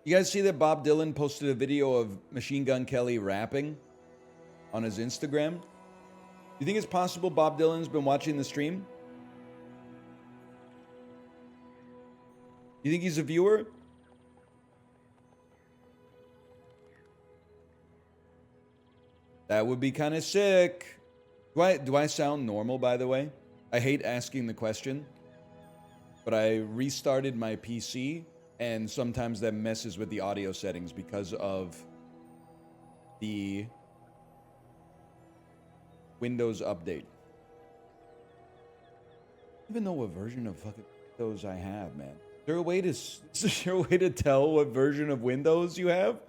You guys see that Bob Dylan posted a video of Machine Gun Kelly rapping on his Instagram? You think it's possible Bob Dylan's been watching the stream? You think he's a viewer? That would be kind of sick. Do I sound normal, by the way? I hate asking the question, but I restarted my PC, and sometimes that messes with the audio settings because of the Windows update. I don't even know what version of fucking Windows I have, man. Is there a way to tell what version of Windows you have?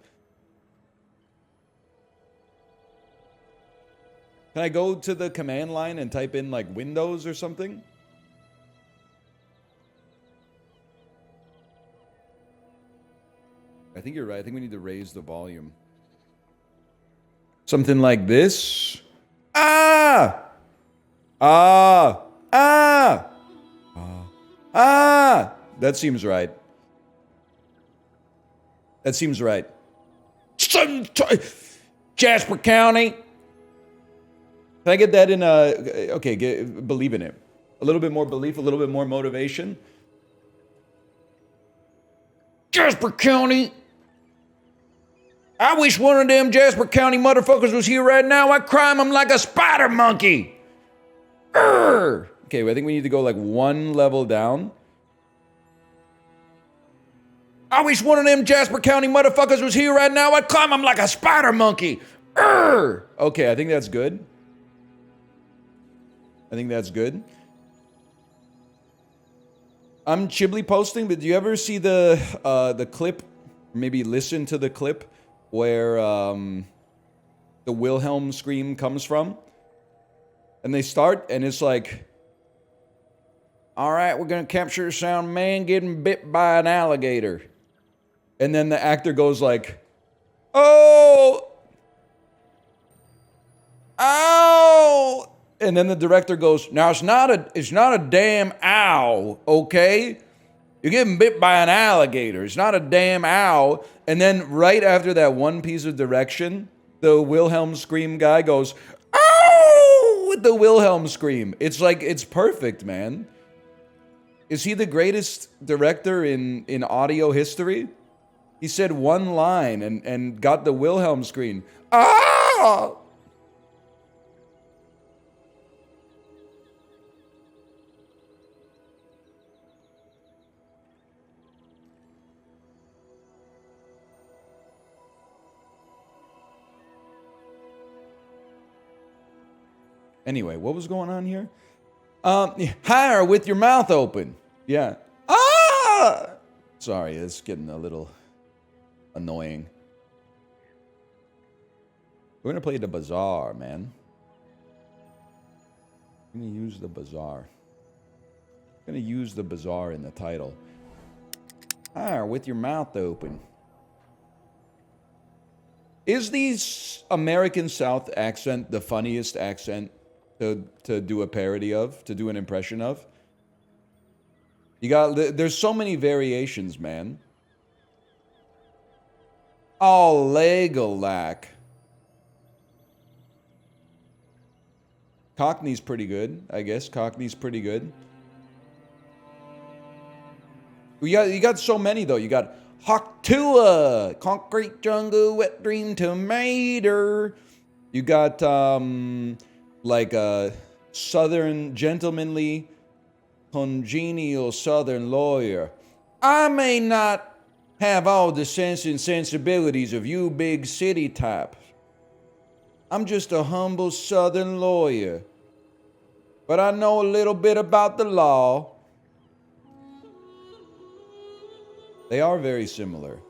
Can I go to the command line and type in like Windows or something? I think you're right. I think we need to raise the volume. Something like this. Ah! Ah! Ah! Ah! Ah! That seems right. That seems right. Jasper County. Can I get that in a... Okay, believe in it. A little bit more belief, a little bit more motivation. Jasper County. I wish one of them Jasper County motherfuckers was here right now. I'd crime him like a spider monkey. Urgh. Okay, I think we need to go like one level down. I wish one of them Jasper County motherfuckers was here right now. I'd climb him like a spider monkey. Urgh. Okay, I think that's good. I think that's good. I'm Chibli posting, but do you ever see the clip? Maybe listen to the clip where the Wilhelm scream comes from? And they start, and it's like, all right, we're going to capture the sound man getting bit by an alligator. And then the actor goes like, oh, ow. And then the director goes, now it's not a damn owl, okay? You're getting bit by an alligator. It's not a damn owl. And then right after that one piece of direction, the Wilhelm scream guy goes, oh, with the Wilhelm scream. It's like, it's perfect, man. Is he the greatest director in audio history? He said one line and got the Wilhelm scream. Ah! Anyway, what was going on here? Higher with your mouth open. Yeah. Ah! Sorry, it's getting a little annoying. We're going to play the bazaar, man. I'm going to use the bazaar. I'm going to use the bazaar in the title. Higher with your mouth open. Is the American South accent the funniest accent to do a parody of, to do an impression of? There's so many variations, man. Oh, Legolac. Cockney's pretty good, I guess. Cockney's pretty good. You got so many, though. You got Hawktua, Concrete Jungle, Wet Dream Tomato. You got, like a southern, gentlemanly, congenial southern lawyer. I may not have all the sense and sensibilities of you big city types. I'm just a humble southern lawyer. But I know a little bit about the law. They are very similar.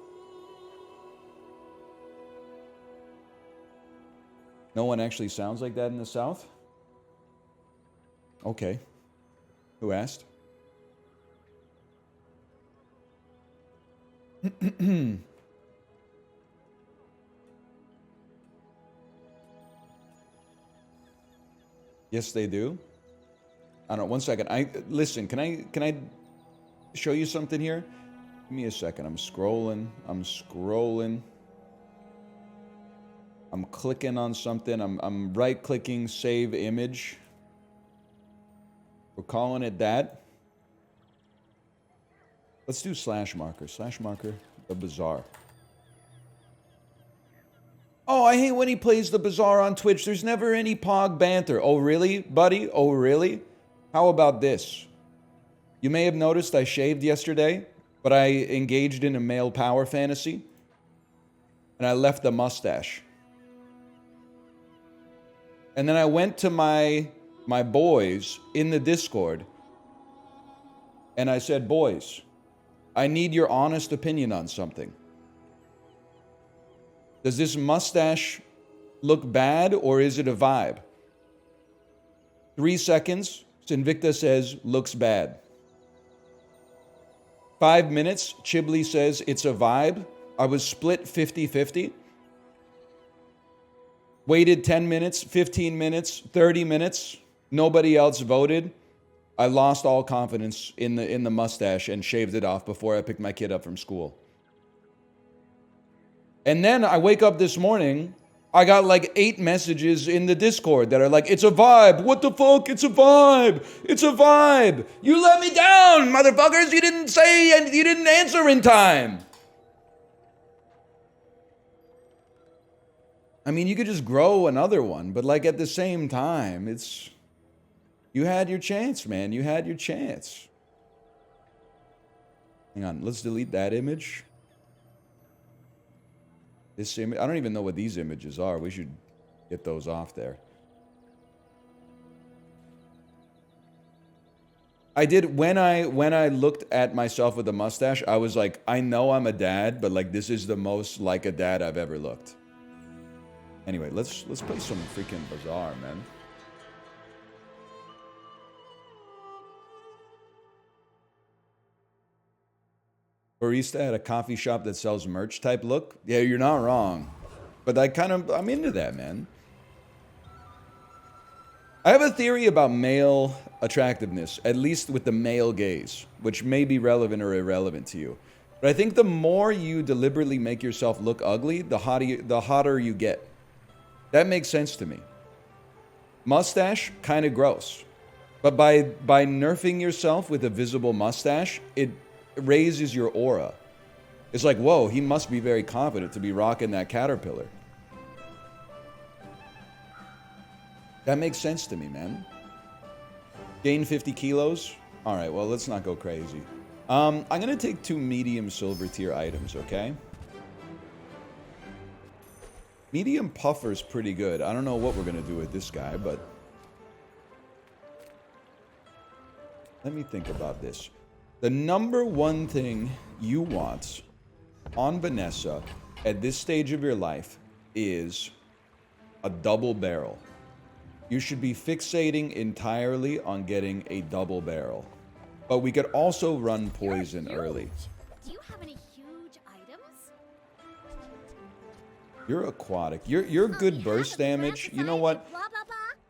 No one actually sounds like that in the South? Okay. Who asked? Yes, they do. I don't know. 1 second. Listen. Can I show you something here? Give me a second. I'm scrolling. I'm clicking on something. I'm right-clicking, save image. We're calling it that. Let's do slash marker. Slash marker, the bazaar. Oh, I hate when he plays the bazaar on Twitch. There's never any Pog banter. Oh, really, buddy? Oh, really? How about this? You may have noticed I shaved yesterday, but I engaged in a male power fantasy. And I left the mustache. And then I went to my boys in the Discord. And I said, boys, I need your honest opinion on something. Does this mustache look bad or is it a vibe? 3 seconds, Sinvicta says, looks bad. 5 minutes, Chiblee says, it's a vibe. I was split 50-50. Waited 10 minutes, 15 minutes, 30 minutes. Nobody else voted. I lost all confidence in the mustache and shaved it off before I picked my kid up from school. And then I wake up this morning, I got like 8 messages in the Discord that are like, it's a vibe. What the fuck? It's a vibe. It's a vibe. You let me down, motherfuckers. You didn't say and you didn't answer in time. I mean, you could just grow another one, but like at the same time, it's... You had your chance, man. You had your chance. Hang on, let's delete that image. This image, I don't even know what these images are. We should get those off there. I did, when I looked at myself with a mustache, I was like, I know I'm a dad, but like this is the most like a dad I've ever looked. Anyway, let's play some freaking bazaar, man. Barista at a coffee shop that sells merch type look? Yeah, you're not wrong. But I'm into that, man. I have a theory about male attractiveness, at least with the male gaze, which may be relevant or irrelevant to you. But I think the more you deliberately make yourself look ugly, the hotter you get. That makes sense to me. Mustache, kind of gross. But by nerfing yourself with a visible mustache, it raises your aura. It's like, whoa, he must be very confident to be rocking that caterpillar. That makes sense to me, man. Gain 50 kilos? All right, well, let's not go crazy. I'm going to take 2 medium silver tier items, okay? Medium puffer's pretty good. I don't know what we're going to do with this guy, but... Let me think about this. The number one thing you want on Vanessa at this stage of your life is a double barrel. You should be fixating entirely on getting a double barrel. But we could also run poison early. Do you have any huge items? You're aquatic. You're good burst damage. You know what?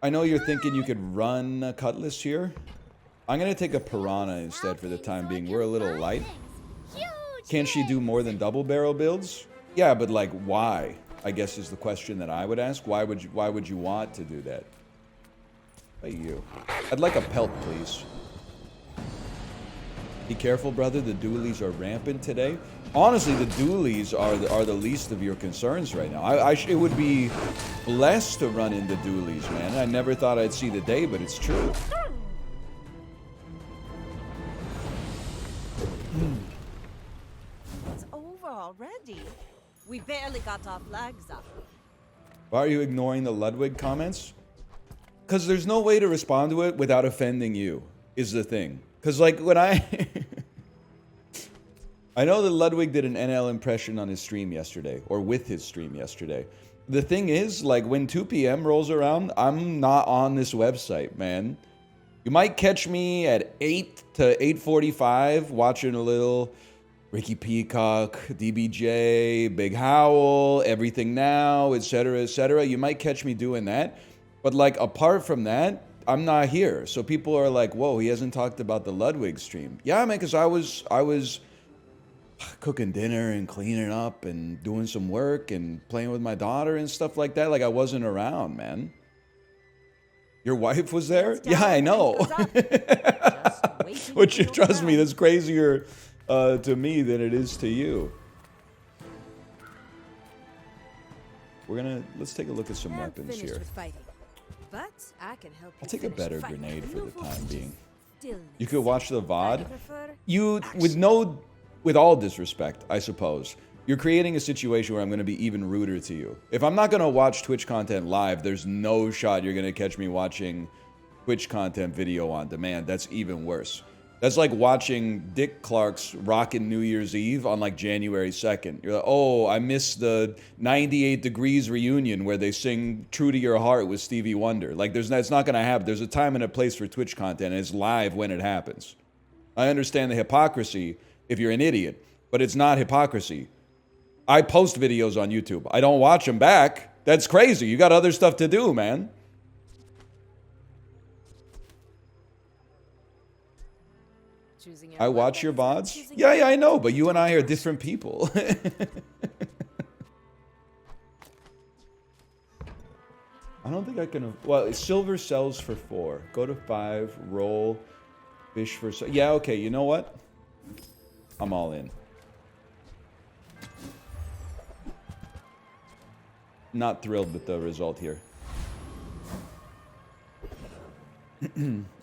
I know you're thinking you could run a cutlass here. I'm going to take a piranha instead for the time being. We're a little light. Can she do more than double barrel builds? Yeah, but like why? I guess is the question that I would ask. Why would you want to do that? Hey you. I'd like a pelt, please. Be careful, brother. The dualies are rampant today. Honestly, the dualies are the least of your concerns right now. It would be blessed to run into dualies, man. I never thought I'd see the day, but it's true. It's over already. We barely got our flags up. Why are you ignoring the Ludwig comments? Because there's no way to respond to it without offending you, is the thing. Because, like, when I know that Ludwig did an NL impression on his stream yesterday, or with his stream yesterday. The thing is, like, when 2 p.m. rolls around, I'm not on this website, man. You might catch me at 8 to 8:45 watching a little Ricky Peacock, DBJ, Big Howl, Everything Now, etc., etc. You might catch me doing that. But, like, apart from that, I'm not here. So people are like, whoa, he hasn't talked about the Ludwig stream. Yeah, man, because I was cooking dinner and cleaning up and doing some work and playing with my daughter and stuff like that. Like I wasn't around, man. Your wife was there? Yeah, I know. Which, trust me, that's crazier to me than it is to you. Let's take a look at some weapons here. But I can help I'll take a better grenade for the time being. Stillness. You could watch the VOD. I prefer You, with all disrespect, I suppose, you're creating a situation where I'm going to be even ruder to you. If I'm not going to watch Twitch content live, there's no shot you're going to catch me watching Twitch content video on demand. That's even worse. That's like watching Dick Clark's Rockin' New Year's Eve on like January 2nd. You're like, oh, I missed the 98 Degrees reunion where they sing True to Your Heart with Stevie Wonder. Like, it's not going to happen. There's a time and a place for Twitch content, and it's live when it happens. I understand the hypocrisy if you're an idiot, but it's not hypocrisy. I post videos on YouTube. I don't watch them back. That's crazy. You got other stuff to do, man. I watch your VODs? Yeah, I know, but you and I are different people. I don't think I can... Well, silver sells for 4. Go to 5, roll, fish for... Yeah, okay, you know what? I'm all in. Not thrilled with the result here.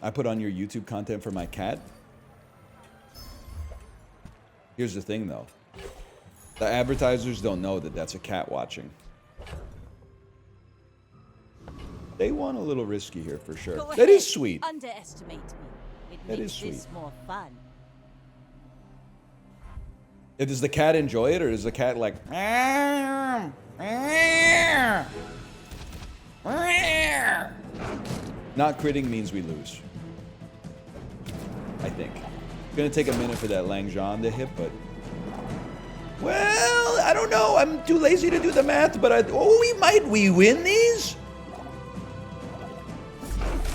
I put on your YouTube content for my cat. Here's the thing, though. The advertisers don't know that that's a cat watching. They want a little risky here for sure. Go That ahead. is sweet. Underestimate me. It That makes is sweet. this more fun. Does the cat enjoy it, or is the cat like... Not critting means we lose. I think. It's gonna take a minute for that Langjean to hit, but... Well, I don't know. I'm too lazy to do the math, but we win these?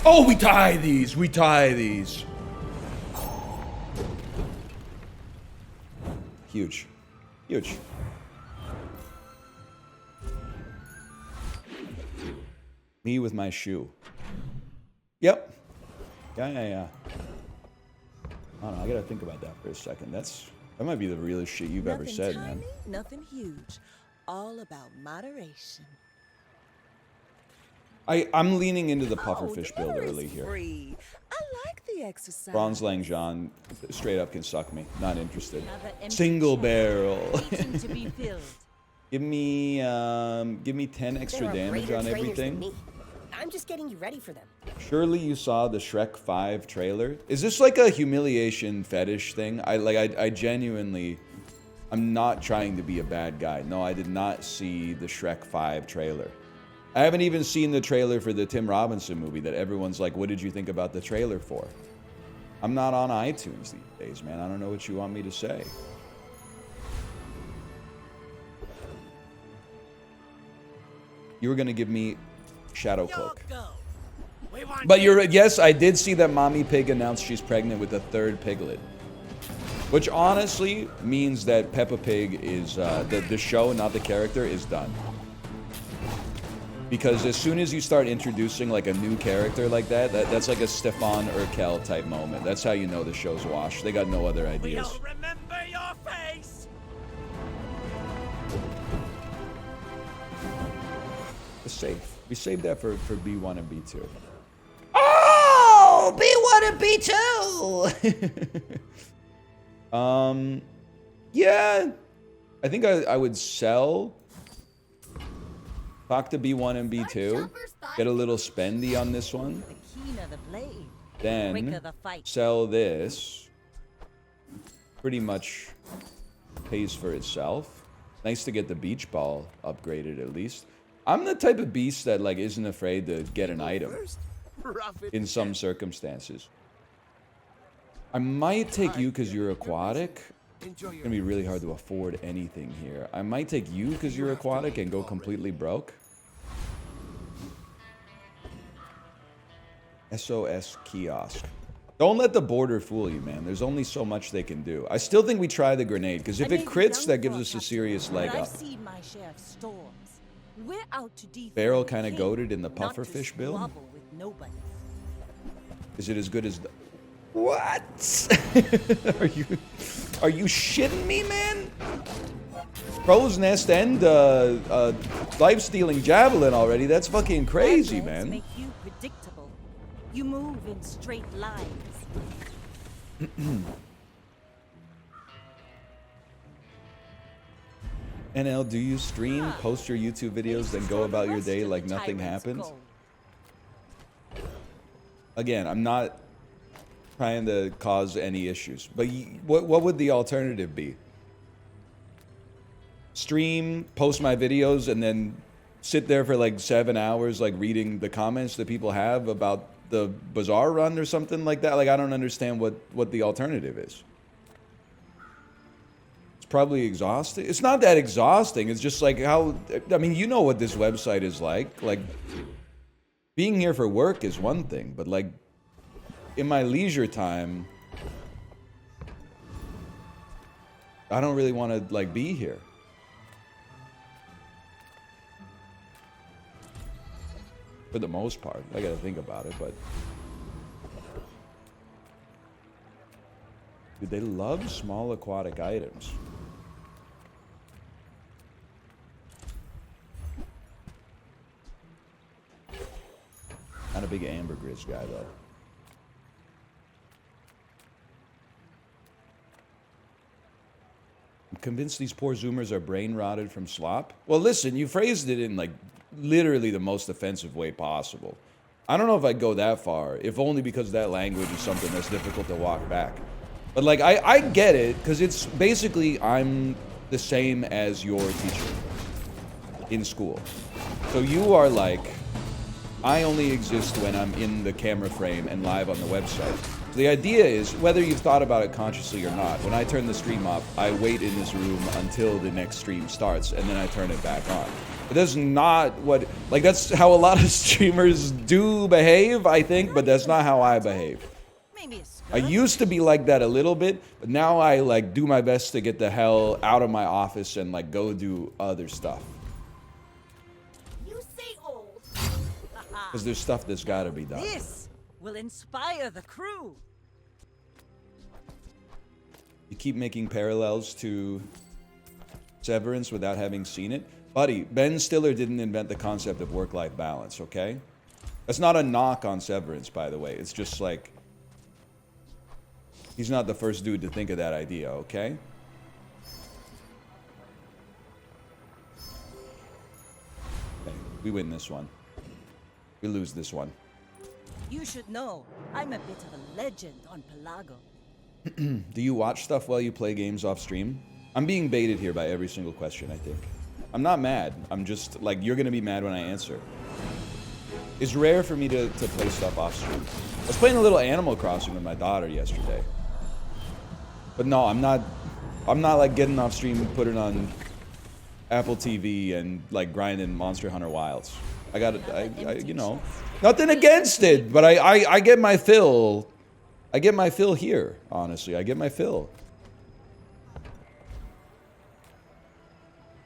Oh, we tie these. We tie these. Huge. Huge. Me with my shoe. Yep. Yeah. I don't know, I gotta think about that for a second. That might be the realest shit you've ever said, tiny, man. Nothing huge. All about moderation. I'm leaning into the pufferfish build dinner is early here. free. I like the exercise. Bronze Langjean straight up can suck me. Not interested. Another empty Single chair barrel. waiting to be filled. Give me 10 extra There are damage greater on trainers than everything. me. I'm just getting you ready for them. Surely you saw the Shrek 5 trailer. Is this like a humiliation fetish thing? I genuinely, I'm not trying to be a bad guy. No, I did not see the Shrek 5 trailer. I haven't even seen the trailer for the Tim Robinson movie that everyone's like, what did you think about the trailer for? I'm not on iTunes these days, man. I don't know what you want me to say. You were gonna give me Shadow Cloak. But yes, I did see that Mommy Pig announced she's pregnant with a 3rd piglet. Which honestly means that Peppa Pig is, the show, not the character, is done. Because as soon as you start introducing like a new character like that's like a Stefan Urkel type moment. That's how you know the show's washed. They got no other ideas. We'll remember your face. It's safe. We saved that for B1 and B2. Oh, B1 and B2. Yeah. I think I would sell. Talk to B1 and B2. Get a little spendy on this one. The keener the blade, the Then quicker the fight. sell this. Pretty much pays for itself. Nice to get the beach ball upgraded at least. I'm the type of beast that like isn't afraid to get an item in some circumstances. I might take you because you're aquatic. It's gonna be really hard to afford anything here. I might take you because you're aquatic and go completely broke. SOS kiosk. Don't let the border fool you, man. There's only so much they can do. I still think we try the grenade, because if it crits, that gives us a serious leg up. I've seen my share of storms. We're out to defend Barrel the kind of king, goated in the not to pufferfish build. squabble with nobody. Is it as good as the... What? Are you shitting me, man? Crow's Nest and life-stealing javelin already. That's fucking crazy, Redheads man. Make you predictable. You move in straight lines. NL, do you stream, post your YouTube videos, then go about your day like nothing happened? Again, I'm not trying to cause any issues, but what would the alternative be? Stream, post my videos, and then sit there for like 7 hours, like reading the comments that people have about the bazaar run or something like that? Like, I don't understand what the alternative is. It's probably exhausting. It's not that exhausting. It's just like how, I mean, you know what this website is like. Like, being here for work is one thing, but like, in my leisure time, I don't really want to like be here. For the most part. I gotta think about it, but... Dude, they love small aquatic items. Not a big ambergris guy, though. I'm convinced these poor Zoomers are brain rotted from slop. Well, listen, you phrased it in, like, literally the most offensive way possible. I don't know if I'd go that far, if only because that language is something that's difficult to walk back. But, like, I get it, because it's basically I'm the same as your teacher in school. So you are like, I only exist when I'm in the camera frame and live on the website. The idea is, whether you've thought about it consciously or not, when I turn the stream off, I wait in this room until the next stream starts, and then I turn it back on. But that's not what, like, that's how a lot of streamers do behave, I think, but that's not how I behave. Maybe I used to be like that a little bit, but now I, like, do my best to get the hell out of my office and, like, go do other stuff. You say old. Because there's stuff that's gotta be done. This will inspire the crew. You keep making parallels to Severance without having seen it. Buddy, Ben Stiller didn't invent the concept of work-life balance, okay? That's not a knock on Severance, by the way. It's just like, he's not the first dude to think of that idea, okay? Okay, we win this one. We lose this one. You should know, I'm a bit of a legend on Pelago. Do you watch stuff while you play games off stream? I'm being baited here by every single question, I think. I'm not mad. I'm just, like, you're gonna be mad when I answer. It's rare for me to play stuff off stream. I was playing a little Animal Crossing with my daughter yesterday. But no, I'm not like getting off stream and putting on Apple TV and like grinding Monster Hunter Wilds. I you know, nothing against it, but I get my fill. I get my fill here, honestly. I get my fill.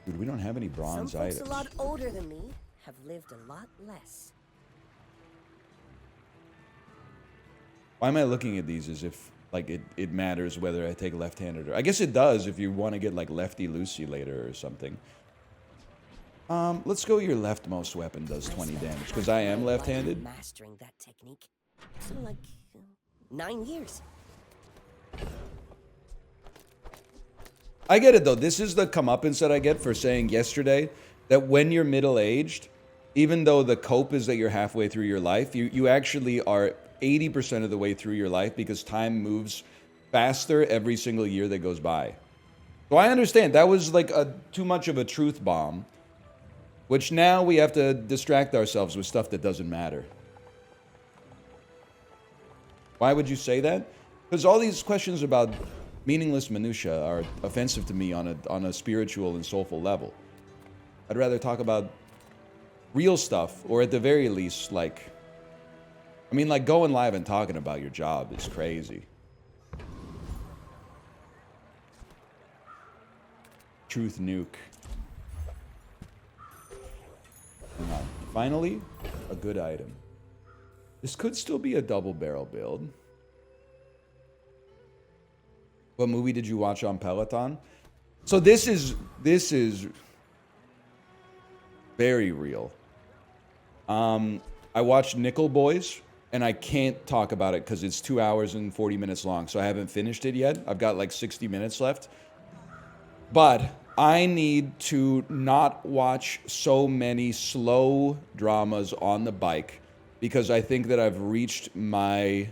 Dude, we don't have any bronze Some folks items. a lot older than me have lived a lot less. Why am I looking at these as if like it matters whether I take left-handed or... I guess it does if you want to get like lefty-loosey later or something. Let's go your leftmost weapon does 20 damage, because I am left-handed. Mastering that technique. So like 9 years. I get it though. This is the comeuppance that I get for saying yesterday that when you're middle-aged, even though the cope is that you're halfway through your life, you actually are 80% of the way through your life because time moves faster every single year that goes by. So I understand. That was like too much of a truth bomb, which now we have to distract ourselves with stuff that doesn't matter. Why would you say that? Because all these questions about meaningless minutia are offensive to me on a spiritual and soulful level. I'd rather talk about real stuff, or at the very least, like, I mean, like, going live and talking about your job is crazy. Truth nuke. Hang on. Finally, a good item. This could still be a double barrel build. What movie did you watch on Peloton? So this is very real. I watched Nickel Boys, and I can't talk about it because it's 2 hours and 40 minutes long, so I haven't finished it yet. I've got like 60 minutes left. But I need to not watch so many slow dramas on the bike because I think that I've reached my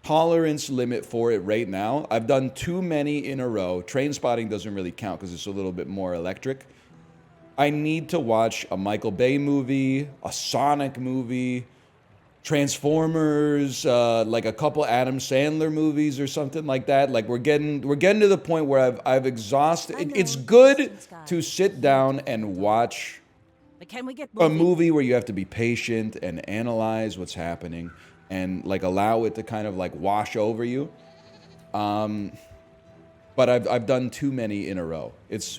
tolerance limit for it right now. I've done too many in a row. Train Spotting doesn't really count because it's a little bit more electric. I need to watch a Michael Bay movie, a Sonic movie, Transformers, like a couple Adam Sandler movies or something like that. Like we're getting to the point where I've exhausted. It's good to sit down and watch But can we get a moving? movie where you have to be patient and analyze what's happening and like allow it to kind of like wash over you. But I've done too many in a row.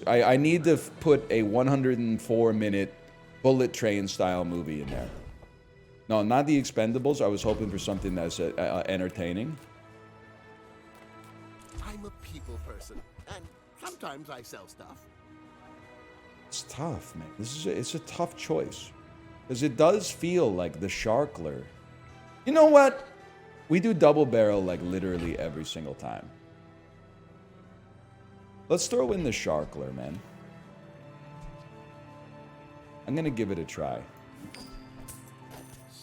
I need to put a 104-minute bullet train style movie in there. No, not the Expendables. I was hoping for something that's entertaining. I'm a people person, and sometimes I sell stuff. It's tough, man. It's a tough choice. Because it does feel like the Sharkler. You know what? We do double barrel like literally every single time. Let's throw in the Sharkler, man. I'm going to give it a try.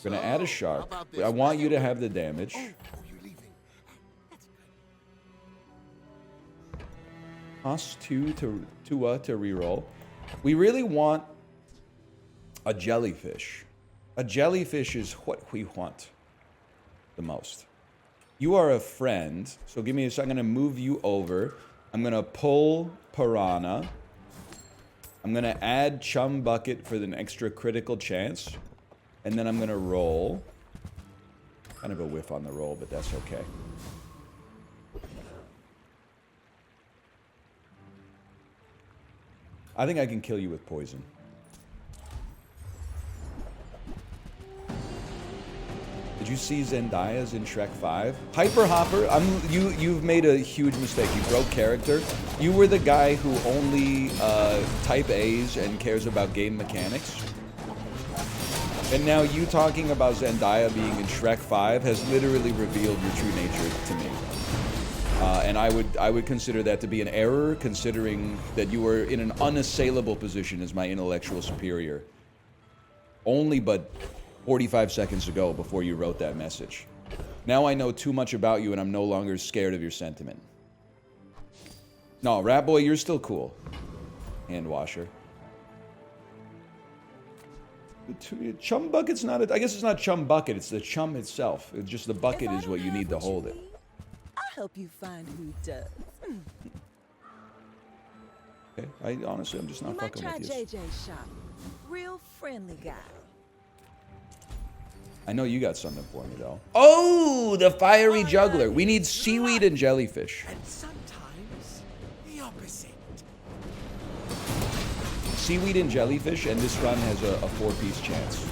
I'm going to add a shark. I want you to have the damage. Oh, you're leaving. Toss 2 to reroll. We really want a jellyfish. A jellyfish is what we want the most. You are a friend, so give me a second. I'm going to move you over. I'm going to pull Piranha. I'm going to add Chum Bucket for an extra critical chance. And then I'm going to roll. Kind of a whiff on the roll, but that's okay. I think I can kill you with poison. Did you see Zendaya's in Shrek 5? Hyper Hopper, you've made a huge mistake. You broke character. You were the guy who only type A's and cares about game mechanics. And now you talking about Zendaya being in Shrek 5 has literally revealed your true nature to me. And I would consider that to be an error, considering that you were in an unassailable position as my intellectual superior. Only but 45 seconds ago before you wrote that message. Now I know too much about you and I'm no longer scared of your sentiment. No, Rat Boy, you're still cool. Hand washer. Chum Bucket's not I guess it's not Chum Bucket, it's the chum itself. It's just the bucket is what you need to hold it. I'll help you find who does. Okay, honestly, I'm just not You might fucking try with you. JJ's shop. Real friendly guy. I know you got something for me, though. Oh, the fiery juggler. We need seaweed and jellyfish. And sometimes the opposite. Seaweed and jellyfish, and this run has a 4-piece chance.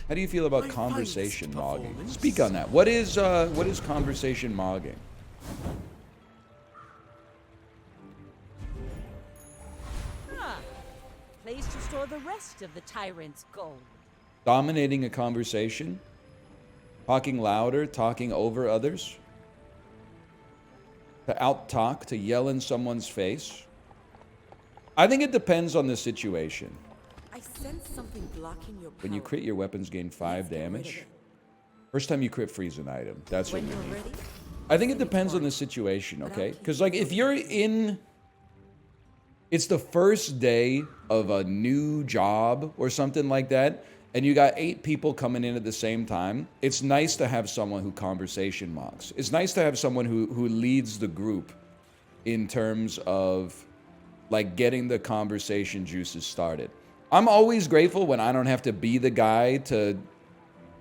How do you feel about conversation mogging? Speak on that. What is conversation mogging? Place to store the rest of the tyrant's gold. Dominating a conversation? Talking louder, talking over others? To out-talk, to yell in someone's face? I think it depends on the situation. I sense something blocking your power. When you crit, your weapons gain 5 damage. First time you crit, freeze an item. That's what When you you're need. ready, I think it depends on the situation, okay? Because, like, if you're in... It's the first day of a new job or something like that, and you got 8 people coming in at the same time, it's nice to have someone who conversation mocks. It's nice to have someone who leads the group in terms of like getting the conversation juices started. I'm always grateful when I don't have to be the guy to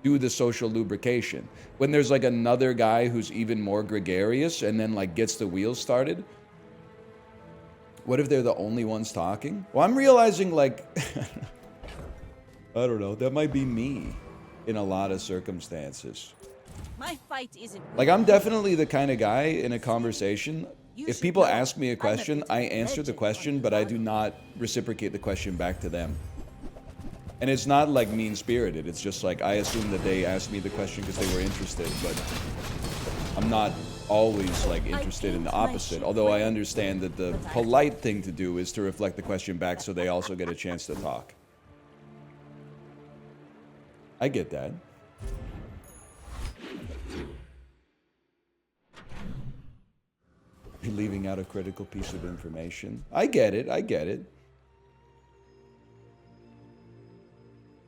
do the social lubrication. When there's like another guy who's even more gregarious and then like gets the wheels started. What if they're the only ones talking? Well, I'm realizing like, I don't know, that might be me in a lot of circumstances. My fight isn't Like, I'm definitely the kind of guy in a conversation, if people ask me a question, I answer the question, but I do not reciprocate the question back to them. And it's not like mean-spirited, it's just like I assume that they asked me the question because they were interested, but I'm not always like interested in the opposite, although I understand that the polite thing to do is to reflect the question back so they also get a chance to talk. I get that. You're leaving out a critical piece of information. I get it, I get it.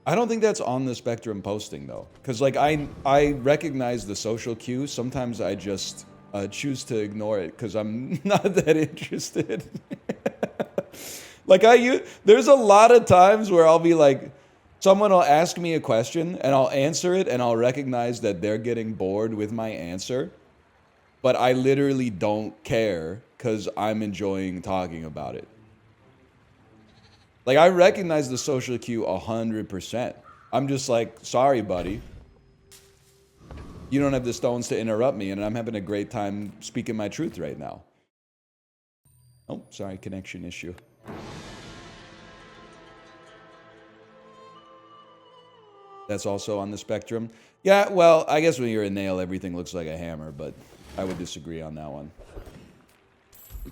I don't think that's on the spectrum posting though, because like I recognize the social cue. Sometimes I just choose to ignore it because I'm not that interested. Like there's a lot of times where I'll be like, someone will ask me a question and I'll answer it and I'll recognize that they're getting bored with my answer, but I literally don't care because I'm enjoying talking about it. Like, I recognize the social cue 100%. I'm just like, sorry, buddy. You don't have the stones to interrupt me, and I'm having a great time speaking my truth right now. Oh, sorry, connection issue. That's also on the spectrum. Yeah, well, I guess when you're a nail, everything looks like a hammer, but I would disagree on that one.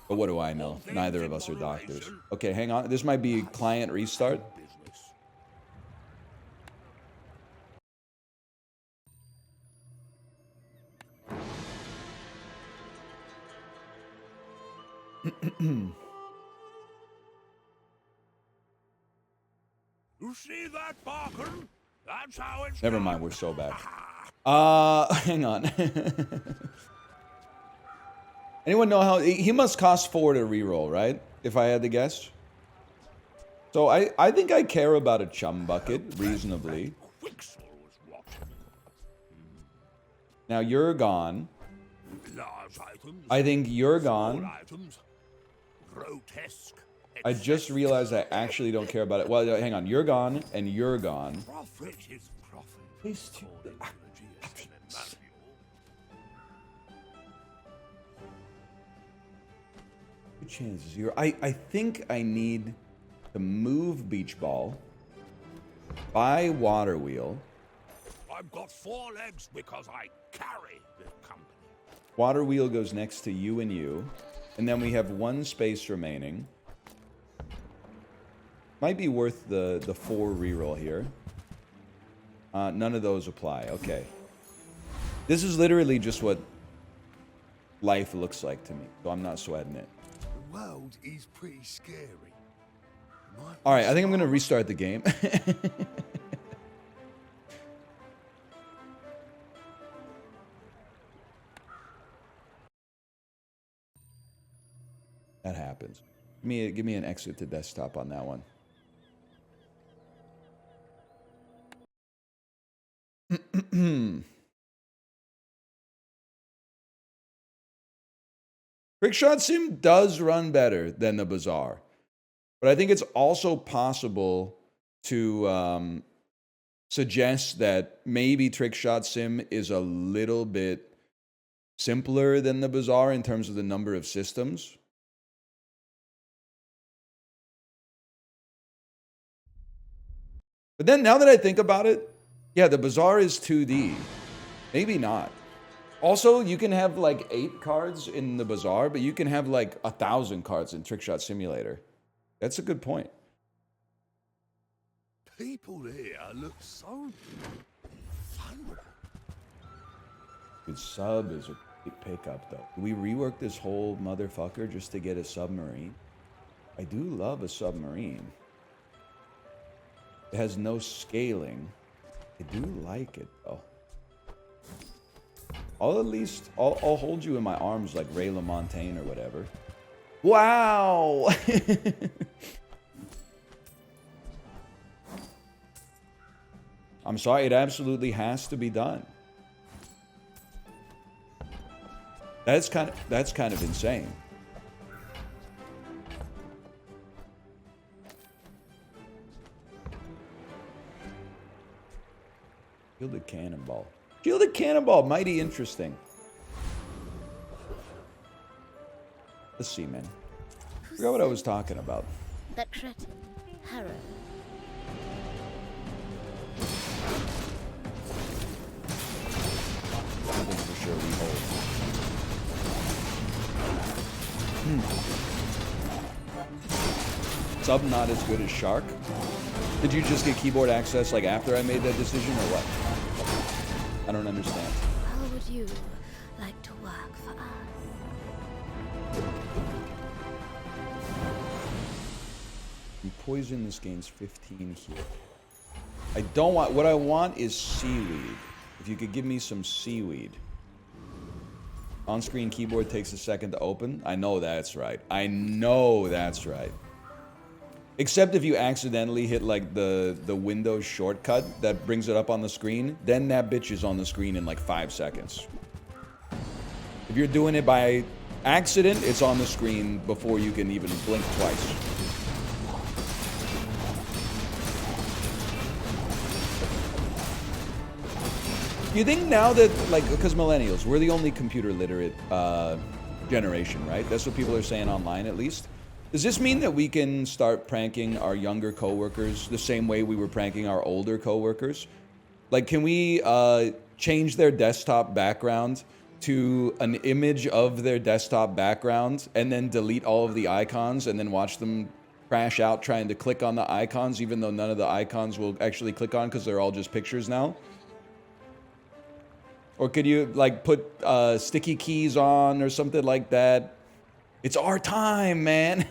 But what do I know? Neither of us are doctors. Okay, hang on. This might be client restart. You see that, Barkin? That's how it's Never done. mind, we're so bad. Hang on. Anyone know how... He must cost 4 to reroll, right? If I had to guess. So I think I care about a chum bucket reasonably. Now you're gone. I think you're gone. I just realized I actually don't care about it. Well, hang on. You're gone, and you're gone. These two... Good chances here. I think I need to move beach ball, buy water wheel. I've got 4 legs because I carry the company. Water wheel goes next to you and you. And then we have 1 space remaining. Might be worth the 4 reroll here. None of those apply. Okay. This is literally just what life looks like to me. So I'm not sweating it. The world is pretty scary. Alright, I think I'm going to restart the game. That happens. Give me an exit to desktop on that one. Trickshot Sim does run better than the Bazaar. But I think it's also possible to suggest that maybe Trickshot Sim is a little bit simpler than the Bazaar in terms of the number of systems. But then now that I think about it, yeah, the Bazaar is 2D. Maybe not. Also, you can have like 8 cards in the Bazaar, but you can have like 1,000 cards in Trickshot Simulator. That's a good point. People here look so vulnerable. Good sub is a great pickup, though. Do we rework this whole motherfucker just to get a submarine? I do love a submarine. It has no scaling. I do like it, though. I'll hold you in my arms like Ray LaMontagne or whatever. Wow. I'm sorry, it absolutely has to be done. That's kind of insane. Shielded cannonball. Shielded cannonball, mighty interesting. Let's see, man. I forgot what I was talking about. That cretin, Harrow. I think for sure we hold. Sub not as good as Shark. Did you just get keyboard access like after I made that decision or what? I don't understand. How would you like to work for us? You poison this gains 15 here. I don't want, what I want is seaweed. If you could give me some seaweed. On-screen keyboard takes a second to open. I know that's right. I know that's right. Except if you accidentally hit like the Windows shortcut that brings it up on the screen, then that bitch is on the screen in like 5 seconds. If you're doing it by accident, it's on the screen before you can even blink twice. You think now that, like, because millennials, we're the only computer literate generation, right? That's what people are saying online, at least. Does this mean that we can start pranking our younger coworkers the same way we were pranking our older coworkers? Like, can we change their desktop background to an image of their desktop background and then delete all of the icons and then watch them crash out trying to click on the icons, even though none of the icons will actually click on because they're all just pictures now? Or could you, like, put sticky keys on or something like that? It's our time, man.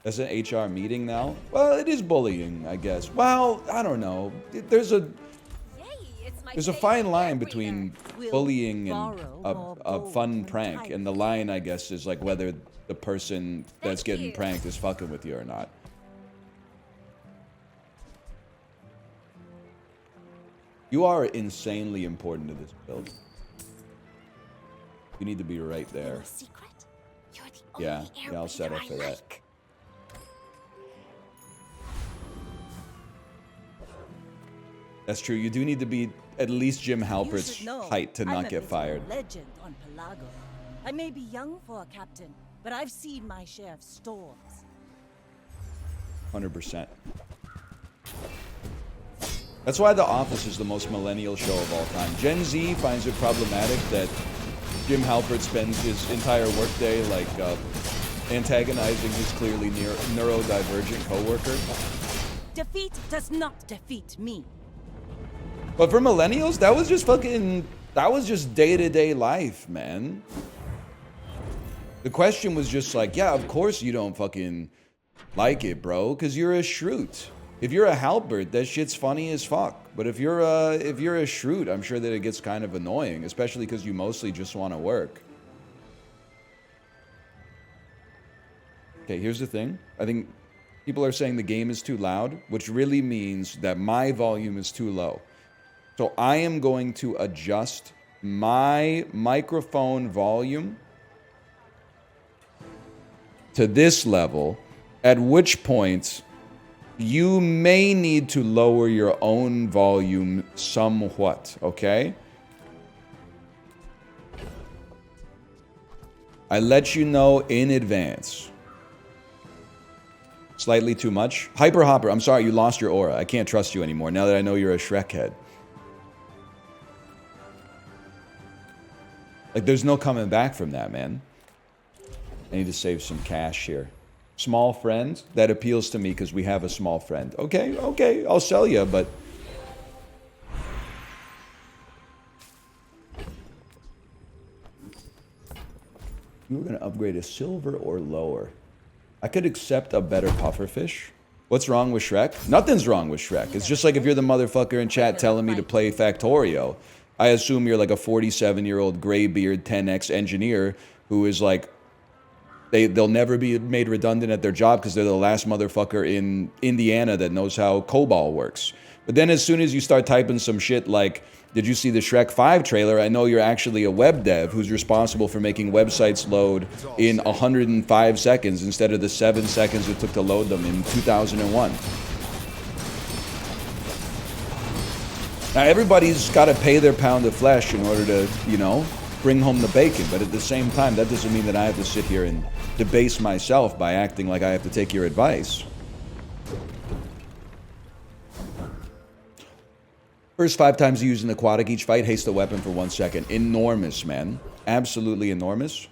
That's an HR meeting now? Well, it is bullying, I guess. Well, I don't know. There's a fine line between bullying and a fun prank. And the line, I guess, is like whether the person that's getting pranked is fucking with you or not. You are insanely important to this build. You need to be right there. Secret? You're the Yeah, only I'll settle airbender for I that. like. That's true. You do need to be at least Jim You Halpert's should know, height to I'm not a get bit of a fired. legend on Pelago. I may be young for a captain, but I've seen my share of storms. 100%. That's why The Office is the most millennial show of all time. Gen Z finds it problematic that Jim Halpert spends his entire workday like antagonizing his clearly neurodivergent coworker. Defeat does not defeat me. But for millennials, that was just day-to-day life, man. The question was just like, yeah, of course you don't fucking like it, bro, because you're a shroot. If you're a Halbert, that shit's funny as fuck. But if you're a shroot, I'm sure that it gets kind of annoying, especially because you mostly just want to work. Okay, here's the thing. I think people are saying the game is too loud, which really means that my volume is too low. So I am going to adjust my microphone volume to this level, at which point you may need to lower your own volume somewhat, okay? I let you know in advance. Slightly too much. Hyper Hopper, I'm sorry, you lost your aura. I can't trust you anymore now that I know you're a Shrek head. Like, there's no coming back from that, man. I need to save some cash here. Small friend? That appeals to me because we have a small friend. Okay, okay, I'll sell you, but... You were going to upgrade a silver or lower. I could accept a better pufferfish. What's wrong with Shrek? Nothing's wrong with Shrek. It's just like if you're the motherfucker in chat telling me to play Factorio, I assume you're like a 47-year-old graybeard 10x engineer who is like, they'll never be made redundant at their job because they're the last motherfucker in Indiana that knows how COBOL works. But then as soon as you start typing some shit like, did you see the Shrek 5 trailer? I know you're actually a web dev who's responsible for making websites load in 105 seconds instead of the 7 seconds it took to load them in 2001. Now, everybody's got to pay their pound of flesh in order to, you know, bring home the bacon. But at the same time, that doesn't mean that I have to sit here and debase myself by acting like I have to take your advice. First 5 times you use an aquatic each fight, haste the weapon for 1 second. Enormous, man. Absolutely enormous.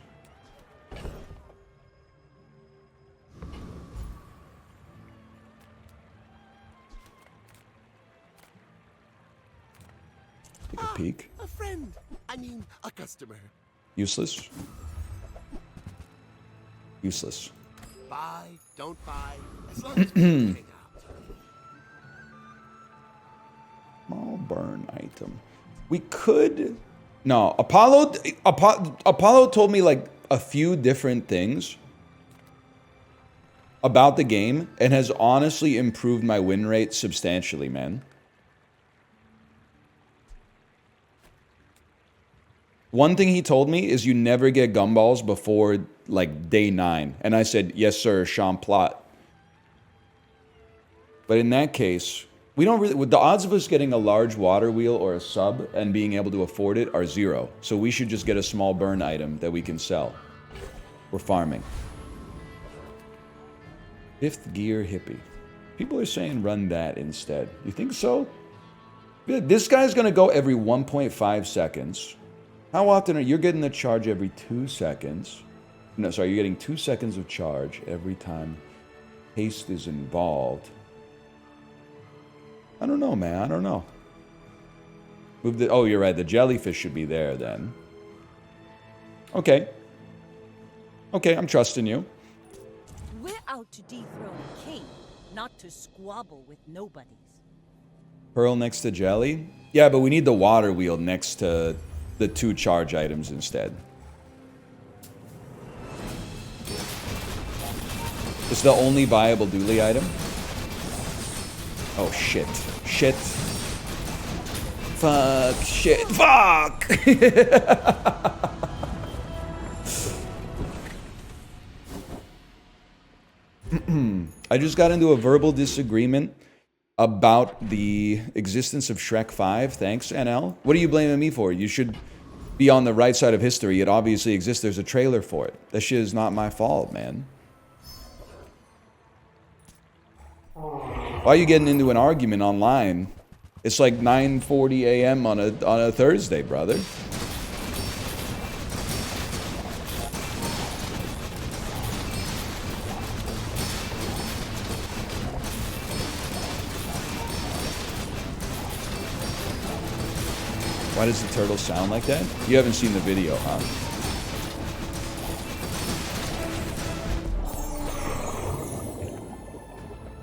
Take a peek. A friend. I mean, a customer. Useless. Useless. Buy, don't buy, as long as we hang out. Small burn item. We could... No, Apollo told me like a few different things about the game and has honestly improved my win rate substantially, man. One thing he told me is you never get gumballs before like day 9. And I said, yes, sir, Champlot. But in that case, we don't really, with the odds of us getting a large water wheel or a sub and being able to afford it are 0. So we should just get a small burn item that we can sell. We're farming. 5th gear hippie. People are saying run that instead. You think so? This guy's going to go every 1.5 seconds. How often are you getting the charge every 2 seconds? No, sorry, you're getting 2 seconds of charge every time haste is involved. I don't know, man. I don't know. Move the... Oh, you're right. The jellyfish should be there then. Okay. Okay, I'm trusting you. We're out to dethrone a king, not to squabble with nobodies. Pearl next to jelly? Yeah, but we need the water wheel next to the 2 charge items instead. It's the only viable dually item. Oh, shit. Shit. Fuck. Shit. Fuck! I just got into a verbal disagreement about the existence of Shrek 5. Thanks, NL. What are you blaming me for? You should be on the right side of history. It obviously exists. There's a trailer for it. That shit is not my fault, man. Why are you getting into an argument online? It's like 9:40 a.m. on a Thursday, brother. Why does the turtle sound like that? You haven't seen the video, huh?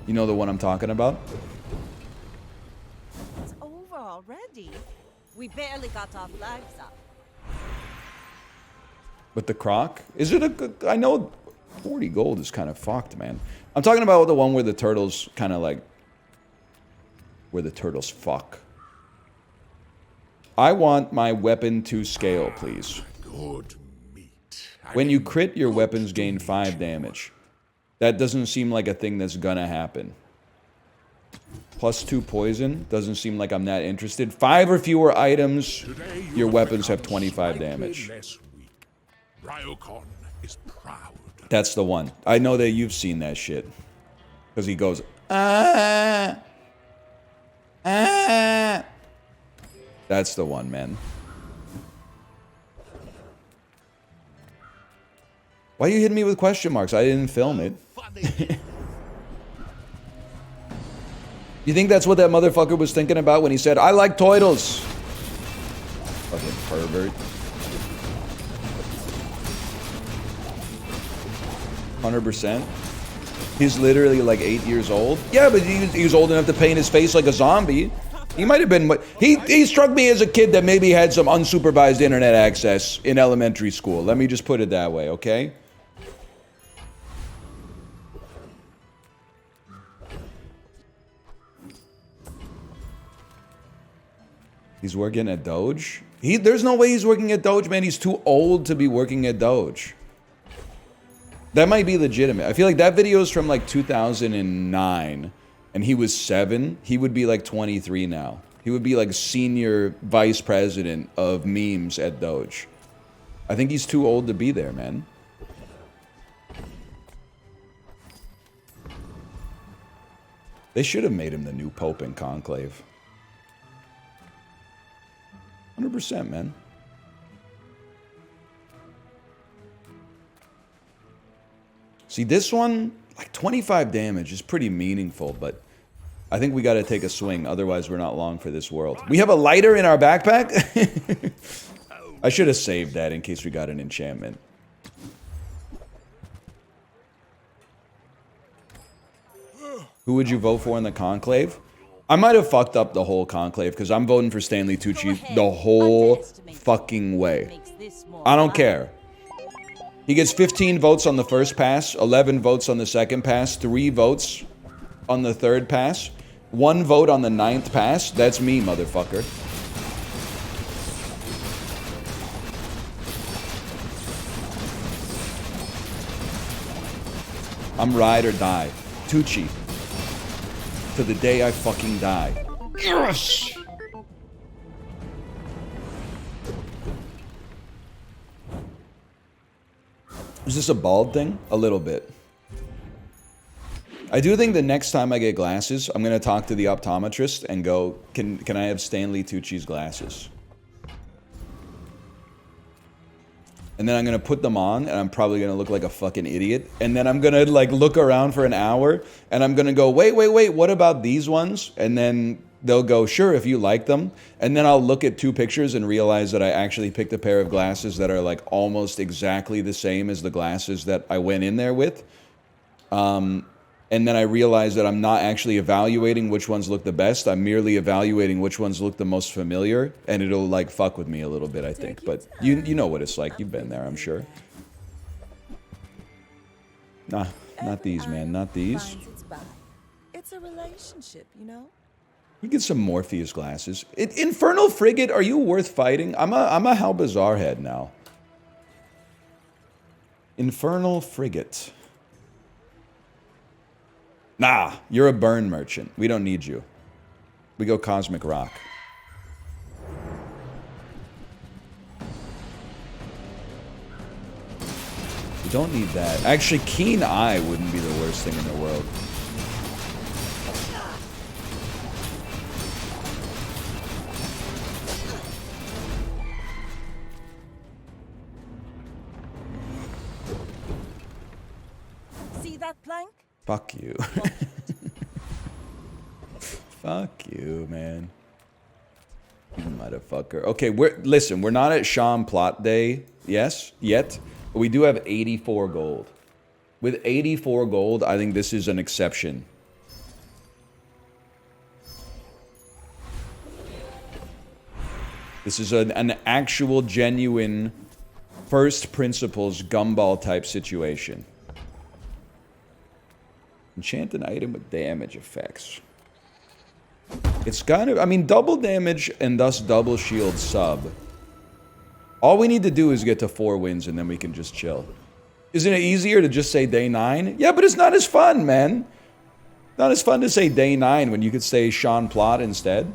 You know the one I'm talking about? It's over already. We barely got our flags up. With the croc? Is it a good... I know 40 gold is kind of fucked, man. I'm talking about the one where the turtles kind of like... Where the turtles fuck. I want my weapon to scale, please. Good meat. When you crit, your weapons gain 5 damage. That doesn't seem like a thing that's gonna happen. +2 poison. Doesn't seem like I'm that interested. 5 or fewer items, your weapons have 25 damage. Ryokon is proud. That's the one. I know that you've seen that shit. Because he goes, ah, ah. That's the one, man. Why are you hitting me with question marks? I didn't film it. You think that's what that motherfucker was thinking about when he said, I like turtles? Fucking pervert. 100%. He's literally like 8 years old. Yeah, but he was old enough to paint his face like a zombie. He might have been. He struck me as a kid that maybe had some unsupervised internet access in elementary school. Let me just put it that way, okay? He's working at Doge? There's no way he's working at Doge, man. He's too old to be working at Doge. That might be legitimate. I feel like that video is from like 2009, and he was 7. He would be like 23 now. He would be like senior vice president of memes at Doge. I think he's too old to be there, man. They should have made him the new Pope in Conclave. 100%, man. See, this one, like 25 damage is pretty meaningful, but I think we got to take a swing. Otherwise, we're not long for this world. We have a lighter in our backpack? I should have saved that in case we got an enchantment. Who would you vote for in the Conclave? I might have fucked up the whole Conclave because I'm voting for Stanley Tucci the whole fucking way. I don't care. He gets 15 votes on the first pass, 11 votes on the second pass, 3 votes on the third pass, 1 vote on the 9th pass. That's me, motherfucker. I'm ride or die. Tucci. To the day I fucking die. Yes! Is this a bald thing? A little bit. I do think the next time I get glasses, I'm going to talk to the optometrist and go, can I have Stanley Tucci's glasses? And then I'm going to put them on, and I'm probably going to look like a fucking idiot. And then I'm going to, like, look around for an hour, and I'm going to go, wait, what about these ones? And then they'll go, sure, if you like them. And then I'll look at 2 pictures and realize that I actually picked a pair of glasses that are, like, almost exactly the same as the glasses that I went in there with. And then I realize that I'm not actually evaluating which ones look the best. I'm merely evaluating which ones look the most familiar, and it'll like fuck with me a little bit, I think. But you know what it's like. You've been there, I'm sure. Nah, not these, man. Not these. It's a relationship, you know? We get some Morpheus glasses. Infernal Frigate, are you worth fighting? I'm a How Bizarre head now. Infernal Frigate. Nah, you're a burn merchant. We don't need you. We go Cosmic Rock. We don't need that. Actually, Keen Eye wouldn't be the worst thing in the world. See that plank? Fuck you. Fuck you, man. You motherfucker. Okay, listen, we're not at Sean Plot Day, yet, but we do have 84 gold. With 84 gold, I think this is an exception. This is an actual, genuine, first principles gumball type situation. Enchant an item with damage effects. It's kind of, I mean, double damage and thus double shield sub. All we need to do is get to 4 wins and then we can just chill. Isn't it easier to just say day 9? Yeah, but it's not as fun, man. Not as fun to say day 9 when you could say Sean Plot instead.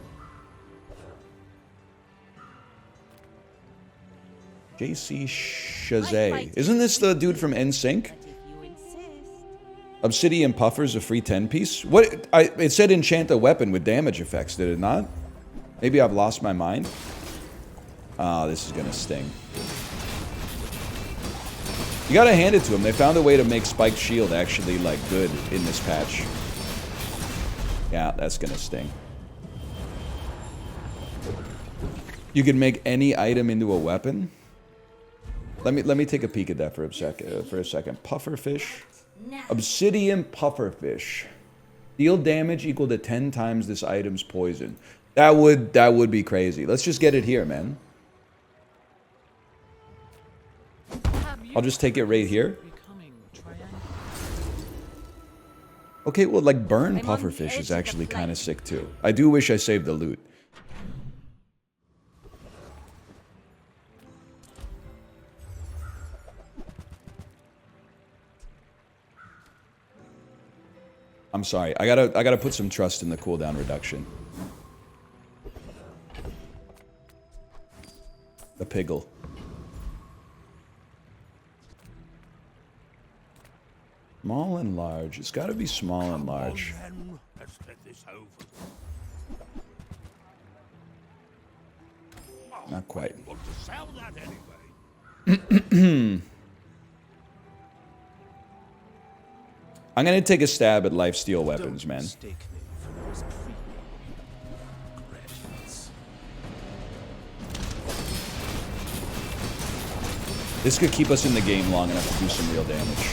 JC Chazé. Isn't this the dude from NSYNC? Obsidian Puffer's a free 10-piece? What? It said enchant a weapon with damage effects, did it not? Maybe I've lost my mind. Ah, this is gonna sting. You gotta hand it to them. They found a way to make Spiked Shield actually, like, good in this patch. Yeah, that's gonna sting. You can make any item into a weapon? Let me take a peek at that for a second. Pufferfish. Obsidian Pufferfish. Deal damage equal to 10 times this item's poison. That would be crazy. Let's just get it here, man. I'll just take it right here. Okay, well, like burn pufferfish is actually kind of sick too. I do wish I saved the loot. I'm sorry. I gotta put some trust in the cooldown reduction. The piggle. Small and large. It's got to be small and large. Then, let's get this over. Not quite. I want to sell that anyway. I'm gonna take a stab at lifesteal weapons, man. This could keep us in the game long enough to do some real damage.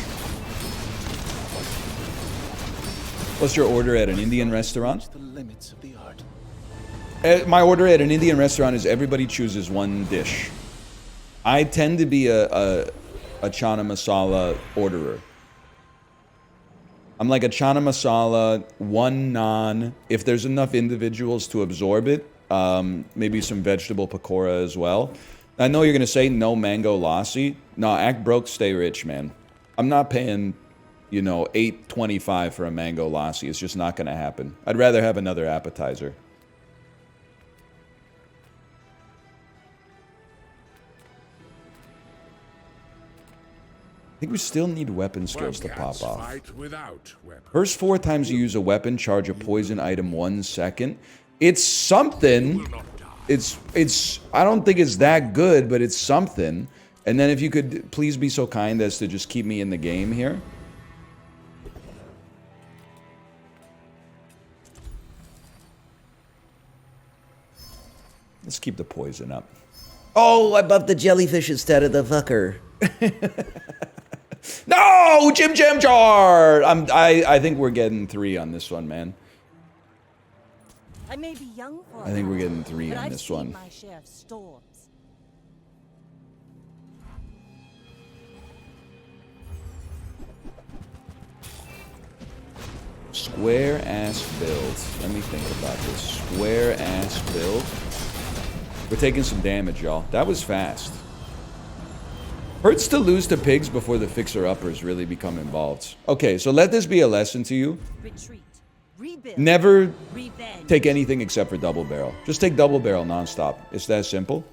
What's your order at an Indian restaurant? The limits of the art. My order at an Indian restaurant is everybody chooses one dish. I tend to be a chana masala orderer. I'm like a chana masala, one naan. If there's enough individuals to absorb it, maybe some vegetable pakora as well. I know you're going to say no mango lassi. No, act broke, stay rich, man. I'm not paying, you know, $8.25 for a mango lassi. It's just not going to happen. I'd rather have another appetizer. I think we still need weapon skills to pop off. Fight without weapons. First 4 times you use a weapon, charge a poison item 1 second. It's something. It's I don't think it's that good, but it's something. And then if you could please be so kind as to just keep me in the game here. Let's keep the poison up. Oh, I buffed the jellyfish instead of the fucker. No, Jim Jam Jar. I think we're getting 3 on this one, man. I may be young for I think we're getting 3 but on I've this seen one. my share of storms. Square ass build. Let me think about this. Square ass build. We're taking some damage, y'all. That was fast. Hurts to lose to pigs before the fixer-uppers really become involved. Okay, so let this be a lesson to you. Retreat. Rebuild. Never Revenge. take anything except for double barrel. Just take double barrel nonstop. It's that simple.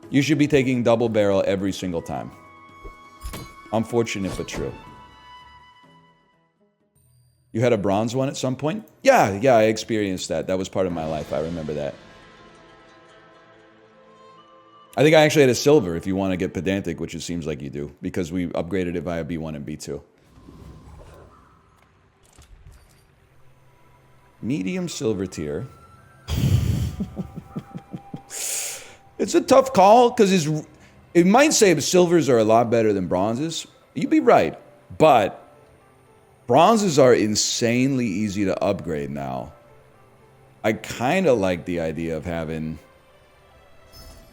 You should be taking double barrel every single time. Unfortunate but true. You had a bronze one at some point? Yeah, I experienced that. That was part of my life. I remember that. I think I actually had a silver if you want to get pedantic, which it seems like you do, because we upgraded it via B1 and B2. Medium silver tier. It's a tough call, because it might say silvers are a lot better than bronzes. You'd be right, but bronzes are insanely easy to upgrade now. I kind of like the idea of having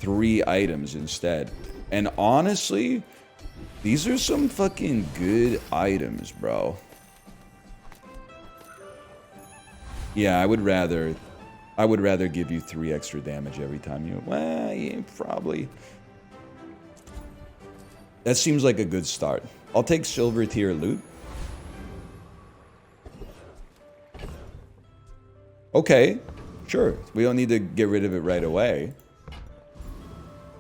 3 items instead. And honestly, these are some fucking good items, bro. Yeah, I would rather give you 3 extra damage every time you... Well, yeah, probably. That seems like a good start. I'll take silver tier loot. Okay, sure. We don't need to get rid of it right away.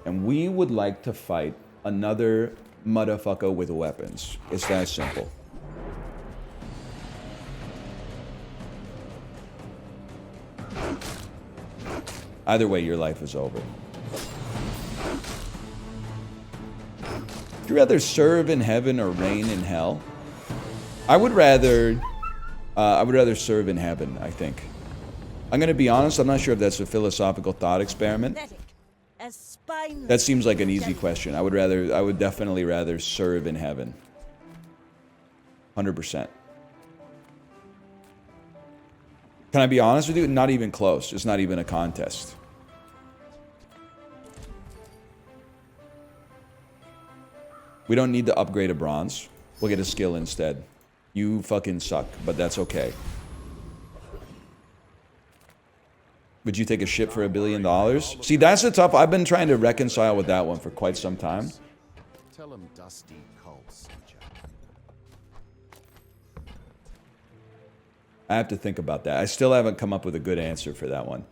And we would like to fight another motherfucker with weapons. It's that simple. Either way, your life is over. Would you rather serve in heaven or reign in hell? I would rather serve in heaven, I think. I'm gonna be honest, I'm not sure if that's a philosophical thought experiment. As spineless That seems like an easy jellyfish. question. I would definitely rather serve in heaven. 100%. Can I be honest with you? Not even close. It's not even a contest. We don't need to upgrade a bronze. We'll get a skill instead. You fucking suck, but that's okay. Would you take a ship for $1 billion? See, that's the tough. I've been trying to reconcile with that one for quite some time. Tell him Dusty calls, Jack. I have to think about that. I still haven't come up with a good answer for that one.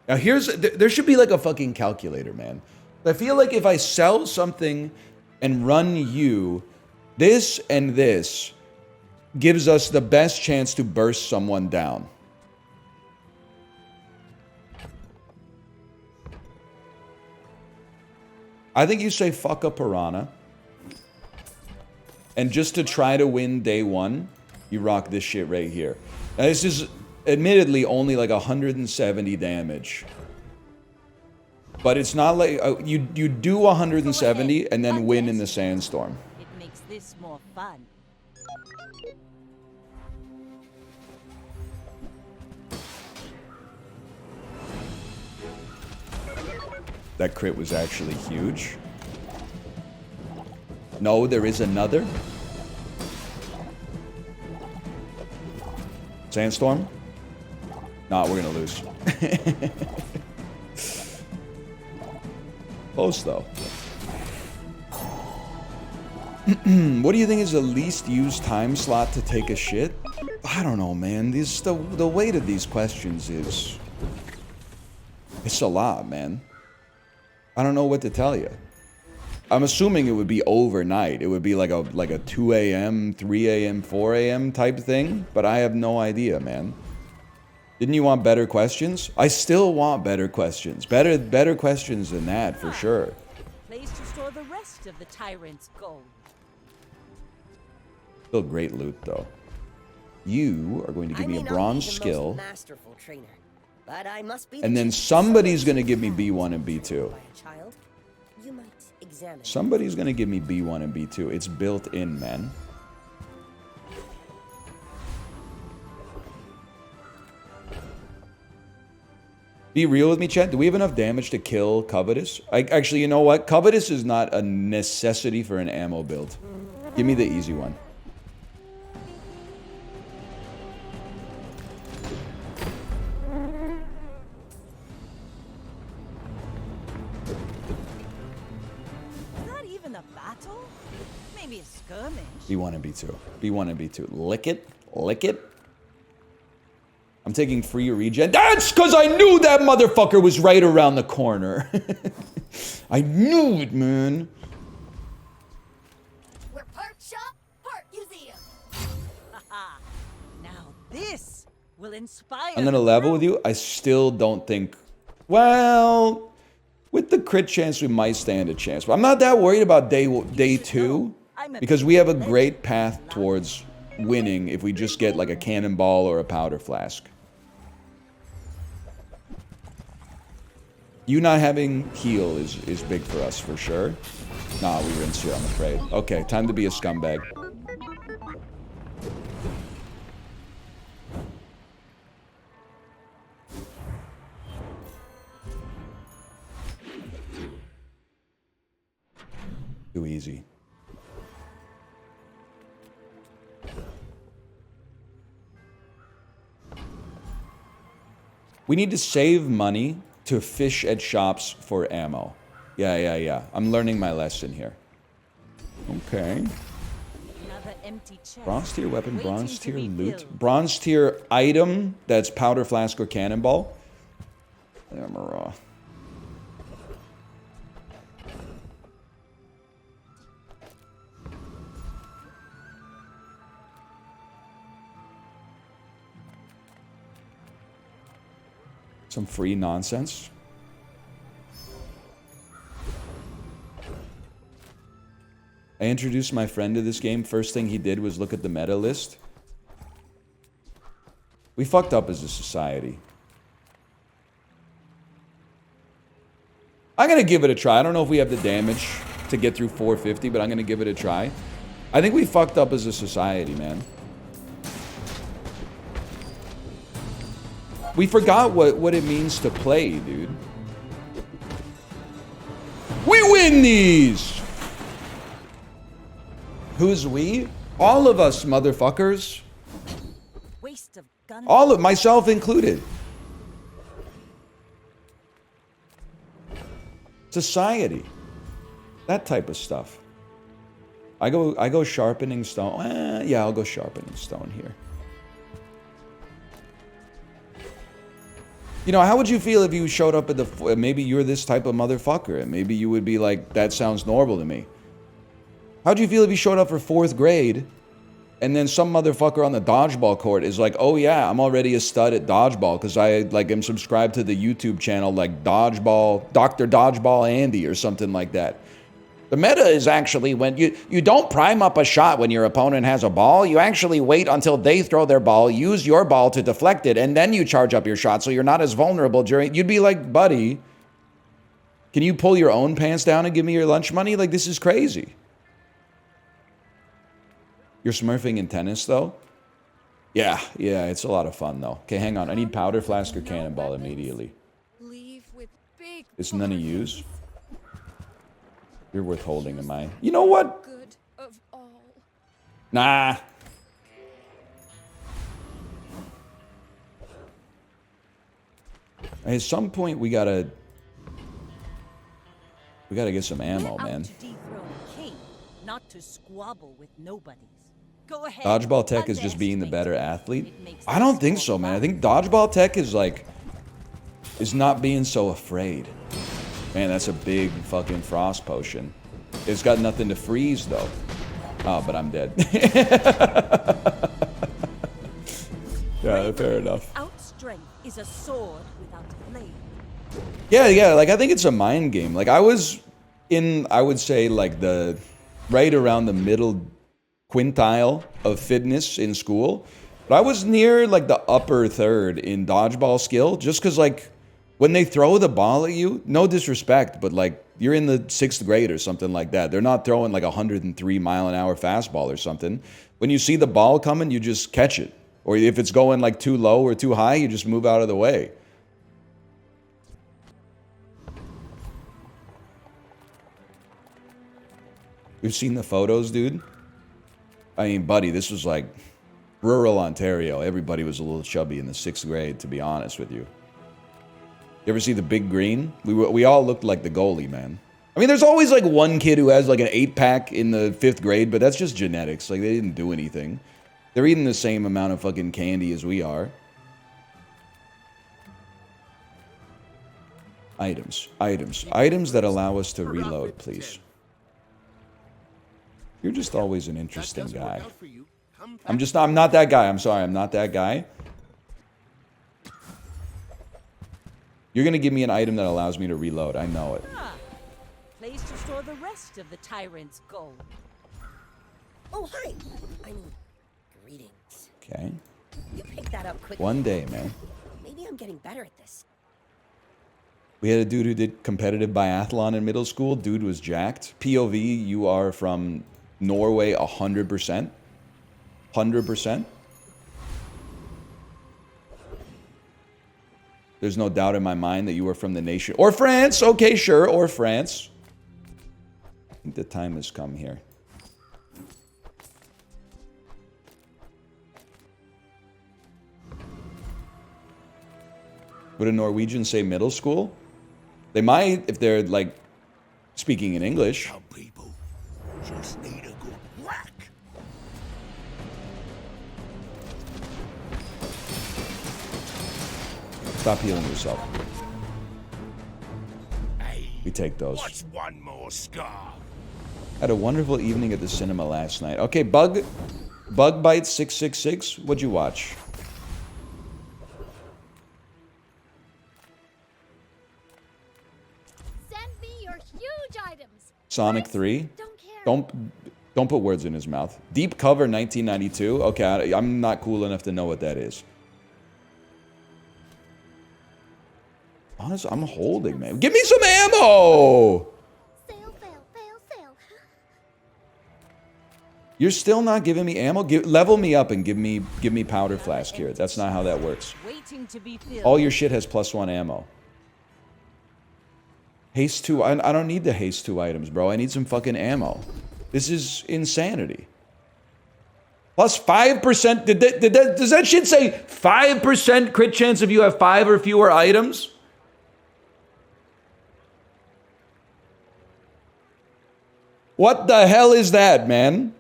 Now there should be like a fucking calculator, man. I feel like if I sell something and run you, this and this gives us the best chance to burst someone down. I think you say fuck a piranha. And just to try to win day one, you rock this shit right here. Now this is admittedly only like 170 damage. But it's not like you do 170 and then win in the sandstorm. It makes this more fun. That crit was actually huge. No, there is another. Sandstorm? Nah, we're gonna lose. Close though. What do you think is the least used time slot to take a shit? I don't know, man. The weight of these questions is... It's a lot, man. I don't know what to tell you. I'm assuming it would be overnight. It would be like a 2 a.m., 3 a.m., 4 a.m. type thing. But I have no idea, man. Didn't you want better questions? I still want better questions. Better questions than that, for sure. Place to store the rest of the tyrant's gold. Still great loot, though. You are going to give me a bronze skill. Masterful trainer, but I must be And then somebody's going to give me B1 and B2. Child, you might examine. Somebody's going to give me B1 and B2. It's built in, man. Be real with me, chat. Do we have enough damage to kill Covetous? Actually, you know what? Covetous is not a necessity for an ammo build. Give me the easy one. Is that even a battle? Maybe a skirmish. B1 and B2. B1 and B2. Lick it. Lick it. I'm taking free regen. That's because I knew that motherfucker was right around the corner. I knew it, man. We're part shop, part museum. Now this will inspire. I'm going to level with you. I still don't think... Well, with the crit chance, we might stand a chance. But I'm not that worried about day two. Because we have a great path towards winning if we just get like a cannonball or a powder flask. You not having heal is big for us, for sure. Nah, we rinse you, I'm afraid. Okay, time to be a scumbag. Too easy. We need to save money to fish at shops for ammo. Yeah. I'm learning my lesson here. Okay. Another empty chest. Bronze tier weapon, waiting bronze to tier be loot. filled. Bronze tier item that's powder flask or cannonball. Armor. Some free nonsense. I introduced my friend to this game. First thing he did was look at the meta list. We fucked up as a society. I'm going to give it a try. I don't know if we have the damage to get through 450, but I'm going to give it a try. I think we fucked up as a society, man. We forgot what it means to play, dude. We win these! Who's we? All of us, motherfuckers. Waste of gun. All of myself included. Society. That type of stuff. I go sharpening stone. Yeah, I'll go sharpening stone here. You know, how would you feel if you showed up at the... Maybe you're this type of motherfucker, and maybe you would be like, that sounds normal to me. How'd you feel if you showed up for 4th grade, and then some motherfucker on the dodgeball court is like, oh yeah, I'm already a stud at dodgeball, because I, like, am subscribed to the YouTube channel, like, Dodgeball, Dr. Dodgeball Andy, or something like that. The meta is actually when you don't prime up a shot when your opponent has a ball. You actually wait until they throw their ball, use your ball to deflect it, and then you charge up your shot so you're not as vulnerable during... You'd be like, buddy, can you pull your own pants down and give me your lunch money? Like, this is crazy. You're smurfing in tennis, though? Yeah, it's a lot of fun, though. Okay, hang on. I need powder flask or cannonball immediately. Leave with big It's none of yous. You're worth holding, am I? You know what? good of all. Nah. At some point, we gotta get some ammo, We're out man. to dethrone a king, not to squabble with nobodies. Go ahead. Dodgeball tech is just being the underestimate better it. athlete. It makes I don't the think sport so, man. I fun. think dodgeball tech is like, is not being so afraid. Man, that's a big fucking frost potion. It's got nothing to freeze, though. Oh, but I'm dead. Yeah, fair enough. Without strength is a sword without a blade. Yeah, like, I think it's a mind game. Like, I was in, I would say, like, right around the middle quintile of fitness in school. But I was near, like, the upper third in dodgeball skill, just because, like, when they throw the ball at you, no disrespect, but, like, you're in the 6th grade or something like that. They're not throwing, like, a 103-mile-an-hour fastball or something. When you see the ball coming, you just catch it. Or if it's going, like, too low or too high, you just move out of the way. We've seen the photos, dude. I mean, buddy, this was like rural Ontario. Everybody was a little chubby in the 6th grade, to be honest with you. You ever see the big green? We all looked like the goalie, man. I mean, there's always like one kid who has like an 8-pack in the 5th grade, but that's just genetics. Like, they didn't do anything. They're eating the same amount of fucking candy as we are. Items that allow us to reload, please. You're just always an interesting guy. I'm not that guy. I'm sorry, I'm not that guy. You're gonna give me an item that allows me to reload. I know it. Ah, place to store the rest of the tyrant's gold. Oh, hi. I mean, greetings. Okay. You picked that up quickly. One day, man. Maybe I'm getting better at this. We had a dude who did competitive biathlon in middle school. Dude was jacked. POV, you are from Norway 100%. 100%. There's no doubt in my mind that you are from the nation. Or France. Okay, sure. Or France. I think the time has come here. Would a Norwegian say middle school? They might if they're, like, speaking in English. Some people just need a good whack. Stop healing yourself. Hey, We take those. what's one more scar? Had a wonderful evening at the cinema last night. Okay, Bug Bite 666. What'd you watch? Send me your huge items. Sonic 3. Don't care. Don't put words in his mouth. Deep Cover 1992. Okay, I'm not cool enough to know what that is. Honestly, I'm holding, man. Give me some ammo! Sail, fail, fail, sail. You're still not giving me ammo? Level me up and give me powder flask here. That's not how that works. Waiting to be filled. All your shit has +1 ammo. Haste 2. I don't need the haste 2 items, bro. I need some fucking ammo. This is insanity. Plus 5%. Does that shit say 5% crit chance if you have 5 or fewer items? What the hell is that, man?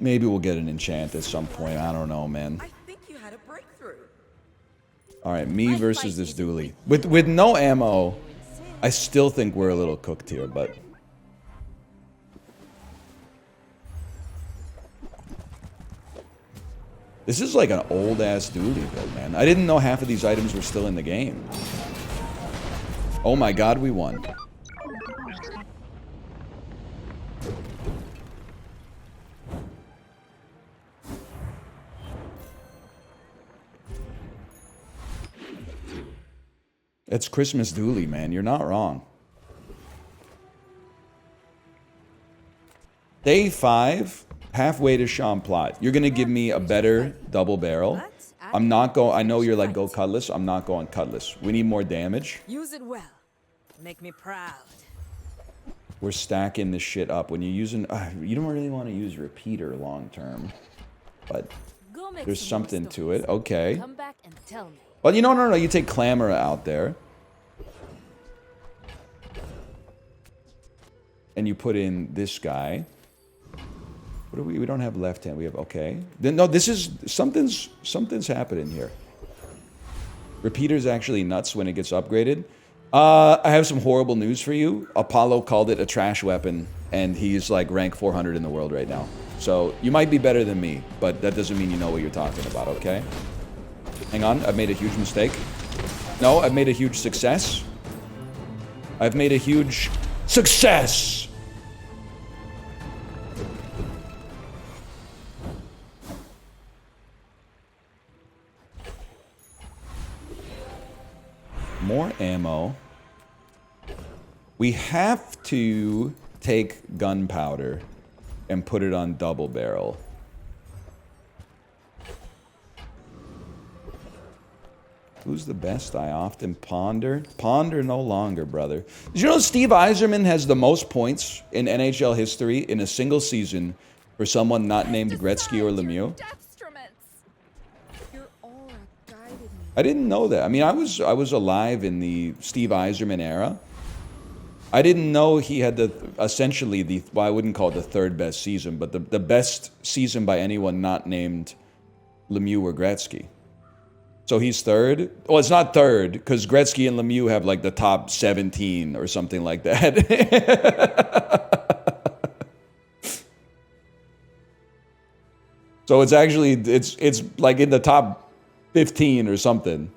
Maybe we'll get an enchant at some point. I don't know, man. I think you had a breakthrough. All right, me versus this dually. With no ammo, I still think we're a little cooked here, but... This is like an old-ass dually build, man. I didn't know half of these items were still in the game. Oh my god, we won. It's Christmas dually, man. You're not wrong. Day 5, halfway to Champlot. You're gonna give me a better double barrel. I'm not going. I know you're like go cutlass. I'm not going cutlass. We need more damage. Use it well. Make me proud. We're stacking this shit up. When you're using, you don't really want to use repeater long term, but Go make there's some more something to stories. it. Okay. Come back and tell me. Well, you know, no. You take Clamora out there. And you put in this guy. What do we don't have left hand. We have, okay. Then, no, this is, something's happening here. Repeater's actually nuts when it gets upgraded. I have some horrible news for you. Apollo called it a trash weapon, and he's like rank 400 in the world right now. So, you might be better than me, but that doesn't mean you know what you're talking about, okay? Hang on, I've made a huge mistake. No, I've made a huge success. I've made a huge success! More ammo. We have to take gunpowder and put it on double barrel. Who's the best? I often ponder. Ponder no longer, brother. Did you know Steve Yzerman has the most points in NHL history in a single season for someone not named Gretzky or Lemieux? Your aura guided me. I didn't know that. I mean, I was alive in the Steve Yzerman era. I didn't know he had essentially the, well, I wouldn't call it the third best season, but the best season by anyone not named Lemieux or Gretzky. So he's third? Well, it's not third, because Gretzky and Lemieux have like the top 17 or something like that. So it's actually, it's like in the top 15 or something.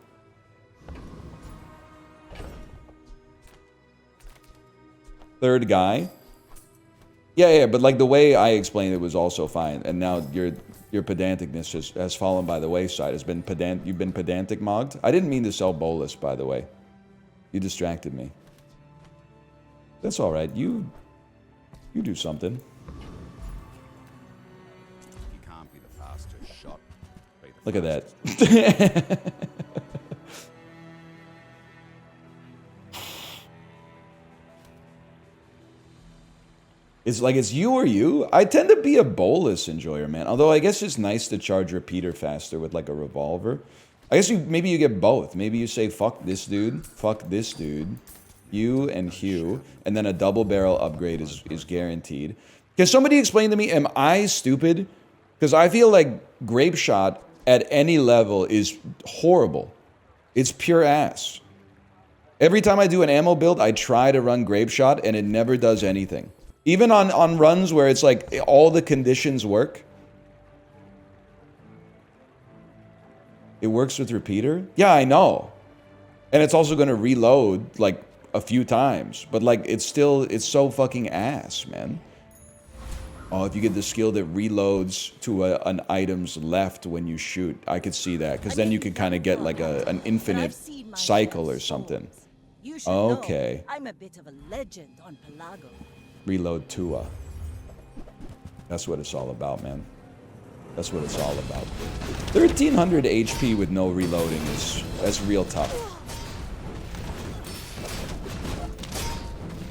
Third guy. Yeah, but like the way I explained it was also fine. And now your pedanticness has fallen by the wayside. You've been pedantic mogged. I didn't mean to sell bolus, by the way. You distracted me. That's all right. You do something. You can't be the fastest shot. Be the Look at that. It's like it's you or you. I tend to be a bolus enjoyer, man. Although I guess it's nice to charge repeater faster with like a revolver. I guess maybe you get both. Maybe you say fuck this dude, you and Hugh, and then a double barrel upgrade is guaranteed. Can somebody explain to me, am I stupid? Because I feel like grape shot at any level is horrible. It's pure ass. Every time I do an ammo build, I try to run grape shot and it never does anything. Even on runs where it's like all the conditions work. It works with repeater? Yeah, I know. And it's also going to reload like a few times. But like it's so fucking ass, man. Oh, if you get the skill that reloads to an item's left when you shoot. I could see that. Because then you could kind of get like an infinite cycle or something. You should Okay. know I'm a bit of a legend on Pelago. Reload Tua. That's what it's all about, man. That's what it's all about. 1300 HP with no reloading that's real tough.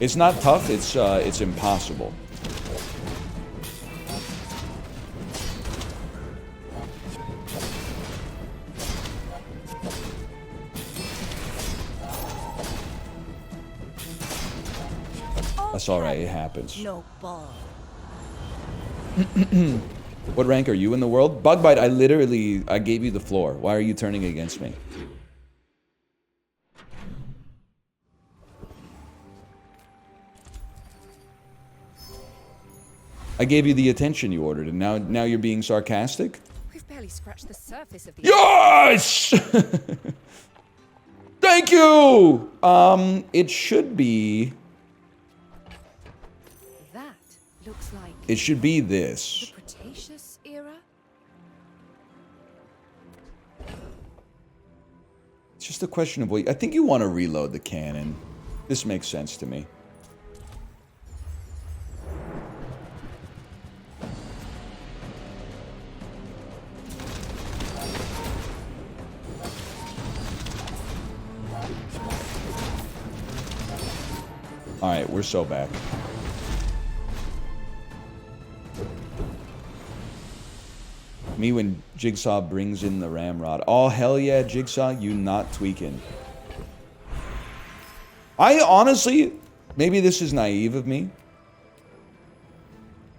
It's not tough, it's impossible. That's alright, it happens. No ball. What rank are you in the world? Bugbite, I gave you the floor. Why are you turning against me? I gave you the attention you ordered, and now you're being sarcastic? We've barely scratched the surface of the. Yes! Thank you! It should be... That looks like It should be this. the Cretaceous era. It's just a question of what... I think you want to reload the cannon. This makes sense to me. Alright, we're so back. Me when Jigsaw brings in the ramrod. Oh, hell yeah, Jigsaw, you not tweaking. I honestly, maybe this is naive of me.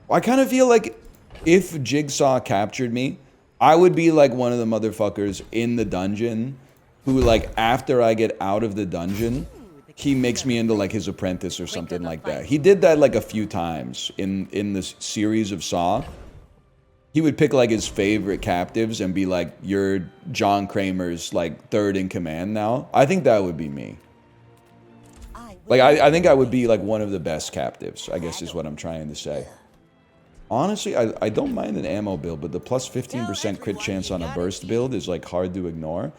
I kind of feel like if Jigsaw captured me, I would be like one of the motherfuckers in the dungeon who, like, after I get out of the dungeon, he makes me into like his apprentice or something like that. He did that like a few times in this series of Saw. He would pick like his favorite captives and be like, you're John Kramer's like third in command now. I think that would be me. Like I think I would be like one of the best captives, I guess is what I'm trying to say. Honestly, I don't mind an ammo build, but the plus 15% crit chance on a burst build is like hard to ignore.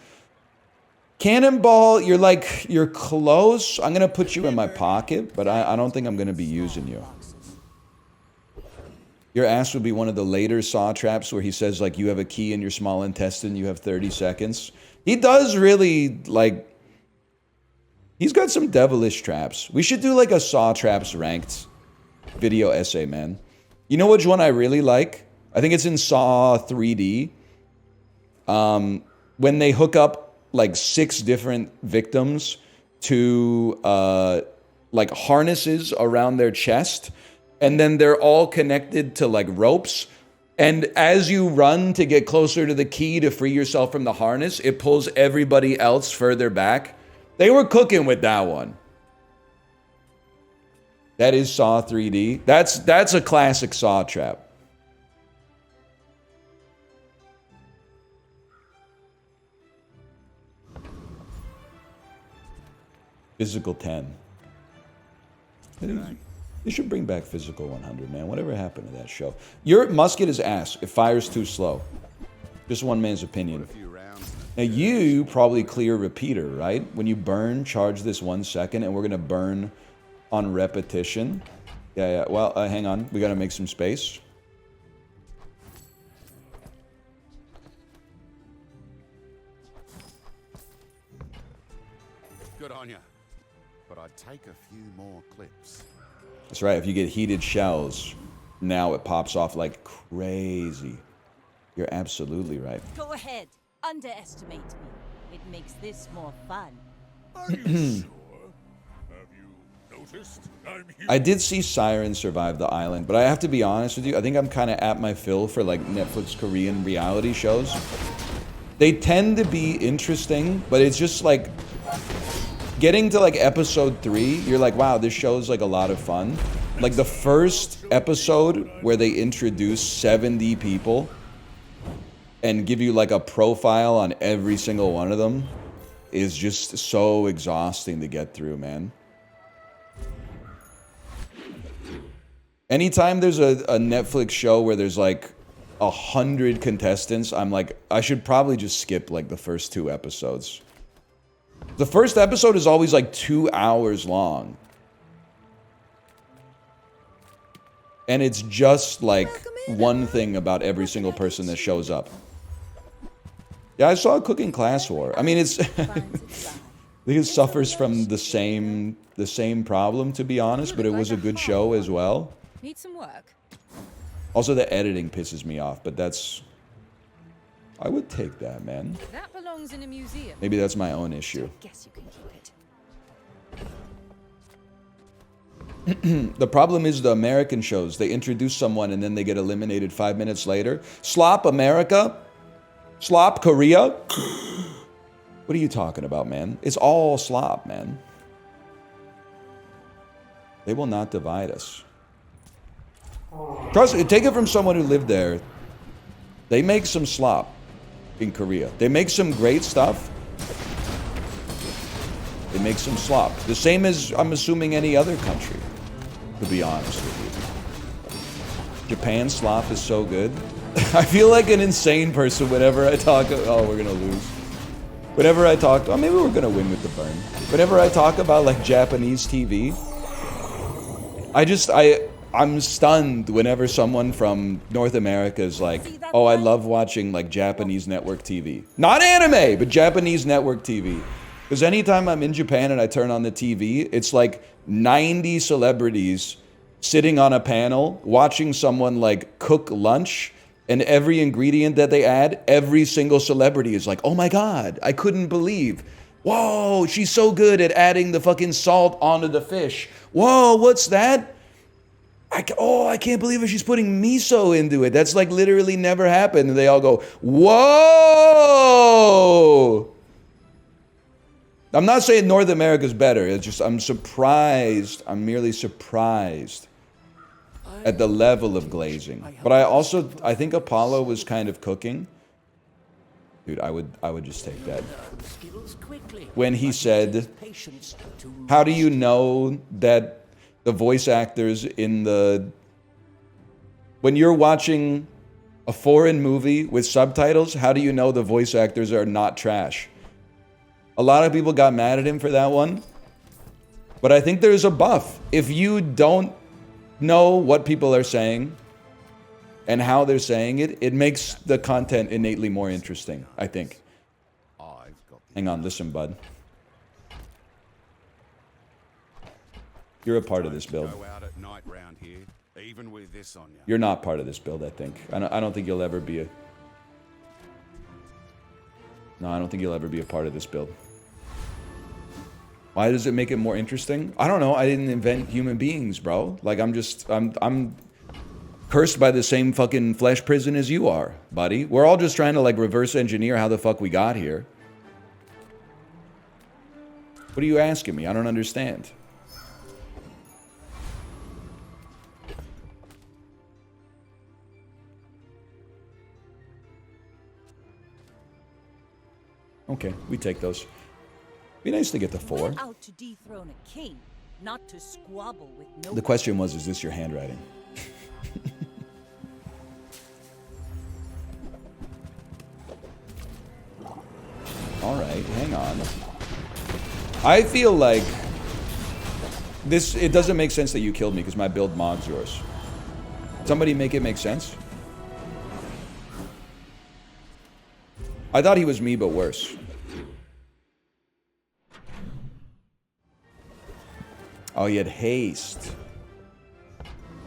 Cannonball, you're close. I'm gonna put you in my pocket, but I don't think I'm gonna be using you. Your ass would be one of the later Saw traps where he says like you have a key in your small intestine, you have 30 seconds. He does really like, he's got some devilish traps. We should do like a Saw traps ranked video essay, man. You know which one I really like? I think it's in Saw 3D. When they hook up like 6 different victims to like harnesses around their chest, and then they're all connected to like ropes, and as you run to get closer to the key to free yourself from the harness, it pulls everybody else further back. They were cooking with that one. That is Saw 3D. That's a classic Saw trap. Physical 10. They should bring back Physical 100, man. Whatever happened to that show? Your musket is ass. It fires too slow. Just one man's opinion. Now you probably clear repeater, right? When you burn, charge this 1 second, and we're gonna burn on repetition. Yeah. Well, hang on. We gotta make some space. Good on ya. But I'd take a few more clips. That's right. If you get heated shells, now it pops off like crazy. You're absolutely right. Go ahead. Underestimate me. It makes this more fun. Are you sure? Have you noticed? I'm here. I did see Siren survive the island, but I have to be honest with you. I think I'm kind of at my fill for like Netflix Korean reality shows. They tend to be interesting, but it's just like getting to like episode 3, you're like, wow, this show's like a lot of fun. Like the first episode where they introduce 70 people and give you like a profile on every single one of them is just so exhausting to get through, man. Anytime there's a Netflix show where there's like 100 contestants, I'm like, I should probably just skip like the first 2 episodes. The first episode is always like 2 hours long. And it's just like one thing about every single person that shows up. Yeah, I saw Cooking Class War. I mean, it's I think it suffers from the same problem, to be honest, but it was a good show as well. Need some work. Also, the editing pisses me off, but that's... I would take that, man. That belongs in a museum. Maybe that's my own issue. Guess you can keep it. The problem is the American shows. They introduce someone and then they get eliminated 5 minutes later. Slop America? Slop Korea? What are you talking about, man? It's all slop, man. They will not divide us. Trust me, take it from someone who lived there. They make some slop in Korea. They make some great stuff. They make some slop. The same as, I'm assuming, any other country, to be honest with you. Japan slop is so good. I feel like an insane person whenever I talk. Oh, we're gonna lose. Whenever I talk, oh, maybe we're gonna win with the burn. Whenever I talk about like Japanese TV, I'm stunned whenever someone from North America is like, oh, I love watching like Japanese network TV. Not anime, but Japanese network TV. Because anytime I'm in Japan and I turn on the TV, it's like 90 celebrities sitting on a panel watching someone like cook lunch, and every ingredient that they add, every single celebrity is like, oh my God, I couldn't believe. Whoa, she's so good at adding the fucking salt onto the fish. Whoa, what's that? I can't believe it. She's putting miso into it. That's like literally never happened. And they all go, whoa. I'm not saying North America's better. It's just I'm surprised. I'm merely surprised at the level of glazing. But I think Apollo was kind of cooking. Dude, I would just take that. When he said, how do you know that the voice actors in when you're watching a foreign movie with subtitles, how do you know the voice actors are not trash? A lot of people got mad at him for that one. But I think there's a buff. If you don't know what people are saying and how they're saying it, it makes the content innately more interesting, I think. Hang on, listen, bud. You're a part of this build. You're not part of this build, I think. I don't think you'll ever be a... No, I don't think you'll ever be a part of this build. Why does it make it more interesting? I don't know. I didn't invent human beings, bro. Like, I'm cursed by the same fucking flesh prison as you are, buddy. We're all just trying to, like, reverse engineer how the fuck we got here. What are you asking me? I don't understand. Okay, we take those. Be nice to get to 4. We're out to dethrone a king, not to squabble with no. The question was, is this your handwriting? All right, hang on. I feel like it doesn't make sense that you killed me because my build mogs yours. Somebody make it make sense? I thought he was me, but worse. Oh, he had haste.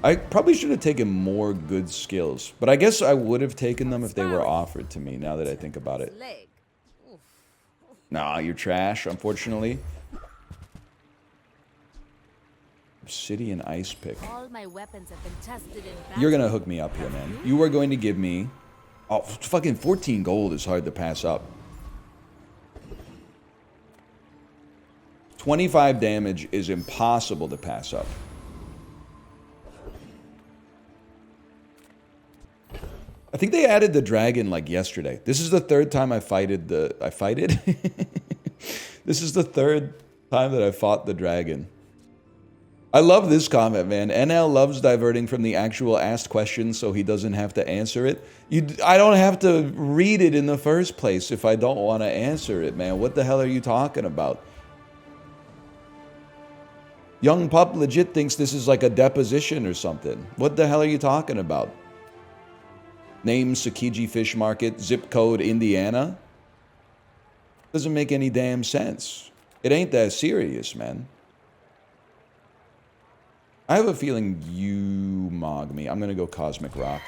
I probably should have taken more good skills, but I guess I would have taken them if they were offered to me, now that I think about it. Nah, you're trash, unfortunately. Obsidian ice pick. All my weapons have been tested in battle. You're gonna hook me up here, man. You are going to give me... Oh, fucking 14 gold is hard to pass up. 25 damage is impossible to pass up. I think they added the dragon like yesterday. This is the third time I fighted the... This is the third time that I fought the dragon. I love this comment, man. NL loves diverting from the actual asked question so he doesn't have to answer it. I don't have to read it in the first place if I don't want to answer it, man. What the hell are you talking about? Young Pup legit thinks this is like a deposition or something. What the hell are you talking about? Name Tsukiji Fish Market, zip code Indiana? Doesn't make any damn sense. It ain't that serious, man. I have a feeling you mog me. I'm gonna go Cosmic Rock.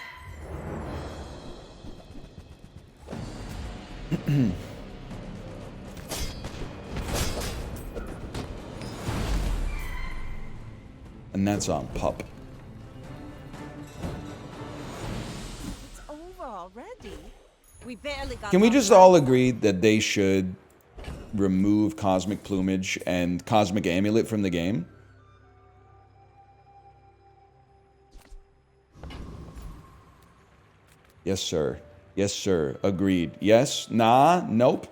And that's on Pup. It's over already. We barely got. Can we off just track. all agree that they should remove Cosmic Plumage and Cosmic Amulet from the game? Yes, sir. Yes, sir. Agreed. Yes? Nah? Nope.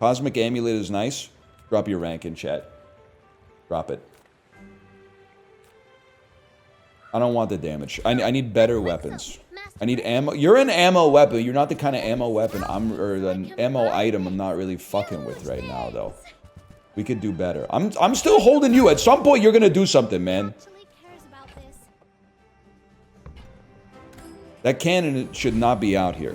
Cosmic Amulet is nice. Drop your rank in chat. Drop it. I don't want the damage. I need better weapons. I need ammo. You're an ammo weapon. You're not the kind of ammo weapon or an ammo item I'm not really fucking with right now, though. We could do better. I'm still holding you. At some point, you're gonna do something, man. That cannon should not be out here.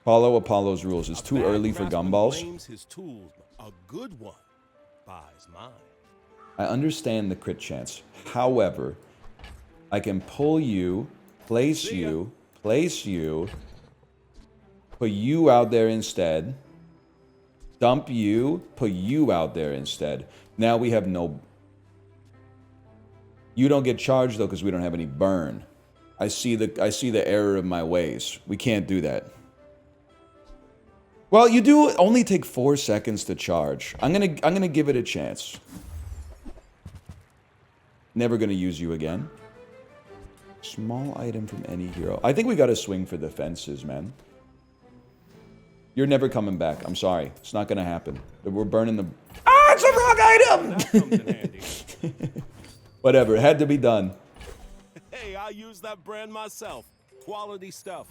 Follow Apollo's rules. It's too early for gumballs. Blames his tools, a good one buys mine. I understand the crit chance. However, I can pull you, place you, put you out there instead, dump you, put you out there instead. Now we have no... You don't get charged though because we don't have any burn. I see the error of my ways. We can't do that. Well, you do only take 4 seconds to charge. I'm gonna give it a chance. Never gonna use you again. Small item from any hero. I think we gotta swing for the fences, man. You're never coming back. I'm sorry. It's not gonna happen. We're burning the... Ah, it's a wrong item! That comes in handy. Whatever, it had to be done. Hey, I use that brand myself. Quality stuff.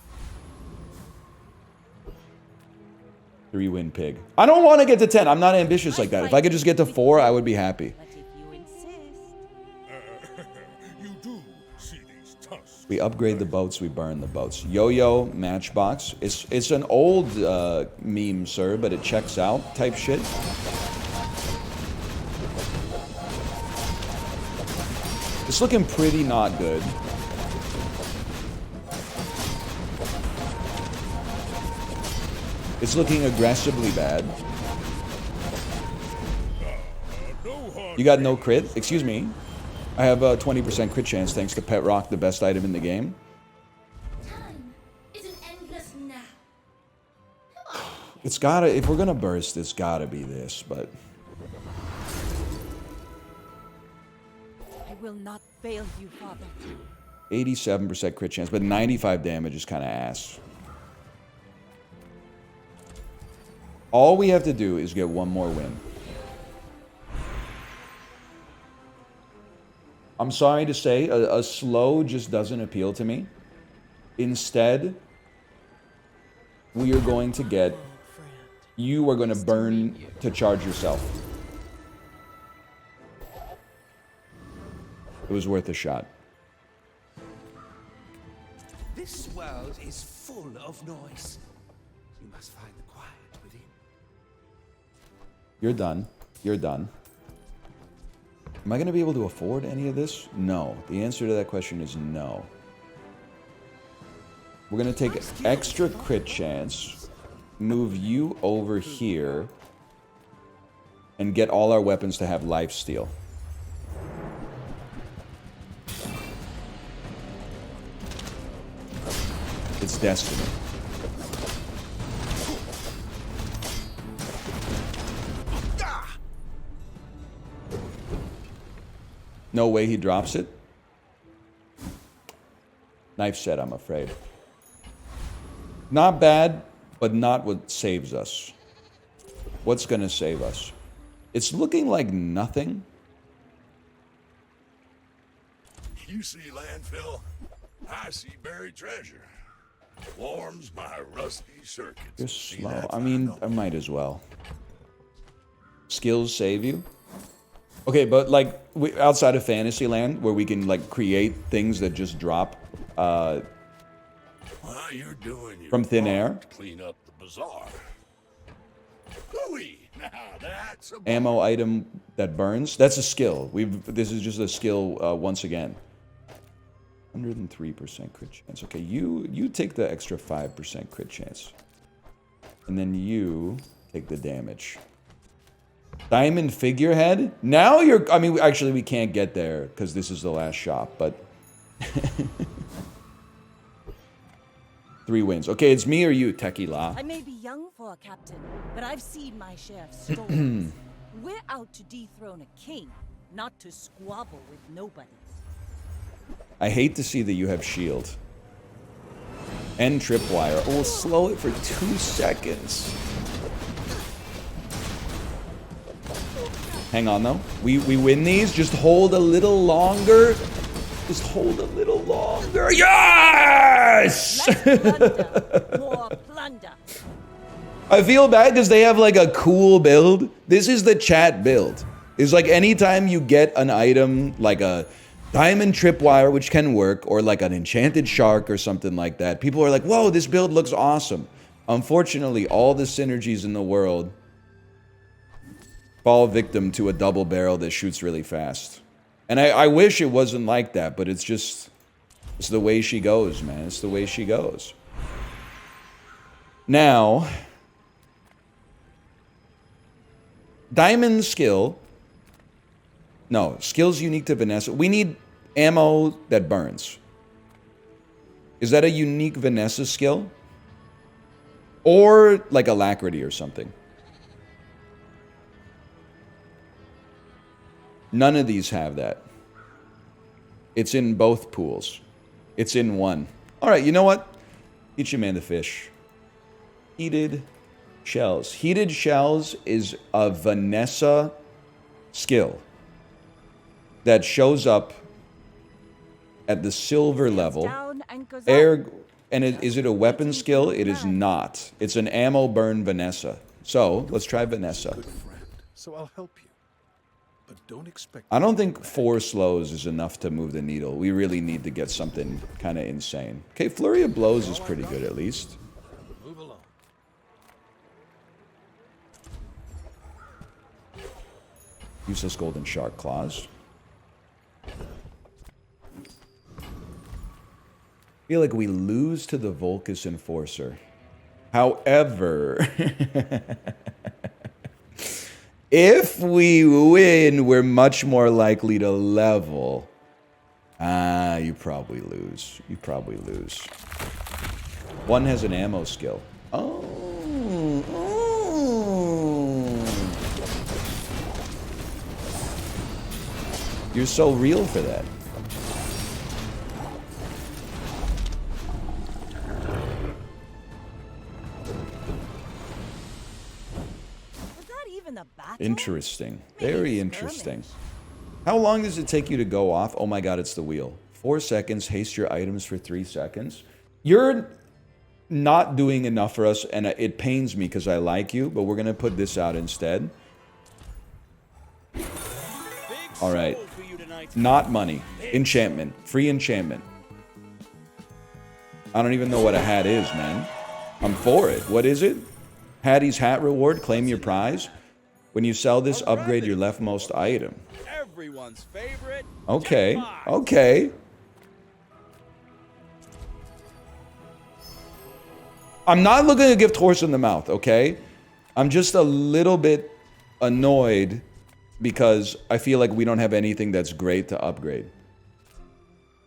3-win pig. I don't want to get to 10. I'm not ambitious like that. If I could just get to 4, I would be happy. But if you insist. You do see these tusks. We upgrade the boats, we burn the boats. Yo-yo matchbox. It's an old meme, sir, but it checks out type shit. It's looking pretty not good. It's looking aggressively bad. You got no crit? Excuse me. I have a 20% crit chance thanks to Pet Rock, the best item in the game. Time is an endless now. It's gotta, if we're gonna burst, it's gotta be this, but... I will not fail you, Father. 87% crit chance, but 95 damage is kind of ass. All we have to do is get one more win. I'm sorry to say, a slow just doesn't appeal to me. Instead, we are going to get... You are going to burn to charge yourself. It was worth a shot. This world is full of noise. You must find the quiet within. You're done. You're done. Am I going to be able to afford any of this? No. The answer to that question is no. We're going to take extra crit chance, move you over here, and get all our weapons to have lifesteal. It's destiny. No way he drops it. Knife set, I'm afraid. Not bad, but not what saves us. What's going to save us? It's looking like nothing. You see landfill, I see buried treasure. Warms my rusty circuits. You're See slow. that I mean, final? I might as well. Skills save you? Okay, but like outside of Fantasyland, where we can like create things that just drop While you're doing your from thin part air. to clean up the bazaar. Hooey! Now that's a Ammo item that burns. That's a skill. This is just a skill once again. 103% crit chance. Okay, you take the extra 5% crit chance. And then you take the damage. Diamond figurehead? Now you're... I mean, actually, we can't get there because this is the last shop, but... 3 wins. Okay, it's me or you, Tequila. I may be young for a captain, but I've seen my share of storms. We're out to dethrone a king, not to squabble with nobody. I hate to see that you have shield. And tripwire. Oh, we'll slow it for 2 seconds. Hang on, though. We win these. Just hold a little longer. Just hold a little longer. Yes! Less plunder, more plunder. I feel bad because they have like a cool build. This is the chat build. It's like anytime you get an item like a diamond tripwire, which can work, or like an enchanted shark or something like that, people are like, whoa, this build looks awesome. Unfortunately, all the synergies in the world fall victim to a double barrel that shoots really fast. And I wish it wasn't like that, but it's just, it's the way she goes, man. It's the way she goes. Now, diamond skill. No, skills unique to Vanessa. We need ammo that burns. Is that a unique Vanessa skill? Or like alacrity or something? None of these have that. It's in both pools. It's in one. All right, you know what? Teach your man to fish. Heated shells. Heated shells is a Vanessa skill that shows up at the silver level. Down, anchors up. Air, and is it a weapon skill? It is not. It's an ammo burn Vanessa. So let's try Vanessa. Good friend, so I'll help you. But don't expect... I don't think 4 slows is enough to move the needle. We really need to get something kind of insane. Okay, Flurry of Blows is pretty good at least. Move along. Useless Golden Shark Claws. I feel like we lose to the Volcus Enforcer. However, if we win, we're much more likely to level. Ah, you probably lose. You probably lose. One has an ammo skill. Oh. You're so real for that. Was that even a battle? Interesting. Maybe Very a interesting. skirmish. How long does it take you to go off? Oh my god, it's the wheel. 4 seconds, haste your items for 3 seconds. You're not doing enough for us, and it pains me because I like you, but we're going to put this out instead. All right. Not money. Enchantment. Free enchantment. I don't even know what a hat is, man. I'm for it. What is it? Hattie's hat reward. Claim your prize. When you sell this, upgrade your leftmost item. Everyone's favorite. Okay. Jackpot. Okay. I'm not looking to gift horse in the mouth, okay? I'm just a little bit annoyed because I feel like we don't have anything that's great to upgrade.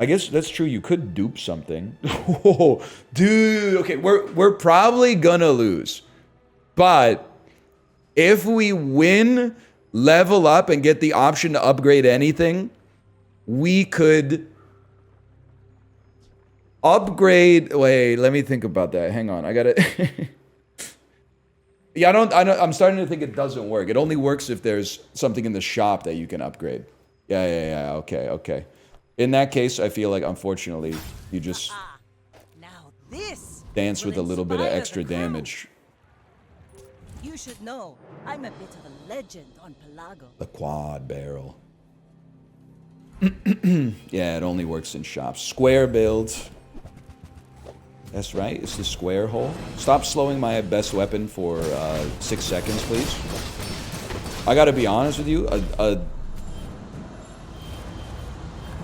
I guess that's true. You could dupe something. Oh, dude. Okay, we're probably gonna lose. But if we win, level up, and get the option to upgrade anything, we could upgrade. Wait, let me think about that. Hang on. I gotta. Yeah, I'm starting to think it doesn't work. It only works if there's something in the shop that you can upgrade. Yeah. Okay. In that case, I feel like, unfortunately, you just Now this dance with a will little bit of inspire the extra crew. damage. You should know, I'm a bit of a legend on Pelago. The quad barrel. Yeah, it only works in shops. Square build. That's right, it's the square hole. Stop slowing my best weapon for 6 seconds, please. I gotta be honest with you,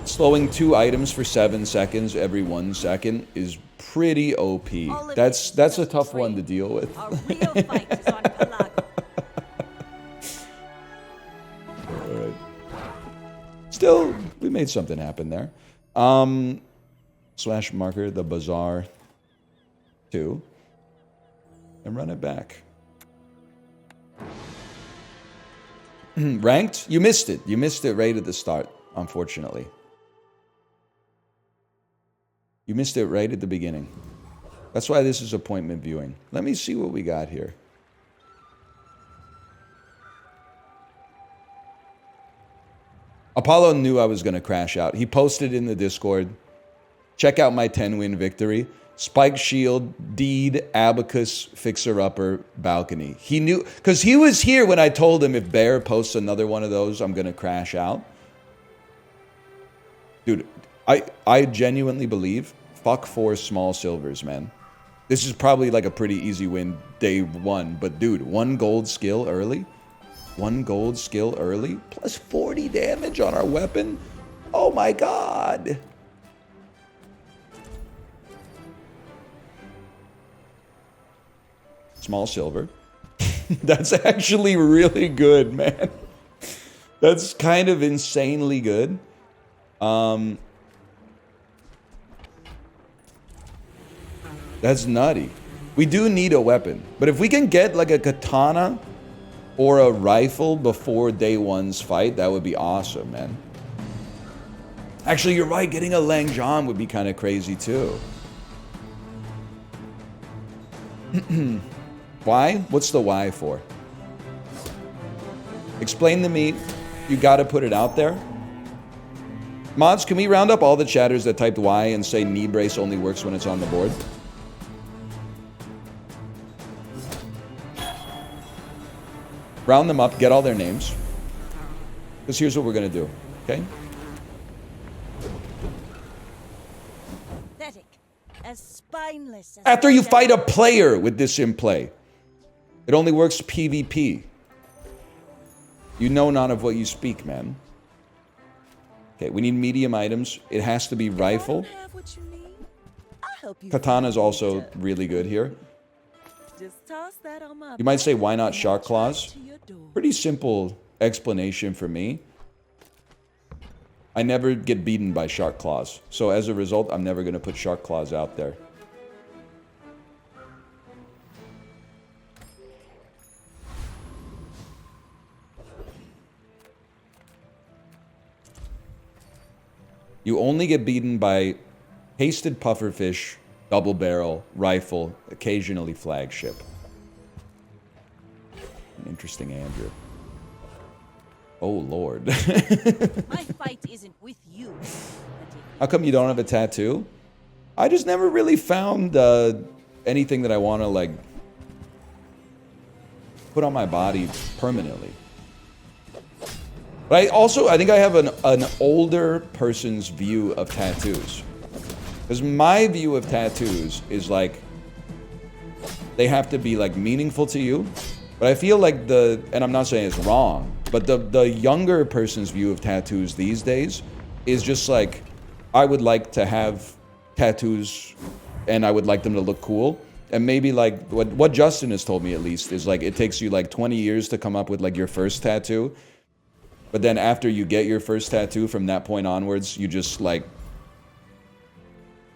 slowing 2 items for 7 seconds every 1 second is pretty OP. That's a tough one to deal with. Our real fight is on Pelago. Alright. Still, we made something happen there. Slash marker the bazaar 2 and run it back. Ranked? You missed it. You missed it right at the start, unfortunately. You missed it right at the beginning. That's why this is appointment viewing. Let me see what we got here. Apollo knew I was going to crash out. He posted in the Discord, check out my 10-win victory. Spike Shield, Deed, Abacus, Fixer-Upper, Balcony. He knew, because he was here when I told him if Bear posts another one of those, I'm going to crash out. Dude, I genuinely believe, fuck 4 small silvers, man. This is probably like a pretty easy win day 1. But dude, 1 gold skill early. 1 gold skill early. Plus 40 damage on our weapon. Oh my god. Small silver. That's actually really good, man. That's kind of insanely good. That's nutty. We do need a weapon. But if we can get like a katana or a rifle before day 1's fight, that would be awesome, man. Actually, you're right. Getting a Lang John would be kind of crazy too. Why? What's the why for? Explain to me. You gotta put it out there. Mods, can we round up all the chatters that typed Y and say knee brace only works when it's on the board? Round them up, get all their names. Because here's what we're gonna do, okay? Pathetic. As spineless as After you fight a player with this in play. It only works PvP. You know none of what you speak, man. Okay, we need medium items. It has to be rifle. Katana is also really good here. Just toss that on my You might say, why not shark claws? Pretty simple explanation for me. I never get beaten by shark claws. So as a result, I'm never going to put shark claws out there. You only get beaten by hasted pufferfish, double barrel, rifle, occasionally flagship. An interesting Andrew. Oh, Lord. My fight isn't with you. How come you don't have a tattoo? I just never really found anything that I want to, like, put on my body permanently. But I think I have an older person's view of tattoos. Because my view of tattoos is like, they have to be like meaningful to you. But I feel like and I'm not saying it's wrong, but the younger person's view of tattoos these days is just like, I would like to have tattoos and I would like them to look cool. And maybe like what Justin has told me at least is like, it takes you like 20 years to come up with like your first tattoo. But then after you get your first tattoo, from that point onwards, you just like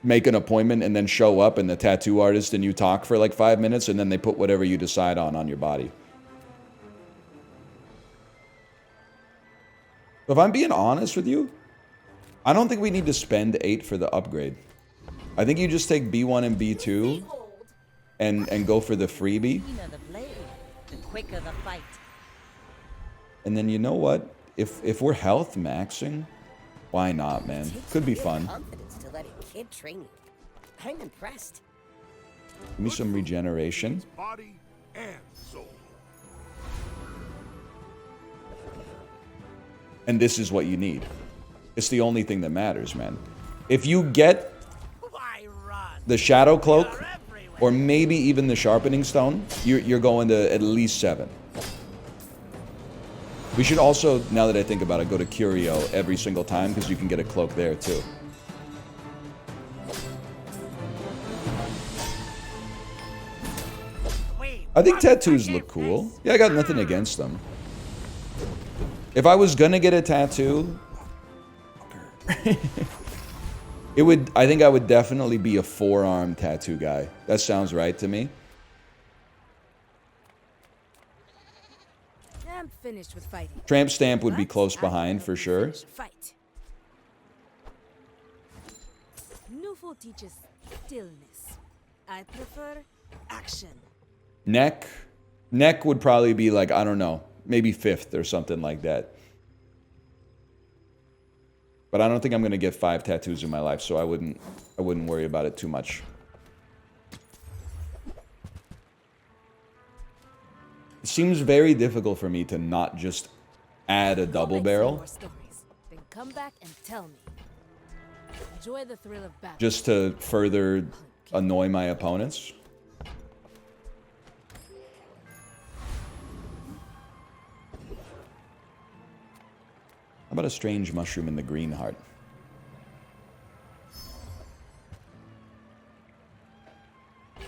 make an appointment and then show up and the tattoo artist and you talk for like 5 minutes and then they put whatever you decide on your body. If I'm being honest with you, I don't think we need to spend 8 for the upgrade. I think you just take B1 and B2 and go for the freebie. the quicker the fight. And then you know what? If we're health maxing, why not, man? Could be fun. Confidence to let a kid train you. I'm impressed. Give me some regeneration. Body and soul. And this is what you need. It's the only thing that matters, man. If you get the Shadow Cloak, or maybe even the Sharpening Stone, you're going to at least 7. We should also, now that I think about it, go to Curio every single time, because you can get a cloak there, too. I think tattoos look cool. Yeah, I got nothing against them. If I was gonna get a tattoo, I think I would definitely be a forearm tattoo guy. That sounds right to me. I'm finished with fighting. Tramp stamp would be close behind for sure. Fight. Nufo teaches stillness. I prefer action. Neck would probably be like, I don't know, maybe 5th or something like that. But I don't think I'm going to get 5 tattoos in my life, so I wouldn't worry about it too much. It seems very difficult for me to not just add a double barrel. Then come back and tell me. Enjoy the thrill of battle. Just to further annoy my opponents. How about a strange mushroom in the green heart?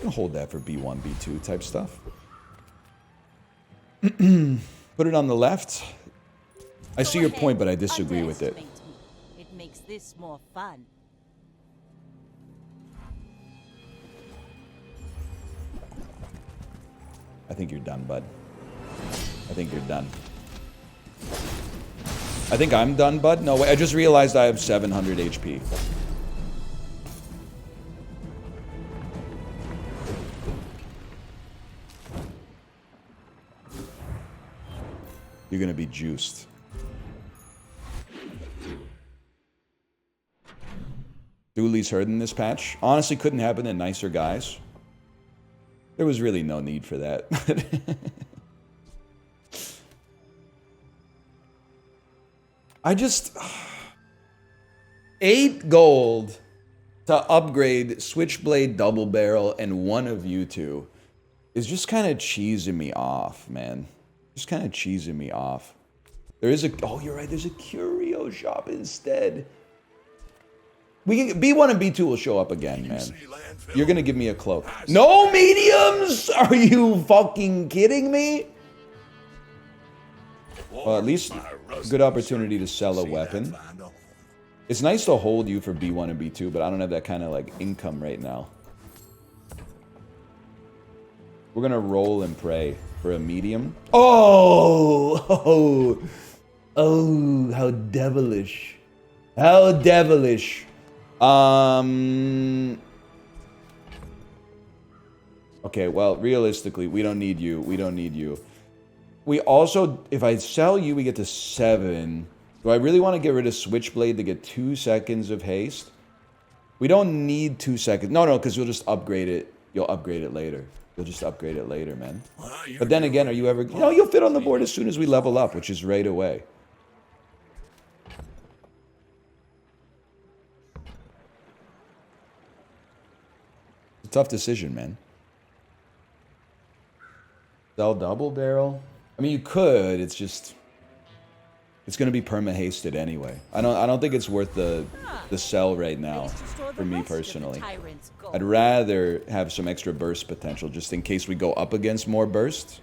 I'll hold that for B1, B2 type stuff. Put it on the left. I see your point, but I disagree with it. It makes this more fun. I think you're done, bud. I think you're done. I think I'm done, bud. No, wait, I just realized I have 700 HP. You're gonna be juiced. Dooley's hurt in this patch. Honestly, couldn't happen to nicer guys. There was really no need for that. 8 gold to upgrade Switchblade Double Barrel and one of you two is just kind of cheesing me off, man. Just kind of cheesing me off. There is a... Oh, you're right. There's a curio shop instead. We can... B1 and B2 will show up again, man. You're going to give me a cloak. No mediums? Are you fucking kidding me? Well, at least good opportunity to sell a weapon. It's nice to hold you for B1 and B2, but I don't have that kind of, like, income right now. We're going to roll and pray for a medium. Oh, how devilish. How devilish. Okay, well, realistically, we don't need you. We don't need you. We also, if I sell you, we get to 7. Do I really want to get rid of Switchblade to get 2 seconds of haste? We don't need 2 seconds. No, because you'll just upgrade it. You'll upgrade it later. You'll just upgrade it later, man. But then again, are you ever... No, you'll fit on the board as soon as we level up, which is right away. It's a tough decision, man. Sell double barrel? I mean, you could. It's just... It's going to be perma-hasted anyway. I don't think it's worth the sell right now, for me personally. I'd rather have some extra burst potential, just in case we go up against more bursts.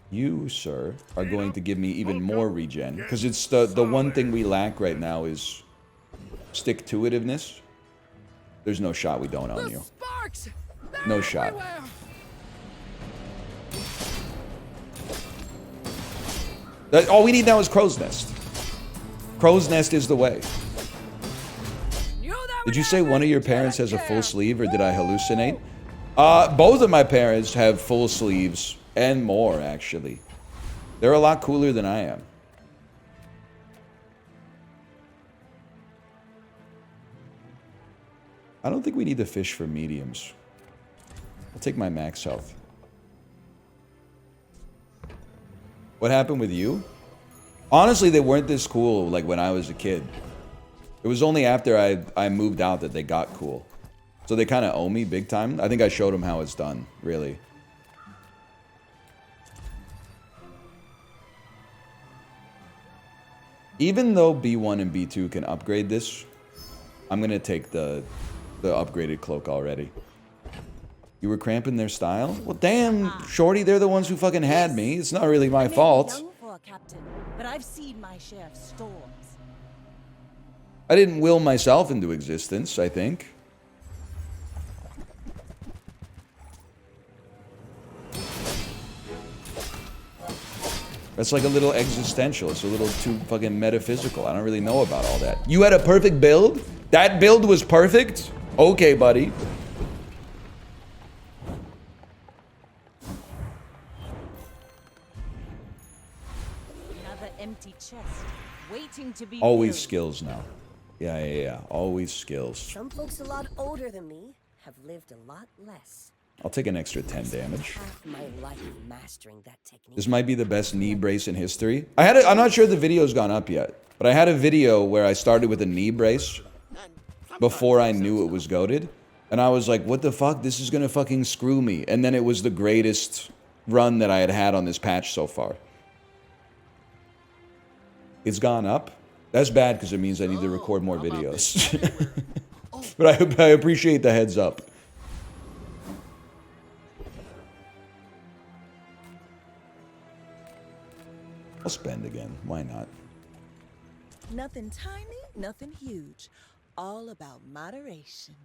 You, sir, are going to give me even more regen, because it's the one thing we lack right now is stick-to-itiveness. There's no shot we don't own you. No shot. All we need now is Crow's Nest. Crow's nest is the way. Did you say one of your parents has a full sleeve, or did I hallucinate? Both of my parents have full sleeves and more, actually. They're a lot cooler than I am. I don't think we need to fish for mediums. I'll take my max health. What happened with you? Honestly, they weren't this cool like when I was a kid. It was only after I moved out that they got cool. So they kind of owe me big time. I think I showed them how it's done, really. Even though B1 and B2 can upgrade this, I'm going to take the upgraded cloak already. You were cramping their style? Well, damn, shorty, they're the ones who fucking had me. It's not really my fault. Young for a captain, but I've seen my share of storms. I didn't will myself into existence, I think. That's like a little existential. It's a little too fucking metaphysical. I don't really know about all that. You had a perfect build? That build was perfect? Okay, buddy. Another empty chest, waiting to be Always filled. skills now. Yeah. Always skills. Some folks a lot older than me have lived a lot less. I'll take an extra 10 damage. Half my life mastering that technique. This might be the best knee brace in history. I'm not sure the video's gone up yet, but I had a video where I started with a knee brace before I knew it was goated. And I was like, what the fuck? This is gonna fucking screw me. And then it was the greatest run that I had had on this patch so far. It's gone up. That's bad because it means I need to record more videos. But I appreciate the heads up. I'll spend again. Why not? Nothing tiny, nothing huge. All about moderation.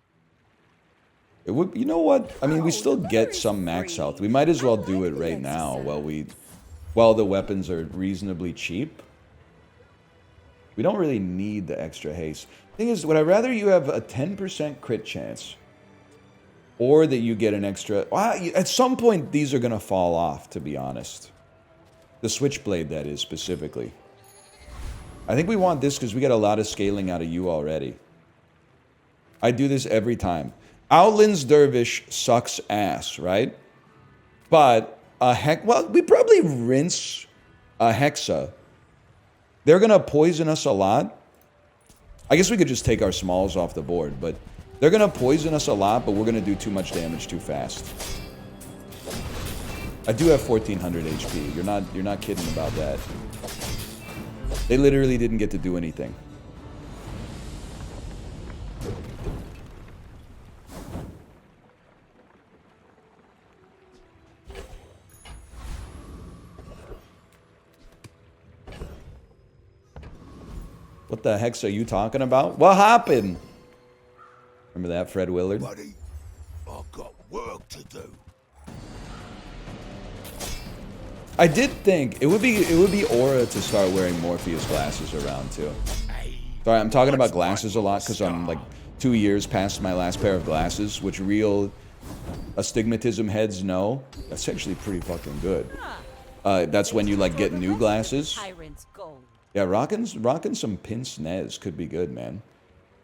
It would, you know what? I mean, we still get some max health. We might as well do it right now while the weapons are reasonably cheap. We don't really need the extra haste. Thing is, would I rather you have a 10% crit chance, or that you get an extra? Well, at some point, these are gonna fall off. To be honest, the switchblade, that is specifically. I think we want this because we get a lot of scaling out of you already. I do this every time. Outland's Dervish sucks ass, right? But well, we probably rinse a Hexa. They're gonna poison us a lot. I guess we could just take our smalls off the board, but they're gonna poison us a lot, but we're gonna do too much damage too fast. I do have 1400 HP. You're not kidding about that. They literally didn't get to do anything. What the heck are you talking about? What happened? Remember that, Fred Willard? Buddy, I've got work to do. I did think it would be aura to start wearing Morpheus glasses around too. Sorry, I'm talking about glasses a lot because I'm like 2 years past my last pair of glasses, which real astigmatism heads know. That's actually pretty fucking good. That's when you like get new glasses. Tyrant's gold. Yeah, rocking some pince-nez could be good, man.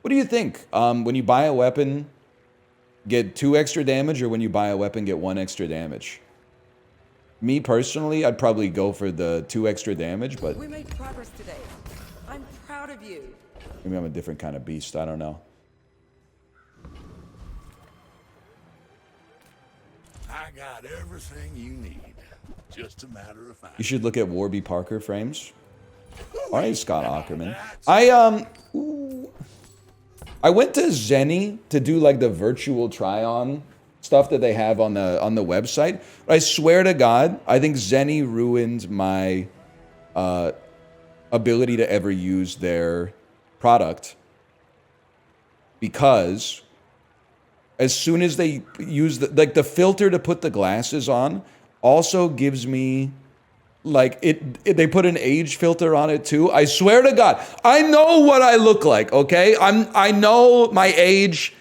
What do you think? When you buy a weapon, get 2 extra damage, or when you buy a weapon, get 1 extra damage? Me personally, I'd probably go for the 2 extra damage, but We made progress today. I'm proud of you. maybe I'm a different kind of beast. I don't know. I got everything you need. Just a matter of finding. You should look at Warby Parker frames. All right, Scott Ackerman. I went to Zenny to do like the virtual try-on stuff that they have on the website. But I swear to God, I think Zenny ruined my ability to ever use their product, because as soon as they use the filter to put the glasses on also gives me like they put an age filter on it too. I swear to God, I know what I look like, okay? I know my age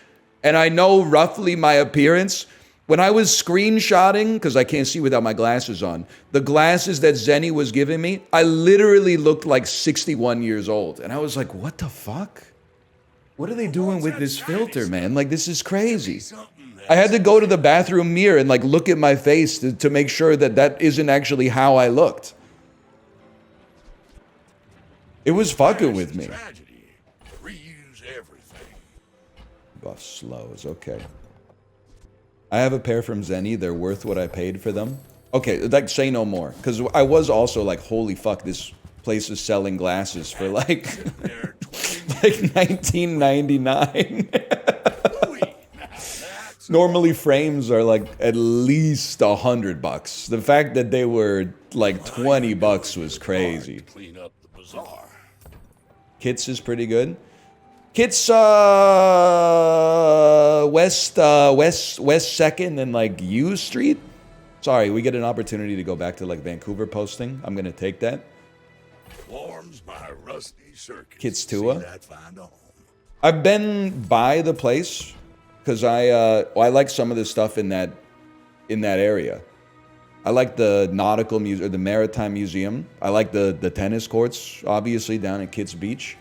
and I know roughly my appearance. When I was screenshotting, because I can't see without my glasses on, the glasses that Zenny was giving me, I literally looked like 61 years old. And I was like, what the fuck? What are they doing with this filter, man? Like, this is crazy. I had to go to the bathroom mirror and like look at my face to make sure that that isn't actually how I looked. It was fucking with me. Reuse everything. Buff slows, okay. I have a pair from Zenny. They're worth what I paid for them. Okay, like, say no more. Because I was also like, holy fuck, this place is selling glasses for like, like $19.99. Normally frames are like at least $100. The fact that they were like $20 was crazy. Clean up the bazaar. Kits is pretty good. Kits West 2nd and like U Street. Sorry, we get an opportunity to go back to like Vancouver posting. I'm gonna take that. Warms my rusty circuit. Kits Tua. That find a home. I've been by the place because I like some of the stuff in that area. I like the nautical museum or the maritime museum. I like the tennis courts, obviously down at Kits Beach.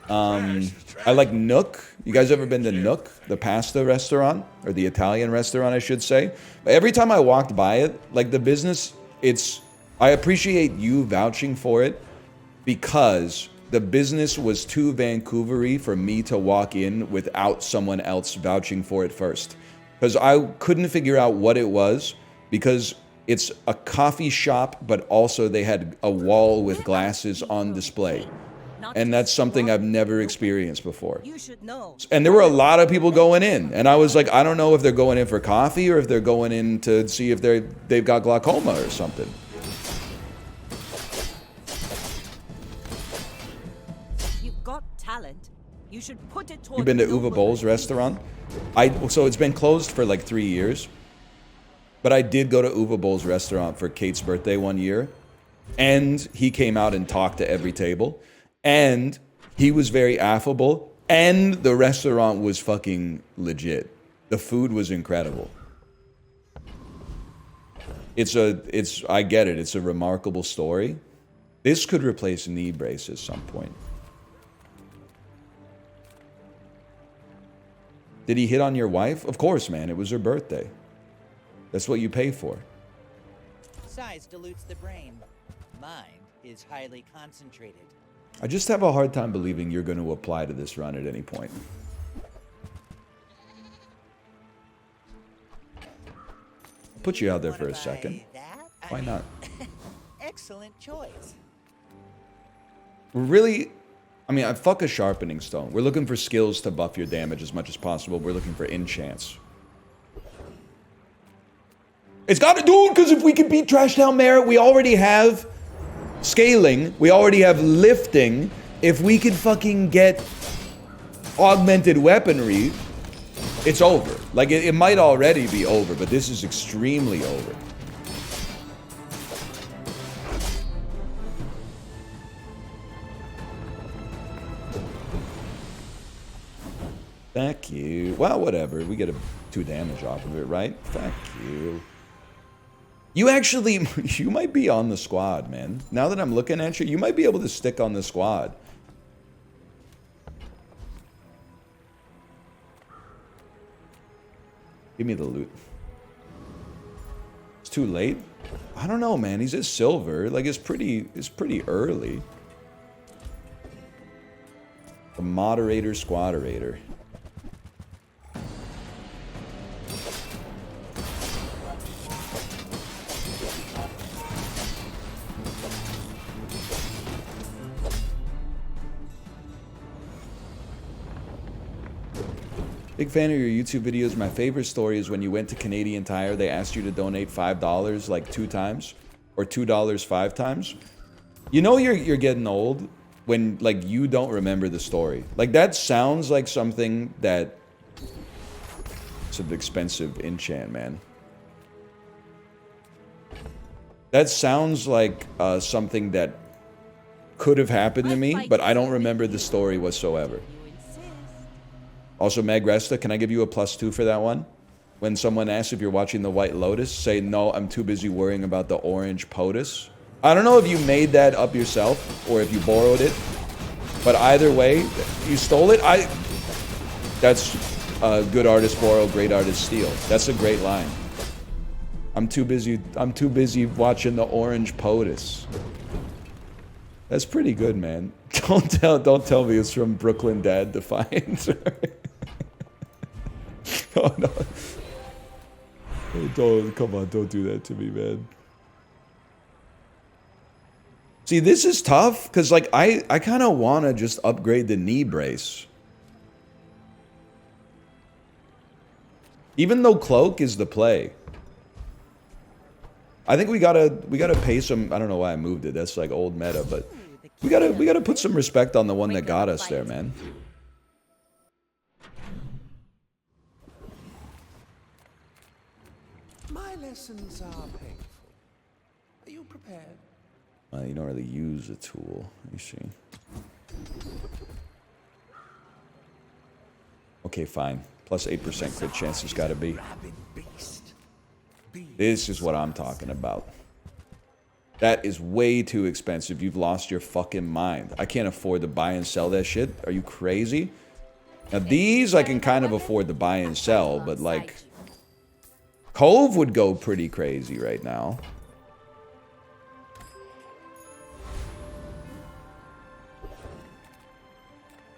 I like Nook. You guys ever been to Nook, the pasta restaurant or the Italian restaurant, I should say? But every time I walked by it, like the business, I appreciate you vouching for it because the business was too Vancouver-y for me to walk in without someone else vouching for it first. Because I couldn't figure out what it was because it's a coffee shop, but also they had a wall with glasses on display. And that's something I've never experienced before. You should know. And there were a lot of people going in. And I was like, I don't know if they're going in for coffee or if they're going in to see if they've got glaucoma or something. You've got talent. You should put it toward. You've been to Uwe Boll's restaurant? So it's been closed for like 3 years. But I did go to Uwe Boll's restaurant for Kate's birthday one year. And he came out and talked to every table. And he was very affable. And the restaurant was fucking legit. The food was incredible. I get it. It's a remarkable story. This could replace knee braces at some point. Did he hit on your wife? Of course, man. It was her birthday. That's what you pay for. Size dilutes the brain. Mine is highly concentrated. I just have a hard time believing you're going to apply to this run at any point. I'll put you out there for a second. Why not? Excellent choice. We're really... I mean, fuck a sharpening stone. We're looking for skills to buff your damage as much as possible. We're looking for enchants. It's got to do it because if we can beat Trash Town Merit, we already have scaling. We already have lifting. If we could fucking get augmented weaponry, it's over. Like, it might already be over, but this is extremely over. Thank you. Well, whatever. We get 2 damage off of it, right? Thank you. You actually, you might be on the squad, man. Now that I'm looking at you, you might be able to stick on the squad. Give me the loot. It's too late? I don't know, man. He's at silver. Like, it's pretty early. The moderator, squaderator. Big fan of your YouTube videos. My favorite story is when you went to Canadian Tire, they asked you to donate $5 like 2 times or $2 5 times. You know you're getting old when like you don't remember the story. Like that sounds like something that it's an expensive enchant, man. That sounds like something that could have happened to me, but I don't remember the story whatsoever. Also, Meg Resta, can I give you a +2 for that one? When someone asks if you're watching The White Lotus, say, no, I'm too busy worrying about the orange POTUS. I don't know if you made that up yourself or if you borrowed it, but either way, you stole it. That's good artist borrow, great artist steal. That's a great line. I'm too busy watching the orange POTUS. That's pretty good, man. Don't tell me it's from Brooklyn Dad Defiant. Oh no. Come on, don't do that to me, man. See, this is tough, because, like, I kind of want to just upgrade the knee brace. Even though Cloak is the play. I think we gotta pay some, I don't know why I moved it, that's like old meta, but we gotta put some respect on the one that got us there, man. My lessons are painful. Are you prepared? You don't really use a tool. Let me see. Okay, fine. Plus 8% crit chance has got to be. This is what I'm talking about. That is way too expensive. You've lost your fucking mind. I can't afford to buy and sell that shit. Are you crazy? Now these I can kind of afford to buy and sell, but like... Cove would go pretty crazy right now.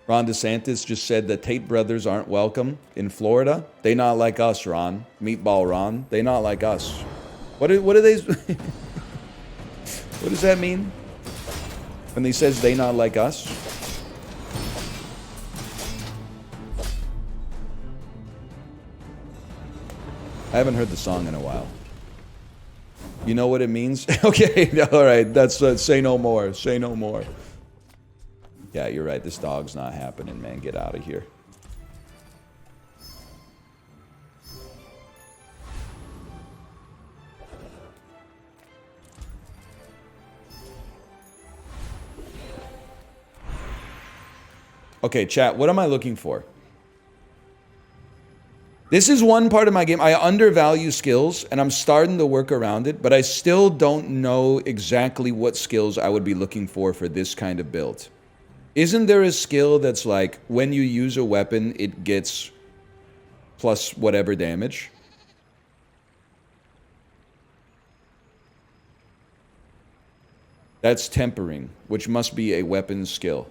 Ron DeSantis just said that Tate brothers aren't welcome in Florida. They not like us, Ron. Meatball Ron. They not like us. What do they... What does that mean? When he says they not like us? I haven't heard the song in a while. You know what it means? Okay, alright. That's say no more. Say no more. Yeah, you're right. This dog's not happening, man. Get out of here. Okay, chat, what am I looking for? This is one part of my game. I undervalue skills, and I'm starting to work around it, but I still don't know exactly what skills I would be looking for this kind of build. Isn't there a skill that's like, when you use a weapon, it gets plus whatever damage? That's tempering, which must be a weapon skill.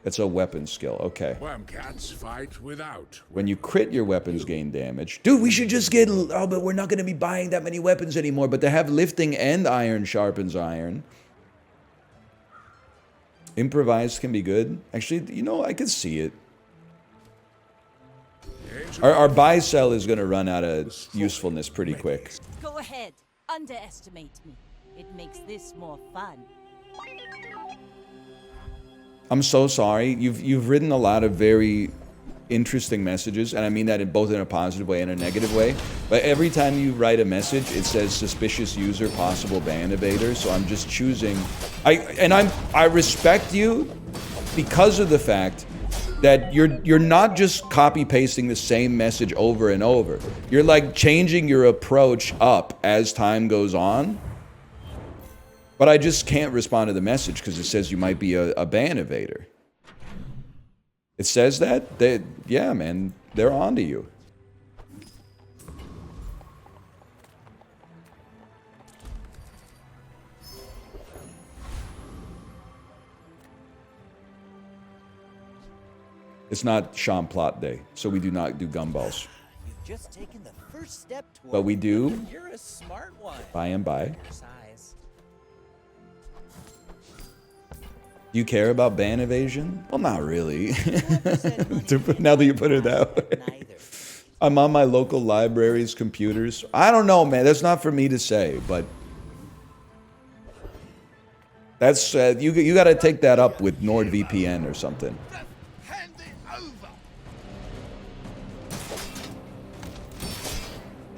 It's a weapon skill, okay. Cats fight without. When you crit, your weapons gain damage. Dude, we should just get... Oh, but we're not going to be buying that many weapons anymore. But to have lifting and iron sharpens iron. Improvised can be good. Actually, you know, I could see it. Our buy-sell is going to run out of usefulness pretty quick. Go ahead. Underestimate me. It makes this more fun. I'm so sorry. You've written a lot of very interesting messages, and I mean that in both in a positive way and a negative way. But every time you write a message, it says suspicious user, possible ban evader. So I'm just choosing. I respect you because of the fact that you're not just copy pasting the same message over and over. You're like changing your approach up as time goes on. But I just can't respond to the message because it says you might be a ban evader. It says that? Yeah, man, they're on to you. It's not Champlot Day, so we do not do gumballs. You've just taken the first step toward... But we do. You're a smart one. By and by. Size. Do you care about ban evasion? Well, not really. Now that you put it that way. I'm on my local library's computers. I don't know, man. That's not for me to say, but that's you got to take that up with NordVPN or something.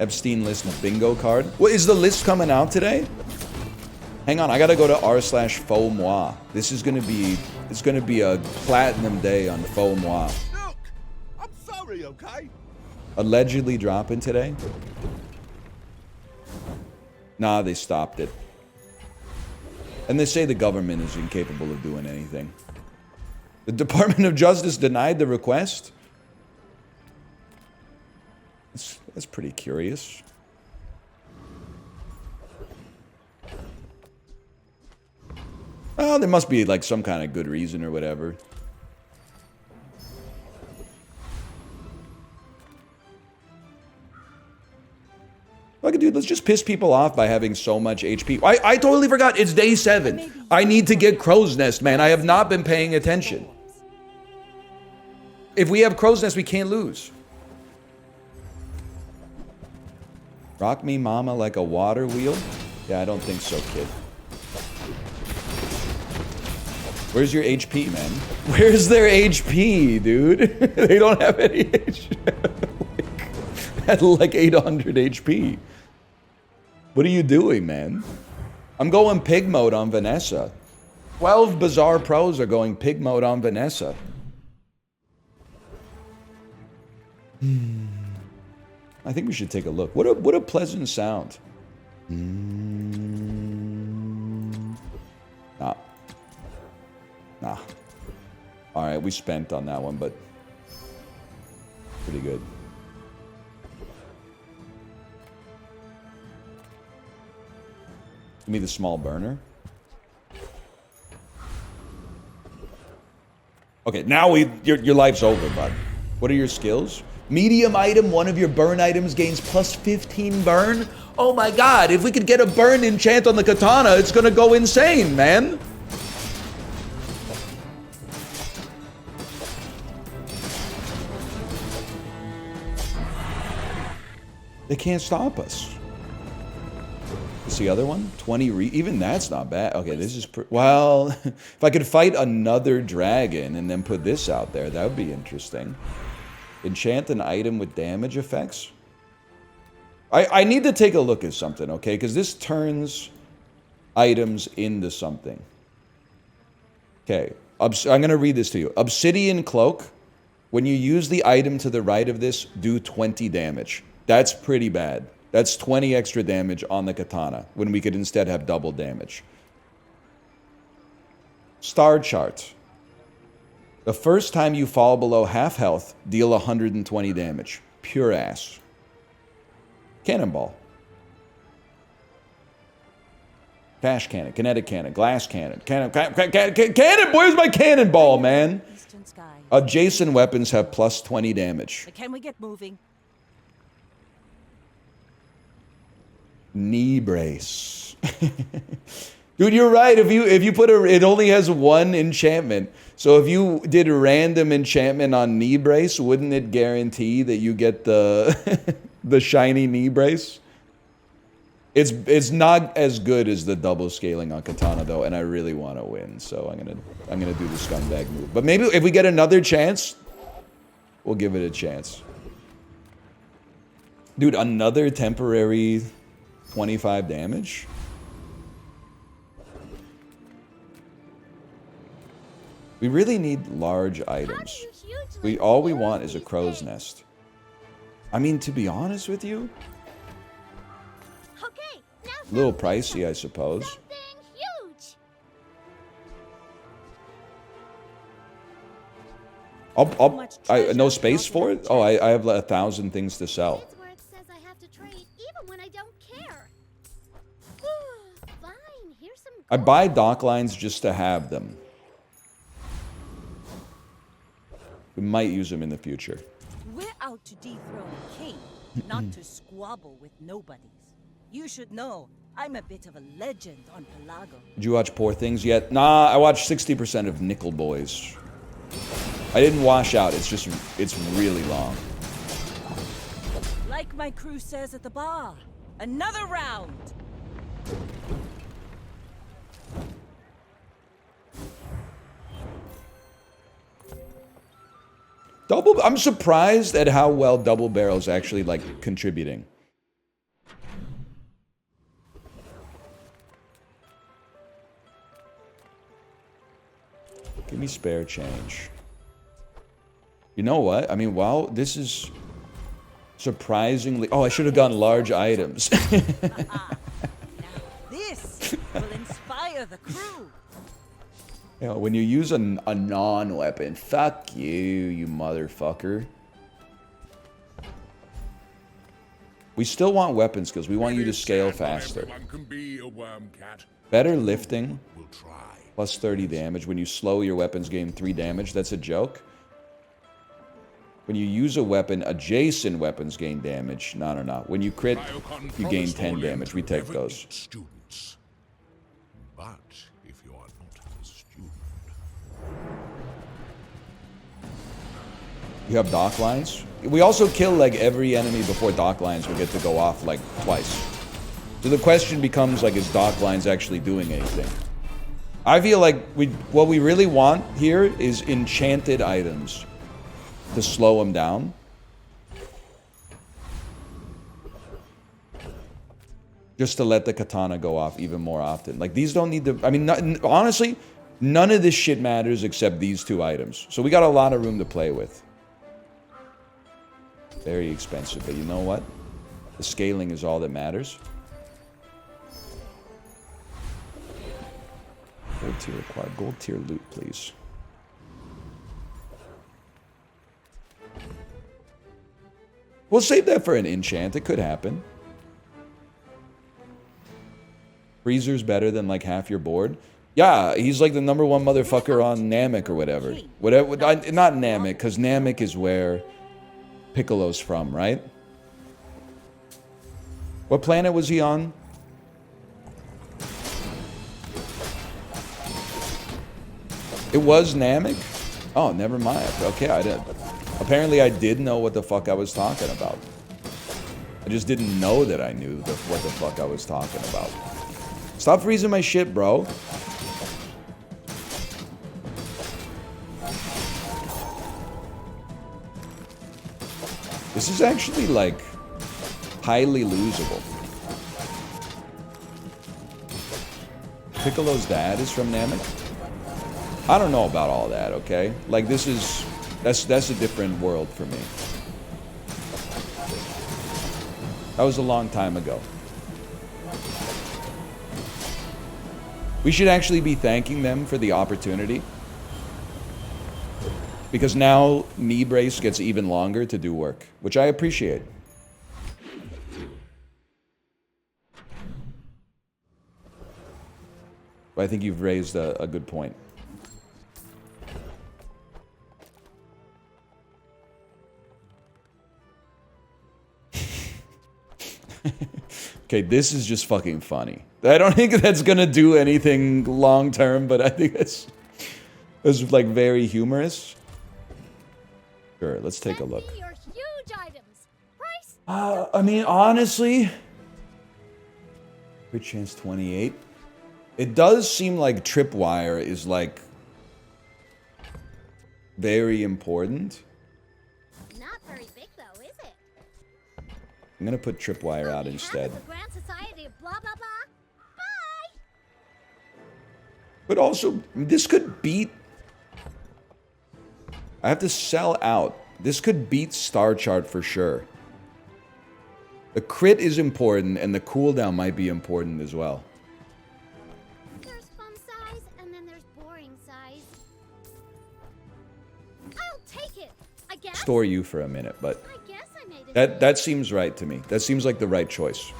Epstein list bingo card. What is the list coming out today? Hang on, I gotta go to r/faux-moi. This is gonna be, it's gonna be a platinum day on faux-moi. Look, I'm sorry, okay? Allegedly dropping today? Nah, they stopped it. And they say the government is incapable of doing anything. The Department of Justice denied the request? That's pretty curious. Well, there must be like some kind of good reason or whatever. Look, dude, let's just piss people off by having so much HP. I totally forgot. It's day 7. I need to get Crow's Nest, man. I have not been paying attention. If we have Crow's Nest, we can't lose. Rock me, mama, like a water wheel? Yeah, I don't think so, kid. Where's your HP, man? Where's their HP, dude? They don't have any HP. At like 800 HP. What are you doing, man? I'm going pig mode on Vanessa. 12 Bizarre Pros are going pig mode on Vanessa. I think we should take a look. What a pleasant sound. Nah. Nah. Alright, we spent on that one, but pretty good. Give me the small burner. Okay, now your life's over, bud. What are your skills? Medium item, one of your burn items gains plus 15 burn. Oh my god, if we could get a burn enchant on the katana, it's gonna go insane, man. They can't stop us. What's the other one? 20 even that's not bad. Okay, this is well, if I could fight another dragon and then put this out there, that would be interesting. Enchant an item with damage effects. I need to take a look at something, okay? Because this turns items into something. Okay, I'm going to read this to you. Obsidian Cloak. When you use the item to the right of this, do 20 damage. That's pretty bad. That's 20 extra damage on the katana, when we could instead have double damage. Star Chart. The first time you fall below half health, deal 120 damage. Pure ass. Cannonball. Cash cannon, kinetic cannon, glass cannon. Cannon, where's my cannonball, man? Adjacent weapons have plus 20 damage. Can we get moving? Knee brace. Dude, you're right. If you put it only has one enchantment. So if you did a random enchantment on knee brace, wouldn't it guarantee that you get the the shiny knee brace? It's not as good as the double scaling on katana though, and I really want to win. So I'm gonna do the scumbag move. But maybe if we get another chance, we'll give it a chance. Dude, another temporary 25 damage? We really need large items. All we want is a crow's nest. I mean, to be honest with you, a little pricey, I suppose. No space for it? Oh, I have 1,000 things to sell. I buy dock lines just to have them. We might use them in the future. We're out to dethrone a king, not to squabble with nobodies. You should know, I'm a bit of a legend on Pelago. Did you watch Poor Things yet? Nah, I watched 60% of Nickel Boys. I didn't wash out, it's really long. Like my crew says at the bar, another round! I'm surprised at how well Double Barrel's actually, like, contributing. Give me spare change. You know what? I mean, wow, this is surprisingly... Oh, I should have gotten large items. Now this will inspire the crew. You know, when you use a non-weapon, fuck you motherfucker. We still want weapon skills. We want you to scale faster. Can be a worm cat. Better lifting. We'll try. Plus 30 damage. When you slow, your weapons gain 3 damage. That's a joke. When you use a weapon, adjacent weapons gain damage. No. When you crit, you gain 10 damage. We take those. Students. But if you are not a student, You have dock lines. We also kill like every enemy before dock lines will get to go off like twice. So the question becomes like, is dock lines actually doing anything? I feel like what we really want here is enchanted items to slow them down. Just to let the katana go off even more often. Like these don't need to, I mean, honestly, none of this shit matters except these 2 items. So we got a lot of room to play with. Very expensive, but you know what? The scaling is all that matters. Gold tier required. Gold tier loot, please. We'll save that for an enchant. It could happen. Freezer's better than like half your board. Yeah, he's like the #1 motherfucker on Namek or whatever. Not Namek, because Namek is where Piccolo's from, right? What planet was he on? It was Namek? Oh, never mind. Okay, I did. Apparently I did know what the fuck I was talking about. I just didn't know that I knew what the fuck I was talking about. Stop freezing my shit, bro. This is actually, like, highly losable. Piccolo's dad is from Namek? I don't know about all that, okay? Like, this is... That's a different world for me. That was a long time ago. We should actually be thanking them for the opportunity. Because now, knee brace gets even longer to do work, which I appreciate. But I think you've raised a good point. Okay, this is just fucking funny. I don't think that's gonna do anything long term, but I think it's like very humorous. Sure, let's take a look. Your huge items. Price? I mean, honestly, good chance 28. It does seem like tripwire is like very important. Not very big though, is it? I'm gonna put tripwire out instead. The Grand Society of blah blah blah. Bye. But also, this could beat... I have to sell out. This could beat Star Chart for sure. The crit is important, and the cooldown might be important as well. There's fun size, and then there's boring size. I'll take it, I guess. Store you for a minute, but... I guess I made it. That seems right to me. That seems like the right choice.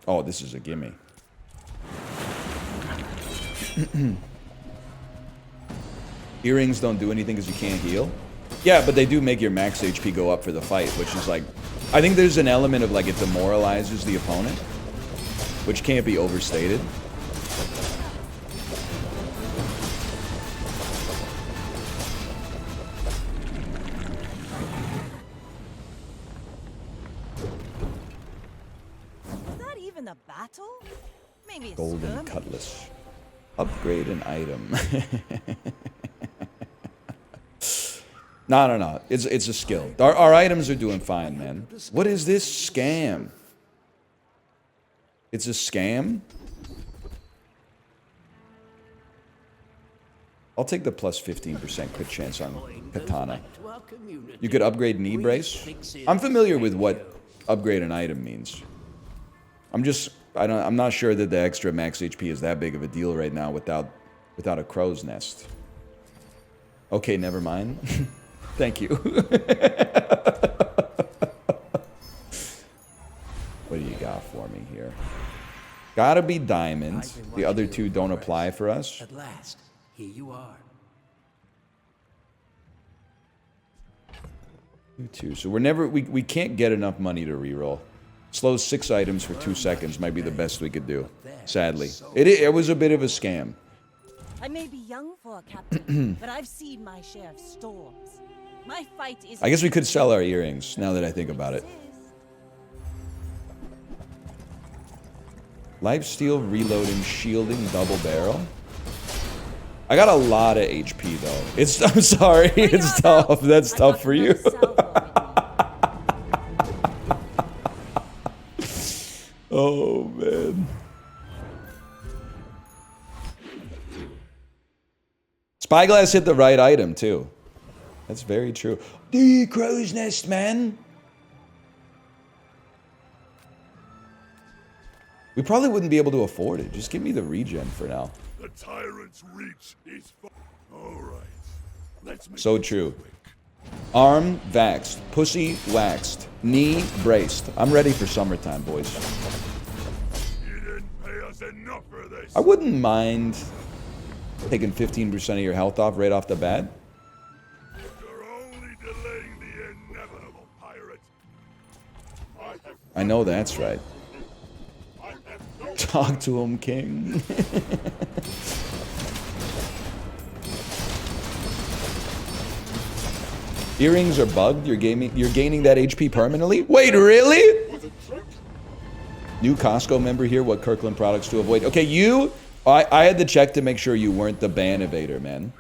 Oh, this is a gimme. Earrings don't do anything because you can't heal. Yeah, but they do make your max HP go up for the fight, which is like... I think there's an element of like it demoralizes the opponent, which can't be overstated. Is that even a battle? Maybe a Golden skirmish. Cutlass. Upgrade an item. No. It's a skill. Our items are doing fine, man. What is this scam? It's a scam? I'll take the plus 15% crit chance on Katana. You could upgrade knee brace. I'm familiar with what upgrade an item means. I'm not sure that the extra max HP is that big of a deal right now without a crow's nest. Okay, never mind. Thank you. What do you got for me here? Gotta be diamond. The other two don't apply for us. At last, here you are. You too. So we can't get enough money to reroll. Slows 6 items for 2 seconds might be the best we could do. Sadly. It was a bit of a scam. I may be young for a captain, but I've seen my share of storms. My fight is. I guess we could sell our earrings, now that I think about it. Lifesteal, reloading, shielding, double barrel. I got a lot of HP though. I'm sorry, it's tough. That's tough for you. Oh man. Spyglass hit the right item too. That's very true. The crow's nest, man. We probably wouldn't be able to afford it. Just give me the regen for now. The tyrant's reach is all right. Let's make So true. Arm vaxxed, pussy waxed, knee braced. I'm ready for summertime, boys. You didn't pay us enough for this. I wouldn't mind taking 15% of your health off right off the bat. You're only delaying the inevitable, pirate. I know that's right. Talk to him, King. Earrings are bugged. You're gaining that HP permanently. Wait, really? New Costco member here. What Kirkland products to avoid? Okay, I had to check to make sure you weren't the ban evader, man.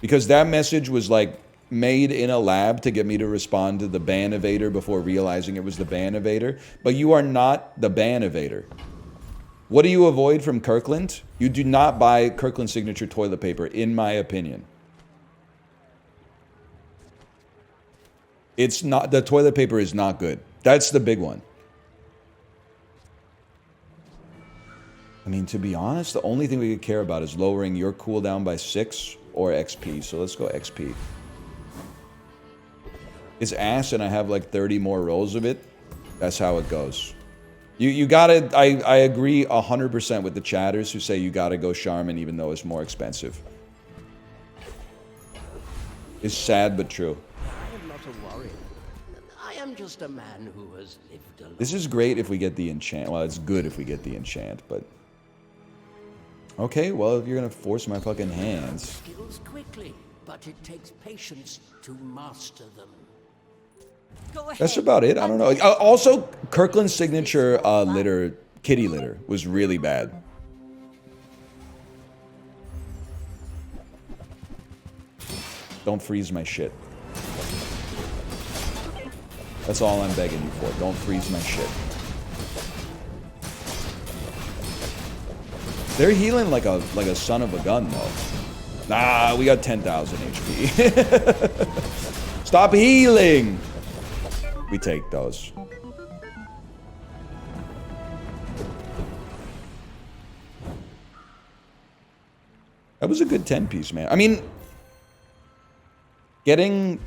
Because that message was like made in a lab to get me to respond to the ban evader before realizing it was the ban evader. But you are not the ban evader. What do you avoid from Kirkland? You do not buy Kirkland signature toilet paper, in my opinion. It's not, the toilet paper is not good. That's the big one. I mean, to be honest, the only thing we could care about is lowering your cooldown by 6 or XP. So let's go XP. It's ass and I have like 30 more rolls of it. That's how it goes. You gotta, I agree 100% with the chatters who say you gotta go Charmin even though it's more expensive. It's sad but true. I am not a warrior. I am just a man who has lived alone. This is great if we get the enchant. Well, it's good if we get the enchant, but... Okay, well, if you're gonna force my fucking hands... Skills quickly, but it takes patience to master them. That's about it. I don't know. Also, Kirkland's signature litter, kitty litter, was really bad. Don't freeze my shit. That's all I'm begging you for. Don't freeze my shit. They're healing like a son of a gun, though. Nah, we got 10,000 HP. Stop healing! We take those. That was a good 10-piece, man. I mean, getting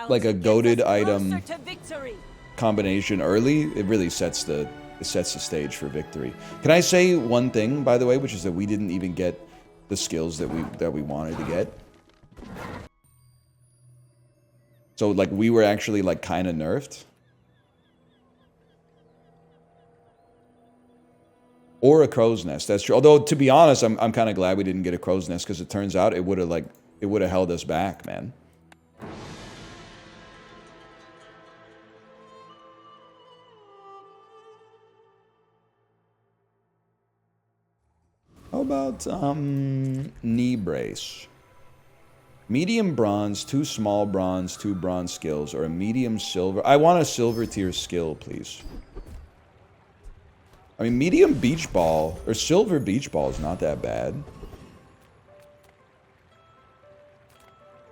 like a goated item combination early, it really sets the stage for victory. Can I say one thing, by the way, which is that we didn't even get the skills that we wanted to get? So, like, we were actually, like, kind of nerfed. Or a crow's nest, that's true. Although, to be honest, I'm kind of glad we didn't get a crow's nest, because it turns out it would have held us back, man. How about, knee brace? Medium bronze, 2 small bronze, 2 bronze skills, or a medium silver. I want a silver tier skill, please. I mean, medium beach ball, or silver beach ball is not that bad.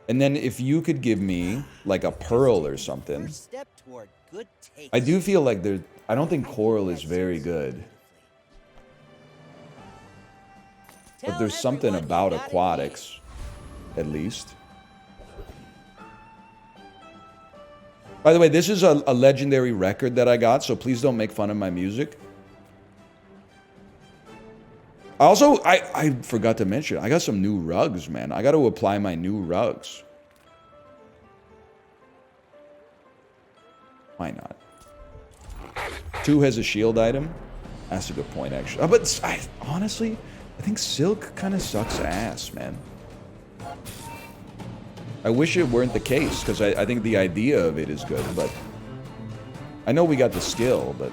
And then if you could give me, like, a pearl or something. First step toward good taste. I do feel like there... I don't think coral is very good. But there's something about aquatics. At least. By the way, this is a legendary record that I got, so please don't make fun of my music. Also, I forgot to mention, I got some new rugs, man. I got to apply my new rugs. Why not? 2 has a shield item. That's a good point, actually. But honestly, I think silk kind of sucks ass, man. I wish it weren't the case, because I think the idea of it is good, but... I know we got the skill, but...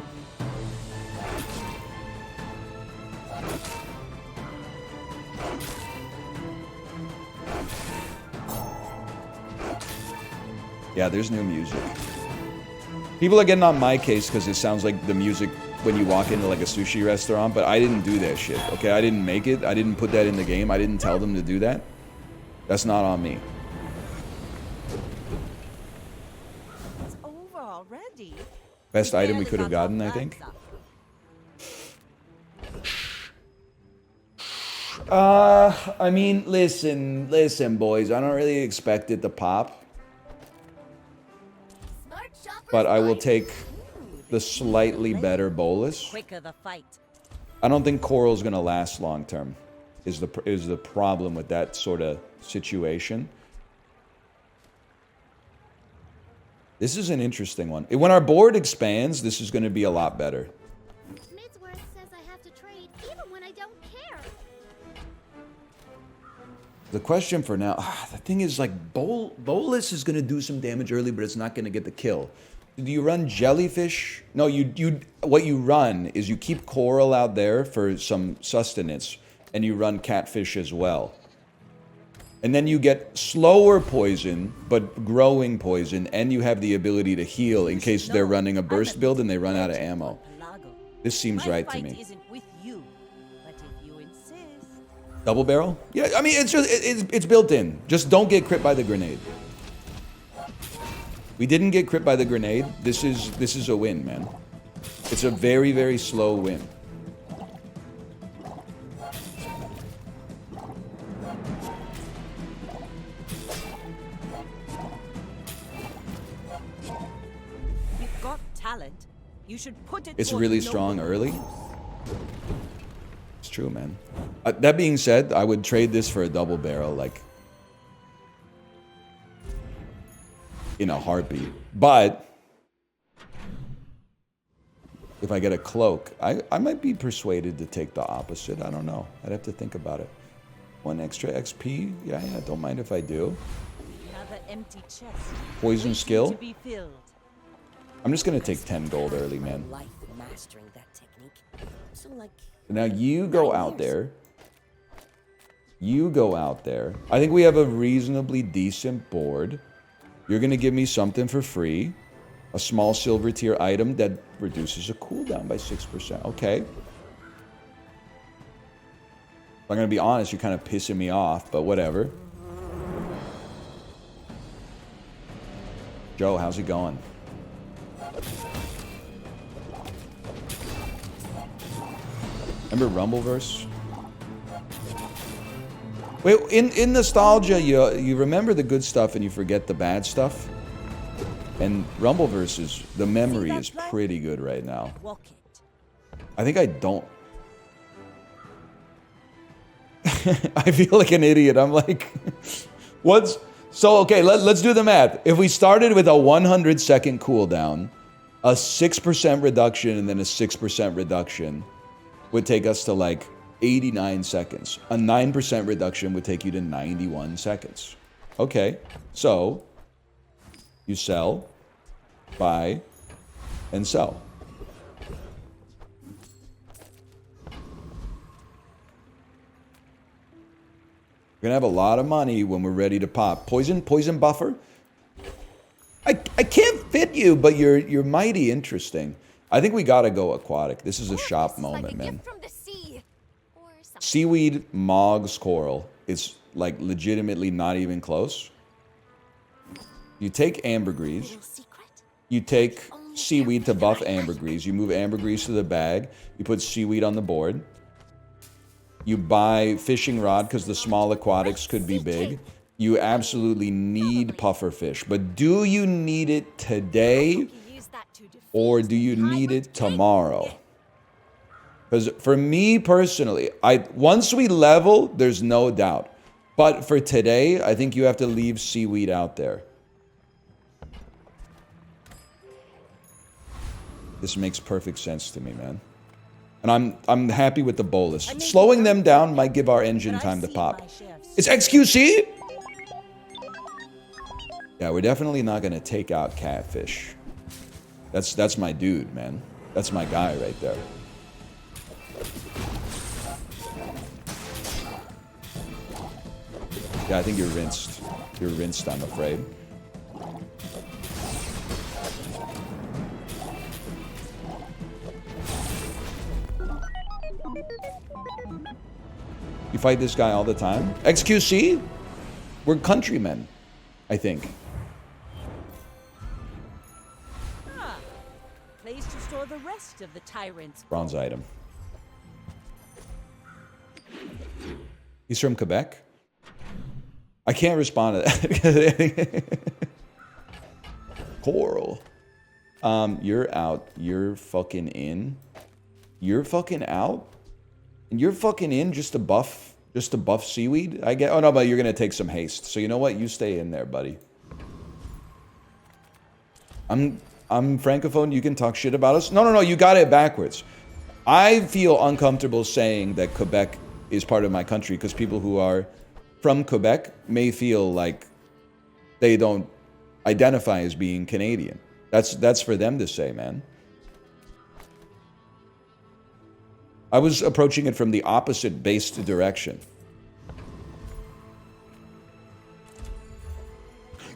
Yeah, there's new music. People are getting on my case because it sounds like the music when you walk into like a sushi restaurant, but I didn't do that shit, okay? I didn't make it. I didn't put that in the game. I didn't tell them to do that. That's not on me. It's over already. Best item we could have gotten, I think. I mean, listen, boys. I don't really expect it to pop. But I will take the slightly better bolus. Quicker the fight. I don't think coral's gonna last long term. Is the problem with that sort of situation? This is an interesting one. When our board expands, this is going to be a lot better. Midsworth says I have to trade even when I don't care. The question for now, the thing is, like, bolus is going to do some damage early, but it's not going to get the kill. Do you run jellyfish? No, what you run is you keep coral out there for some sustenance, and you run catfish as well. And then you get slower poison, but growing poison, and you have the ability to heal in case they're running a burst build and they run out of ammo. This seems right to me. Double barrel? Yeah, I mean, it's built in. Just don't get crit by the grenade. We didn't get crit by the grenade. This is a win, man. It's a very, very slow win. You've got talent. You should put it. It's really strong early. It's true, man. That being said, I would trade this for a double barrel, like, in a heartbeat. But if I get a cloak, I might be persuaded to take the opposite. I don't know. I'd have to think about it. 1 extra XP? Yeah, don't mind if I do. Another empty chest. Poison skill? To be filled. I'm just gonna take 10 gold early, man. Life mastering that technique. So like Now you go out there. You go out there. I think we have a reasonably decent board. You're going to give me something for free. A small silver tier item that reduces a cooldown by 6%. Okay. If I'm going to be honest, you're kind of pissing me off, but whatever. Joe, how's it going? Remember Rumbleverse? Wait, in nostalgia, you remember the good stuff and you forget the bad stuff? And Rumbleverse the memory is pretty good right now. I think I don't. I feel like an idiot. I'm like, okay, let's do the math. If we started with a 100-second cooldown, a 6% reduction, and then a 6% reduction would take us to like 89 seconds. A 9% reduction would take you to 91 seconds. Okay, so you sell, buy, and sell. We're gonna have a lot of money when we're ready to pop. Poison buffer? I can't fit you, but you're mighty interesting. I think we gotta go aquatic. This is a shop moment, man. From the sea. Or something. Seaweed, Mog's coral. It's like legitimately not even close. You take ambergris. You take seaweed to buff ambergris. You move ambergris to the bag. You put seaweed on the board. You buy fishing rod because the small aquatics could be big. You absolutely need puffer fish. But do you need it today or do you need it tomorrow? Because for me personally, once we level, there's no doubt. But for today, I think you have to leave seaweed out there. This makes perfect sense to me, man. And I'm happy with the bolus. Slowing them down might give our engine time to pop. It's XQC? Yeah, we're definitely not gonna take out catfish. That's my dude, man. That's my guy right there. Yeah, I think you're rinsed. You're rinsed, I'm afraid. You fight this guy all the time? XQC? We're countrymen, I think. Place to store the rest of the tyrant's Bronze item. He's from Quebec? I can't respond to that. Coral. You're out. You're fucking in. You're fucking out? And you're fucking in just to buff seaweed? I get. Oh no, but you're gonna take some haste. So you know what? You stay in there, buddy. I'm francophone. You can talk shit about us. No. You got it backwards. I feel uncomfortable saying that Quebec is part of my country because people who are from Quebec may feel like they don't identify as being Canadian. That's for them to say, man. I was approaching it from the opposite based direction.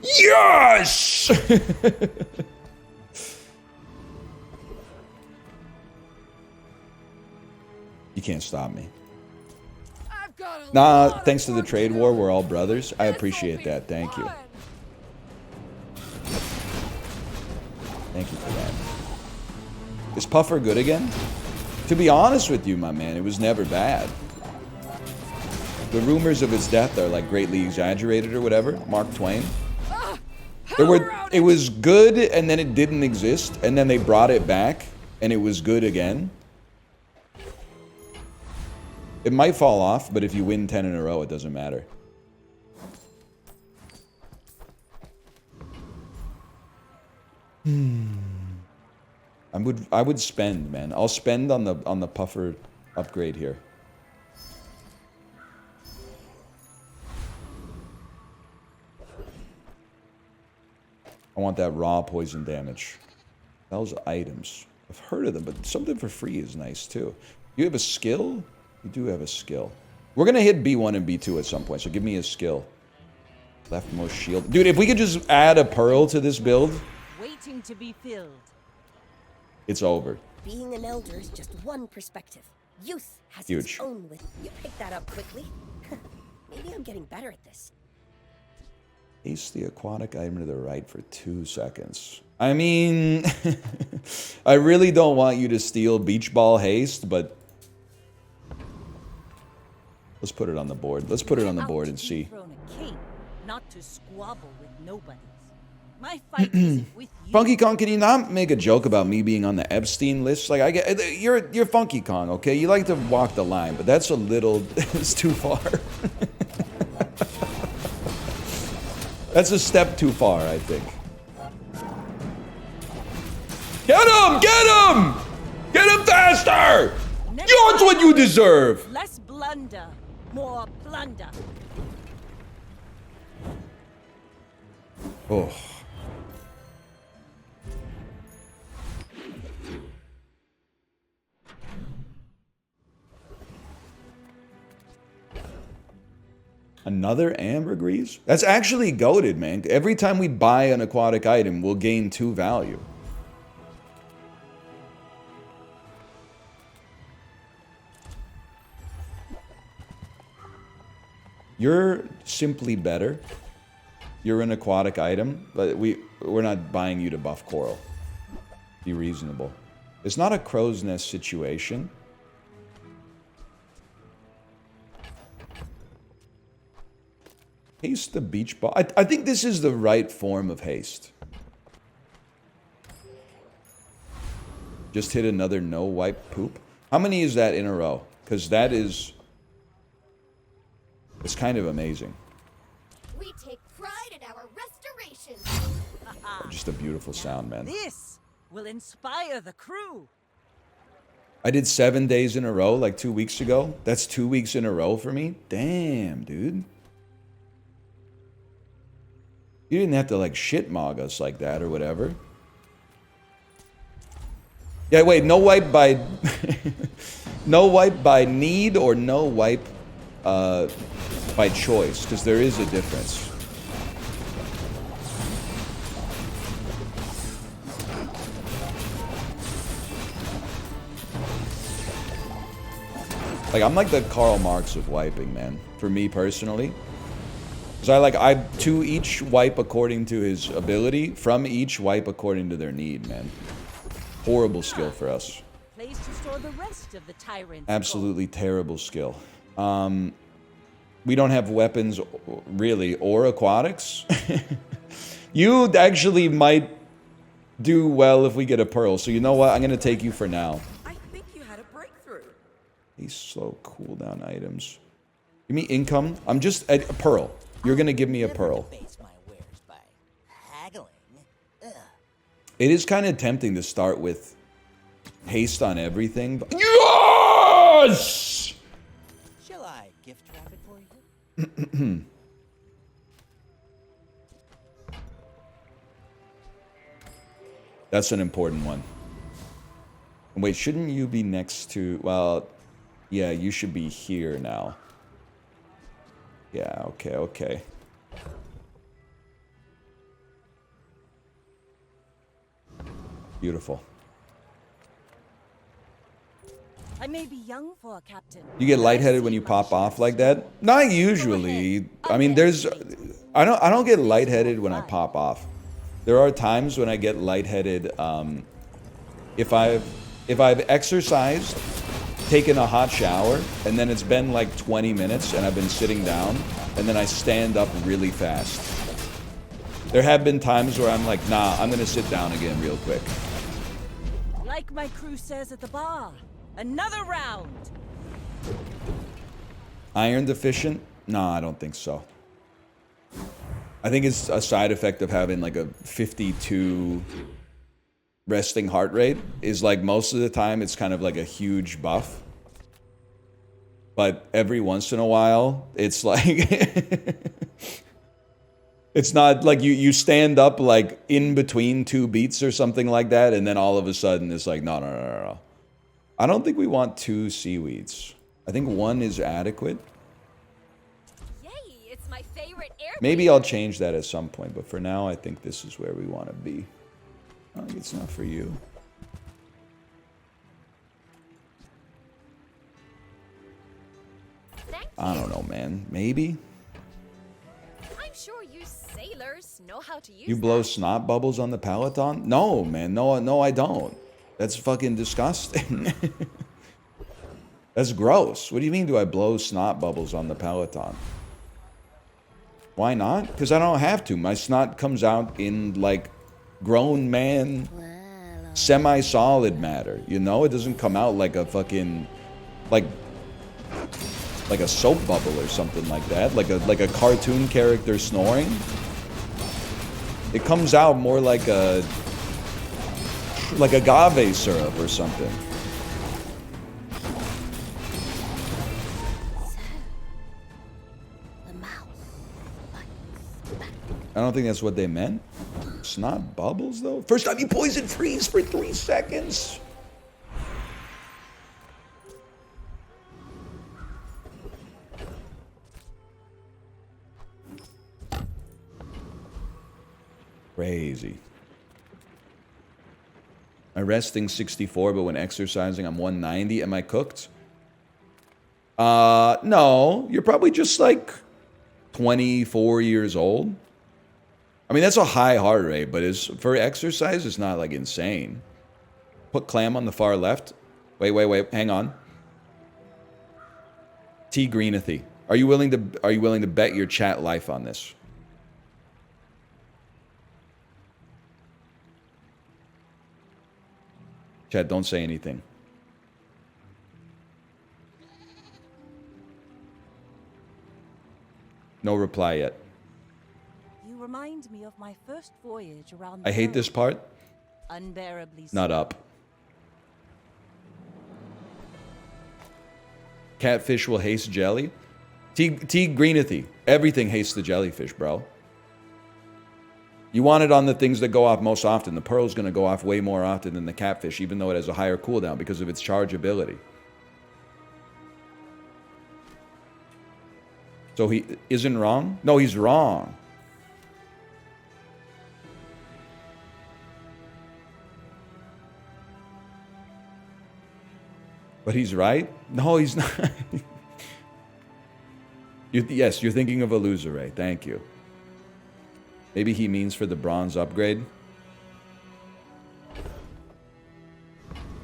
Yes! You can't stop me. Nah, thanks to the trade war, we're all brothers. I appreciate that. Thank you. Thank you for that. Is Puffer good again? To be honest with you, my man, it was never bad. The rumors of his death are like greatly exaggerated or whatever. Mark Twain. It was good and then it didn't exist and then they brought it back and it was good again. It might fall off, but if you win 10 in a row, it doesn't matter. I would spend, man. I'll spend on the puffer upgrade here. I want that raw poison damage. Those items. I've heard of them, but something for free is nice too. You have a skill? You do have a skill. We're gonna hit B1 and B2 at some point, so give me a skill. Leftmost shield. Dude, if we could just add a pearl to this build. Waiting to be filled. It's over. Being an elder is just one perspective. Youth has Huge. its own with. You picked that up quickly. Maybe I'm getting better at this. Ace the aquatic item to the right for 2 seconds. I mean, I really don't want you to steal beach ball haste, but let's put it on the board. Let's put it on the board and see. A king, not to squabble with nobodies. My fight isn't with you. Funky Kong, can you not make a joke about me being on the Epstein list? Like, I get you're Funky Kong, okay? You like to walk the line, but that's a little, it's too far. That's a step too far, I think. Get him! Get him! Get him faster! That's what you deserve! Less blunder, more plunder. Oh. Another ambergris? That's actually goated, man. Every time we buy an aquatic item, we'll gain 2 value. You're simply better. You're an aquatic item, but we're not buying you to buff coral. Be reasonable. It's not a crow's nest situation. Haste the beach ball. I think this is the right form of haste. Just hit another no wipe poop. How many is that in a row? Because that is... It's kind of amazing. We take pride in our restoration. Just a beautiful sound, man. This will inspire the crew. I did 7 days in a row like 2 weeks ago. That's 2 weeks in a row for me. Damn, dude. You didn't have to like shit mog us like that or whatever. Yeah, wait, no wipe by no wipe by need or no wipe by choice, because there is a difference. Like, I'm like the Karl Marx of wiping, man. For me personally. Because I to each wipe according to his ability, from each wipe according to their need, man. Horrible skill for us. Place to store the rest of the tyrants. Absolutely terrible skill. We don't have weapons, really, or aquatics. You actually might do well if we get a pearl. So you know what? I'm going to take you for now. I think you had a breakthrough. These slow cooldown items. Give me income. I'm just... A pearl. You're going to give me a pearl. It is kind of tempting to start with haste on everything. But yes! Shall I gift wrap it for you? That's an important one. Wait, shouldn't you be next to... Well, yeah, you should be here now. Yeah, okay, okay. Beautiful. I may be young for a captain. You get lightheaded when you pop off like that? Not usually. I mean, there's... I don't get lightheaded when I pop off. There are times when I get lightheaded if I've exercised, taken a hot shower, and then it's been like 20 minutes and I've been sitting down, and then I stand up really fast. There have been times where I'm like, nah, I'm gonna sit down again real quick. Like my crew says at the bar, another round. Iron deficient? No, I don't think so. I think it's a side effect of having like a 52 resting heart rate. Is like most of the time it's kind of like a huge buff. But every once in a while, it's like... It's not like you stand up like in between 2 beats or something like that, and then all of a sudden it's like, no. I don't think we want 2 seaweeds. I think 1 is adequate. Yay, it's my favorite air. Maybe I'll change that at some point, but for now I think this is where we want to be. Oh, it's not for you. I don't know, man. Maybe? I'm sure you sailors know how to use You blow snot bubbles on the Peloton? No, man. No, I don't. That's fucking disgusting. That's gross. What do you mean do I blow snot bubbles on the Peloton? Why not? Because I don't have to. My snot comes out in, like, grown man, semi-solid matter. You know? It doesn't come out like a fucking... Like a soap bubble or something like that. Like a cartoon character snoring. It comes out more like a... Like agave syrup or something. I don't think that's what they meant. Snot bubbles, though? First time you poison freeze for 3 seconds. Crazy. My resting 64, but when exercising, I'm 190. Am I cooked? No. You're probably just like 24 years old. I mean, that's a high heart rate, but for exercise, it's not like insane. Put clam on the far left. Wait. Hang on. T Greenathy. Are you willing to bet your chat life on this? Chat, don't say anything. No reply yet. You remind me of my first voyage around I hate this part. Unbearably Not up. Catfish will haste jelly. T Greenathy. Everything hates the jellyfish, bro. You want it on the things that go off most often. The pearl's going to go off way more often than the catfish, even though it has a higher cooldown because of its chargeability. So he isn't wrong? No, he's wrong. But he's right? No, he's not. Yes, you're thinking of a loser, Ray. Thank you. Maybe he means for the bronze upgrade.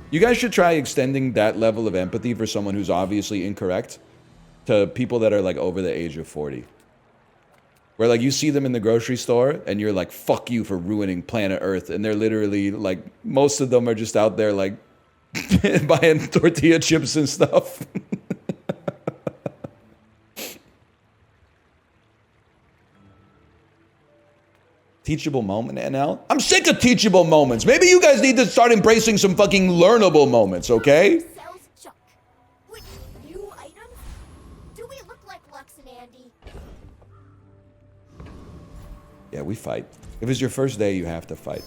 You guys should try extending that level of empathy for someone who's obviously incorrect to people that are like over the age of 40. Where like you see them in the grocery store and you're like, fuck you for ruining planet Earth. And they're literally like, most of them are just out there like buying tortilla chips and stuff. Teachable moment, NL? I'm sick of teachable moments. Maybe you guys need to start embracing some fucking learnable moments, okay? Sells junk. With new items? Do we look like Lux and Andy? Yeah, we fight. If it's your first day, you have to fight.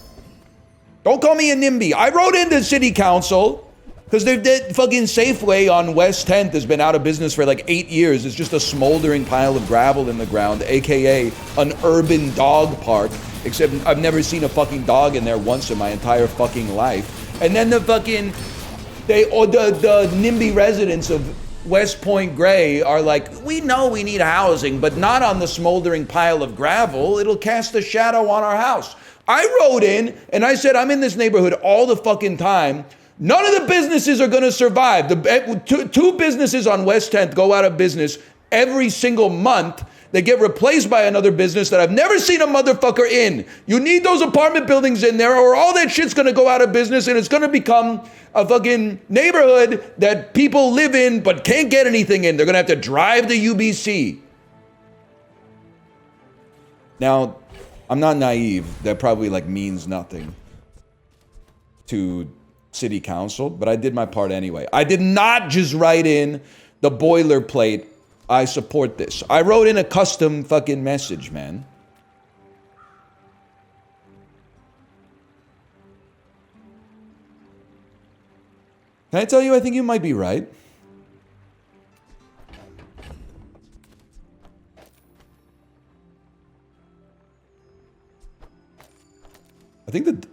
Don't call me a NIMBY. I wrote into city council because that fucking Safeway on West 10th has been out of business for like 8 years. It's just a smoldering pile of gravel in the ground, aka an urban dog park. Except I've never seen a fucking dog in there once in my entire fucking life. And then the fucking, the NIMBY residents of West Point Gray are like, we know we need housing, but not on the smoldering pile of gravel. It'll cast a shadow on our house. I wrote in and I said, I'm in this neighborhood all the fucking time. None of the businesses are going to survive. Two businesses on West 10th go out of business every single month. They get replaced by another business that I've never seen a motherfucker in. You need those apartment buildings in there or all that shit's going to go out of business and it's going to become a fucking neighborhood that people live in but can't get anything in. They're going to have to drive to UBC. Now, I'm not naive. That probably like means nothing to city council, but I did my part anyway. I did not just write in the boilerplate, I support this. I wrote in a custom fucking message, man. Can I tell you, I think you might be right. I think that...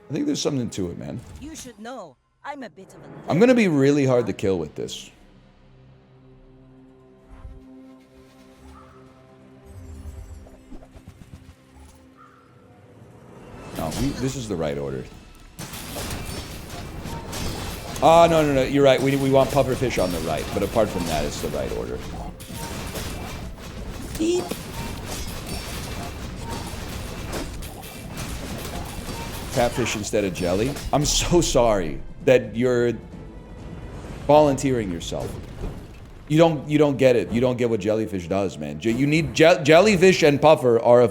I think there's something to it, man. You should know, I'm a bit of a... I'm gonna be really hard to kill with this. No, this is the right order. Oh, no, you're right. We want pufferfish on the right, but apart from that, it's the right order. Beep. Catfish instead of jelly. I'm so sorry that you're volunteering yourself. You don't get it. You don't get what jellyfish does, man. You need jellyfish and puffer are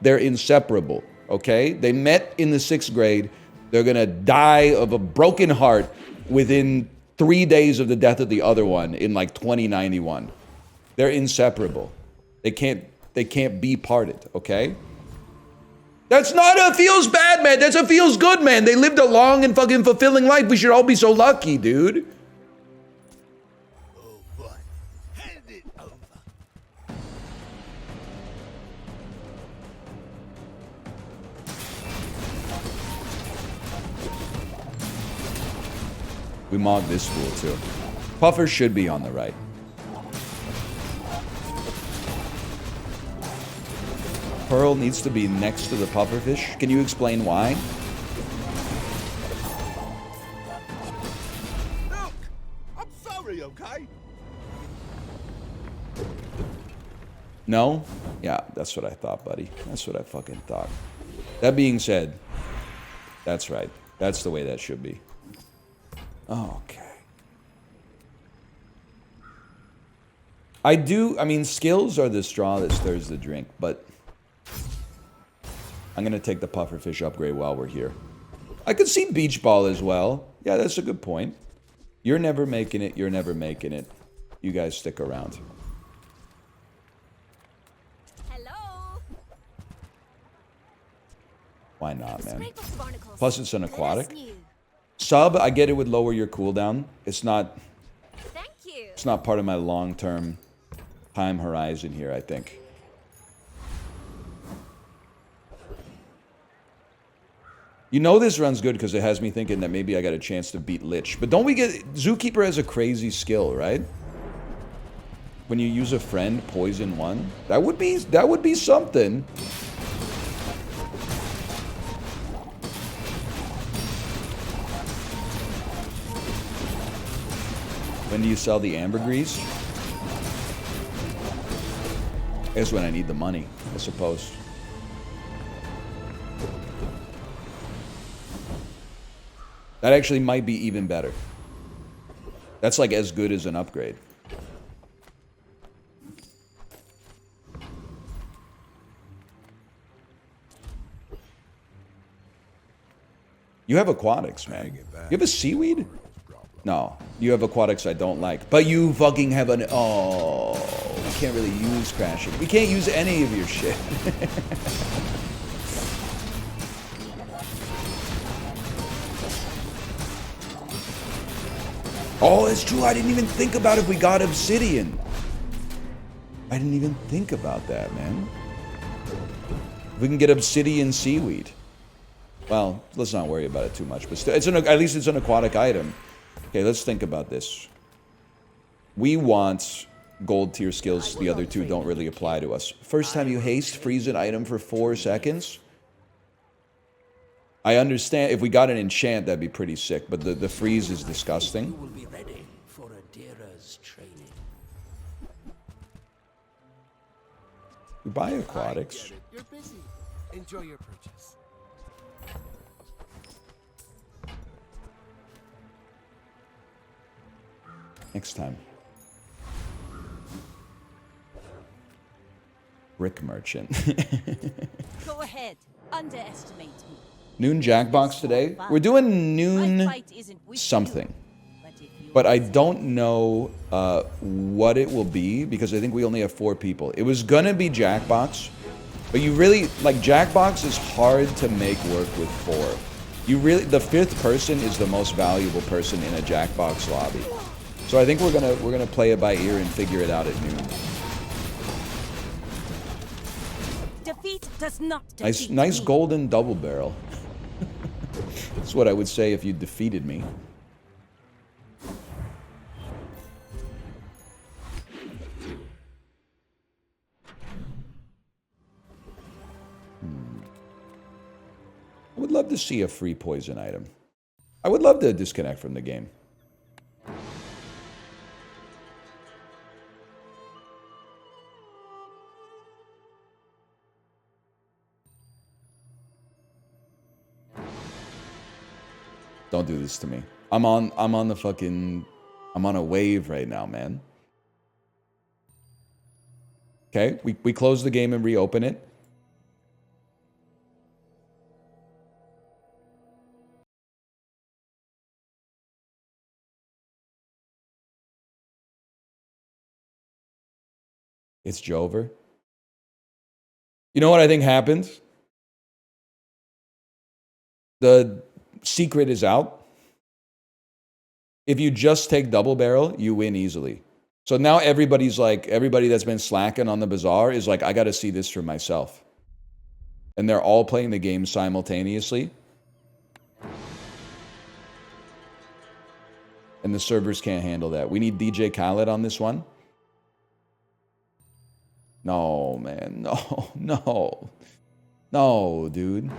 they're inseparable, okay? They met in the 6th grade. They're gonna die of a broken heart within 3 days of the death of the other one in like 2091. They're inseparable. They can't be parted, okay? That's not a feels bad, man. That's a feels good, man. They lived a long and fucking fulfilling life. We should all be so lucky, dude. Oh boy. Hand it over. We mogged this fool, too. Puffer should be on the right. Pearl needs to be next to the pufferfish. Can you explain why? Look! I'm sorry, okay? No? Yeah, that's what I thought, buddy. That's what I fucking thought. That being said, that's right. That's the way that should be. Okay. I mean, skills are the straw that stirs the drink, but I'm going to take the pufferfish upgrade while we're here. I could see beach ball as well. Yeah, that's a good point. You're never making it. You're never making it. You guys stick around. Hello. Why not, man? Scrape off the barnacles. Plus, it's an aquatic. Bless you. Sub, I get it would lower your cooldown. It's not Thank you. It's not part of my long-term time horizon here, I think. You know this run's good because it has me thinking that maybe I got a chance to beat Lich. But don't we get... Zookeeper has a crazy skill, right? When you use a friend, poison one. That would be something. When do you sell the ambergris? I guess when I need the money, I suppose. That actually might be even better. That's like as good as an upgrade. You have aquatics, man. You have a seaweed? No. You have aquatics I don't like. But you fucking have an... Oh, we can't really use crashing. We can't use any of your shit. Oh, it's true. I didn't even think about if we got obsidian. I didn't even think about that, man. We can get obsidian seaweed. Well, let's not worry about it too much. But it's at least it's an aquatic item. Okay, let's think about this. We want gold tier skills. The other two don't really apply to us. First time you haste, freeze an item for 4 seconds. I understand if we got an enchant, that'd be pretty sick. But the freeze is disgusting. You will be ready for Adira's training. We buy aquatics. I get it. You're busy. Enjoy your purchase. Next time. Brick merchant. Go ahead. Underestimate me. Noon Jackbox today. We're doing noon something. But I don't know what it will be because I think we only have 4 people. It was gonna be Jackbox, but you really like Jackbox is hard to make work with 4. You really the 5th person is the most valuable person in a Jackbox lobby. So I think we're gonna play it by ear and figure it out at noon. Defeat does not defeat Nice me. golden double barrel. That's what I would say if you defeated me. I would love to see a free poison item. I would love to disconnect from the game. Don't do this to me. I'm on a wave right now, man. Okay, we close the game and reopen it. It's Jover. You know what I think happened? The secret is out. If you just take double barrel, you win easily. So now everybody that's been slacking on the bazaar is like, I got to see this for myself. And they're all playing the game simultaneously. And the servers can't handle that. We need DJ Khaled on this one. No, man. No, no. No, dude.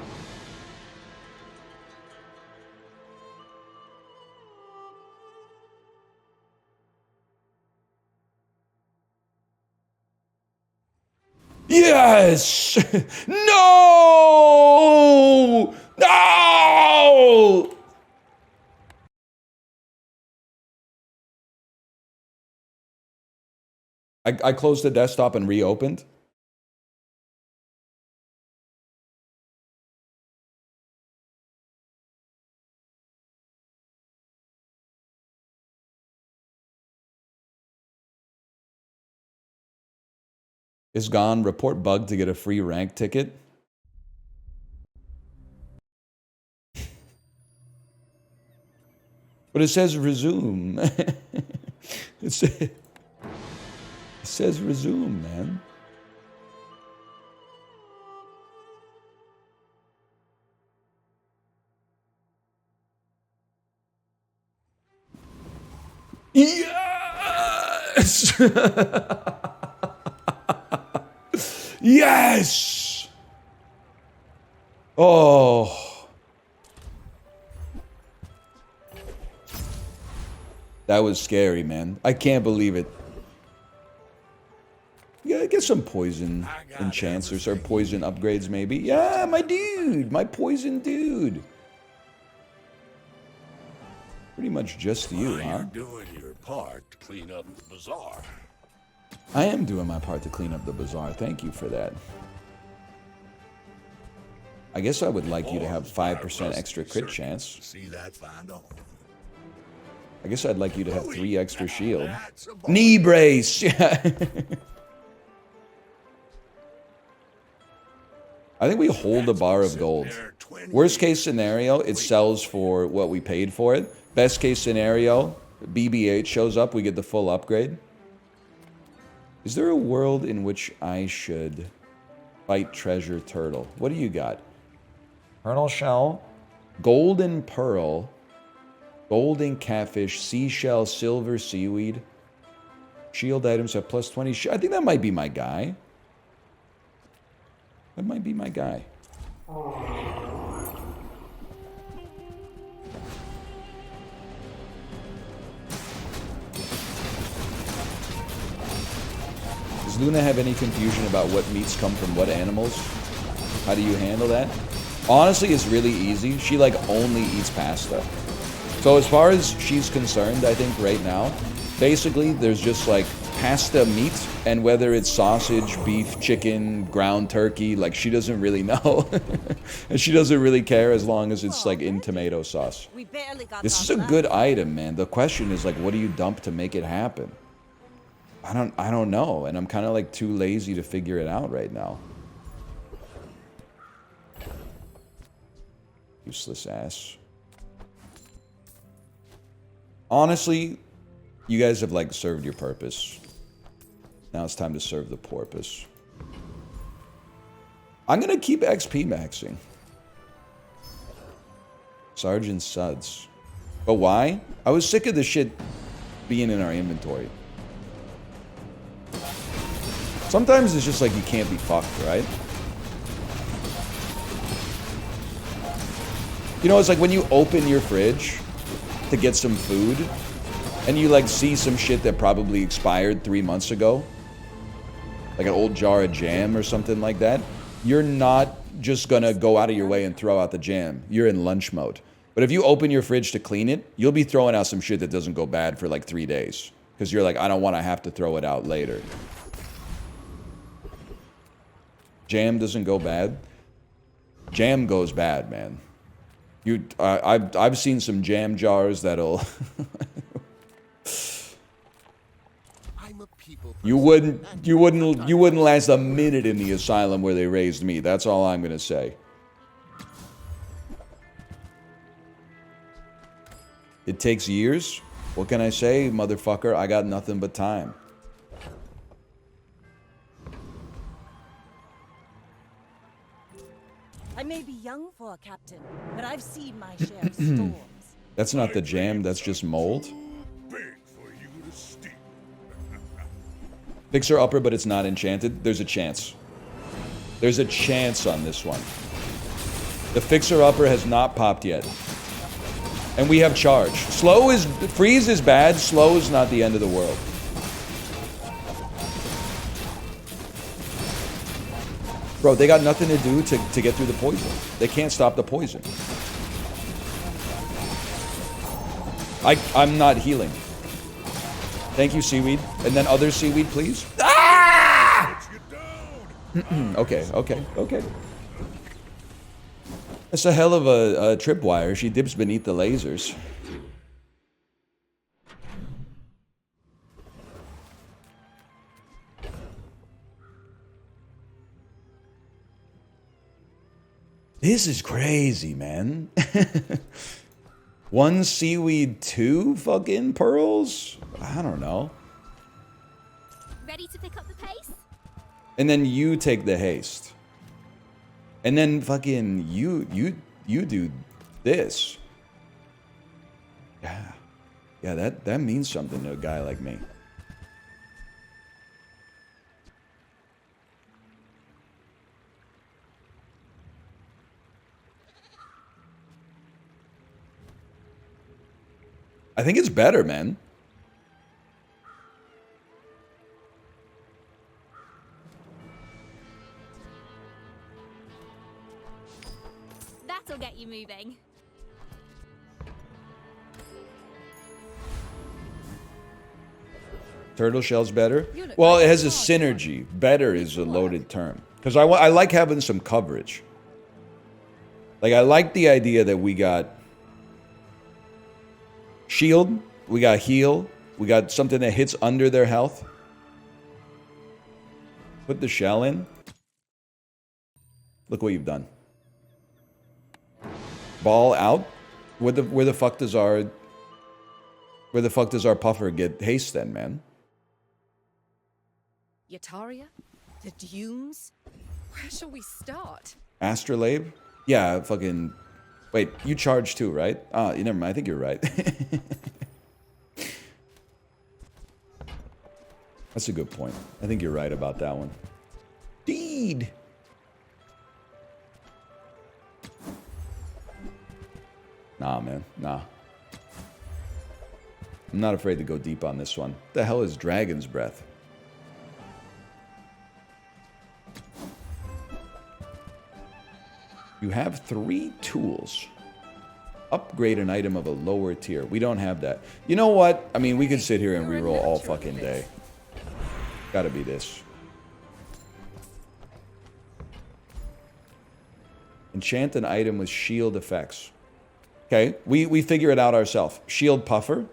Yes! No! No! I closed the desktop and reopened. Is gone. Report bug to get a free rank ticket. But it says resume. it says resume, man. Yes! Yes! Oh. That was scary, man. I can't believe it. Yeah, get some poison enchants or poison upgrades, maybe. Yeah, my dude. My poison dude. Pretty much just you, huh? You're doing your part to clean up the bazaar. I am doing my part to clean up the bazaar. Thank you for that. I guess I would like you to have 5% extra crit chance. See that find on. I guess I'd like you to have 3 extra shield. Knee brace! Yeah. I think we hold the bar of gold. Worst case scenario, it sells for what we paid for it. Best case scenario, BB-8 shows up, we get the full upgrade. Is there a world in which I should fight Treasure Turtle? What do you got? Kernel Shell, Golden Pearl, Golden Catfish, Seashell, Silver Seaweed. Shield items have plus 20. I think that might be my guy. That might be my guy. Does Luna have any confusion about what meats come from what animals? How do you handle that? Honestly, it's really easy. She like only eats pasta. So as far as she's concerned, I think right now, basically there's just like pasta meat, and whether it's sausage, beef, chicken, ground turkey, like she doesn't really know. And she doesn't really care as long as it's like in tomato sauce. This is a good item, man. The question is like, what do you dump to make it happen? I don't know, and I'm kind of like too lazy to figure it out right now. Useless ass. Honestly, you guys have like served your purpose. Now it's time to serve the porpoise. I'm gonna keep XP maxing. Sergeant Suds. But why? I was sick of the shit being in our inventory. Sometimes it's just like you can't be fucked, right? You know, it's like when you open your fridge to get some food and you like see some shit that probably expired 3 months ago, like an old jar of jam or something like that. You're not just gonna go out of your way and throw out the jam. You're in lunch mode. But if you open your fridge to clean it, you'll be throwing out some shit that doesn't go bad for like 3 days. Because you're like, I don't want to have to throw it out later. Jam doesn't go bad. Jam goes bad, man. I've seen some jam jars that'll you wouldn't last a minute in the asylum where they raised me. That's all I'm gonna say. It takes years. What can I say, motherfucker? I got nothing but time. I may be young for a captain, but I've seen my share of storms. That's not the jam, that's just mold. Big for you to steal. Fixer upper, but it's not enchanted. There's a chance. There's a chance on this one. The fixer upper has not popped yet. And we have charge. Slow is... Freeze is bad. Slow is not the end of the world. Bro, they got nothing to do to get through the poison. They can't stop the poison. I'm not healing. Thank you, Seaweed. And then other Seaweed, please. Ah! Okay, okay, okay. That's a hell of a tripwire. She dips beneath the lasers. This is crazy, man. 1 seaweed, 2 fucking pearls? I don't know. Ready to pick up the pace? And then you take the haste. And then fucking you do this. Yeah. Yeah, that means something to a guy like me. I think it's better, man. That'll get you moving. Turtle shell's better? Well, it has a synergy. Better is a loaded term. Because I like having some coverage. Like, I like the idea that we got shield, we got heal, we got something that hits under their health. Put the shell in. Look what you've done. Ball out. Where the fuck does our puffer get haste then, man? Yataria? The Dunes? Where shall we start? Astrolabe? Yeah, fucking... Wait, you charge too, right? Ah, never mind. I think you're right. That's a good point. I think you're right about that one. Deed! Nah, man. Nah. I'm not afraid to go deep on this one. What the hell is Dragon's Breath? You have 3 tools. Upgrade an item of a lower tier. We don't have that. You know what? I mean, we could sit here and reroll all fucking day. Gotta be this. Enchant an item with shield effects. Okay, we figure it out ourselves. Shield puffer.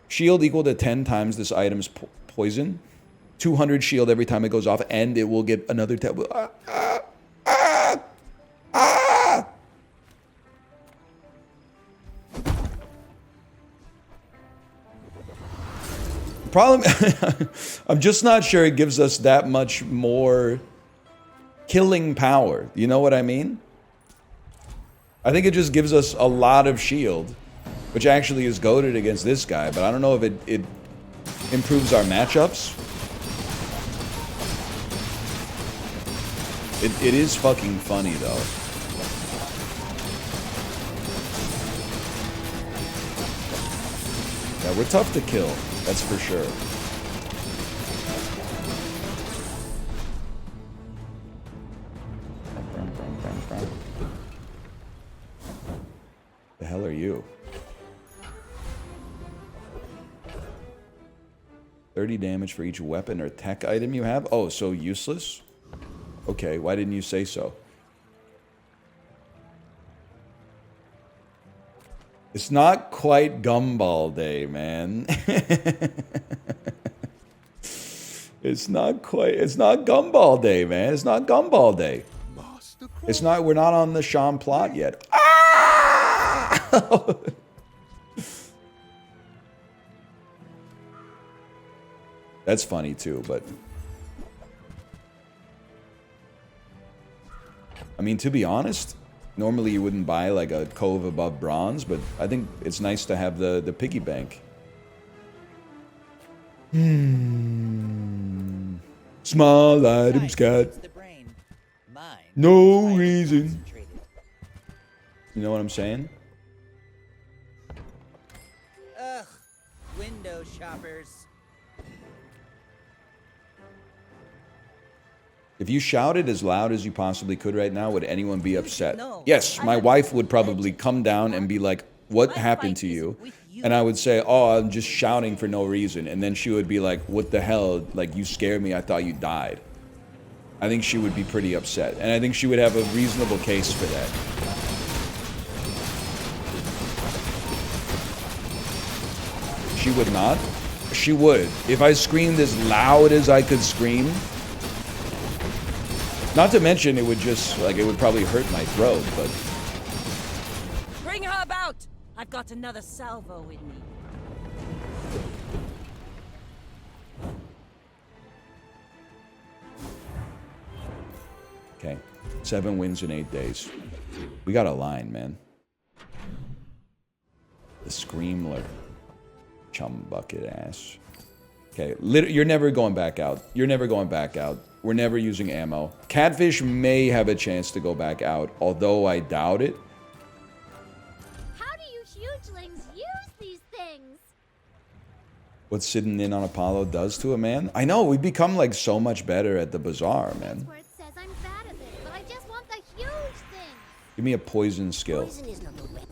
Shield equal to 10 times this item's poison. 200 shield every time it goes off, and it will get another 10. Problem, I'm just not sure it gives us that much more killing power. You know what I mean? I think it just gives us a lot of shield, which actually is goated against this guy, but I don't know if it improves our matchups. It is fucking funny, though. Yeah, we're tough to kill. That's for sure. The hell are you? 30 damage for each weapon or tech item you have? Oh, so useless? Okay, why didn't you say so? It's not quite Gumball Day, man. It's not Gumball Day, man. It's not Gumball Day. It's not, we're not on the Sean plot yet. Ah! Wow! That's funny too, but I mean, to be honest, normally you wouldn't buy like a Cove above bronze, but I think it's nice to have the piggy bank. Small items got no reason. You know what I'm saying? Ugh, window shoppers. If you shouted as loud as you possibly could right now, would anyone be upset? No, Yes, my wife would probably come down and be like, "What happened to you?" And I would say, "Oh, I'm just shouting for no reason." And then she would be like, "What the hell? Like, you scared me. I thought you died." I think she would be pretty upset. And I think she would have a reasonable case for that. She would not? She would. If I screamed as loud as I could scream. Not to mention it would just, like, it would probably hurt my throat, but... Bring her about! I've got another salvo with me. Okay. 7 wins in 8 days. We got a line, man. The Screamler. Chum bucket ass. Okay. You're never going back out. You're never going back out. We're never using ammo. Catfish may have a chance to go back out, although I doubt it. How do you hugelings use these things? What sitting in on Apollo does to a man? I know, we've become like so much better at the bazaar, man. That's where it says I'm bad at it, but I just want the huge thing. Give me a poison skill. Poison is not a weapon.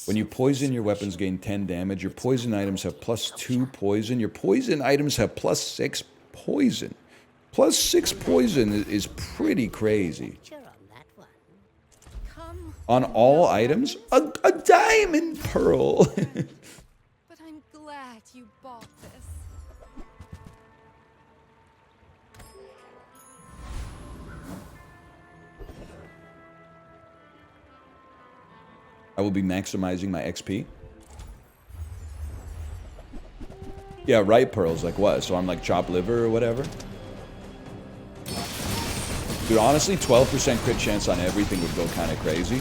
When you poison, your weapons gain 10 damage. Your poison items have +2 poison. Your poison items have +6 poison. +6 poison is pretty crazy. On all items? A diamond pearl! But I'm glad you bought this. I will be maximizing my XP. Yeah, right pearls, like what? So I'm like chopped liver or whatever? Dude, honestly, 12% crit chance on everything would go kind of crazy.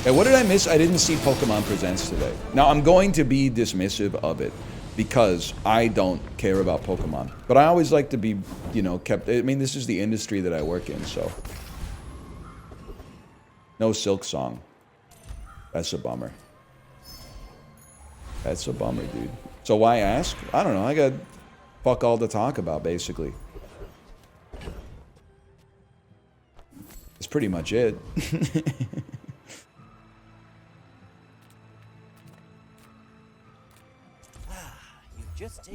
Hey, what did I miss? I didn't see Pokemon Presents today. Now, I'm going to be dismissive of it because I don't care about Pokemon. But I always like to be, you know, kept... I mean, this is the industry that I work in, so... No Silk Song. That's a bummer. That's a bummer, dude. So why ask? I don't know. I got fuck all to talk about, basically. That's pretty much it.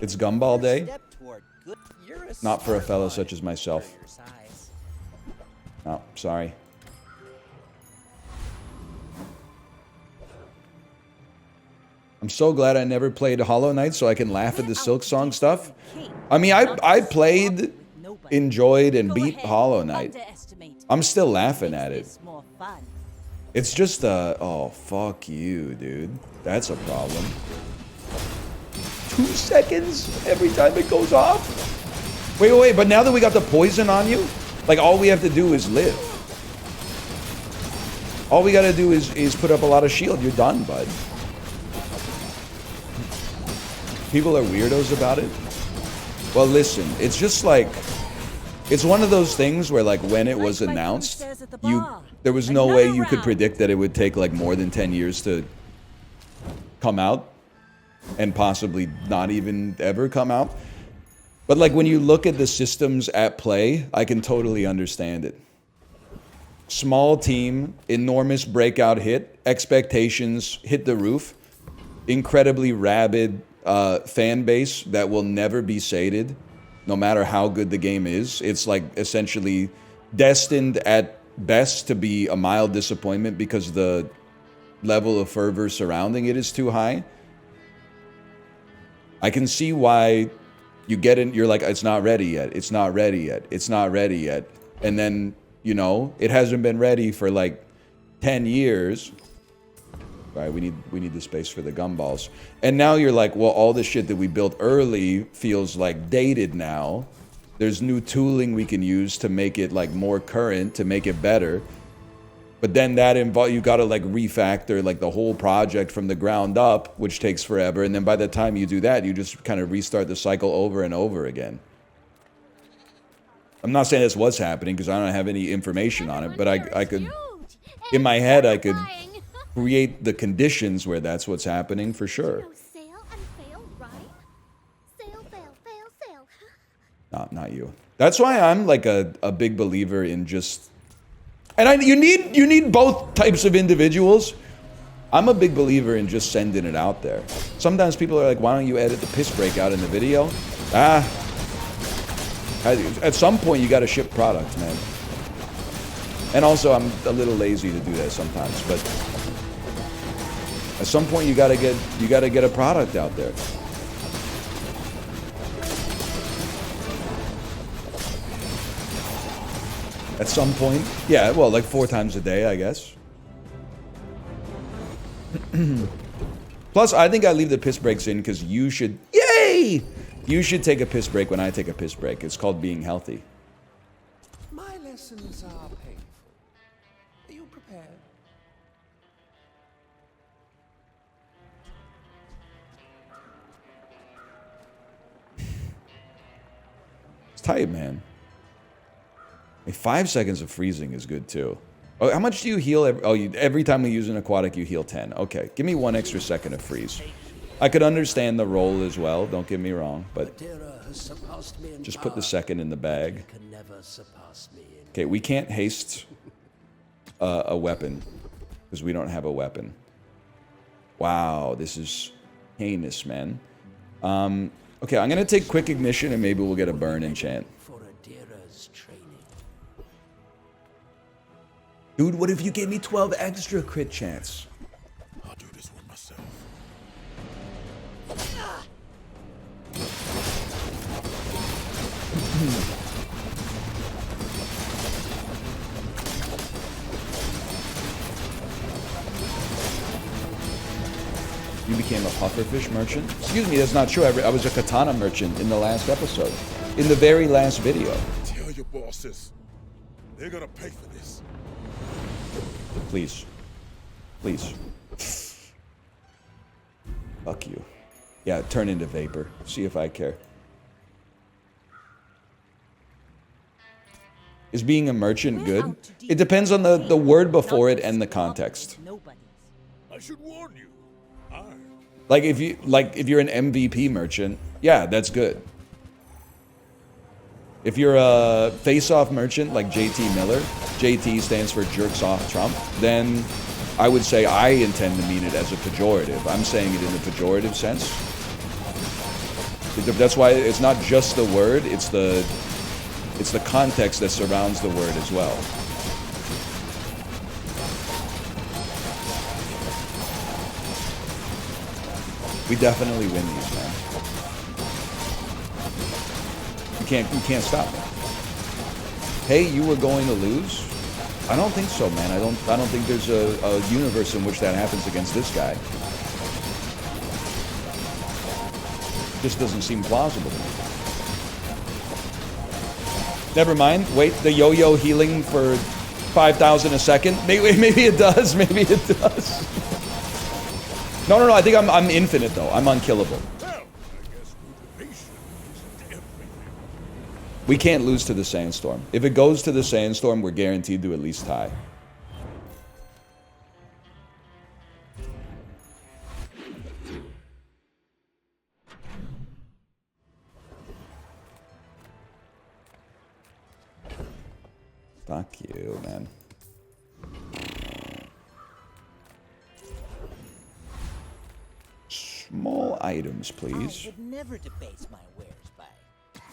It's Gumball Day. Not for a fellow such as myself. Oh, sorry. I'm so glad I never played Hollow Knight so I can laugh at the Silk Song stuff. I mean, I played, enjoyed, and beat Hollow Knight. I'm still laughing at it. It's just oh, fuck you, dude. That's a problem. 2 seconds every time it goes off? Wait, but now that we got the poison on you, like, all we have to do is live. All we gotta do is put up a lot of shield. You're done, bud. People are weirdos about it. Well, listen, it's just like, it's one of those things where, like, when it was announced, there was no way you could predict that it would take like more than 10 years to come out, and possibly not even ever come out. But like, when you look at the systems at play, I can totally understand it. Small team, enormous breakout hit, expectations hit the roof, incredibly rabid fan base that will never be sated, no matter how good the game is. It's like essentially destined at best to be a mild disappointment because the level of fervor surrounding it is too high. I can see why you get in, you're like, it's not ready yet, it's not ready yet, it's not ready yet. And then, you know, it hasn't been ready for like 10 years. All right, we need the space for the gumballs. And now you're like, well, all the shit that we built early feels like dated now. There's new tooling we can use to make it like more current, to make it better. But then that you gotta like refactor like the whole project from the ground up, which takes forever. And then by the time you do that, you just kind of restart the cycle over and over again. I'm not saying that's what's happening because I don't have any information on it, but I could, in my head, I could create the conditions where that's what's happening for sure. Sail and fail, right? Sail, fail, fail, sail. Not you. That's why I'm like a big believer in just, and you need both types of individuals. I'm a big believer in just sending it out there. Sometimes people are like, why don't you edit the piss break out in the video? At some point you got to ship product, man. And also I'm a little lazy to do that sometimes, but at some point you got to get a product out there. At some point, yeah, well, like 4 times a day, I guess. Plus, I think I leave the piss breaks in because you should, yay! You should take a piss break when I take a piss break. It's called being healthy. My lessons are painful. Are you prepared? It's tight, man. Like 5 seconds of freezing is good too. Oh, how much do you heal? Every time we use an aquatic, you heal 10. Okay, give me 1 extra second of freeze. I could understand the roll as well. Don't get me wrong, but just put the second in the bag. Okay, we can't haste a weapon because we don't have a weapon. Wow, this is heinous, man. Okay, I'm gonna take quick ignition and maybe we'll get a burn enchant. Dude, what if you gave me 12 extra crit chance? I'll do this one myself. You became a pufferfish merchant? Excuse me, that's not true. I was a katana merchant in the last episode. In the very last video. Tell your bosses. They're gonna pay for this. Please. Please. Fuck you. Yeah, turn into vapor. See if I care. Is being a merchant good? It depends on the word before it and the context. I should warn you. Like if you're an MVP merchant, yeah, that's good. If you're a face-off merchant like JT Miller, JT stands for jerks off Trump, then I would say I intend to mean it as a pejorative. I'm saying it in the pejorative sense. That's why it's not just the word, it's the context that surrounds the word as well. We definitely win these, man. You can't stop me. Hey, you were going to lose? I don't think so, man. I don't think there's a universe in which that happens against this guy. Just doesn't seem plausible to me. Never mind. Wait, the yo-yo healing for 5,000 a second? Maybe it does. Maybe it does. No. I think I'm infinite though. I'm unkillable. We can't lose to the sandstorm. If it goes to the sandstorm, we're guaranteed to at least tie. Fuck you, man. Small items, please. I would never debase my wares by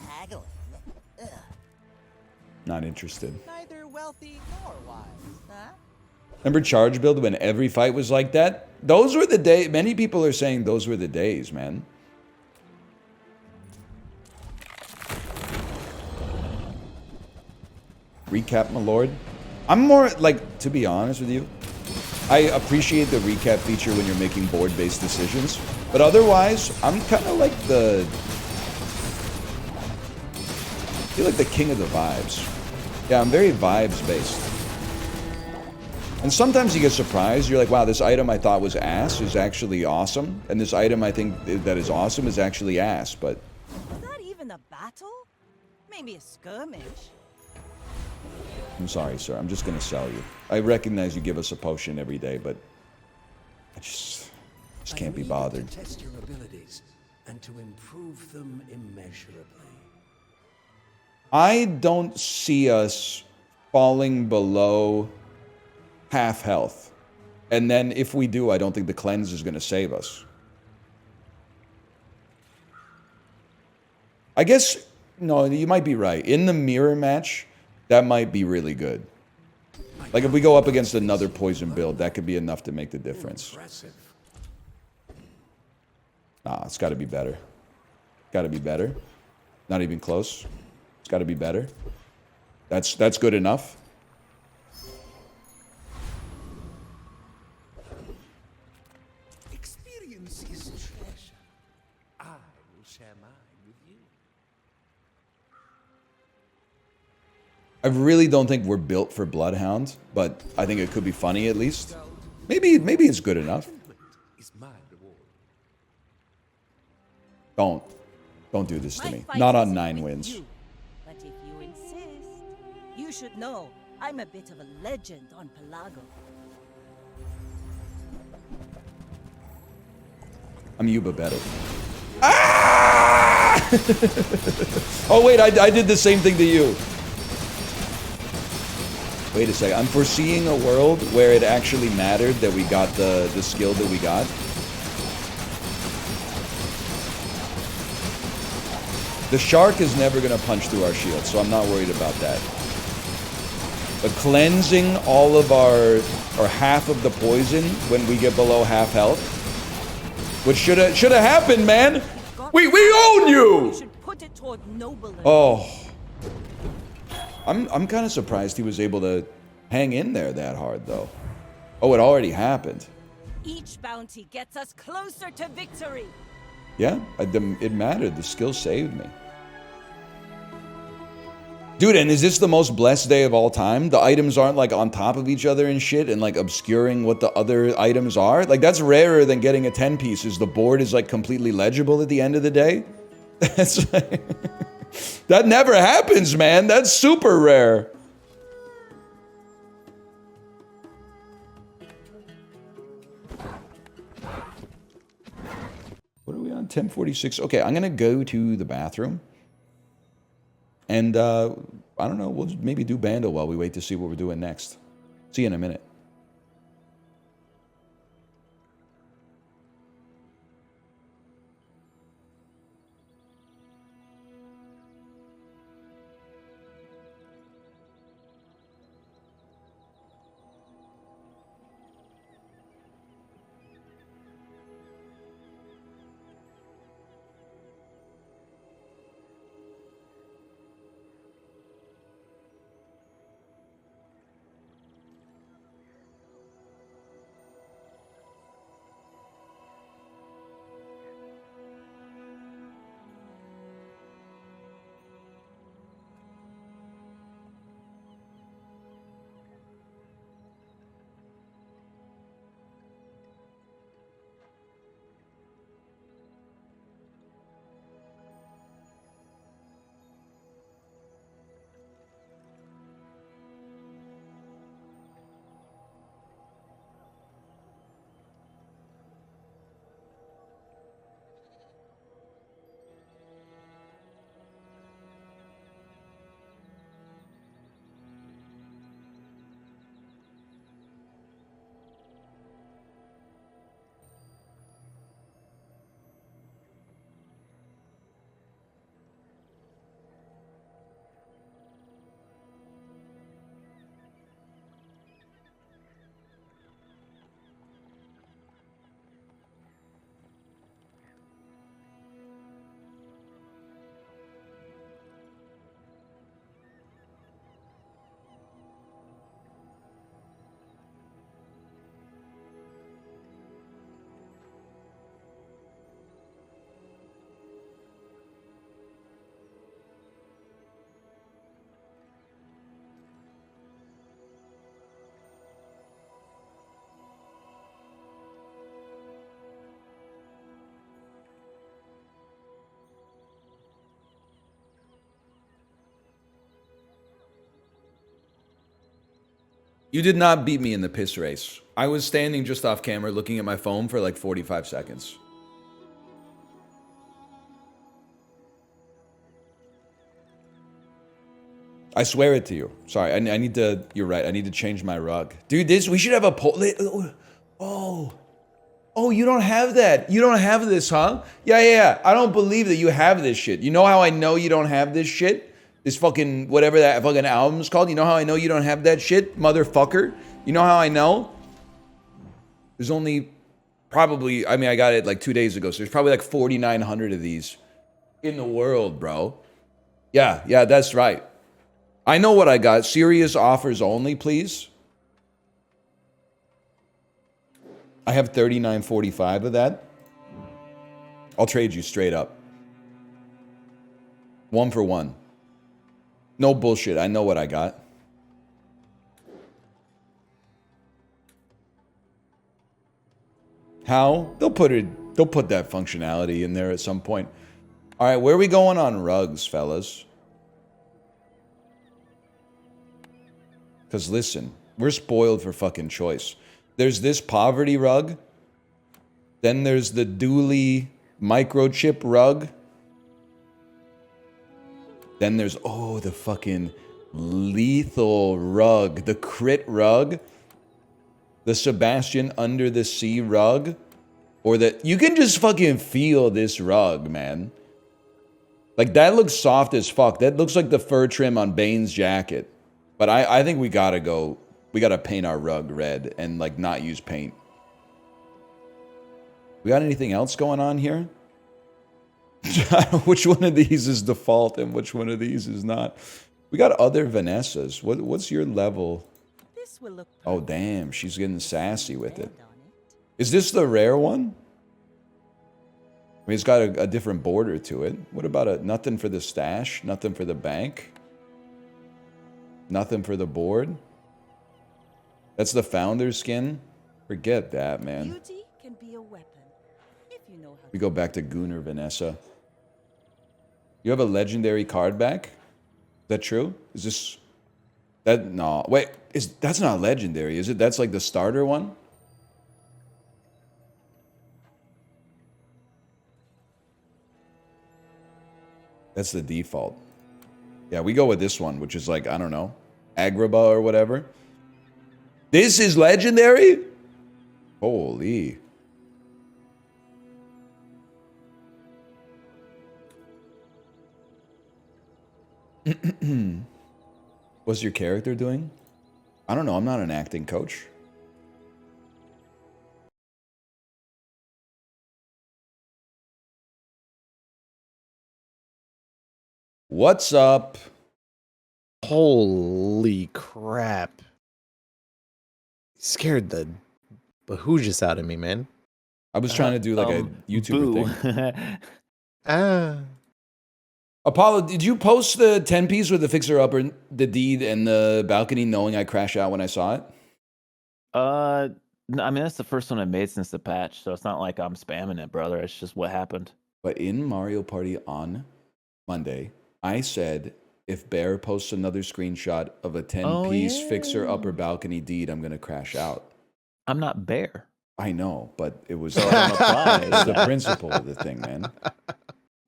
haggling. Ugh. Not interested. Neither wealthy nor wise, huh? Remember Charge Build when every fight was like that? Those were the days. Many people are saying those were the days, man. Recap, my lord. I'm more, like, to be honest with you, I appreciate the recap feature when you're making board-based decisions. But otherwise, I'm kind of like the... I feel like the king of the vibes. Yeah, I'm very vibes-based. And sometimes you get surprised. You're like, wow, this item I thought was ass is actually awesome. And this item I think that is awesome is actually ass, but... Was that even a battle? Maybe a skirmish. I'm sorry, sir. I'm just gonna sell you. I recognize you give us a potion every day, but... I just can't be bothered. To test your abilities and to improve them immeasurably. I don't see us falling below half health. And then if we do, I don't think the cleanse is going to save us. I guess, no, you might be right. In the mirror match, that might be really good. Like if we go up against another poison build, that could be enough to make the difference. Nah, it's got to be better. Got to be better. Not even close. It's got to be better. That's good enough. Experience is treasure. I will share mine with you. I really don't think we're built for Bloodhound, but I think it could be funny at least. Maybe it's good enough. Is my reward. Don't do this to My me. fight Not on isn't 9 with wins. you, but if you insist, you should know I'm a bit of a legend on Pelago. I'm Yuba better. Ah! Oh wait, I did the same thing to you. Wait a second. I'm foreseeing a world where it actually mattered that we got the skill that we got. The shark is never going to punch through our shield, so I'm not worried about that. But cleansing all of or half of the poison when we get below half health, which should have happened, man. We own you. You should put it toward noble. Oh, I'm kind of surprised he was able to hang in there that hard, though. Oh, it already happened. Each bounty gets us closer to victory. Yeah, it mattered. The skill saved me. Dude, and is this the most blessed day of all time? The items aren't like on top of each other and shit and like obscuring what the other items are. Like that's rarer than getting a 10 piece. Is the board is like completely legible at the end of the day? That's like, that never happens, man. That's super rare. What are we on? 10:46. Okay, I'm gonna go to the bathroom. And, I don't know, we'll maybe do Bando while we wait to see what we're doing next. See you in a minute. You did not beat me in the piss race. I was standing just off camera looking at my phone for like 45 seconds. I swear it to you. Sorry, I need to... You're right. I need to change my rug. Dude, we should have a poll... Oh. Oh, you don't have that. You don't have this, huh? Yeah. I don't believe that you have this shit. You know how I know you don't have this shit? This fucking... Whatever that fucking album's called. You know how I know you don't have that shit, motherfucker? You know how I know? There's only... Probably... I mean, I got it like 2 days ago, so there's probably like 4,900 of these in the world, bro. Yeah, that's right. I know what I got. Serious offers only, please. I have 39.45 of that. I'll trade you straight up. 1 for 1. No bullshit. I know what I got. How? They'll put that functionality in there at some point. All right, where are we going on rugs, fellas? Because listen, we're spoiled for fucking choice. There's this poverty rug. Then there's the dually microchip rug. Then there's, oh, the fucking lethal rug. The crit rug. The Sebastian Under the Sea rug. Or that, you can just fucking feel this rug, man. Like, that looks soft as fuck. That looks like the fur trim on Bane's jacket. But I think we gotta go, we gotta paint our rug red and like not use paint. We got anything else going on here? Which one of these is default and which one of these is not? We got other Vanessas. What's your level? This will look Oh damn, she's getting sassy with it. Is this the rare one? I mean, it's got a different border to it. What about nothing for the stash? Nothing for the bank? Nothing for the board? That's the founder skin? Forget that, man. Beauty can be a weapon if you know how. We go back to Gunnar Vanessa. You have a legendary card back? Is that true? Is this... That... No. Wait. That's not legendary, is it? That's like the starter one? That's the default. Yeah, we go with this one, which is like, I don't know, Agrabah or whatever. This is legendary? Holy. What's your character doing? I don't know, I'm not an acting coach. What's up? Holy crap. Scared the behoojus out of me, man. I was trying to do like a YouTuber thing. Apollo, did you post the 10-piece with the fixer-upper, the deed, and the balcony knowing I crash out when I saw it? No, I mean, that's the first one I made since the patch, so it's not like I'm spamming it, brother. It's just what happened. But in Mario Party on Monday, I said, if Bear posts another screenshot of a 10-piece fixer-upper balcony deed, I'm going to crash out. I'm not Bear. I know, but it was the principle of the thing, man.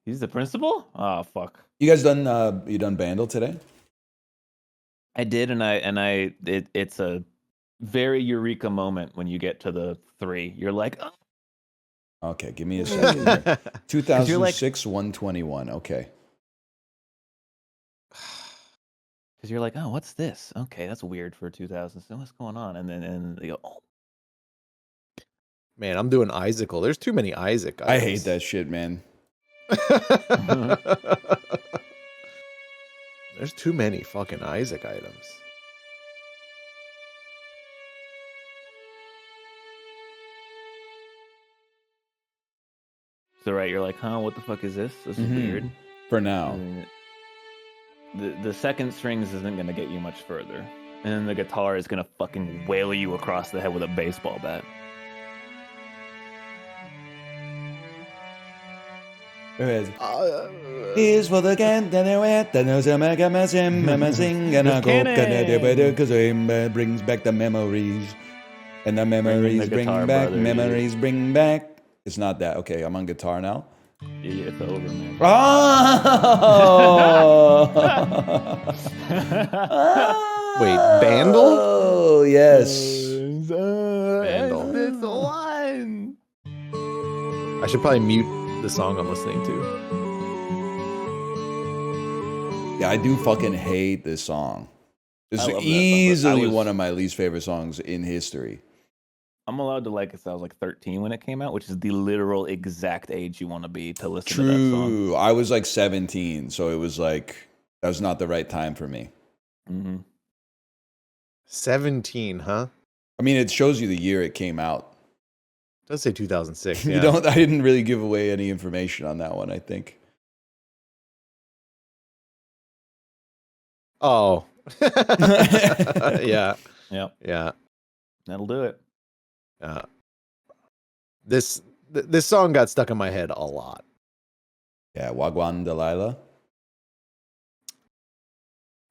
He's the principal? Oh, fuck. You guys done Bandle today? I did, it's a very eureka moment when you get to the 3. You're like, oh. Okay, give me a second. 2006, 121. Okay. Because you're like, oh, what's this? Okay, that's weird for 2000. So what's going on? And then they go, oh. Man, I'm doing Isaacle. There's too many Isaac items. I hate that shit, man. There's too many fucking Isaac items. So right, you're like, huh, what the fuck is this? This is weird. For now. The second strings isn't going to get you much further. And then the guitar is going to fucking whale you across the head with a baseball bat. Here's for the can that I wet, that knows a mega sing, and I go, because it brings back the memories. And the memories bring guitar, back, brother. memories bring back. It's not that. Okay, I'm on guitar now. Yeah, it's over, man. Oh! Wait, Bandle? Oh, yes. Vandal. It's the one. I should probably mute the song I'm listening to. Yeah, I do fucking hate this song. This I is love that song, but easily one of my least favorite songs in history. I'm allowed to like it since I was like 13 when it came out, which is the literal exact age you want to be to listen to that song. True. I was like 17, so it was like, that was not the right time for me. 17, huh? I mean, it shows you the year it came out. It does say 2006. You Yeah. don't. I didn't really give away any information on that one, I think. Oh. Yeah. Yep. Yeah. That'll do it. This song got stuck in my head a lot. Yeah, Wagwan Delilah.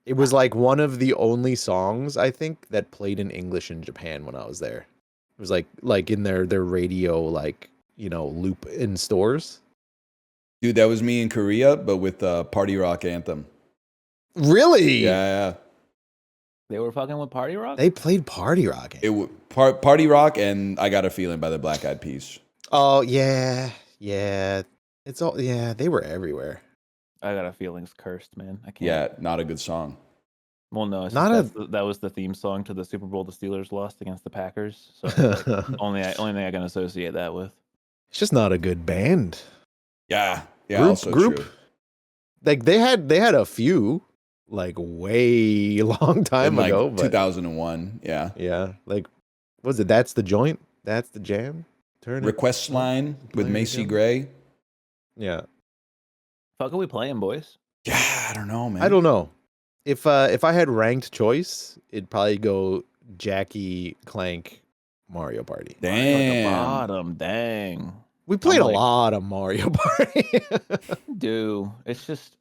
It was like one of the only songs I think that played in English in Japan when I was there. It was like in their radio loop in stores. Dude, that was me in Korea, but with the Party Rock anthem. Really? Yeah. They were fucking with Party Rock? They played Party Rock. Party Rock and I Got a Feeling by the Black Eyed Peas. Oh, yeah. Yeah. It's all, yeah, they were everywhere. I Got a Feeling's cursed, man. I can't. Yeah, not a good song. Well, no, it's Not that was the theme song to the Super Bowl the Steelers lost against the Packers. So only thing I can associate that with. It's just not a good band. Yeah. Yeah, Group, also group. true. Like they had a few like way long time In, ago, like, but 2001. Yeah. yeah, like was it That's the Joint? That's the Jam? Turn it Request Line with Play Macy Together? Gray. Yeah. Fuck, are we playing, boys? Yeah, I don't know, man. I don't know. If I had ranked choice, it'd probably go Jackie, Clank, Mario Party. At the Damn. bottom, dang. We played I'm a like- lot of Mario Party. Dude, it's just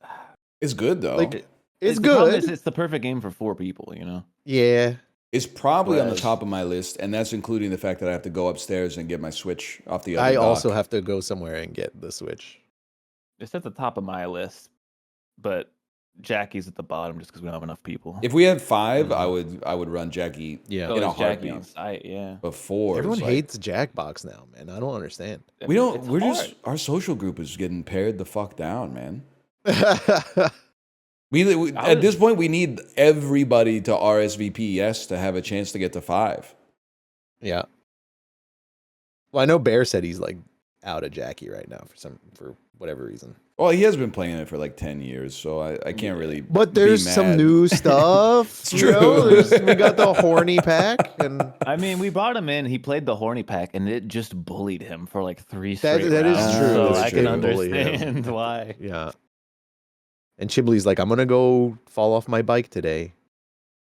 It's good though. Like it's the problem good. is it's the perfect game for 4 people, you know? Yeah. It's probably on the Whereas- top of my list, and that's including the fact that I have to go upstairs and get my Switch off the other I dock. also have to go somewhere and get the Switch. It's at the top of my list, but Jackie's at the bottom just because we don't have enough people. If we had 5, I would run Jackie Yeah. in a it's Jackie heartbeat. on site, yeah. But 4, Everyone is like, hates Jackbox now, man. I don't understand. we don't. It's We're hard. just our social group is getting pared the fuck down, man. Yeah. We at this point we need everybody to RSVP yes to have a chance to get to 5. Well, I know Bear said he's like out of Jackie right now for whatever reason. Well, he has been playing it for like 10 years, so I can't really. But be there's some mad. new stuff. It's you know? true. We got the horny pack, and I mean, we brought him in. He played the horny pack, and it just bullied him for like 3 That- straight that is rounds. true. So That's I true. can Bully him. understand why. yeah. And Chibley's like, I'm gonna go fall off my bike today.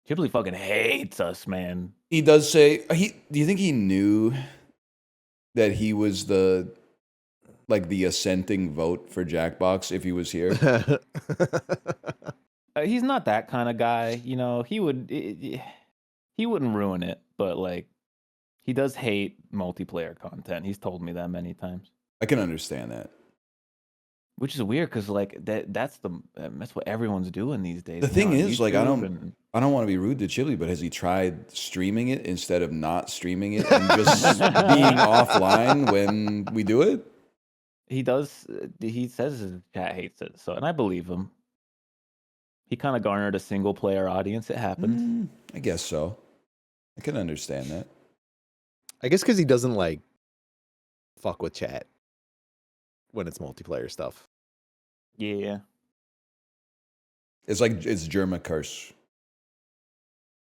Ghibli fucking hates us, man. He does say do you think he knew that he was the assenting vote for Jackbox if he was here? He's not that kind of guy, you know. He wouldn't ruin it, but like, he does hate multiplayer content. He's told me that many times, I can understand that. which is weird because like that's what everyone's doing these days. The thing you know, is, like, YouTube and- I don't want to be rude to Chili, but has he tried streaming it instead of not streaming it and just being offline when we do it? he does. He says his chat hates it, so and I believe him. He kind of garnered a single player audience. It happened. I guess so. I can understand that. I guess because he doesn't like fuck with chat when it's multiplayer stuff. Yeah, It's like it's Germa curse.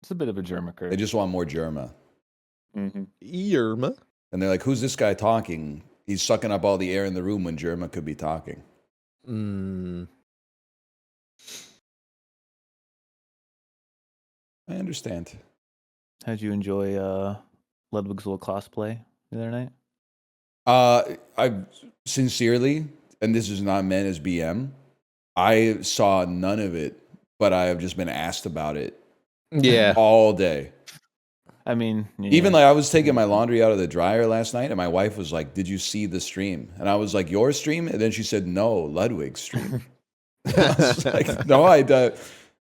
it's a bit of a German curse. They just want more Germa. Yerma. And they're like, who's this guy talking? He's sucking up all the air in the room when Germa could be talking. I understand. How'd you enjoy Ludwig's little cosplay the other night? I sincerely, and this is not meant as BM, I saw none of it, but I have just been asked about it Yeah. all day. I mean, even like I was taking my laundry out of the dryer last night, and my wife was like, "Did you see the stream?" And I was like, "Your stream?" And then she said, "No, Ludwig's stream." I was like, "No, I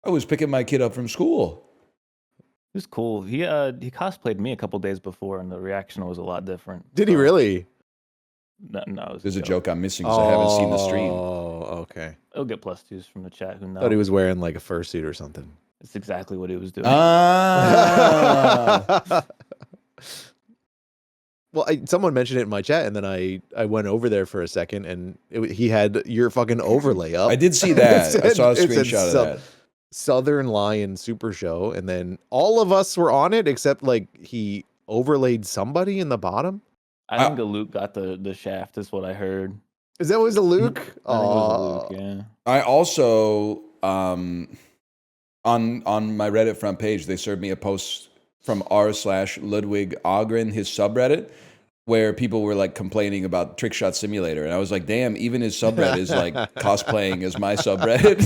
was picking my kid up from school." It was cool. He cosplayed me a couple days before, and the reaction was a lot different. Did he really? No, it was There's a joke I'm missing because I haven't seen the stream. Oh, okay. I'll get +2s from the chat. Who knows? Thought he was wearing like a fursuit or something. It's exactly what he was doing. Well, someone mentioned it in my chat, and then I went over there for a second, and he had your fucking overlay up. I did see that. I saw a screenshot of that. Southern Lion Super Show, and then all of us were on it except like he overlaid somebody in the bottom. I think a Luke got the shaft, is what I heard. Is that was a Luke? I think it was a Luke, yeah. I also on my Reddit front page, they served me a post from r/Ludwig Ogren, his subreddit, where people were like complaining about Trick Shot Simulator, and I was like, damn, even his subreddit is like cosplaying as my subreddit.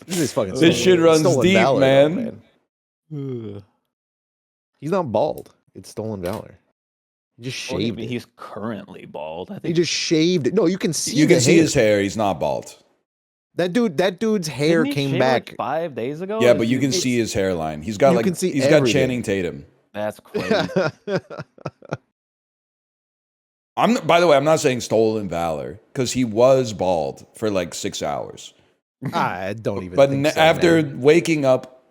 This shit runs deep, valor, man. He's not bald. It's stolen valor. He just shaved it. He's currently bald. I think He just shaved it. No, you can see. You can see his hair. He's not bald. That dude's hair Didn't he came shave, like like 5 days ago. Yeah, but you can see his hairline. He's got You like can see he's got everything. Channing Tatum. That's crazy. By the way, I'm not saying stolen valor because he was bald for like 6 hours. I don't even. But think so, after man. waking up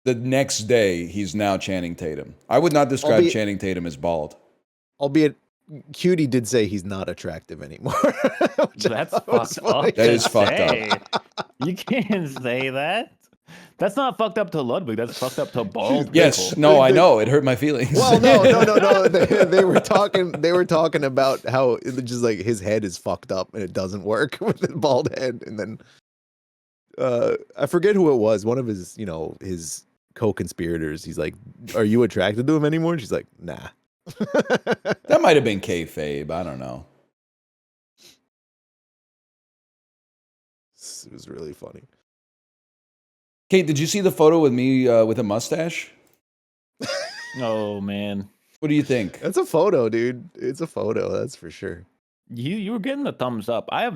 the next day, he's now Channing Tatum. I would not describe Channing Tatum as bald. Albeit, Cutie did say he's not attractive anymore. That's fucked up. That is fucked up. You can't say that. That's not fucked up to Ludwig. That's fucked up to bald. Yes, people. no, I know. It hurt my feelings. Well, no. They were talking. They were talking about how it just like his head is fucked up and it doesn't work with the bald head. And then I forget who it was. One of his, his co-conspirators. He's like, "Are you attracted to him anymore?" And she's like, "Nah." That might have been kayfabe. I don't know. It was really funny. Kate, did you see the photo with me with a mustache? Oh man, what do you think? That's a photo, dude. It's a photo. That's for sure. You were getting the thumbs up. I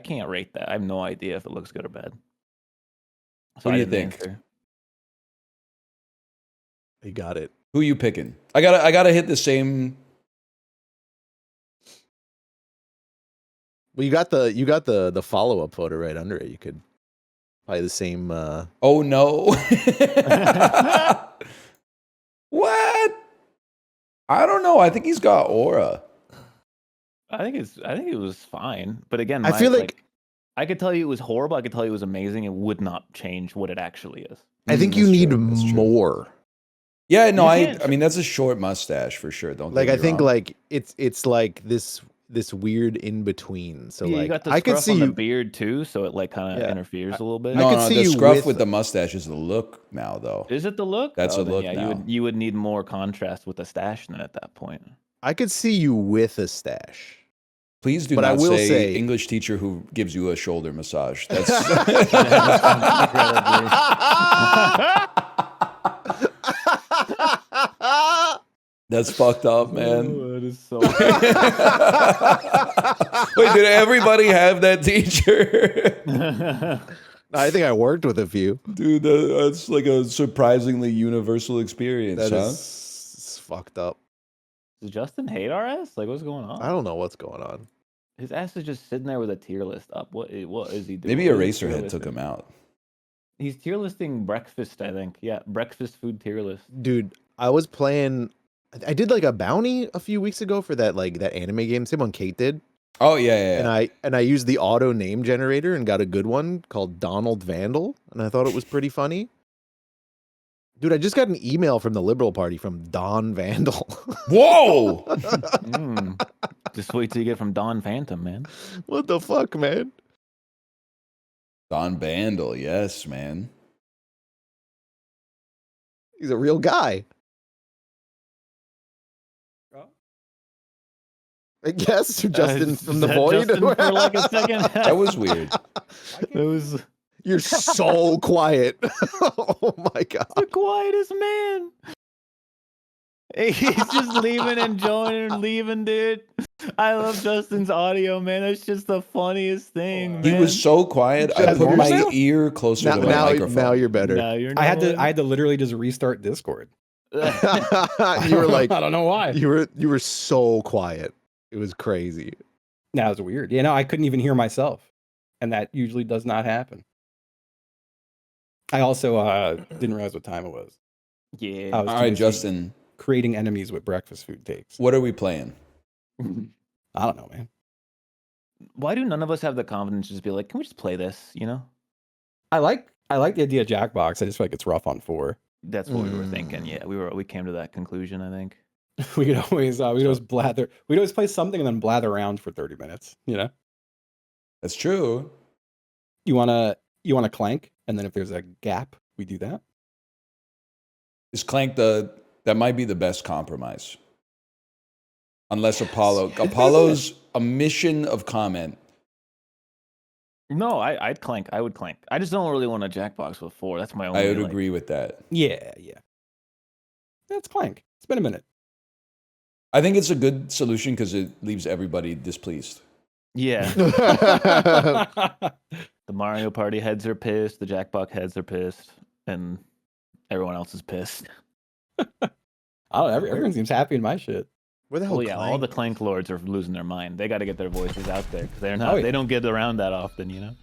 can't rate that. I have no idea if it looks good or bad. So What do I you didn't think? answer. He got it. Who you picking? I gotta hit the same. Well, you got the follow up photo right under it. You could probably the same. Oh no! What? I don't know. I think he's got aura. I think it was fine. But again, I feel like I could tell you it was horrible. I could tell you it was amazing. It would not change what it actually is. I think you need more. Yeah, no, You I can't- mean that's a short mustache for sure. Don't Like get I me think wrong. like it's like this weird in between. So Yeah, like you got the I could scruff see on the you. beard too, so it like kind of Yeah. interferes a little bit. no, could no, see the you scruff with- with the mustache is the look now, though. Is it the look? That's Oh, a then look yeah, now. you would need more contrast with the stash then at that point. I could see you with a stash. Please do But I not will say, say- English teacher who gives you a shoulder massage. That's that's fucked up, man. that is so. Wait, did everybody have that teacher? I think I worked with a few. Dude, that's like a surprisingly universal experience, That huh? is fucked up. Does Justin hate our ass? Like, what's going on? I don't know what's going on. His ass is just sitting there with a tier list up. What is he doing? Maybe What is he tier Eraserhead took listing? him out. He's tier listing breakfast, I think. Yeah, breakfast food tier list. Dude, I was playing. I did like a bounty a few weeks ago for that that anime game. Same one Kate did. Oh yeah, yeah. And I used the auto name generator and got a good one called Donald Vandal, and I thought it was pretty funny. Dude, I just got an email from the Liberal Party from Don Vandal. Whoa! Just wait till you get from Don Phantom, man. What the fuck, man? Don Bandel, yes, man. He's a real guy. I guess Justin from the void. Justin for like a second. That was weird. It was You're so quiet. Oh my god. the quietest man. He's just leaving and joining and leaving, dude. I love Justin's audio, man. That's just the funniest thing, He man. was so quiet. I Just put my normal? ear closer to my microphone. Now you're better. No, you're I had normal. to literally just restart Discord. You were like, I don't know why. you were so quiet. It was crazy. That was weird. You know, I couldn't even hear myself, and that usually does not happen. I also didn't realize what time it was. Yeah. I was All too right, busy Justin. creating enemies with breakfast food takes. What are we playing? I don't know, man. Why do none of us have the confidence to just be like, can we just play this? You know? I like the idea of Jackbox. I just feel like it's rough on 4. That's what we were thinking. Yeah, we came to that conclusion, I think. We could always blather. We'd always play something and then blather around for 30 minutes. You know. That's true. You wanna clank, and then if there's a gap, we do that. Is Clank that might be the best compromise? Unless Apollo's omission of comment. No, I'd clank. I would clank. I just don't really want a Jackbox with 4. That's my only. I would agree with that. Yeah. That's clank. It's been a minute. I think it's a good solution because it leaves everybody displeased. Yeah. The Mario Party heads are pissed. The Jackbox heads are pissed, and everyone else is pissed. I don't know. Everyone seems happy in my shit. Where the hell? Well, yeah, all the Clank lords are losing their mind. They got to get their voices out there because they're not. Oh, yeah. They don't get around that often, you know.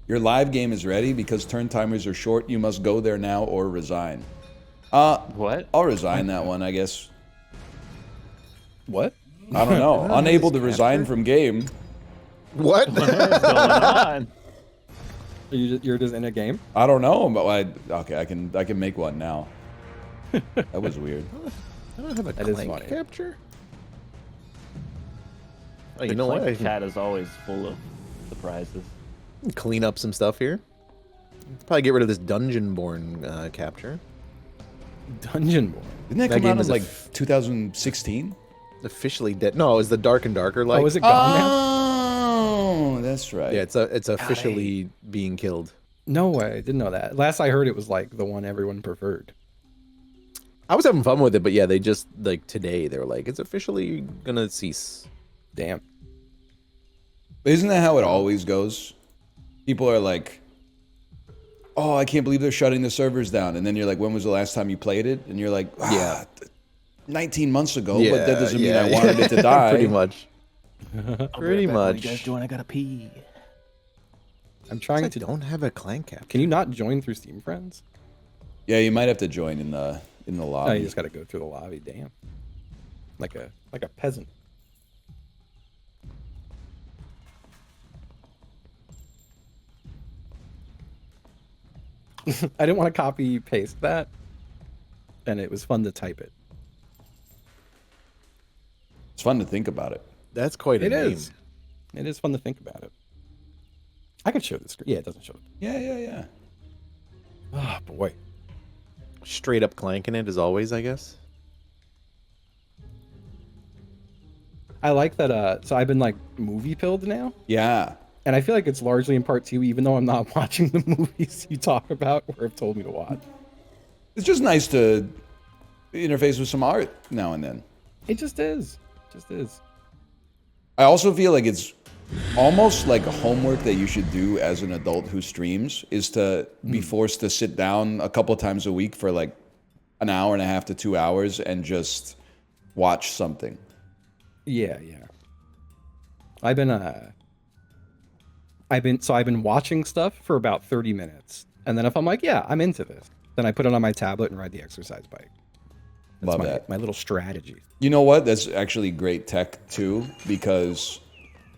Your live game is ready because turn timers are short. You must go there now or resign. What? I'll resign that one, I guess. What? I don't know. Unable to resign from game. What? What's going on? You're just in a game? I don't know, but okay, I can make one now. That was weird. I don't have a That is clank funny. capture. Oh, The you know what? Clank I chat is always full of surprises. can clean up some stuff here. Probably get rid of this Dungeonborn capture. Dungeonborn. Didn't that That come game out in is like 2016? Officially dead. No, it was the Dark and Darker. Like, Oh, is it gone now? Oh, that's right. yeah, it's officially being killed. No way. Didn't know that. Last I heard, it was like the one everyone preferred. I was having fun with it, but yeah, they just like today they were like, it's officially gonna cease. Damn. Isn't that how it always goes? People are like, oh, I can't believe they're shutting the servers down. And then you're like, when was the last time you played it? And you're like, yeah, 19 months ago, but that doesn't mean I wanted it to die. Pretty much. Pretty What are you much. guys doing? I gotta pee. I'm trying to. Don't have a clank cap. Can you not join through Steam Friends? Yeah, you might have to join in the Oh, lobby. you just got to go through the lobby. Damn. Like a peasant. I didn't want to copy paste that, and it was fun to type it. It's fun to think about it. That's quite a It name. is. It is fun to think about it. I could show the screen. Yeah, it doesn't show it. Yeah. Oh boy. Straight up clanking it as always, I guess. I like that. So I've been like movie pilled now, Yeah. and I feel like it's largely in part 2, even though I'm not watching the movies you talk about or have told me to watch. It's just nice to interface with some art now and then. It just is. Just is. I also feel like it's almost like a homework that you should do as an adult who streams is to be forced to sit down a couple times a week for like an hour and a half to 2 hours and just watch something. Yeah. I've been watching stuff for about 30 minutes. And then if I'm like, yeah, I'm into this, then I put it on my tablet and ride the exercise bike. That's Love that. my little strategy. You know what? That's actually great tech too, because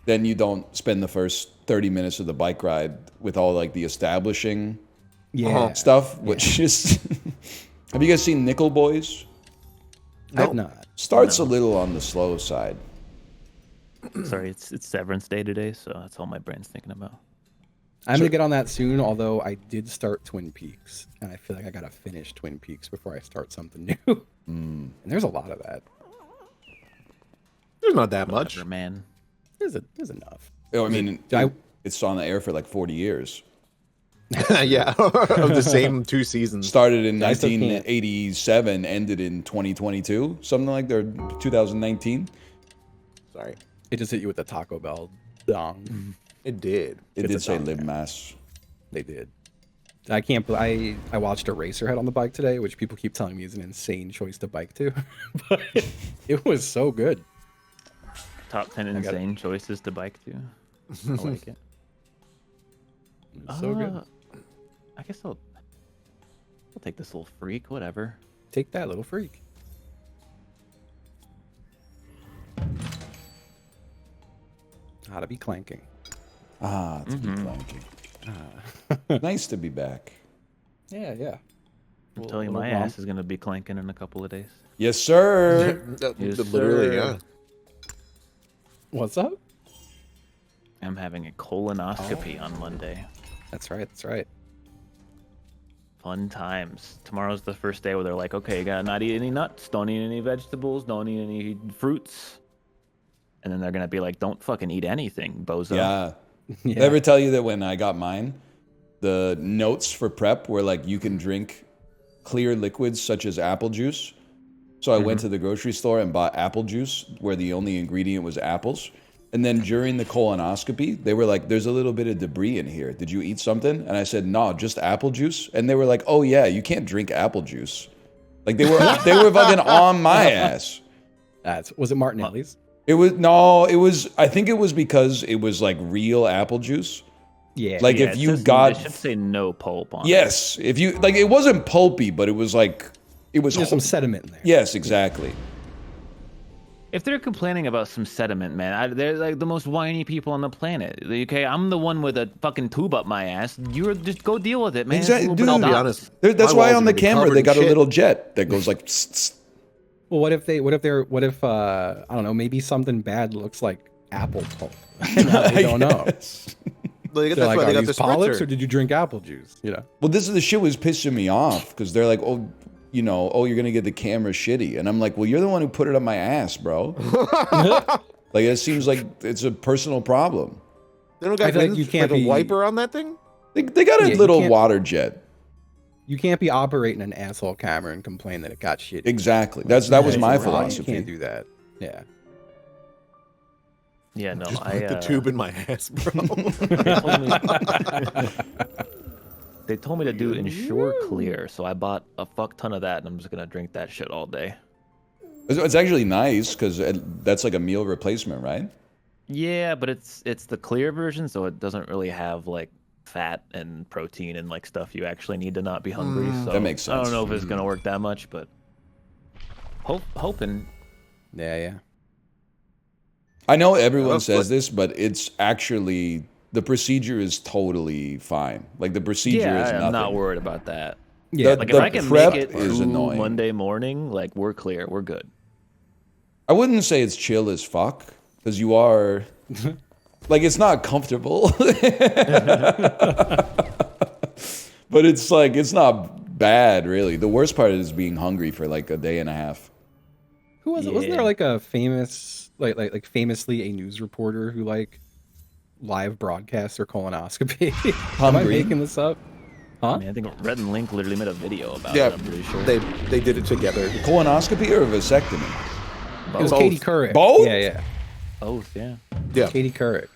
then you don't spend the first 30 minutes of the bike ride with all like the establishing stuff, which is. Have you guys seen Nickel Boys? I have not. Starts a little on the slow side. Sorry, it's Severance Day today, so that's all my brain's thinking about. I'm gonna get on that soon, although I did start Twin Peaks, and I feel like I gotta finish Twin Peaks before I start something new. And there's a lot of that. There's not that much. Whatever, man. There's enough. Oh, I mean, it's on the air for like 40 years. Yeah, of the same 2 seasons. Started in I still can't. 1987, ended in 2022, something like that, 2019. Sorry. It just hit you with the Taco Bell dong. It did. It It's did a say dong, live yeah. mass. They did. I can't. I watched Eraserhead on the bike today, which people keep telling me is an insane choice to bike to, but it was so good. Top 10 insane choices to bike to. I like it. So good. I guess I'll take this little freak. Whatever. Take that, little freak. How to be clanking. Ah, to be clanking. Nice to be back. Yeah, yeah. I'm telling you, my ass is gonna be clanking in a couple of days. Yes, sir. Yes, Literally, sir. yeah. What's up? I'm having a colonoscopy on Monday. That's right. That's right. Fun times. Tomorrow's the first day where they're like, okay, you gotta not eat any nuts, don't eat any vegetables, don't eat any fruits. And then they're gonna be like, don't fucking eat anything, bozo. Yeah. Yeah. Did I ever tell you that when I got mine, the notes for prep were like, you can drink clear liquids such as apple juice. So I went to the grocery store and bought apple juice where the only ingredient was apples. And then during the colonoscopy, they were like, there's a little bit of debris in here. Did you eat something? And I said, no, just apple juice. And they were like, oh yeah, you can't drink apple juice. Like they were fucking on my ass. Was it Martinelli's? I think it was because it was like real apple juice. Yeah. Like Yeah, if it you says- got, it should say no pulp on it. yes, if you, like it wasn't pulpy, but it was like, it was There's some sediment in there. Yes, exactly. If they're complaining about some sediment, man, they're like the most whiny people on the planet. Okay, I'm the one with a fucking tube up my ass. You're just go deal with it, man. Exactly, It's a dude. little bit I'll be of honest. That's My why walls on are the gonna be camera covered they in got a shit. little jet that goes like. Tss, tss. Well, what if I don't know, maybe something bad looks like apple pulp? I don't know. That's They're like, why they are got these the polyps spritzer. or did you drink apple juice? You know. Well, the shit was pissing me off because they're like, oh, you know, oh, you're gonna get the camera shitty, and I'm like, well, you're the one who put it up my ass, bro. Like it seems like it's a personal problem. They don't I got feel like you can't a be- wiper on that thing? They got a Yeah, you little can't- water jet. You can't be operating an asshole camera and complain that it got shit. Exactly. That was my You philosophy. can't do that. Yeah. Yeah, no, Just I put the tube in my ass, bro. They told me to do Ensure Clear, so I bought a fuck ton of that, and I'm just gonna drink that shit all day. It's actually nice because that's like a meal replacement, right? Yeah, but it's the clear version, so it doesn't really have like fat and protein and like stuff you actually need to not be hungry. So That makes I don't sense. know if it's gonna work that much, but hoping. Yeah. I know everyone That's says good. this, but it's actually the procedure is totally fine. Like the procedure is Yeah, nothing. I'm not worried about that. Yeah. Like the if I can prep make it is through annoying. Monday morning, like we're clear, we're good. I wouldn't say it's chill as fuck because you are like it's not comfortable. But it's like it's not bad really. The worst part is being hungry for like a day and a half. Who was it? Wasn't there like a famous, like famously a news reporter who like live broadcasts their colonoscopy? Am I Hungry? making this up? Huh? I mean, I think Red and Link literally made a video about Yeah, it. I'm pretty sure. they did it together. Colonoscopy or a vasectomy? It was Both. Katie Couric. Both? Yeah. Both, yeah. Yeah. Katie Couric.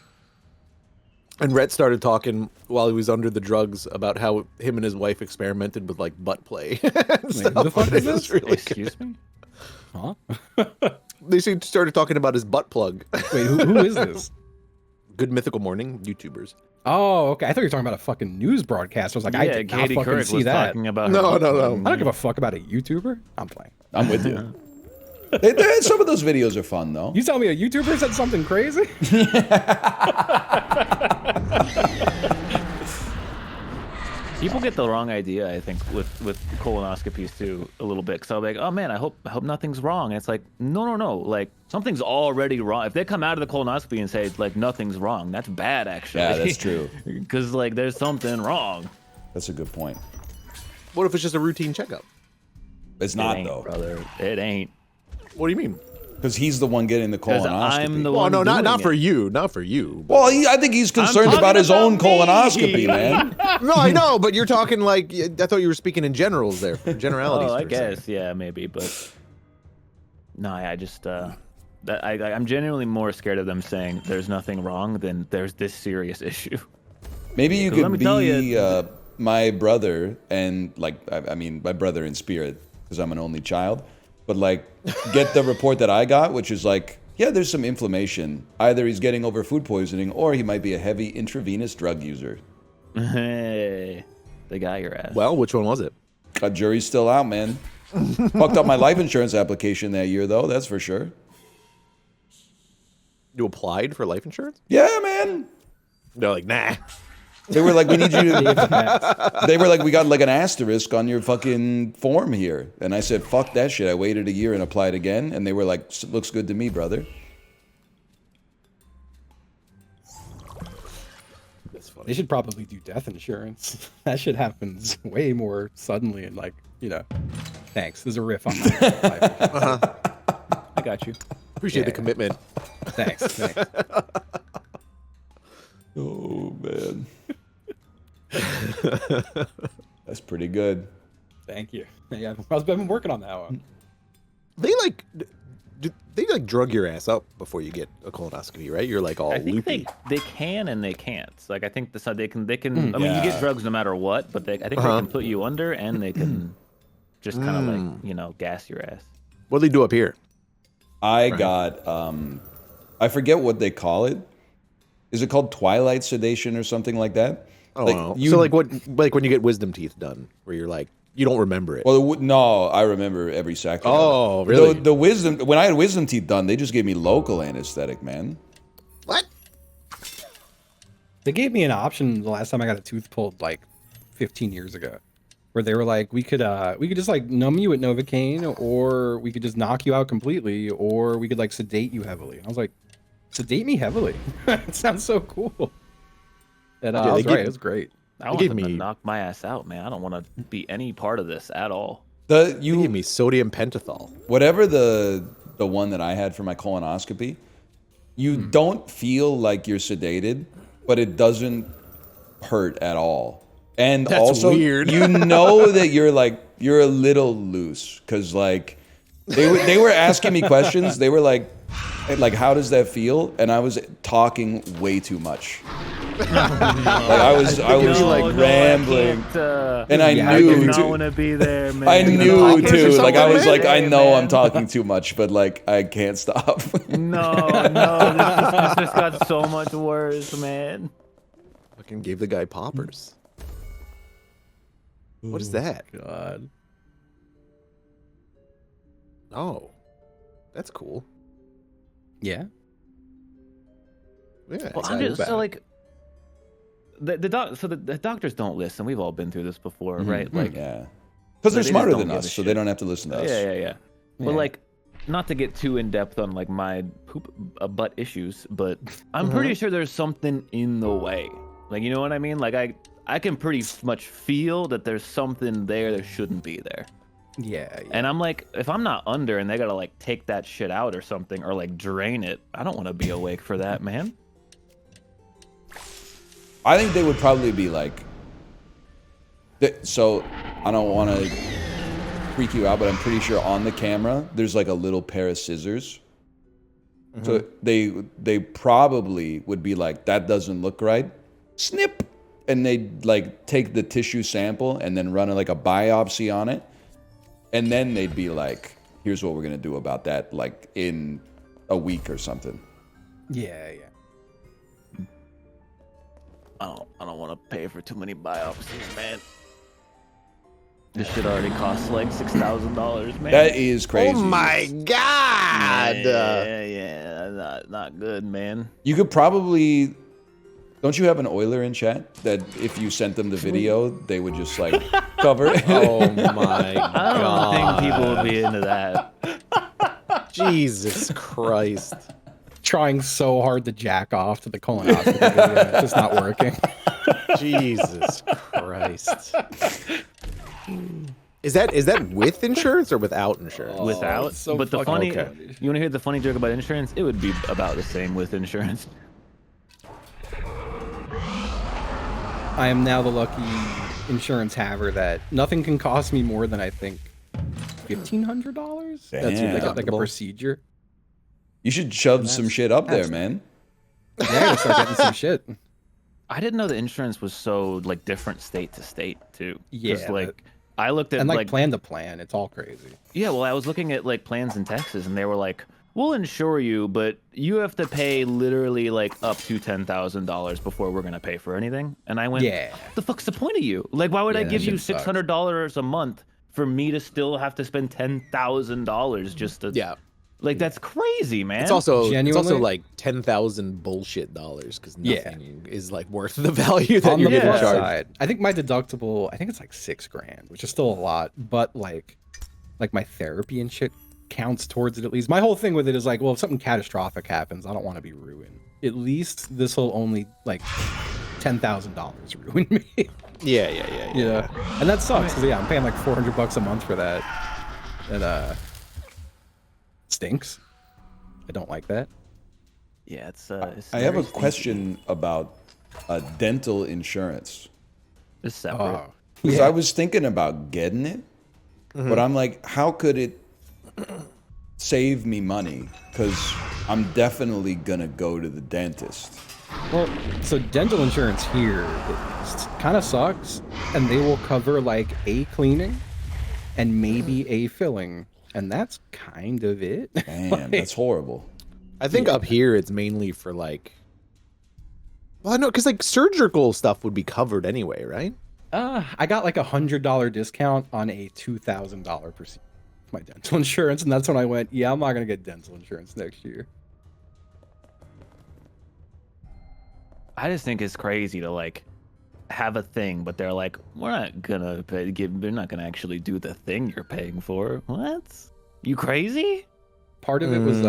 And Rhett started talking while he was under the drugs about how him and his wife experimented with like butt play. Wait, who the fuck is this? Excuse me? Huh? They started talking about his butt plug. Wait, who is this? Good Mythical Morning YouTubers. Oh, okay. I thought you were talking about a fucking news broadcast. I was like, I Yeah, did not Katie fucking Couric see was that. talking about No, her no, butt no. I don't give a fuck about a YouTuber. I'm playing. I'm with you. Some of those videos are fun though. You tell me a YouTuber said something crazy? People get the wrong idea, I think, with colonoscopies too, a little bit. So I'm like, oh man, I hope nothing's wrong. And it's like, no, like something's already wrong. If they come out of the colonoscopy and say like nothing's wrong, that's bad actually. Yeah, that's true. Because like there's something wrong. That's a good point. What if it's just a routine checkup? It's It not ain't, though. brother. It ain't. What do you mean? Because he's the one getting the 'Cause colonoscopy. I'm the Well, one no, not doing for it. you, not for you. Well, I think he's concerned talking about his about own me. colonoscopy, man. No, I know, but you're talking like I thought you were speaking in generals there, generalities. Oh, I for a second. guess, yeah, maybe, but no, I just I'm genuinely more scared of them saying there's nothing wrong than there's this serious issue. Maybe you 'Cause let could me tell be my brother, and like, I mean, my brother in spirit, because I'm an only child, but like, get the report that I got, which is like, yeah, there's some inflammation. Either he's getting over food poisoning, or he might be a heavy intravenous drug user. Hey, they got your ass. Well, which one was it? Jury's still out, man. Fucked up my life insurance application that year, though, that's for sure. You applied for life insurance? Yeah, man. They're like, nah. They were like, we need you to... They were like, we got like an asterisk on your fucking form here. And I said, fuck that shit. I waited a year and applied again. And they were like, looks good to me, brother. That's funny. They should probably do death insurance. That shit happens way more suddenly and like, you know. Thanks. There's a riff on that. I got you. Appreciate the commitment. Thanks. Oh, man. That's pretty good. Thank you. Yeah, I've been working on that one. They like drug your ass up before you get a colonoscopy, right? You're like all I think loopy. they can and they can't. Like I think they can. I mean, you get drugs no matter what, but I think they can put you under and they can just kind of like, you know, gas your ass. What do they do up here? I got, I forget what they call it. Is it called twilight sedation or something like that? Oh, like, wow. So like when you get wisdom teeth done, where you're like, you don't remember it. Well, no, I remember every second. Oh, really? The wisdom, when I had wisdom teeth done, they just gave me local anesthetic, man. What? They gave me an option the last time I got a tooth pulled like 15 years ago, where they were like, we could just like numb you with Novocaine, or we could just knock you out completely, or we could like sedate you heavily. And I was like, sedate me heavily? It sounds so cool. And I was right, it was great. I want them to knock my ass out, man. I don't want to be any part of this at all. You gave me sodium pentothal. Whatever the one that I had for my colonoscopy, you don't feel like you're sedated, but it doesn't hurt at all. And That's also, weird. you know that you're a little loose, because like they were asking me questions. They were like, how does that feel? And I was talking way too much. Like I was like rambling, and I knew I want to be there, man. I knew too. Like I was like, I know I'm talking too much, but like I can't stop. No, this just got so much worse, man. Fucking gave the guy poppers. What is that? God. Oh, that's cool. Yeah. Yeah. Well, I'm just so like the doctors don't listen. We've all been through this before, right? Like, yeah, because they're smarter than us, so they don't have to listen to us. Yeah. But like, not to get too in depth on like my butt issues, but I'm pretty sure there's something in the way. Like, you know what I mean? Like I can pretty much feel that there's something there that shouldn't be there. Yeah. And I'm like, if I'm not under and they gotta like take that shit out or something, or like drain it, I don't want to be awake for that, man. I think they would probably be like, so I don't want to freak you out, but I'm pretty sure on the camera there's like a little pair of scissors. So they probably would be like, that doesn't look right. Snip, and they'd like take the tissue sample and then run like a biopsy on it. And then they'd be like, here's what we're going to do about that, like, in a week or something. Yeah. I don't want to pay for too many biopsies, man. This shit already costs like $6,000, man. That is crazy. Oh my god! Yeah, not good, man. You could probably... Don't you have an Euler in chat that if you sent them the video, they would just like cover it? Oh my god. I don't think people would be into that. Jesus Christ. Trying so hard to jack off to the colonoscopy video, it's just not working. Jesus Christ. Is that with insurance or without insurance? Without. so But the fucking funny, you want to hear the funny joke about insurance? It would be about the same with insurance. I am now the lucky insurance haver that nothing can cost me more than I think $1,500. That's like a procedure. You should shove some shit up there, man. Yeah, I gotta start getting some shit. I didn't know the insurance was so like different state to state too. 'Cause, Yeah, like I looked at and like plan to plan, it's all crazy. Yeah, well, I was looking at like plans in Texas, and they were like, "We'll insure you, but you have to pay literally like up to $10,000 before we're gonna pay for anything." And I went, Yeah. "The fuck's the point of you? Like, why would I that give you shit sucks. $600 a month for me to still have to spend $10,000 just to?" Yeah. Like that's crazy, man. It's also Genuinely? like $10,000 bullshit dollars because Yeah. nothing is like worth the value that On you're the getting plus charged. side, I think my deductible, I think it's like $6,000, which is still a lot, but like my therapy and shit counts towards it at least. My whole thing with it is like, well, if something catastrophic happens, I don't want to be ruined. At least this will only like $10,000 ruin me. Yeah. Yeah, and that sucks because I'm paying like $400 a month for that, and stinks. I don't like that. Yeah, it's I have a very question about dental insurance. It's separate. Because I was thinking about getting it, but I'm like, how could it save me money? Because I'm definitely gonna go to the dentist. Well, so dental insurance here kind of sucks, and they will cover like a cleaning and maybe a filling, and that's kind of it. Damn, that's horrible. I think up here it's mainly for like, well, no, because like surgical stuff would be covered anyway, right? I got like $100 discount on a $2,000 procedure for my dental insurance, and that's when I went, yeah, I'm not gonna get dental insurance next year. I just think it's crazy to like have a thing, but they're like, we're not gonna pay, they're not gonna actually do the thing you're paying for. What? You crazy? Part of it was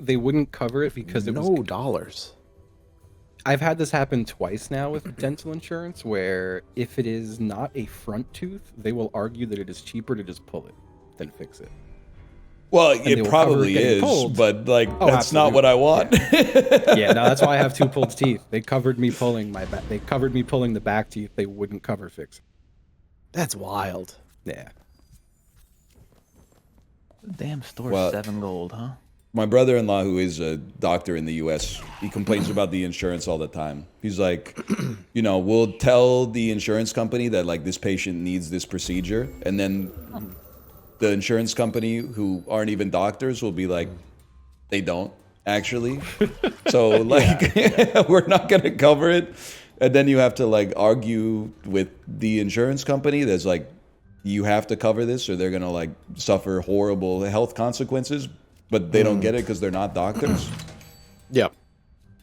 they wouldn't cover it because it was dollars. I've had this happen twice now with dental insurance, where if it is not a front tooth, they will argue that it is cheaper to just pull it than fix it. Well, And they it will probably cover it getting is, pulled. but like Oh, that's not what I want. Yeah, no, that's why I have 2 pulled teeth. They covered me pulling my back. They covered me pulling the back teeth. They wouldn't cover fixing. That's wild. Yeah. Damn store Well, 7 gold, huh? My brother-in-law, who is a doctor in the U.S., he complains about the insurance all the time. He's like, you know, we'll tell the insurance company that like this patient needs this procedure, and then the insurance company, who aren't even doctors, will be like, they don't actually. So like, we're not gonna cover it, and then you have to like argue with the insurance company. That's like, you have to cover this, or they're gonna like suffer horrible health consequences. But they don't get it because they're not doctors. Yeah.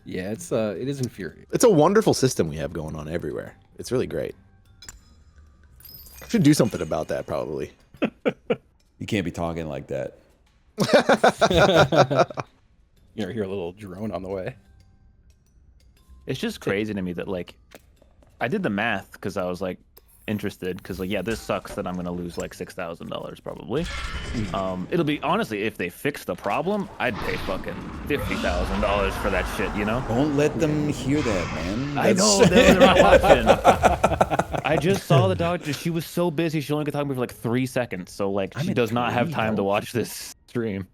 Yeah, it is infuriating. It's a wonderful system we have going on everywhere. It's really great. Should do something about that, probably. You can't be talking like that. You hear a little drone on the way. It's just crazy to me that like I did the math because I was like interested because like, yeah, this sucks that I'm gonna lose like $6,000 probably. It'll be, honestly, if they fix the problem, I'd pay fucking $50,000 for that shit, you know? Don't let them hear that, man. I know, they're not watching. I just saw the doctor. She was so busy, she only could talk to me for like 3 seconds. So like, she does not have time to watch this stream.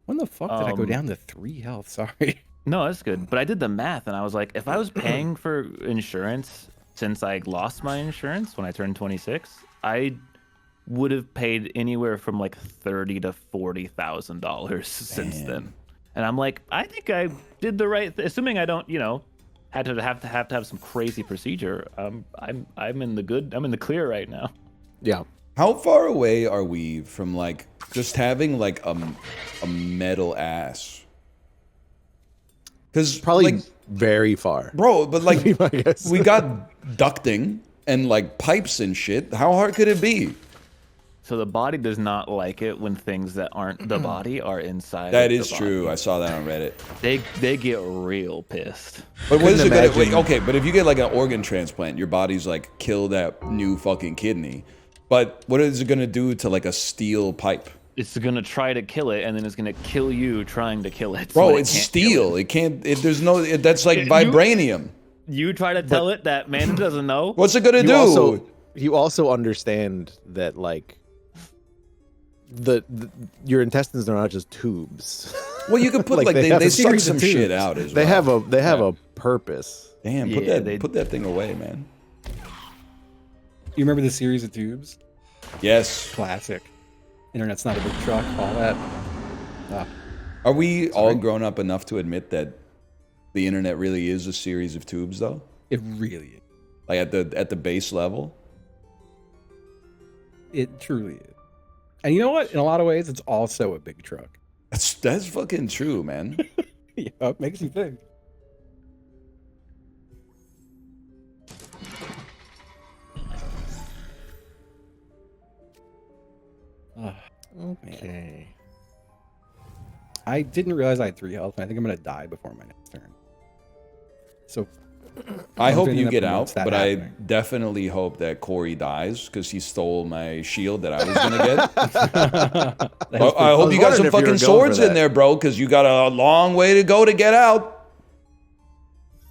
When the fuck did I go down to 3 health? Sorry. No, that's good. But I did the math and I was like, if I was paying for insurance since I lost my insurance when I turned 26, I would have paid anywhere from like $30,000 to $40,000 since then. And I'm like, I think I did the right thing. Assuming I don't, you know, have to have some crazy procedure. I'm in the clear right now. Yeah. How far away are we from like just having like a metal ass? Because probably like, very far, bro. But like, I guess. we got ducting and like pipes and shit. How hard could it be? So the body does not like it when things that aren't the body are inside. That of is the true. body. I saw that on Reddit. They get real pissed. But what is it Couldn't gonna, wait, okay, but if you get like an organ transplant, your body's like, kill that new fucking kidney. But what is it gonna do to like a steel pipe? It's gonna try to kill it, and then it's gonna kill you trying to kill it. Bro, but it's steel. It can't. There's no. That's like vibranium. You try to tell it that man doesn't know. What's it gonna do? You also understand that like your intestines are not just tubes. Well, you could put like they suck some shit out as well. They have a purpose. Damn, put that thing away, man. You remember the series of tubes? Yes. Classic. Internet's not a big truck. All that. Are we all grown up enough to admit that the internet really is a series of tubes, though? It really is. Like at the base level. It truly is. And you know what? In a lot of ways, it's also a big truck. That's fucking true, man. Yeah, it makes you think. Okay. I didn't realize I had 3 health, and I think I'm gonna die before my next turn. So I hope you get out, but I definitely hope that Corey dies because he stole my shield that I was gonna get. I hope you got some fucking swords in there, bro, because you got a long way to go to get out.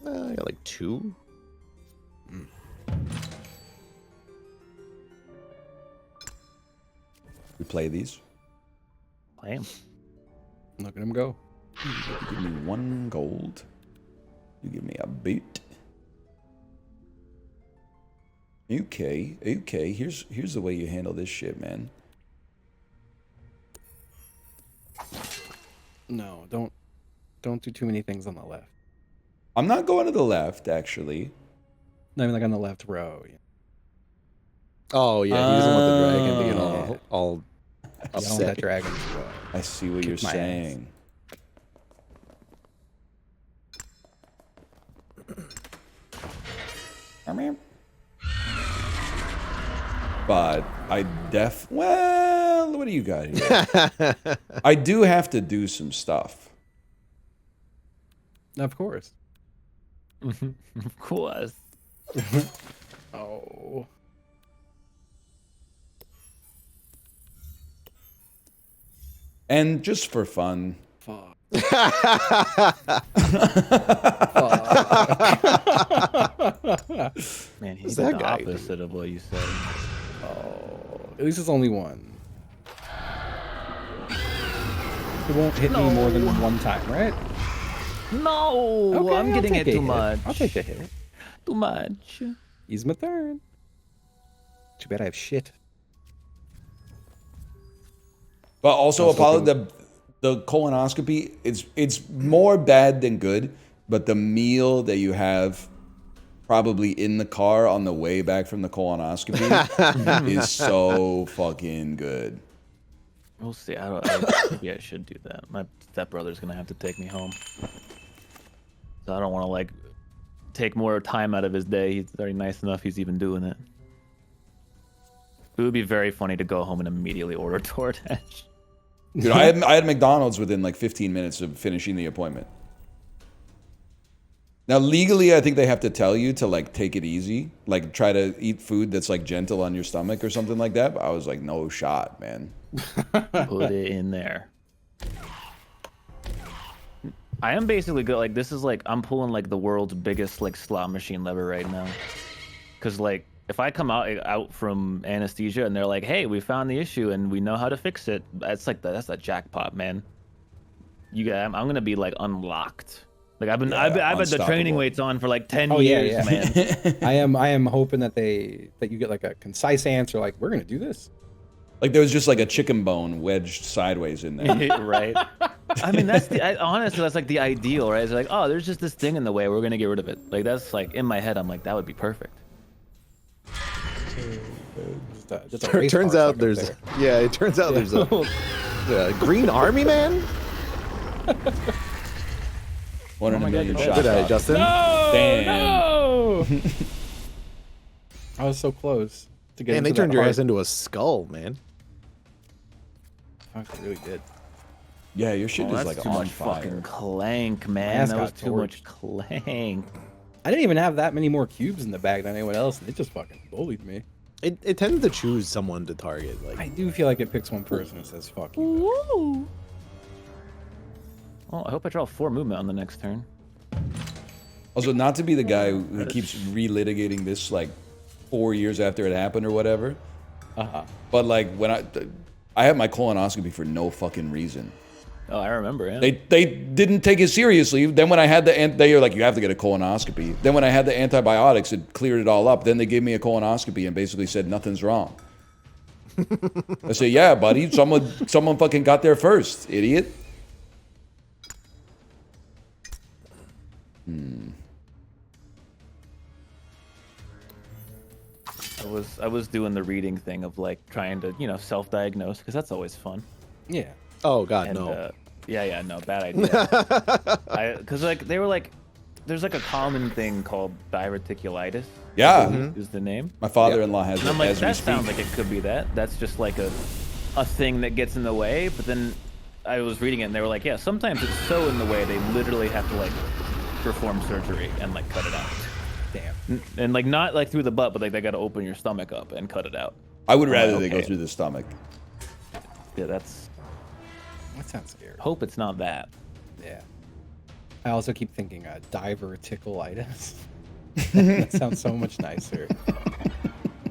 I got like 2. We play these. Play them. Look at him go. You give me 1 gold. You give me a boot. Okay. Here's the way you handle this shit, man. No, don't do too many things on the left. I'm not going to the left, actually. Not even like on the left row. Yeah. Oh yeah, he doesn't want the dragon to get all I don't want that dragon to I see what you're saying. But I well, what do you got here? I do have to do some stuff. Of course. Of course. Oh. And just for fun. Fuck. Man, he's the opposite of what you said. Oh, at least it's only 1. It won't hit me more than 1 time, right? No, Okay, I'm I'll getting take it a too hit. much. I'll take the hit. Too much. He's my turn. Too bad I have shit. But also, Apollo, the colonoscopy, it's more bad than good. But the meal that you have probably in the car on the way back from the colonoscopy is so fucking good. We'll see. Maybe I should do that. My stepbrother's gonna have to take me home, so I don't want to like take more time out of his day. He's very nice enough. He's even doing it. It would be very funny to go home and immediately order DoorDash. Dude, I had McDonald's within like 15 minutes of finishing the appointment. Now, legally, I think they have to tell you to like take it easy, like try to eat food that's like gentle on your stomach or something like that. But I was like, no shot, man. Put it in there. I am basically good. Like this is like I'm pulling like the world's biggest like slot machine lever right now. Cause like if I come out from anesthesia and they're like, hey, we found the issue and we know how to fix it, that's like that's a jackpot, man. I'm gonna be like unlocked. Like I've had the training weights on for like 10 years, man. I am hoping that you get like a concise answer, like we're gonna do this. Like there was just like a chicken bone wedged sideways in there. Right. I mean, honestly, that's like the ideal, right? It's like, oh, there's just this thing in the way. We're going to get rid of it. Like, that's like, in my head, I'm like, that would be perfect. Turns out there's a green army man. 1 in a million shots. Did I, Justin? No, damn. No! I was so close to get. Man, they turned your ass into a skull, man. I really did. Yeah, your shit is like too on much fire. fucking clank, man. That was too much clank. I didn't even have that many more cubes in the bag than anyone else, and they just fucking bullied me. It tends to choose someone to target. Like I do feel like it picks one person and says "fuck you." Well, I hope I draw 4 movement on the next turn. Also, not to be the guy who keeps relitigating this like 4 years after it happened or whatever. But like when I had my colonoscopy for no fucking reason. Oh, I remember. Yeah. They didn't take it seriously. Then when I had they were like, you have to get a colonoscopy. Then when I had the antibiotics, it cleared it all up. Then they gave me a colonoscopy and basically said nothing's wrong. I said, yeah, buddy, someone fucking got there first, idiot. I was doing the reading thing of like trying to self-diagnose because that's always fun. Yeah. Oh God, And, no. Yeah, no, bad idea. Because like they were like, there's like a common thing called diverticulitis. Yeah, is the name. My father-in-law has And it I'm like, as we that speak. sounds like it could be that. That's just like a thing that gets in the way. But then I was reading it and they were like, yeah, sometimes it's so in the way they literally have to like perform surgery and like cut it out. Damn. And like not like through the butt, but like they got to open your stomach up and cut it out. I would rather I'm they like, go through the stomach. Yeah, that sounds scary. Hope it's not that. Yeah. I also keep thinking diverticulitis. That sounds so much nicer.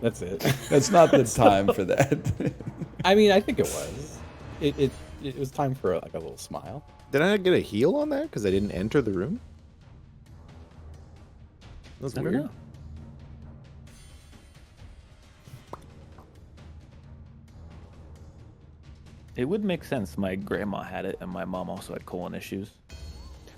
That's it. That's not the time for that. I mean, I think it was. It was time for like a little smile. Did I not get a heal on that because I didn't enter the room? That's I weird. don't know. It would make sense. My grandma had it, and my mom also had colon issues.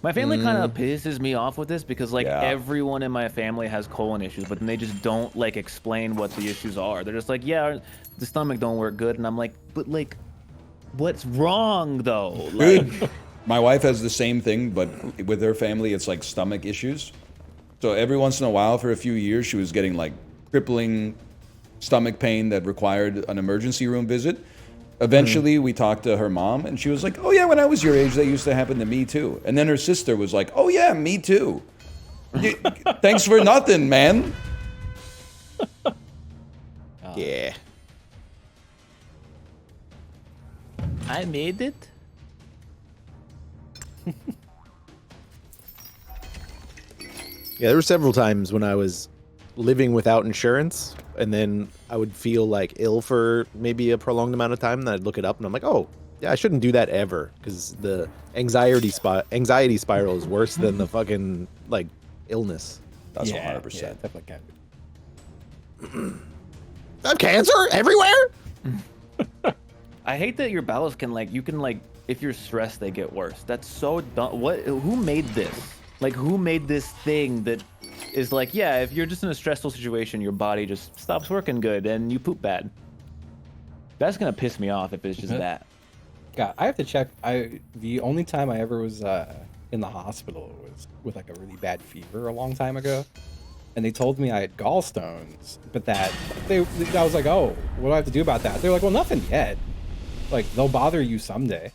My family kind of pisses me off with this because, like, everyone in my family has colon issues, but then they just don't, like, explain what the issues are. They're just like, yeah, the stomach don't work good. And I'm like, but, like, what's wrong, though? Like, My wife has the same thing, but with her family, it's like stomach issues. So every once in a while, for a few years, she was getting, like, crippling stomach pain that required an emergency room visit. Eventually, we talked to her mom, and she was like, oh, yeah, when I was your age, that used to happen to me, too. And then her sister was like, oh, yeah, me, too. Thanks for nothing, man. Yeah. I made it? Yeah, there were several times when I was living without insurance, and then I would feel like ill for maybe a prolonged amount of time, and I'd look it up, and I'm like, oh, yeah, I shouldn't do that ever, because the anxiety spiral is worse than the fucking, like, illness. That's 100%. Yeah, definitely can be. I have cancer everywhere? I hate that your bowels can, like, you can, like, if you're stressed, they get worse. That's so dumb. Who made this? Like, who made this thing that is like, yeah, if you're just in a stressful situation, your body just stops working good and you poop bad. That's gonna piss me off if it's just that. God, I have to check. The only time I ever was in the hospital was with like a really bad fever a long time ago, and they told me I had gallstones, but I was like, oh, what do I have to do about that? They're like, well, nothing yet. Like, they'll bother you someday.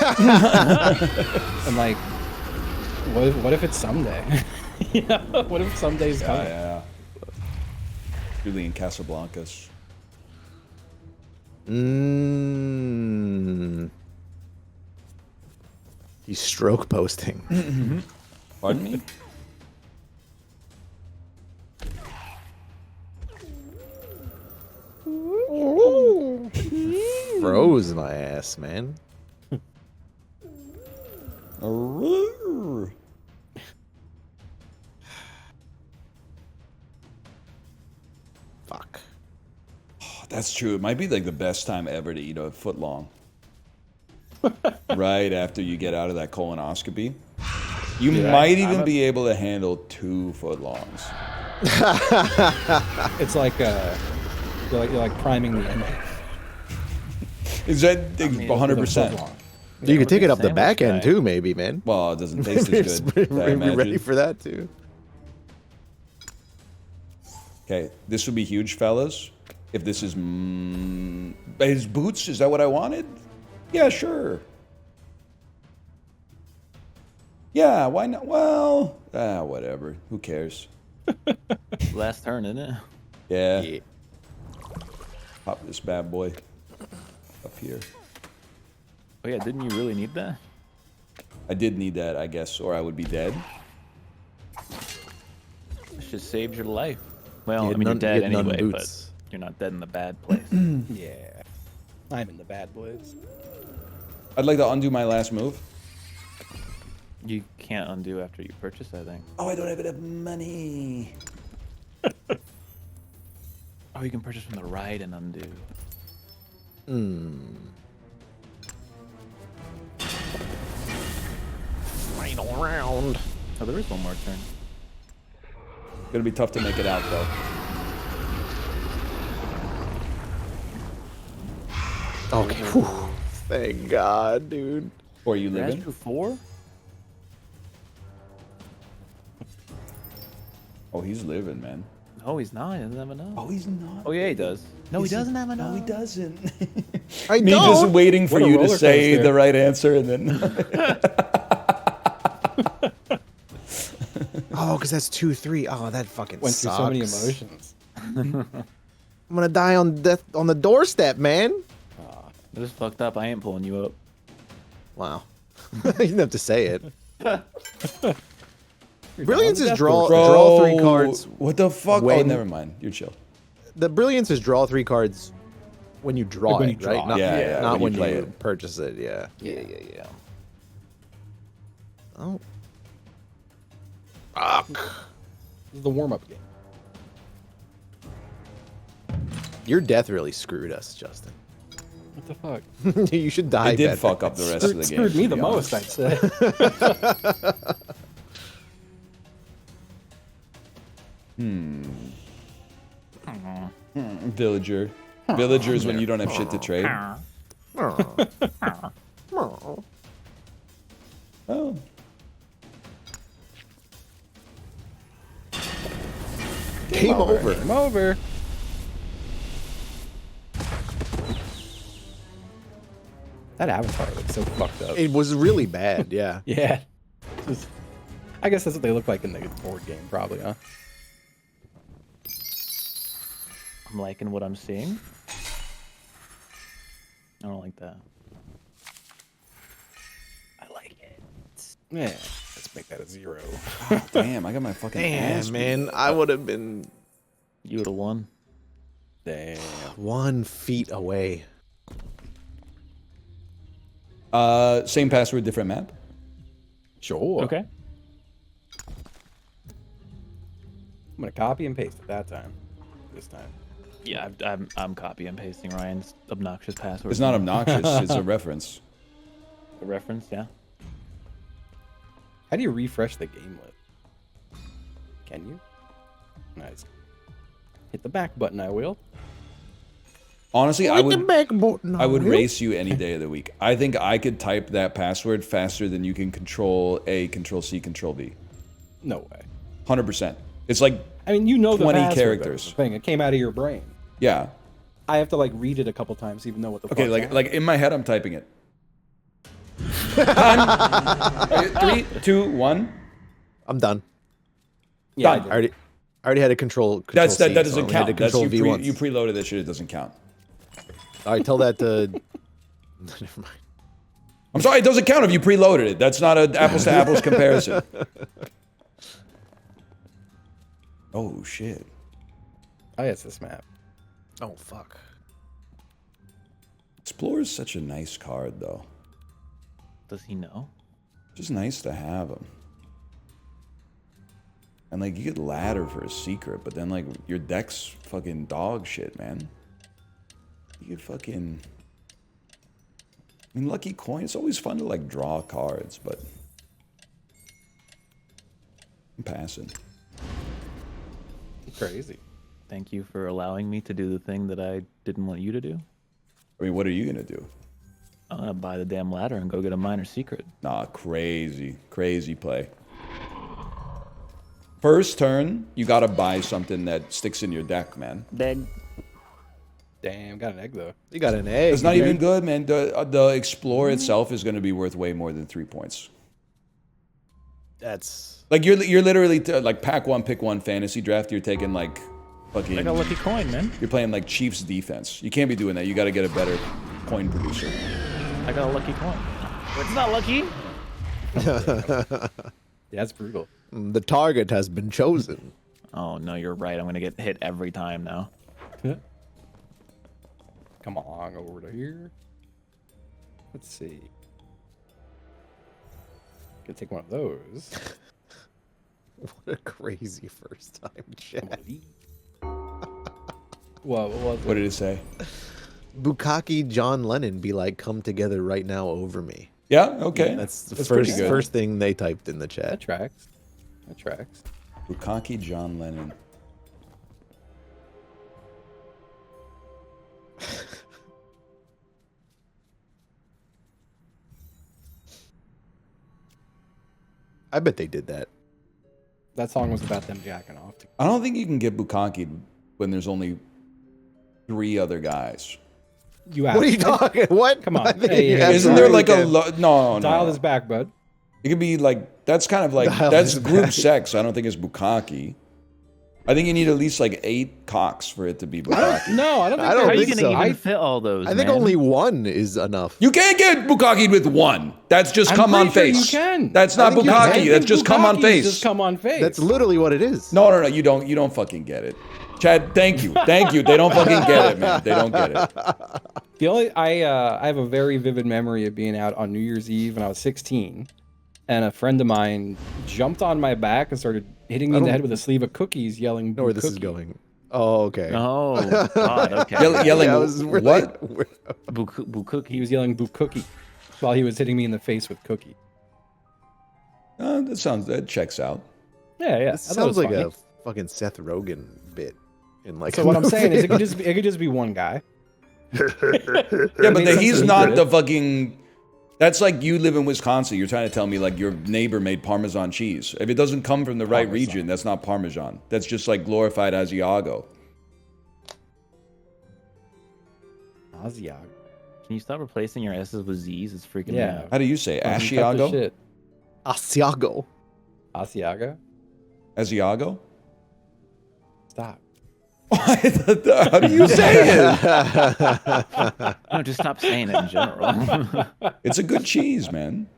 I'm like, what if it's someday? You know, what if someday's coming? Yeah. Julian Casablancas. He's stroke posting. Pardon me? Froze my ass, man. Fuck. Oh, that's true. It might be like the best time ever to eat a foot long. Right after you get out of that colonoscopy. You might even be able to handle 2 foot longs. It's like you're like priming the engine. Is that 100%? You could take it up the back end too, maybe, man. Well, it doesn't taste as good. I Be imagine. ready for that too. Okay, this would be huge, fellas. If this is his boots, is that what I wanted? Yeah, sure. Yeah, why not? Well, whatever. Who cares? Last turn, isn't it? Yeah. Pop this bad boy up here. Oh yeah, didn't you really need that? I did need that, I guess, or I would be dead. This just saved your life. Well, You I had mean, none- you're dead you had none anyway, but boots. you're not dead in the bad place. Yeah. I'm in the bad place. I'd like to undo my last move. You can't undo after you purchase that thing. Oh, I don't have enough money. Oh, you can purchase from the right and undo. Final round. Oh, there is one more turn. Gonna be tough to make it out though. Okay. Whew. Thank God, dude. Or you Dash living? to 4? Oh, he's living, man. No, he's not. He doesn't have enough. Oh, he's not. Oh, yeah, he does. No, he doesn't have enough. No, he doesn't. I Me don't. just waiting for What a you to roller say coaster. the right answer and then. Oh, because that's 2-3. Oh, that fucking Went sucks. through so many emotions. I'm gonna die on the doorstep, man. This is fucked up. I ain't pulling you up. Wow. You didn't have to say it. You're Brilliance down is the draw death draw 3 cards. What the fuck? Oh, when- never mind. You're chill. The brilliance is draw 3 cards when you draw Like when it, you draw right? it. Not, Yeah, not when when you play you it. purchase it. Yeah. Yeah. Oh. Fuck. This is the warm-up game. Your death really screwed us, Justin. What the fuck? You should die. It did better. fuck up the rest of the game. Screwed me to the be most, honest. I'd say. Villager. Villagers when you don't have shit to trade. Oh. Oh. Game over. Game over. That avatar looks so fucked up. It was really bad, yeah. Yeah. Just- I guess that's what they look like in the board game, probably, huh? I'm liking what I'm seeing. I don't like that. I like it. Yeah. Let's make that a 0. Oh, damn, I got my fucking ass Damn, beat. man. I would have been You would have won. Damn. 1 feet away. Same password, different map. Sure. Okay. I'm gonna copy and paste it that time. This time. Yeah, I'm copy and pasting Ryan's obnoxious password. It's not obnoxious. It's a reference. A reference, yeah. How do you refresh the game list? Can you? Nice. Hit the back button, I will. Honestly, I would I race you any day of the week. I think I could type that password faster than you can control A, control C, control V. No way. 100%. It's like I mean, you know the 20 password, characters. that's the thing. It came out of your brain. Yeah. I have to like read it a couple times, even know what the Okay, fuck's like in my head, I'm typing it. Time. 3, 2, 1. I'm done. Yeah, Done. I already had a control That C, so doesn't I had to count. That's control you, V once. you preloaded that shit. It doesn't count. All right, tell that to. Never mind. I'm sorry, it doesn't count if you preloaded it. That's not an apples to apples comparison. Oh shit. Oh, yeah, it's this map. Oh fuck. Explorer is such a nice card, though. Does he know? Just nice to have him. And like you get ladder for a secret, but then like your deck's fucking dog shit, man. You get fucking. I mean, lucky coin. It's always fun to like draw cards, but I'm passing. Crazy. Thank you for allowing me to do the thing that I didn't want you to do. I mean, what are you gonna do? I'm gonna buy the damn ladder and go get a minor secret. Nah, crazy, crazy play. First turn, you gotta buy something that sticks in your deck, man. Dead. Damn, got an egg though. You got an egg. It's not even good, man. The Explorer itself is gonna be worth way more than 3 points. That's Like you're literally like pack one, pick one fantasy draft. You're taking like fucking. I got a lucky coin, man. You're playing like Chiefs defense. You can't be doing that. You got to get a better coin producer. I got a lucky coin. It's not lucky. Yeah, that's brutal. The target has been chosen. Oh no, you're right. I'm gonna get hit every time now. Come on, over to here. Let's see. Could take one of those. What a crazy first time chat. What did it say? Bukkake John Lennon be like, come together right now over me. Yeah, okay. That's the pretty good. first thing they typed in the chat. That tracks. That tracks. Bukkake John Lennon. I bet they did that. That song was about them jacking off. I don't think you can get bukkake when there's only 3 other guys. You What are you talking? What? Come on. I think Hey, you hey, Isn't there like a no? Dial this back, bud. It could be like that's kind of like Dial that's this group back. sex. I don't think it's bukkake. I think you need at least like 8 cocks for it to be bukkake. No, I don't think I don't How are you think gonna so. even fit all those? I think man? only one is enough. You can't get bukkake with 1. That's just I'm come on pretty sure face. you can. That's I not think you bukkake. can. That's just come on Bukkake's face. Just come on face. That's literally what it is. No, you don't fucking get it. Chad, thank you. They don't fucking get it, man. They don't get it. The only I have a very vivid memory of being out on New Year's Eve when I was 16, and a friend of mine jumped on my back and started hitting me in the head with a sleeve of cookies, yelling. I know where this is going. Oh, okay. Oh God. Okay. Yelling Yeah, I was really- what? Bukkake. He was yelling "boo cookie" while he was hitting me in the face with cookie. That checks out. Yeah, yeah. This sounds like a fucking Seth Rogen bit. In like. So what I'm saying is, it could just be one guy. Yeah, but he's sense. not the fucking. That's like you live in Wisconsin. You're trying to tell me like your neighbor made Parmesan cheese. If it doesn't come from the right region, that's not Parmesan. That's just like glorified Asiago. Asiago. Can you stop replacing your S's with Z's? It's freaking me Yeah. out. How do you say Fucking cut the Asiago? shit. Asiago. Asiago. Asiago? Stop. How do you say it? No, just stop saying it in general. It's a good cheese, man.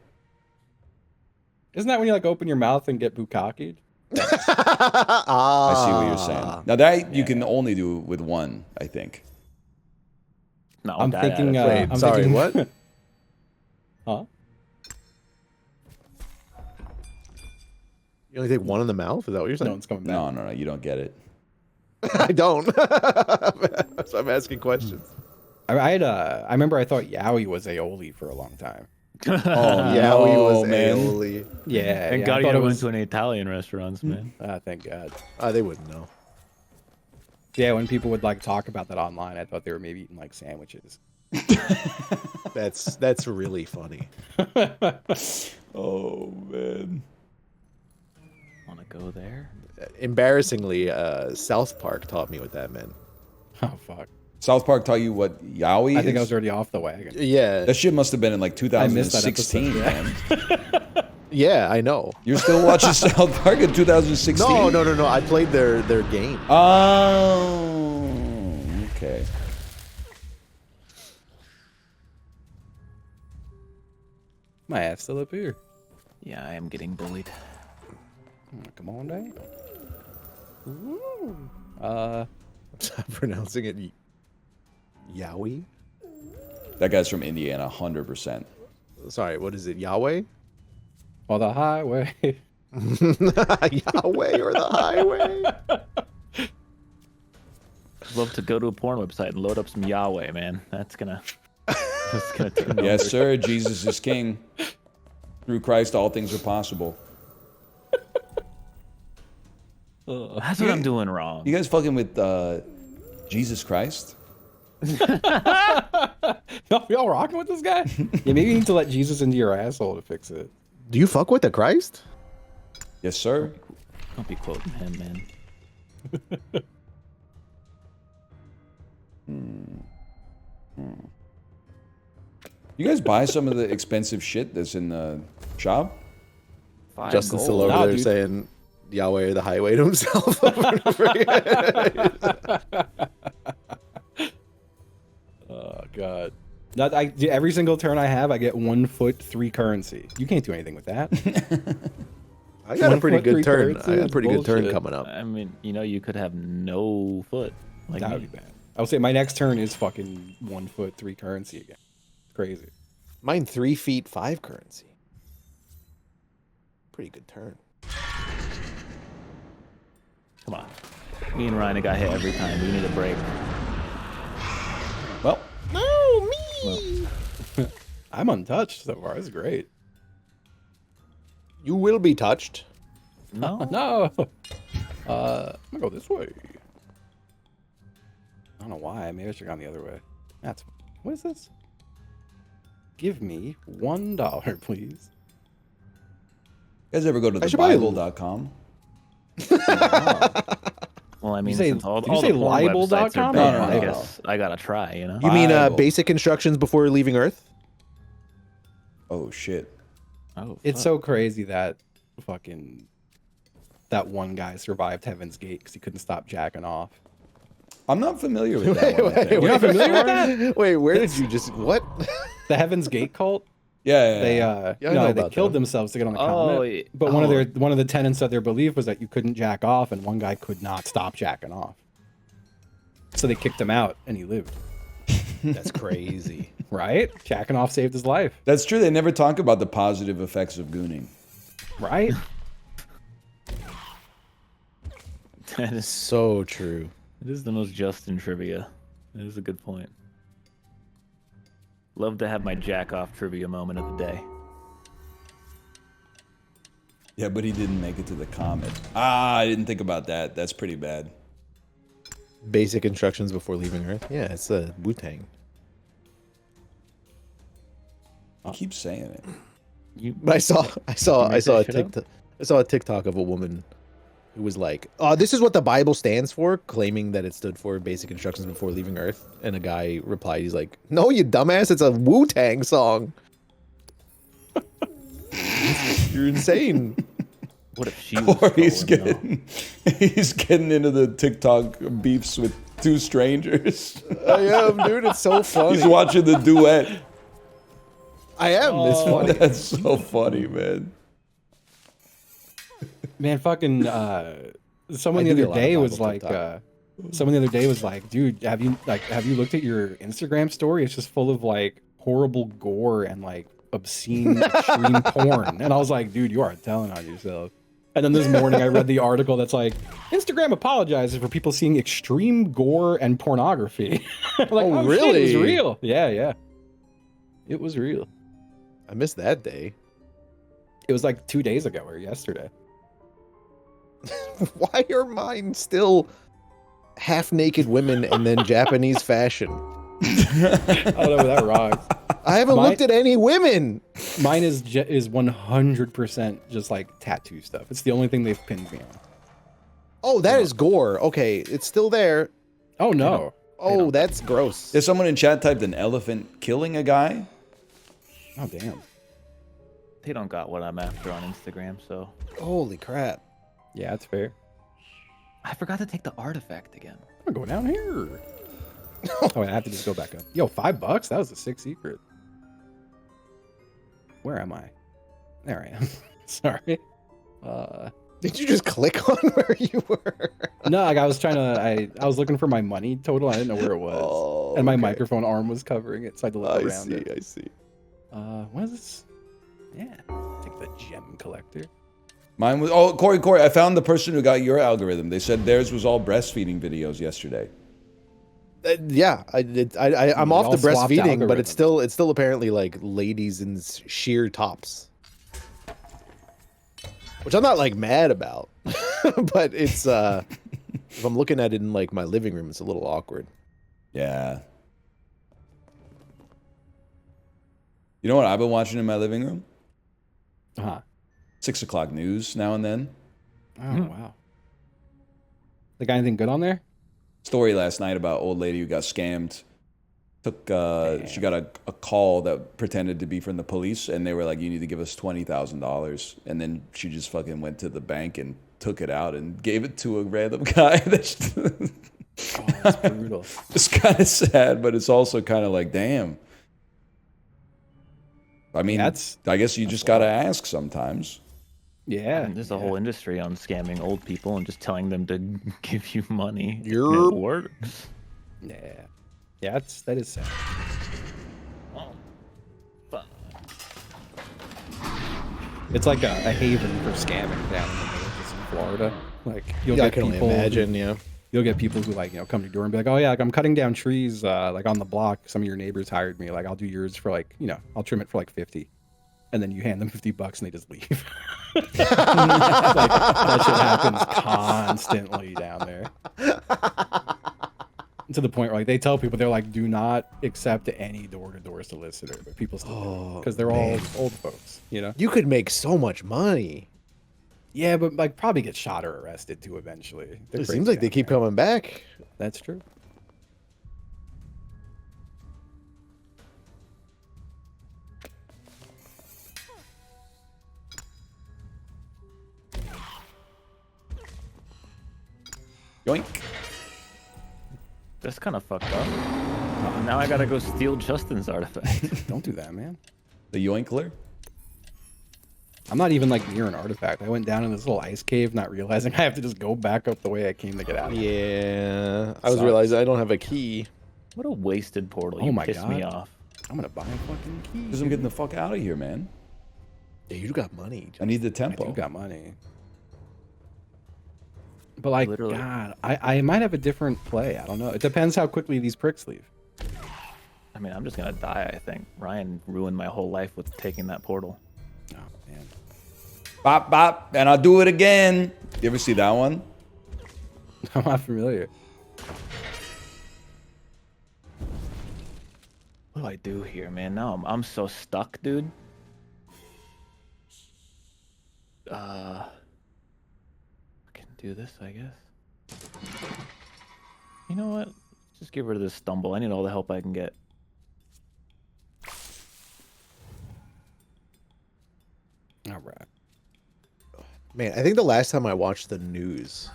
Isn't that when you like open your mouth and get bukkake? I see what you're saying. Now that you can only do with 1, I think. No, I'm thinking. Wait, I'm sorry, thinking, what? Huh? You only take one in the mouth? Is that what you're saying? No, it's coming back. No, you don't get it. I don't. So I'm asking questions. I remember I thought yaoi was aioli for a long time. Oh, yeah, we was man. aioli. Yeah. Thank yeah, God I you thought never it went was. to an Italian restaurants, man. Thank God. They wouldn't know. Yeah, when people would like talk about that online, I thought they were maybe eating like sandwiches. That's really funny. Oh man. Want to go there? Embarrassingly, South Park taught me what that meant. Oh fuck. South Park taught you what yaoi I think I is? was already off the wagon. Yeah. That shit must have been in like I missed that 2016, episode, man. Yeah, I know. You're still watching South Park in 2016? No. I played their game. Oh, okay. My ass still up here. Yeah, I am getting bullied. Come on down. Ooh. Stop pronouncing it Yowie? That guy's from Indiana, 100%. Sorry, what is it? Yahweh? Or the highway. Yahweh or the highway? Love to go to a porn website and load up some Yahweh, man. That's gonna turn Yes, over. sir. Jesus is king. Through Christ, all things are possible. That's what I'm doing wrong. You guys fucking with Jesus Christ? Y'all rocking with this guy? Yeah, maybe you need to let Jesus into your asshole to fix it. Do you fuck with the Christ? Yes, sir. Don't be quoting him, man. You guys buy some of the expensive shit that's in the shop? Justin's still gold. over Nah, there dude. saying, Yahweh the highway to himself over and over again. Oh god. Every single turn I have, I get 1 foot 3 currency. You can't do anything with that. I got a pretty 1 foot 3 good turn. currency I got a is pretty good turn bullshit. coming up. I mean, you know, you could have no foot. Like That me. would be bad. I would say my next turn is fucking 1 foot 3 currency again. Crazy. Mine 3 feet 5 currency. Pretty good turn. Come on. Me and Ryan got hit every time. We need a break. Well, No, me. I'm untouched so far. This is great. You will be touched. No. No. I'm gonna go this way. I don't know why. Maybe I should have gone the other way. What is this? Give me $1, please. You guys ever go to I should probably- thebible.com? Well, I mean, say- since all did you all say the porn websites are libel.com? banned, No, I no. guess I gotta try, you know? You mean Bible. basic instructions before leaving Earth? Oh shit. Oh, It's fuck. so crazy that that one guy survived Heaven's Gate because he couldn't stop jacking off. I'm not familiar with that one. I think. You're not familiar with that? Wait, where did you just what? The Heaven's Gate cult. Yeah, They Yeah, I know they about killed them. themselves to get on the Oh, continent. yeah. But one of the tenets of their belief was that you couldn't jack off, and one guy could not stop jacking off. So they kicked him out, and he lived. That's crazy. Right? Jacking off saved his life. That's true. They never talk about the positive effects of gooning. Right? That is So true. It is the most Justin trivia. It is a good point. Love to have my jack off trivia moment of the day. Yeah, but he didn't make it to the comet. Ah, I didn't think about that. That's pretty bad. Basic instructions before leaving Earth. Yeah, it's a Wu-Tang. I keep saying it. But I saw make a that shit up? TikTok. I saw a TikTok of a woman who was like, "Oh, this is what the Bible stands for," claiming that it stood for basic instructions before leaving Earth. And a guy replied, he's like, "No, you dumbass! It's a Wu-Tang song. You're insane." What if she was Corey's trolling, though? he's getting into the TikTok beefs with two strangers. I am, dude. It's so funny. He's watching the duet. I am. It's funny. That's so funny, man. Man, fucking someone I the do other a lot of day Bible was like TikTok. someone the other day was like, dude, have you looked at your Instagram story? It's just full of like horrible gore and like obscene extreme porn. And I was like, dude, you are telling on yourself. And then this morning I read the article that's like, Instagram apologizes for people seeing extreme gore and pornography. Like, Oh, shit, really? it was real. Yeah. It was real. I missed that day. It was like 2 days ago or yesterday. Why are mine still half-naked women and then Japanese fashion? I don't know, but that rocks. I haven't Mine- looked at any women. Mine is 100% just like tattoo stuff. It's the only thing they've pinned me on. Oh, that is gore. Okay, it's still there. Oh no. Oh, that's gross. There's someone in chat typed an elephant killing a guy. Oh damn. They don't got what I'm after on Instagram, so Holy crap. Yeah, that's fair. I forgot to take the artifact again. I'm gonna go down here. Oh, wait, I have to just go back up. Yo, $5? That was a sick secret. Where am I? There I am. Sorry. Did you just click on where you were? No, like I was trying to. I was looking for my money total. I didn't know where it was, Oh, and my okay. microphone arm was covering it, so I had to look I around see, it. I see. What is this? Yeah, take the gem collector. Mine was. Oh, Corey, I found the person who got your algorithm. They said theirs was all breastfeeding videos yesterday. Yeah, I'm We off the all swapped breastfeeding, but algorithms. it's still apparently like ladies in sheer tops, which I'm not like mad about, but it's if I'm looking at it in like my living room, it's a little awkward. Yeah. You know what I've been watching in my living room? 6 o'clock news now and then. Oh wow. They got anything good on there? Story last night about old lady who got scammed She got a call that pretended to be from the police, and they were like, "You need to give us $20,000." And then she just fucking went to the bank and took it out and gave it to a random guy. That's brutal. It's kind of sad, but it's also kind of like, damn. I mean, I guess you just gotta ask sometimes. Yeah, I mean, there's a whole industry on scamming old people and just telling them to give you money. You're It works. Yeah. Yeah, that is sad. Oh. Fuck. It's like a haven for scamming down in the villages in Florida. Like you'll Yeah, I get can only people imagine, who, yeah. You'll get people who like, come to your door and be like, "Oh yeah, like I'm cutting down trees like on the block. Some of your neighbors hired me. Like I'll do yours for like, I'll trim it for like 50." And then you hand them $50 and they just leave. Like, that shit happens constantly down there. To the point where like they tell people, they're like, do not accept any door-to-door solicitor, but people still do because they're all old folks, You could make so much money. Yeah, but like probably get shot or arrested too eventually. It seems like they keep coming back. That's true. Yoink. That's kind of fucked up. Now I gotta go steal Justin's artifact. Don't do that, man. The Yoinkler? I'm not even like near an artifact. I went down in this little ice cave, not realizing I have to just go back up the way I came to get out. Yeah, I was realizing I don't have a key. What a wasted portal. Oh You my pissed me God. off. I'm gonna buy a fucking key. Because I'm getting the fuck out of here, man. Yeah, you got money. I need the tempo. You got money. But like, Literally. God, I might have a different play. I don't know. It depends how quickly these pricks leave. I mean, I'm just gonna die, I think. Ryan ruined my whole life with taking that portal. Oh, man. Bop, bop, and I'll do it again. You ever see that one? I'm not familiar. What do I do here, man? Now I'm so stuck, dude. I can do this, I guess. You know what? Let's just get rid of this stumble. I need all the help I can get. All right. Man, I think the last time I watched the news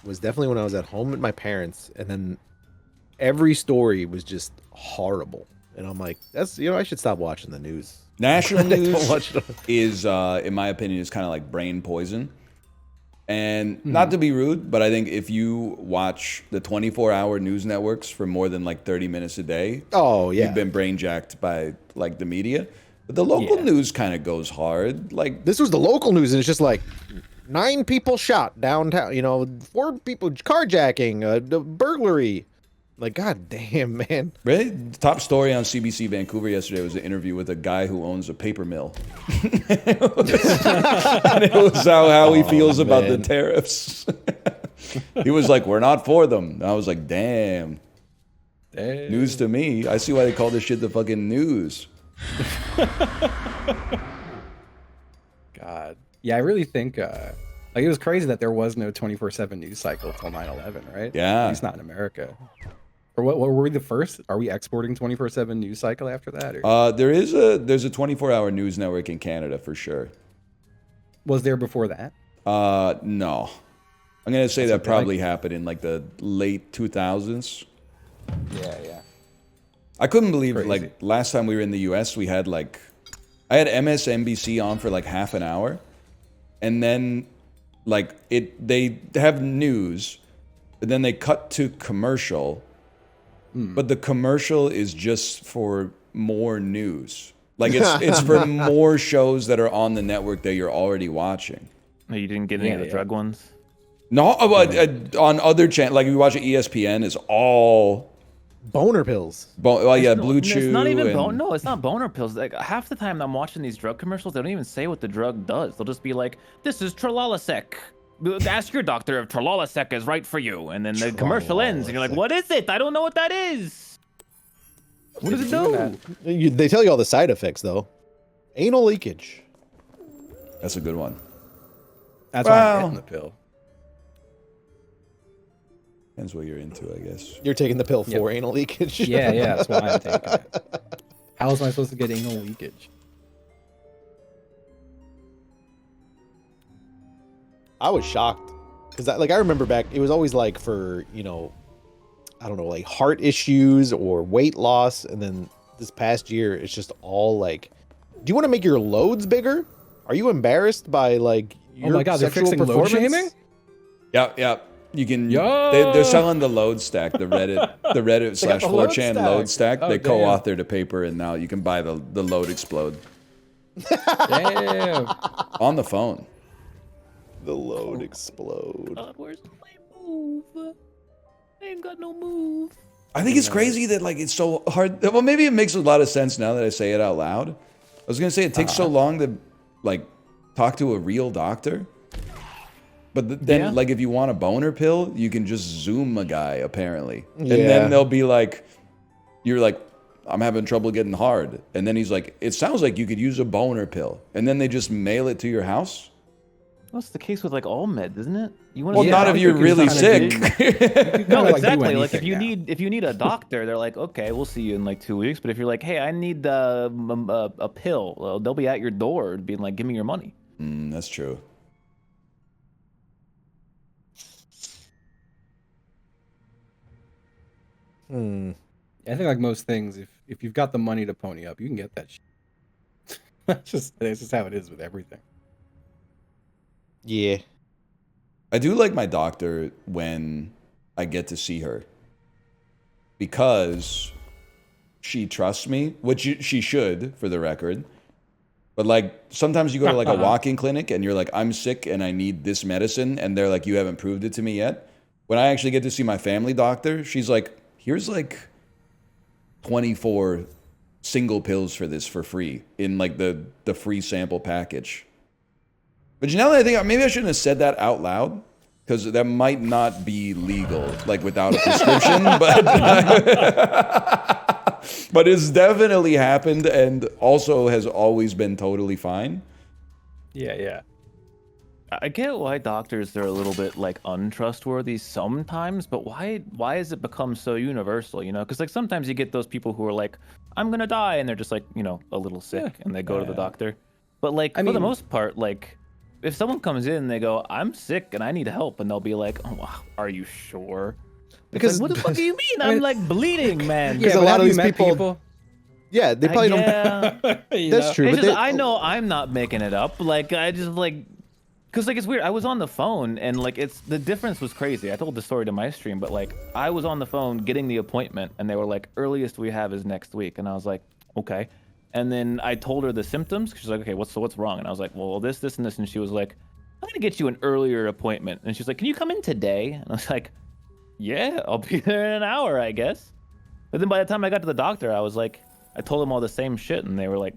was definitely when I was at home with my parents, and then every story was just horrible. And I'm like, that's, I should stop watching the news. National Don't news watch it. is, in my opinion, is kind of like brain poison. And not to be rude, but I think if you watch the 24-hour news networks for more than like 30 minutes a day, oh yeah, you've been brain jacked by like the media. But the local news kind of goes hard. Like this was the local news, and it's just like 9 people shot downtown. 4 people carjacking, the burglary. Like, god damn, man. Really? The top story on CBC Vancouver yesterday was an interview with a guy who owns a paper mill. And it was how he feels about the tariffs. He was like, we're not for them. And I was like, damn. News to me. I see why they call this shit the fucking news. God. Yeah, I really think like it was crazy that there was no 24/7 news cycle until 9/11, right? Yeah. At least not in America. Or what were we the first? Are we exporting 24/7 news cycle after that? Or? There's a 24-hour news network in Canada for sure. Was there before that? No. I'm gonna say that probably happened in like the late 2000s. Yeah. I couldn't believe like last time we were in the US, we had like I had MSNBC on for like half an hour, and then like they have news, but then they cut to commercial. But the commercial is just for more news. Like it's for more shows that are on the network that you're already watching. You didn't get any of the drug ones? No, on other channels, like if you watch ESPN, is all boner pills. Blue Chew. It's not even no, it's not boner pills. Like half the time I'm watching these drug commercials, they don't even say what the drug does. They'll just be like, "This is Tralolisec. Ask your doctor if Tralolisec is right for you." And then the commercial ends, and you're like, "What is it? I don't know what that is. What does it do?" They tell you all the side effects though. Anal leakage. That's a good one. That's why I'm getting the pill. Depends what you're into, I guess. You're taking the pill for anal leakage. Yeah, that's why I'm taking it. How was I supposed to get anal leakage? I was shocked because I remember back, it was always like for, you know, I don't know, like heart issues or weight loss. And then this past year, it's just all like, do you want to make your loads bigger? Are you embarrassed by like your oh my God, they're sexual fixing load performance? shaming? Yeah. You can. They're selling the load stack, the Reddit slash 4chan load stack. Oh, they co-authored a paper, and now you can buy the load explode. Damn. On the phone. The load explode. God, where's my move? I ain't got no move. I think it's crazy that like it's so hard. Well, maybe it makes a lot of sense now that I say it out loud. I was gonna say it takes so long to like talk to a real doctor. But then, like, if you want a boner pill, you can just Zoom a guy, apparently. And then they'll be like, you're like, I'm having trouble getting hard. And then he's like, it sounds like you could use a boner pill. And then they just mail it to your house. That's the case with like all meds, isn't it? You want Well, not if you're really sick. No, exactly. Like if you need a doctor, they're like, okay, we'll see you in like 2 weeks. But if you're like, hey, I need a pill, they'll be at your door being like, give me your money. That's true. I think like most things, if you've got the money to pony up, you can get that shit. That's just how it is with everything. Yeah. I do like my doctor when I get to see her. Because she trusts me, which she should, for the record. But like sometimes you go to like a walk-in clinic and you're like, I'm sick and I need this medicine. And they're like, you haven't proved it to me yet. When I actually get to see my family doctor, she's like, here's like 24 single pills for this for free in like the free sample package. But you know that I think maybe I shouldn't have said that out loud because that might not be legal, like without a prescription, but it's definitely happened and also has always been totally fine. Yeah. I get why doctors are a little bit like untrustworthy sometimes, but why has it become so universal, you know? Because like sometimes you get those people who are like, I'm gonna die, and they're just like, you know, a little sick, and they go to the doctor. But like for the most part, like if someone comes in and they go, I'm sick and I need help, and they'll be like, oh, are you sure? Because like, what the fuck do you mean? I'm like bleeding, man. Because a lot of these people. Yeah, they probably don't. That's true. But I know I'm not making it up. Like I just like. Cause like it's weird. I was on the phone and like the difference was crazy. I told the story to my stream, but like I was on the phone getting the appointment and they were like, earliest we have is next week, and I was like, okay. And then I told her the symptoms. She's like, okay, what's wrong? And I was like, well, this, and this, and she was like, I'm gonna get you an earlier appointment. And she's like, can you come in today? And I was like, yeah, I'll be there in an hour, I guess. But then by the time I got to the doctor, I was like, I told them all the same shit, and they were like,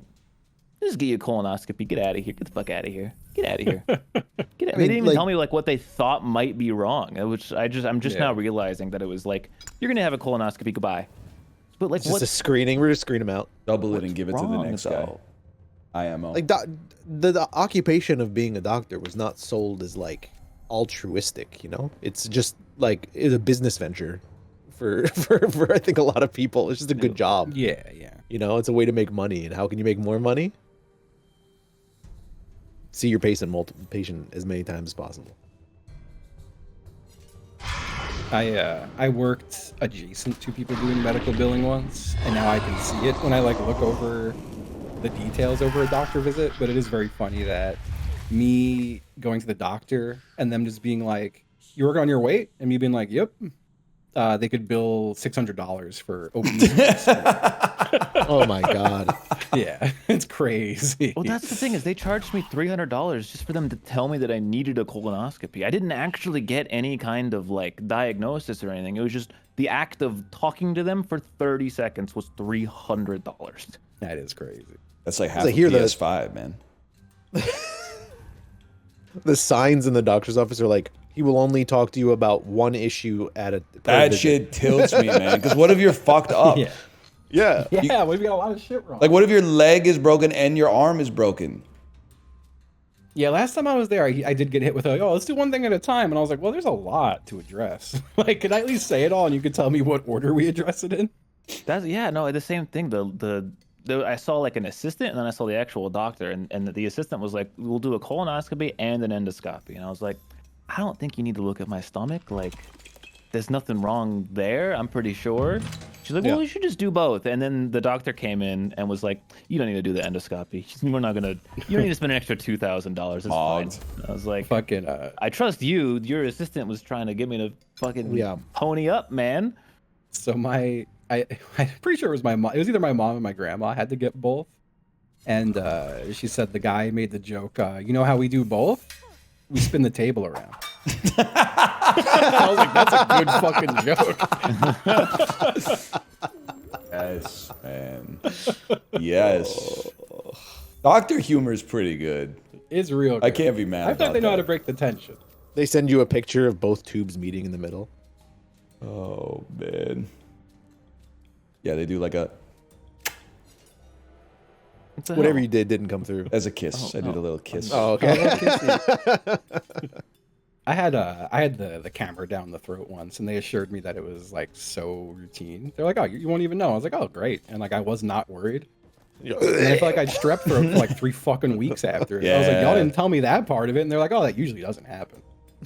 just get you a colonoscopy. Get out of here. Get the fuck out of here. Get out of here. They didn't even tell me like what they thought might be wrong, which I'm just now realizing that it was like, you're gonna have a colonoscopy. Goodbye. But like, it's just a screening. We're just screening them out. Double it and give it to the next guy. IMO. Like the occupation of being a doctor was not sold as like altruistic. You know, it's just like it's a business venture for I think a lot of people. It's just a good job. Yeah. You know, it's a way to make money. And how can you make more money? See your patient as many times as possible. I worked adjacent to people doing medical billing once, and now I can see it when I like look over the details over a doctor visit. But it is very funny that me going to the doctor and them just being like, "You work on your weight," and me being like, "Yep." They could bill $600 for obese. Oh my god. Yeah, it's crazy. Well, that's the thing is they charged me $300 just for them to tell me that I needed a colonoscopy. I didn't actually get any kind of like diagnosis or anything. It was just the act of talking to them for 30 seconds was $300. That is crazy. That's like half a PS5, man. The signs in the doctor's office are like, he will only talk to you about one issue at a That shit tilts me, man. Because what if you're fucked up? Yeah. We've got a lot of shit wrong. Like, what if your leg is broken and your arm is broken? Yeah, last time I was there, I did get hit with like, oh, let's do one thing at a time. And I was like, well, there's a lot to address. Like, can I at least say it all and you could tell me what order we address it in? That's the same thing. I saw like an assistant and then I saw the actual doctor and the assistant was like, we'll do a colonoscopy and an endoscopy. And I was like, I don't think you need to look at my stomach. Like, there's nothing wrong there, I'm pretty sure. She's like, well, you should just do both. And then the doctor came in and was like, you don't need to do the endoscopy. You don't need to spend an extra $2,000. It's fine. I was like, fucking, I trust you. Your assistant was trying to get me to fucking pony up, man. So I'm pretty sure it was my mom. It was either my mom or my grandma had to get both. And she said the guy made the joke, you know how we do both? We spin the table around. I was like, that's a good fucking joke. Yes, man. Yes. Doctor humor is pretty good. It's real good. I can't be mad I about thought they know how that. to break the tension. They send you a picture of both tubes meeting in the middle. Oh, man. Yeah, they do like a... Whatever you did didn't come through. As a kiss. I did a little kiss. Oh, okay. I had the camera down the throat once, and they assured me that it was like so routine. They're like, "Oh, you won't even know." I was like, "Oh, great!" And like I was not worried. And I feel like I strep throat for like 3 fucking weeks after it. I was like, "Y'all didn't tell me that part of it," and they're like, "Oh, that usually doesn't happen."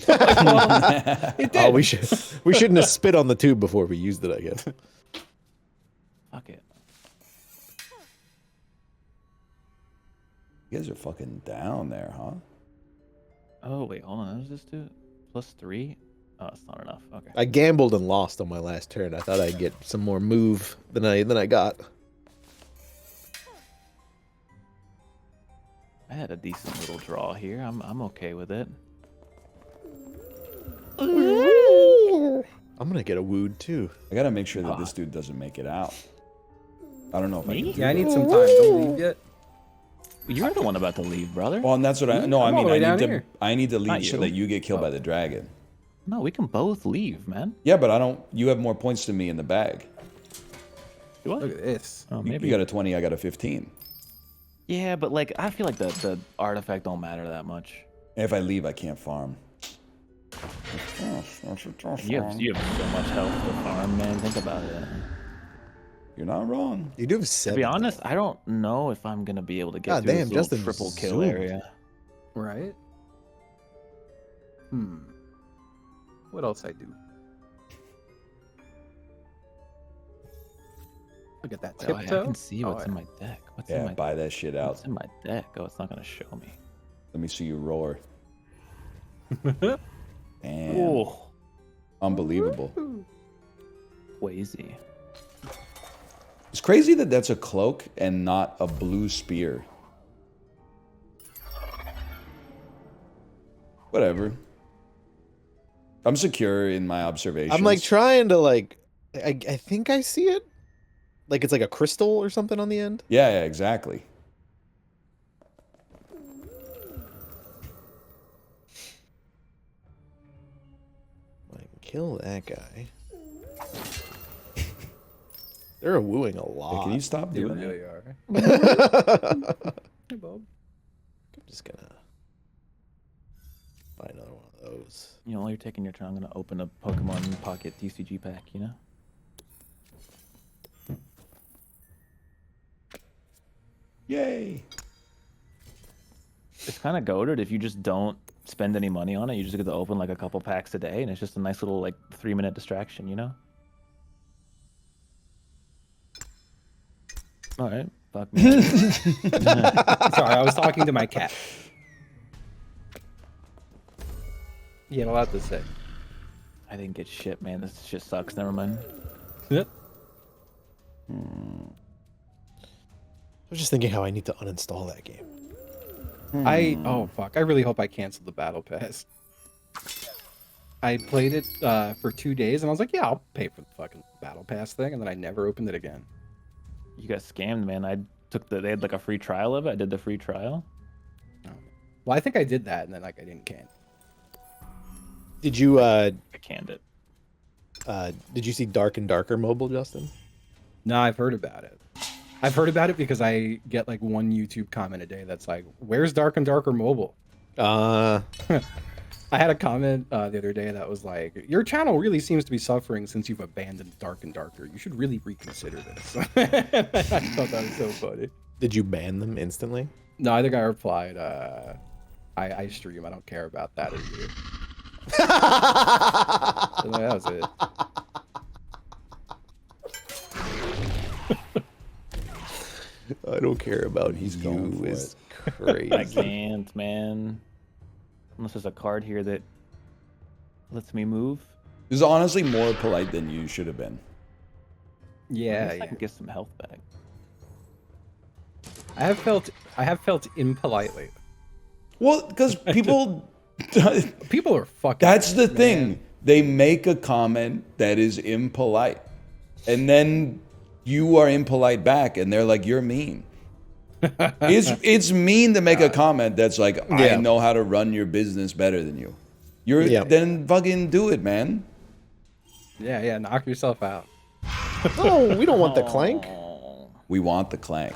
Well, it did. Oh, we shouldn't have spit on the tube before we used it, I guess. Fuck it. You guys are fucking down there, huh? Oh wait, hold on. What does this do? +3? Oh, it's not enough. Okay. I gambled and lost on my last turn. I thought I'd get some more move than I got. I had a decent little draw here. I'm okay with it. I'm gonna get a wood too. I gotta make sure that this dude doesn't make it out. I don't know if I can do I need that. some time. Don't leave yet. You're the one about to leave, brother. Well, and that's what I... No, I I'm all mean, the way down here. I need to Not leave so you. that you get killed by the dragon. No, we can both leave, man. Yeah, but I don't... You have more points than me in the bag. Do I? Look at this. Oh, You maybe. got a 20, I got a 15. Yeah, but like, I feel like the artifact don't matter that much. And if I leave, I can't farm. You have so much health to farm, man. Think about it. You're not wrong. You do have To 7. be honest, I don't know if I'm gonna be able to get God through damn, this little Justin triple kill zoomed. area. Right? What else I do? Look at that Oh, I tiptoe. can see what's in my deck. What's in Yeah, my buy that shit out. What's in my deck? Oh, it's not gonna show me. Let me see you roar. Damn. Ooh, Unbelievable. Wazy. It's crazy that that's a cloak and not a blue spear. Whatever. I'm secure in my observations. I'm like trying to like. I think I see it. Like it's like a crystal or something on the end. Yeah, exactly. Like kill that guy. They're wooing a lot. Hey, can you stop They doing really that? are. Hey, Bob. I'm just gonna buy another one of those. You know, while you're taking your turn, I'm gonna open a Pokemon Pocket TCG pack. You know. Yay. It's kind of goated if you just don't spend any money on it. You just get to open like a couple packs a day, and it's just a nice little like 3-minute distraction, you know? All right, fuck me. Sorry, I was talking to my cat. He had a lot to say. I didn't get shit, man. This shit sucks. Never mind. Yep. I was just thinking how I need to uninstall that game. Oh fuck! I really hope I canceled the battle pass. I played it for 2 days, and I was like, "Yeah, I'll pay for the fucking battle pass thing," and then I never opened it again. You got scammed, man. They had like a free trial of it. I did the free trial. Well, I think I did that, and then like I didn't can. Did you I canned it. did you see Dark and Darker mobile, Justin? No, I've heard about it. I've heard about it because I get like one YouTube comment a day that's like, "Where's Dark and Darker mobile?" I had a comment the other day that was like, "Your channel really seems to be suffering since you've abandoned Dark and Darker. You should really reconsider this." I thought that was so funny. Did you ban them instantly? No, I think I replied, I stream. I don't care about that either. So that was it. I don't care about He's you going for is it. crazy. I can't, man. Unless there's a card here that lets me move. This is honestly more polite than you should have been. Yeah, I can get some health back. I have felt impolite lately. Well, because people people are fucking. That's the thing. They make a comment that is impolite, and then you are impolite back, and they're like, "You're mean." It's mean to make a comment that's like, "I know how to run your business better than you." Then fucking do it, man. Yeah, knock yourself out. No, we don't want the clank. We want the clank.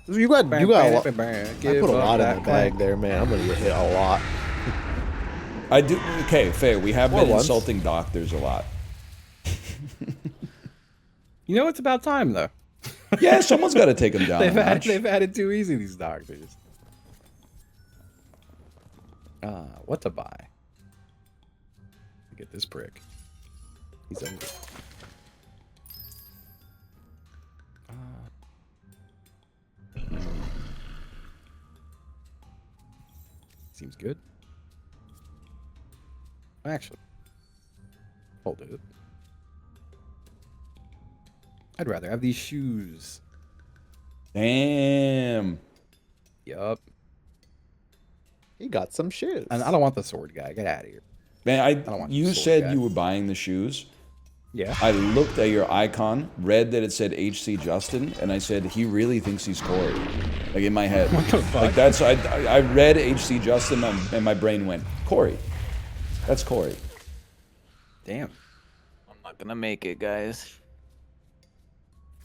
You got a lot. I Give put a up lot in that the bag clank. there, man. I'm gonna get hit a lot. I do. Okay, fair. We have Or been once. insulting doctors a lot. You know, it's about time though. Yeah, someone's got to take them down. They've had it too easy, these doctors. What to buy? Get this prick. He's angry. Seems good. Actually, hold it. I'd rather have these shoes. Damn. Yup. He got some shoes. And I don't want the sword guy. Get out of here. Man, I don't want you the sword said guy. you were buying the shoes. Yeah. I looked at your icon, read that it said HC Justin, and I said, he really thinks he's Corey. Like in my head. What the fuck? Like that's, I read HC Justin and my brain went, Corey. That's Corey. Damn. I'm not gonna make it, guys.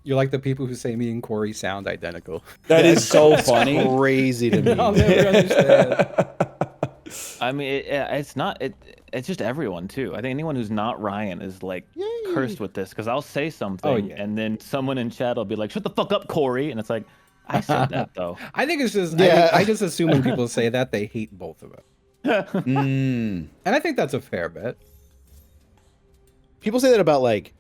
You're like the people who say me and Corey sound identical. That is so funny. Crazy to me. I'll never understand. I mean, it's not. It's just everyone too. I think anyone who's not Ryan is like cursed with this because I'll say something and then someone in chat will be like, "Shut the fuck up, Corey," and it's like, I said that though. I think it's just. Yeah. I just assume when people say that they hate both of us. And I think that's a fair bet. People say that about like.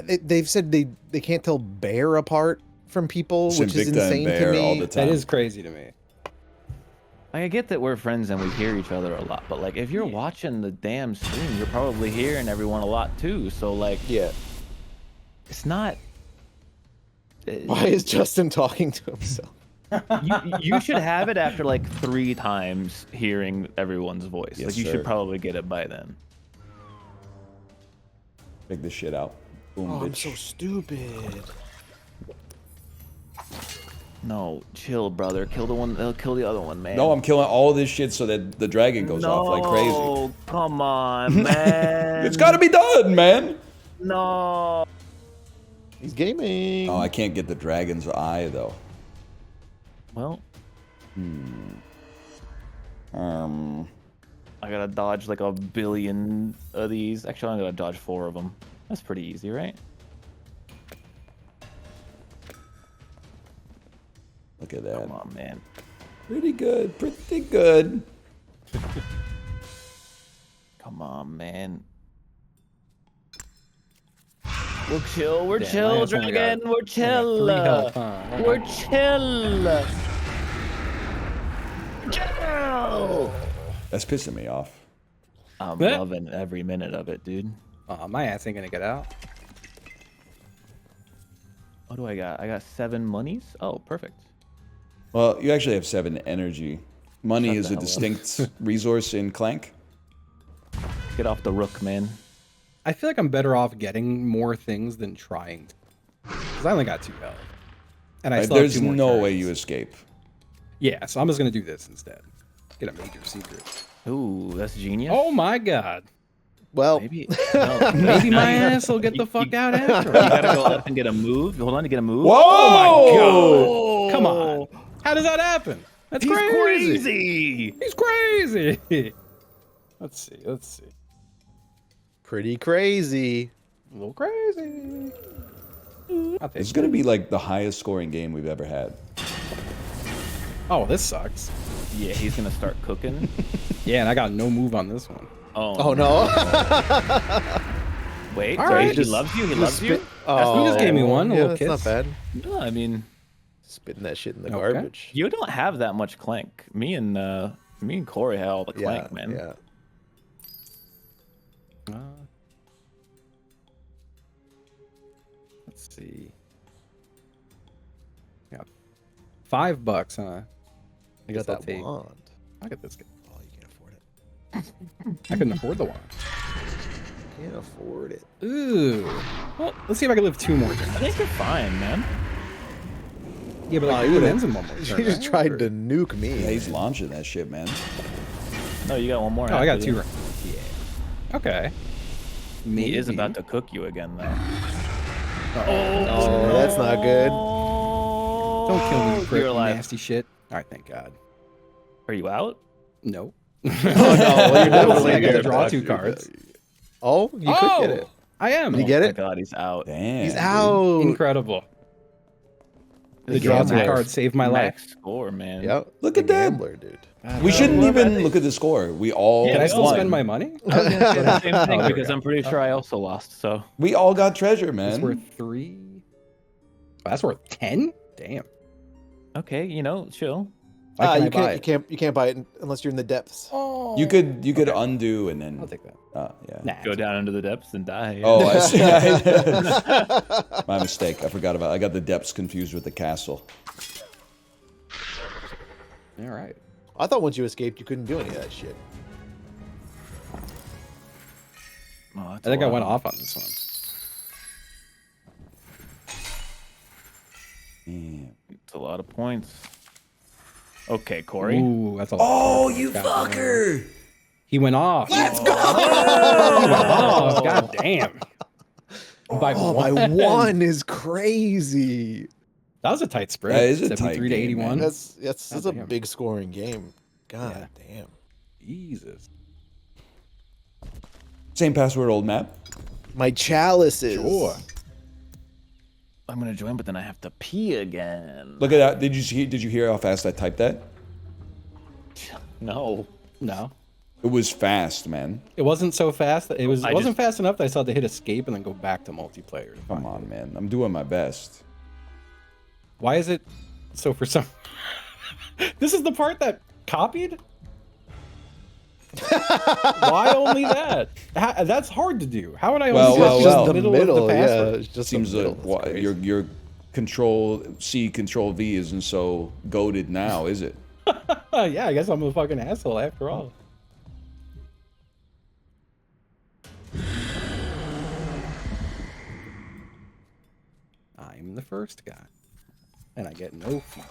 They've said they can't tell Bear apart from people, which is Invicta and insane to Bear me. all the time. That is crazy to me. I get that we're friends and we hear each other a lot, but like if you're watching the damn stream, you're probably hearing everyone a lot too. So like, Yeah. it's not. Why is Justin talking to himself? You should have it after like 3 times hearing everyone's voice. Yes, like you sir. should probably get it by then. Pick this shit out. Boom, Oh, I'm bitch. so stupid. No, chill, brother. Kill the one. Kill the other one, man. No, I'm killing all this shit so that the dragon goes off like crazy. No, come on, man. It's got to be done, man. No. He's gaming. Oh, I can't get the dragon's eye though. Well, I gotta dodge like 1 billion of these. Actually, I'm gonna dodge 4 of them. That's pretty easy, right? Look at that. Come on, man. Pretty good. Pretty good. Come on, man. We're chill. We're Damn, chill, I only dragon. got- We're chill. 3 health, huh? We're chill. Chill. That's pissing me off. I'm Eh? loving every minute of it, dude. My ass ain't gonna get out. What do I got? I got 7 monies. Oh, perfect. Well, you actually have 7 energy. Money Shut is the a hell up. distinct resource in Clank. Get off the rook, man. I feel like I'm better off getting more things than trying to. Because I only got 2 health. And I still have There's 2 more no turns. way you escape. Yeah, so I'm just gonna do this instead. Get a major secret. Ooh, that's genius. Oh my god. Well, Maybe, no, Maybe no, my you- ass will get the fuck out after. You gotta go up and get a move. Hold on to get a move. Whoa! Come on. How does that happen? That's He's crazy. crazy. He's crazy. Let's see. Let's see. Pretty crazy. A little crazy. It's gonna be like the highest scoring game we've ever had. Oh, this sucks. Yeah, he's gonna start cooking. Yeah, and I got no move on this one. Oh no. Wait, All right, he just- loves you. He just loves you. spit- he just gave me one yeah, little that's kiss. not bad. No, I mean, Spitting that shit in the Okay. garbage. you don't have that much clank. Me and Corey had all the clank, man. Yeah. Let's see. Yeah, $5, huh? I guess Got I'll that take. wand. I'll get this. Guy. Oh, you can't afford it. I couldn't afford the wand. Can't afford it. Ooh. Well, let's see if I can live 2 more turns. I think you're fine, man. Yeah, but like, you it would've- ends in 1 more turn. You just right? tried Or- to nuke me. Yeah, he's launching that shit, man. No, you got one more. Oh, I got after 2 you. rounds. Yeah. Okay. Maybe. He is about to cook you again, though. Oh, that's not good. Don't kill me, You're prick, you alive. nasty shit. All right, thank God. Are you out? No. Oh no, well, you're definitely I get to good. draw 2 cards. Oh, you could get it. I am. Did you get Oh it? my God, he's out. Damn. He's dude. out. Incredible. The Yeah, draw 2 max- card saved my life. Max score, man. Yep. Look the at that. gambler, dude. We shouldn't even look at the score. We all Can I still won. spend my money? I was gonna say the same thing Oh, there we because go. I'm pretty sure I also lost. So We all got treasure, That's man. worth 3. Oh, that's worth 10? Damn. okay, Why chill. can't I you buy can't. it? You can't buy it unless you're in the depths. Oh. You could undo and then I'll take that. yeah. Nah. Go down into the depths and die. Oh, I see. My mistake. I forgot about. I got the depths confused with the castle. All right. I thought once you escaped, you couldn't do any of that shit. Oh, that's I think a I lot. went off on this one. Damn. It's a lot of points. Okay, Corey. Ooh, that's a Oh, lot. you fucker! He went off. Let's go! He went off. God damn. By Oh, by 1 is crazy. That was a tight spread. That is a tight 73 to game, 81. man. That's a damn. big scoring game. God damn. Jesus. Same password, old map. My chalices. Sure. I'm gonna join, but then I have to pee again. Look at that. Did you hear how fast I typed that? No. No. It was fast, man. It wasn't so fast. It wasn't just- fast enough that I saw to hit escape and then go back to multiplayer. Come on, man. I'm doing my best. Why is it so for some? This is the part that copied. Why only that? That's hard to do. How would I only Well, do well, just well. the middle of the yeah. password? It's just Seems the middle. like That's crazy. your Control C, Control V isn't so goated now, is it? Yeah, I guess I'm a fucking asshole after all. I'm the first guy, and I get no fee.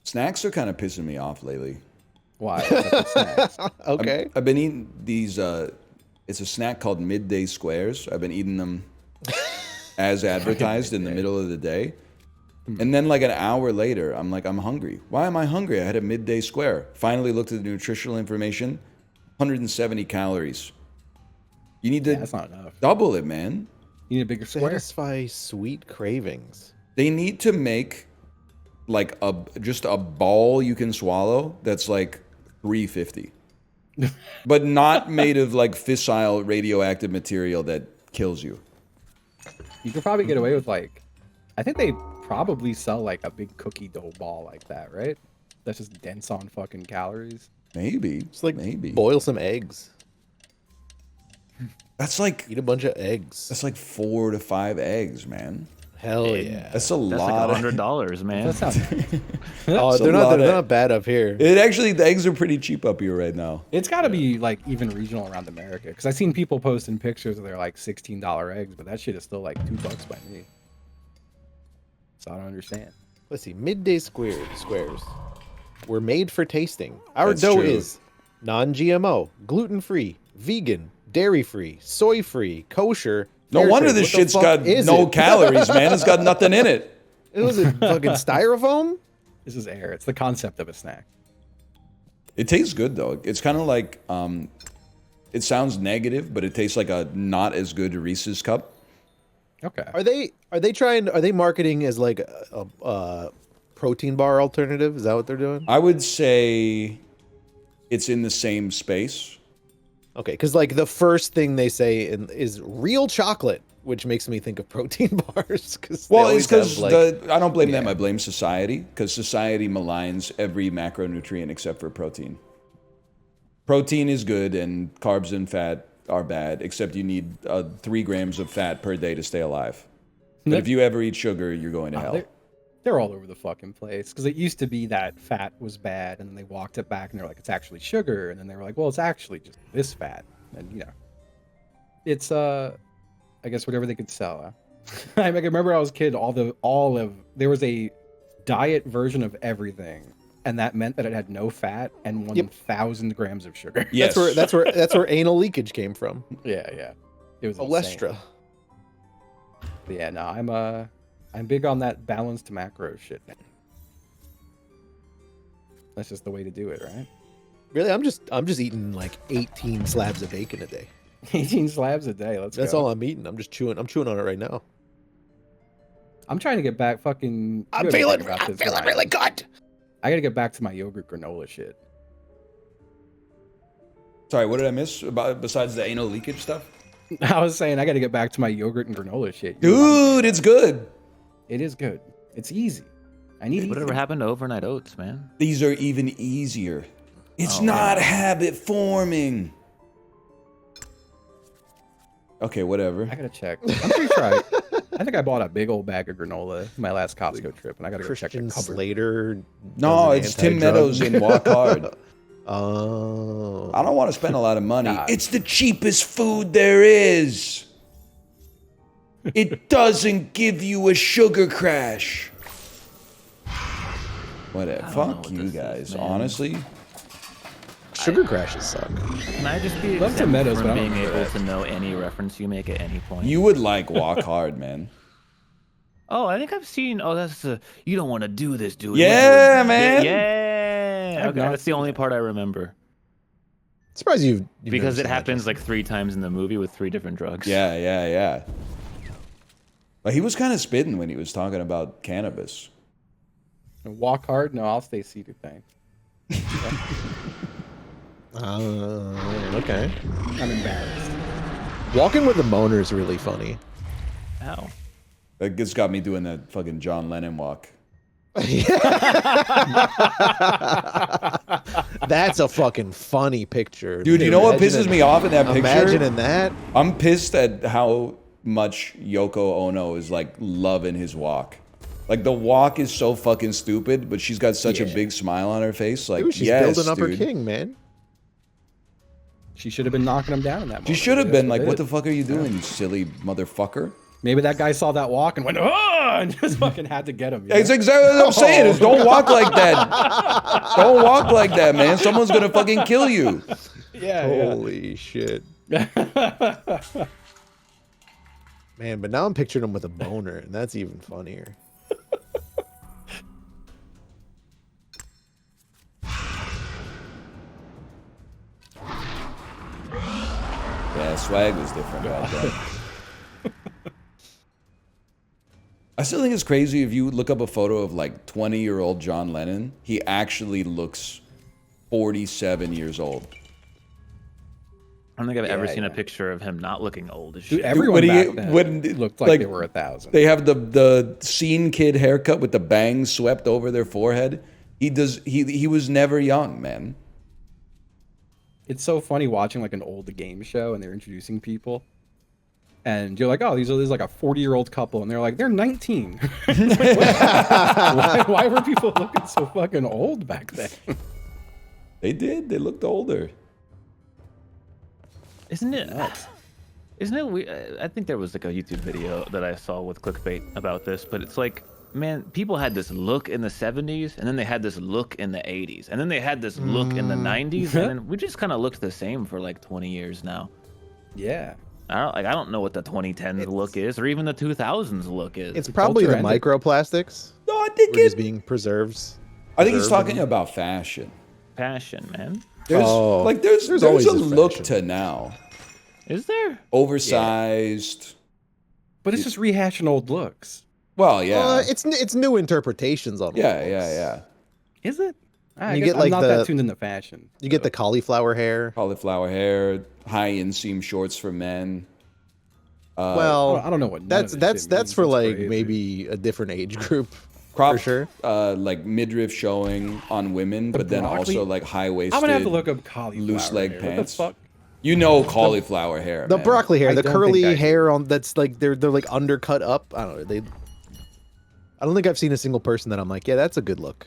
Snacks are kind of pissing me off lately. Why? What's the snacks? Okay. I've been eating these. It's a snack called Midday Squares. I've been eating them as advertised in the middle of the day. And then like an hour later, I'm like, I'm hungry. Why am I hungry? I had a midday square. Finally looked at the nutritional information. 170 calories. You need to That's not enough. double it, man. You need a bigger square. Satisfy sweet cravings. They need to make like just a ball you can swallow that's like 350. But not made of like fissile radioactive material that kills you. You could probably get away with like, I think they probably sell like a big cookie dough ball like that, right? That's just dense on fucking calories. Maybe. It's like maybe. boil some eggs. That's like Eat a bunch of eggs. that's like 4 to 5 eggs, man. Hell yeah. That's a That's lot. like $100, man. That sounds. Oh, That's a they're lot not of- bad up here. It actually, the eggs are pretty cheap up here right now. It's got to be like even regional around America, because I've seen people posting pictures of their like $16 eggs, but that shit is still like $2 by me. So I don't understand. Let's see. Midday squares were made for tasting. Our That's dough true. is non-GMO, gluten-free, vegan, dairy-free, soy-free, kosher. No fair wonder trade. this What the shit's fuck got is no it? calories, man. It's got nothing in it. It was a fucking styrofoam. This is air. It's the concept of a snack. It tastes good though. It's kind of like it sounds negative, but it tastes like a not as good Reese's cup. Okay. Are they marketing as like a protein bar alternative? Is that what they're doing? I would say it's in the same space. Okay, because like the first thing they say is real chocolate, which makes me think of protein bars. Well, it's because I don't blame them. I blame society, because society maligns every macronutrient except for protein. Protein is good and carbs and fat are bad, except you need 3 grams of fat per day to stay alive. But if you ever eat sugar, you're going to hell. They're all over the fucking place, because it used to be that fat was bad, and then they walked it back, and they're like, it's actually sugar, and then they were like, well, it's actually just this fat, and you know, it's I guess whatever they could sell. I remember I was a kid, there was a diet version of everything, and that meant that it had no fat and 1,000 grams of sugar. Yes. That's where anal leakage came from. Yeah. It was Olestra. insane. But yeah, no, I'm big on that balanced macro shit. That's just the way to do it, right? Really, I'm just eating like 18 slabs of bacon a day. 18 slabs a day. That's all I'm eating. I'm chewing on it right now. I'm trying to get back fucking. I'm feeling really good. I gotta get back to my yogurt granola shit. Sorry, what did I miss besides the anal leakage stuff? I was saying I gotta get back to my yogurt and granola shit. Dude, it's good. It is good. It's easy. I need Whatever happened to overnight oats, man? These are even easier. It's not habit forming. Okay, whatever. I gotta check. I'm pretty sure I think I bought a big old bag of granola my last Costco trip, and I gotta go check the cupboard. Slater. No, it's Tim Meadows in Walk Hard. Oh. I don't want to spend a lot of money. It's the cheapest food there is. It doesn't give you a sugar crash. Whatever. Fuck you guys. Honestly. Sugar crashes suck. Can I just be Love exempt tomatoes, but I from don't being know able that. to know any reference you make at any point? You would like Walk Hard, man. Oh, I think I've seen. Oh, that's the. You don't want to do this, do it. Yeah, man. Yeah. Okay, that's the only part I remember. Surprised you've Because never it seen happens that. like 3 times in the movie with 3 different drugs. Yeah. But he was kind of spitting when he was talking about cannabis. And walk hard? No, I'll stay seated, thanks. Okay. I'm embarrassed. Walking with a boner is really funny. Ow. That just got me doing that fucking John Lennon walk. That's a fucking funny picture. Dude, you know what pisses me off in that picture? Imagining that. I'm pissed at how much Yoko Ono is like loving his walk. Like the walk is so fucking stupid, but she's got such a big smile on her face. Like, Dude, she's yes, building up her dude. king, man. She should have been knocking him down in that moment. She should have been like, That's what it. the fuck are you doing, you silly motherfucker? Maybe that guy saw that walk and went, oh, and just fucking had to get him. you know? It's exactly what I'm saying. Is don't walk like that. Don't walk like that, man. Someone's gonna fucking kill you. Holy shit. Man, but now I'm picturing him with a boner, and that's even funnier. Yeah, swag was different back then. I still think it's crazy if you look up a photo of like 20-year-old John Lennon, he actually looks 47 years old. I don't think I've ever seen a picture of him not looking old as Dude, shit. everyone back then looked like they were 1,000. They have the scene kid haircut with the bangs swept over their forehead. He was never young, man. It's so funny watching like an old game show and they're introducing people. And you're like, oh, this is like a 40-year-old couple. And they're like, they're 19. why were people looking so fucking old back then? They did. They looked older. Isn't it? Isn't it weird? I think there was like a YouTube video that I saw with clickbait about this, but it's like, man, people had this look in the 70s, and then they had this look in the 80s, and then they had this look in the 90s, and then we just kind of looked the same for like 20 years now. Yeah. I don't know what the 2010s look is, or even the 2000s look is. It's probably the microplastics. No, I think just being preserves. I think he's preserved talking about fashion. Fashion, man. There's always a a look fashion. to now. Is there? Oversized. But it's just rehashing old looks. Well, yeah. It's new interpretations on. Yeah, old yeah, looks. yeah. Is it? I You guess get like I'm not the that tuned into fashion. You get the cauliflower hair. Cauliflower hair, high inseam shorts for men. Well, I don't know what that's means. for That's like crazy. maybe a different age group. Crop, for sure. Like midriff showing on women, but then broccoli? also like high waisted. I'm gonna have to look up cauliflower loose leg hair. pants. What the fuck? You know cauliflower hair. The man. broccoli hair, I the don't curly think I do. hair on that's like they're like undercut up. I don't know. I don't think I've seen a single person that I'm like, yeah, that's a good look.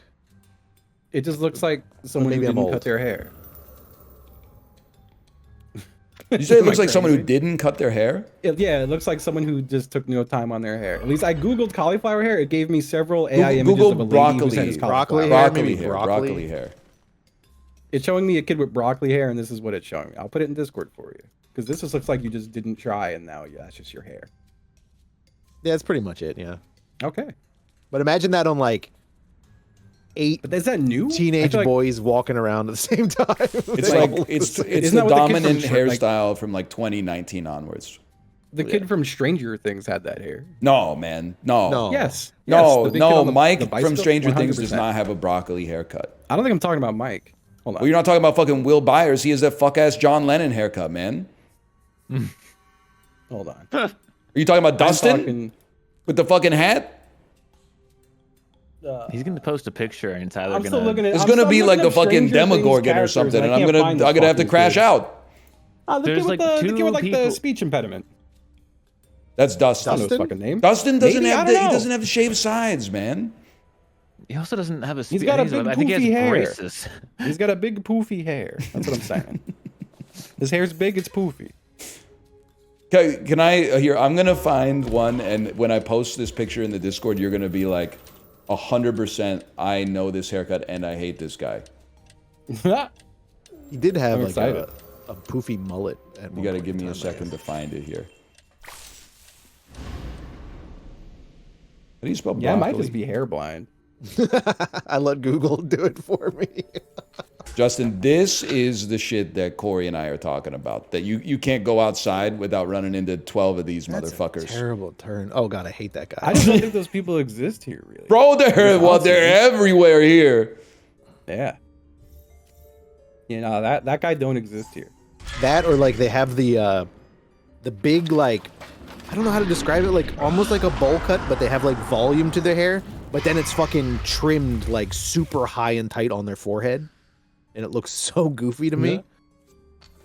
It just looks like someone maybe who I'm didn't old. cut their hair. You say it Am I looks like someone who crazy? didn't cut their hair? Yeah, it looks like someone who just took no time on their hair. At least I googled cauliflower hair. It gave me several AI images Google of a lady whose head is broccoli cauliflower. broccoli hair. It's showing me a kid with broccoli hair, and this is what it's showing me. I'll put it in Discord for you because this just looks like you just didn't try, and now that's just your hair. Yeah, that's pretty much it. Yeah. Okay. But imagine that on like 8 But is that new? teenage I feel like- boys walking around at the same time. It's like it's Isn't the that what the kid from dominant Shrek- like- hairstyle from like 2019 onwards. The kid from Stranger Things had that hair. No, man. No. Yes. No, Yes, the big kid no. on the Mike from bicycle? Stranger Things does 100%. not have a broccoli haircut. I don't think I'm talking about Mike. Hold on. Well, you're not talking about fucking Will Byers. He has that fuck ass John Lennon haircut, man. Hold on. Are you talking about Dustin talking- with the fucking hat? He's gonna post a picture and Tyler I'm gonna. still looking at. It's I'm gonna still be like looking a at fucking Stranger Things Demogorgon or characters, something, and I I'm can't gonna find the have to fucking crash kid. out. The There's kid with like the kid two with like the people- speech impediment. That's Dustin. I don't know his fucking name. Dustin doesn't Maybe? I have don't the, he know. doesn't have the shaved sides, man. He also doesn't have a. He's got a big I think he poofy has hair. braces. He's got a big poofy hair. That's what I'm saying. His hair's big. It's poofy. Okay, can I here? I'm gonna find one, and when I post this picture in the Discord, you're gonna be like, 100%. I know this haircut, and I hate this guy. He did have I'm like excited. a poofy mullet. At You one gotta point give in me a time, I second to guess. find it here. How do you spell Yeah, I broccoli? might just be hair blind. I let Google do it for me. Justin, this is the shit that Corey and I are talking about. That you can't go outside without running into 12 of these motherfuckers. Terrible turn. Oh god, I hate that guy. I just don't think those people exist here, really. Bro, they're everywhere here. Yeah. You know that guy don't exist here. That or like they have the big like I don't know how to describe it, like almost like a bowl cut, but they have like volume to their hair, but then it's fucking trimmed like super high and tight on their forehead. And it looks so goofy to me. Yeah.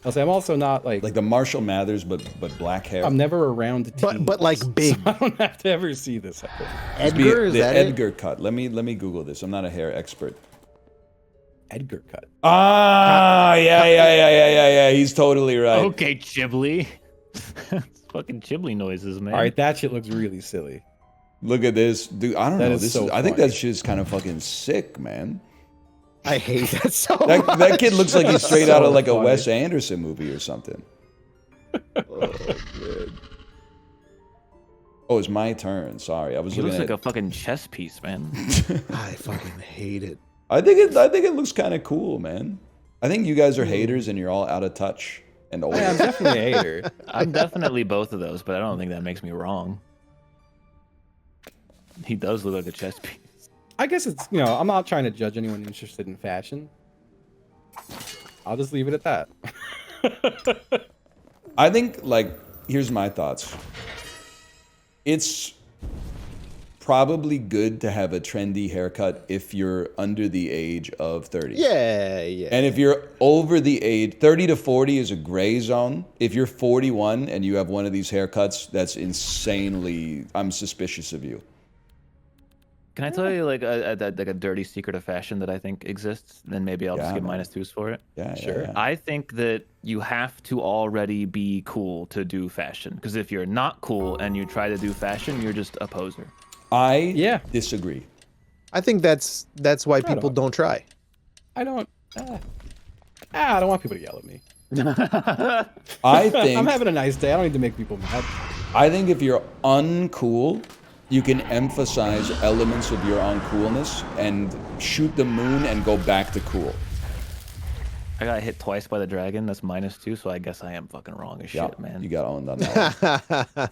I'll say I'm also not like the Marshall Mathers, but black hair. I'm never around teens, but like big. so I don't have to ever see this. Edgar, is the that Edgar cut. Let me Google this. I'm not a hair expert. Edgar cut. Ah, yeah. He's totally right. Okay, Chiblee. It's fucking Chiblee noises, man. All right, that shit looks really silly. Look at this, dude. I don't That know. is This so is. I think funny. that shit's kind of fucking sick, man. I hate that so That, much. that kid looks like he's straight out of like a funny. Wes Anderson movie or something. Oh, man. Oh, it's my turn. Sorry, I was He looking looks at. like a fucking chess piece, man. I fucking hate it. I think it looks kind of cool, man. I think you guys are haters and you're all out of touch and old. Yeah, I'm definitely a hater. I'm definitely both of those, but I don't think that makes me wrong. He does look like a chess piece. I guess it's, you know, I'm not trying to judge anyone interested in fashion. I'll just leave it at that. I think, like, here's my thoughts. It's probably good to have a trendy haircut if you're under the age of 30. Yeah. And if you're over the age, 30 to 40 is a gray zone. If you're 41 and you have one of these haircuts, that's insanely, I'm suspicious of you. Can I tell you like a dirty secret of fashion that I think exists? Then maybe I'll just Yeah, give man. -2s for it. Yeah, Sure. yeah. I think that you have to already be cool to do fashion. Because if you're not cool and you try to do fashion, you're just a poser. I disagree. I think that's why people don't try. I don't. I don't want people to yell at me. I think I'm having a nice day. I don't need to make people mad. I think if you're uncool you can emphasize elements of your uncoolness and shoot the moon and go back to cool. I got hit twice by the dragon. That's -2, so I guess I am fucking wrong as shit, man. You got owned on that one.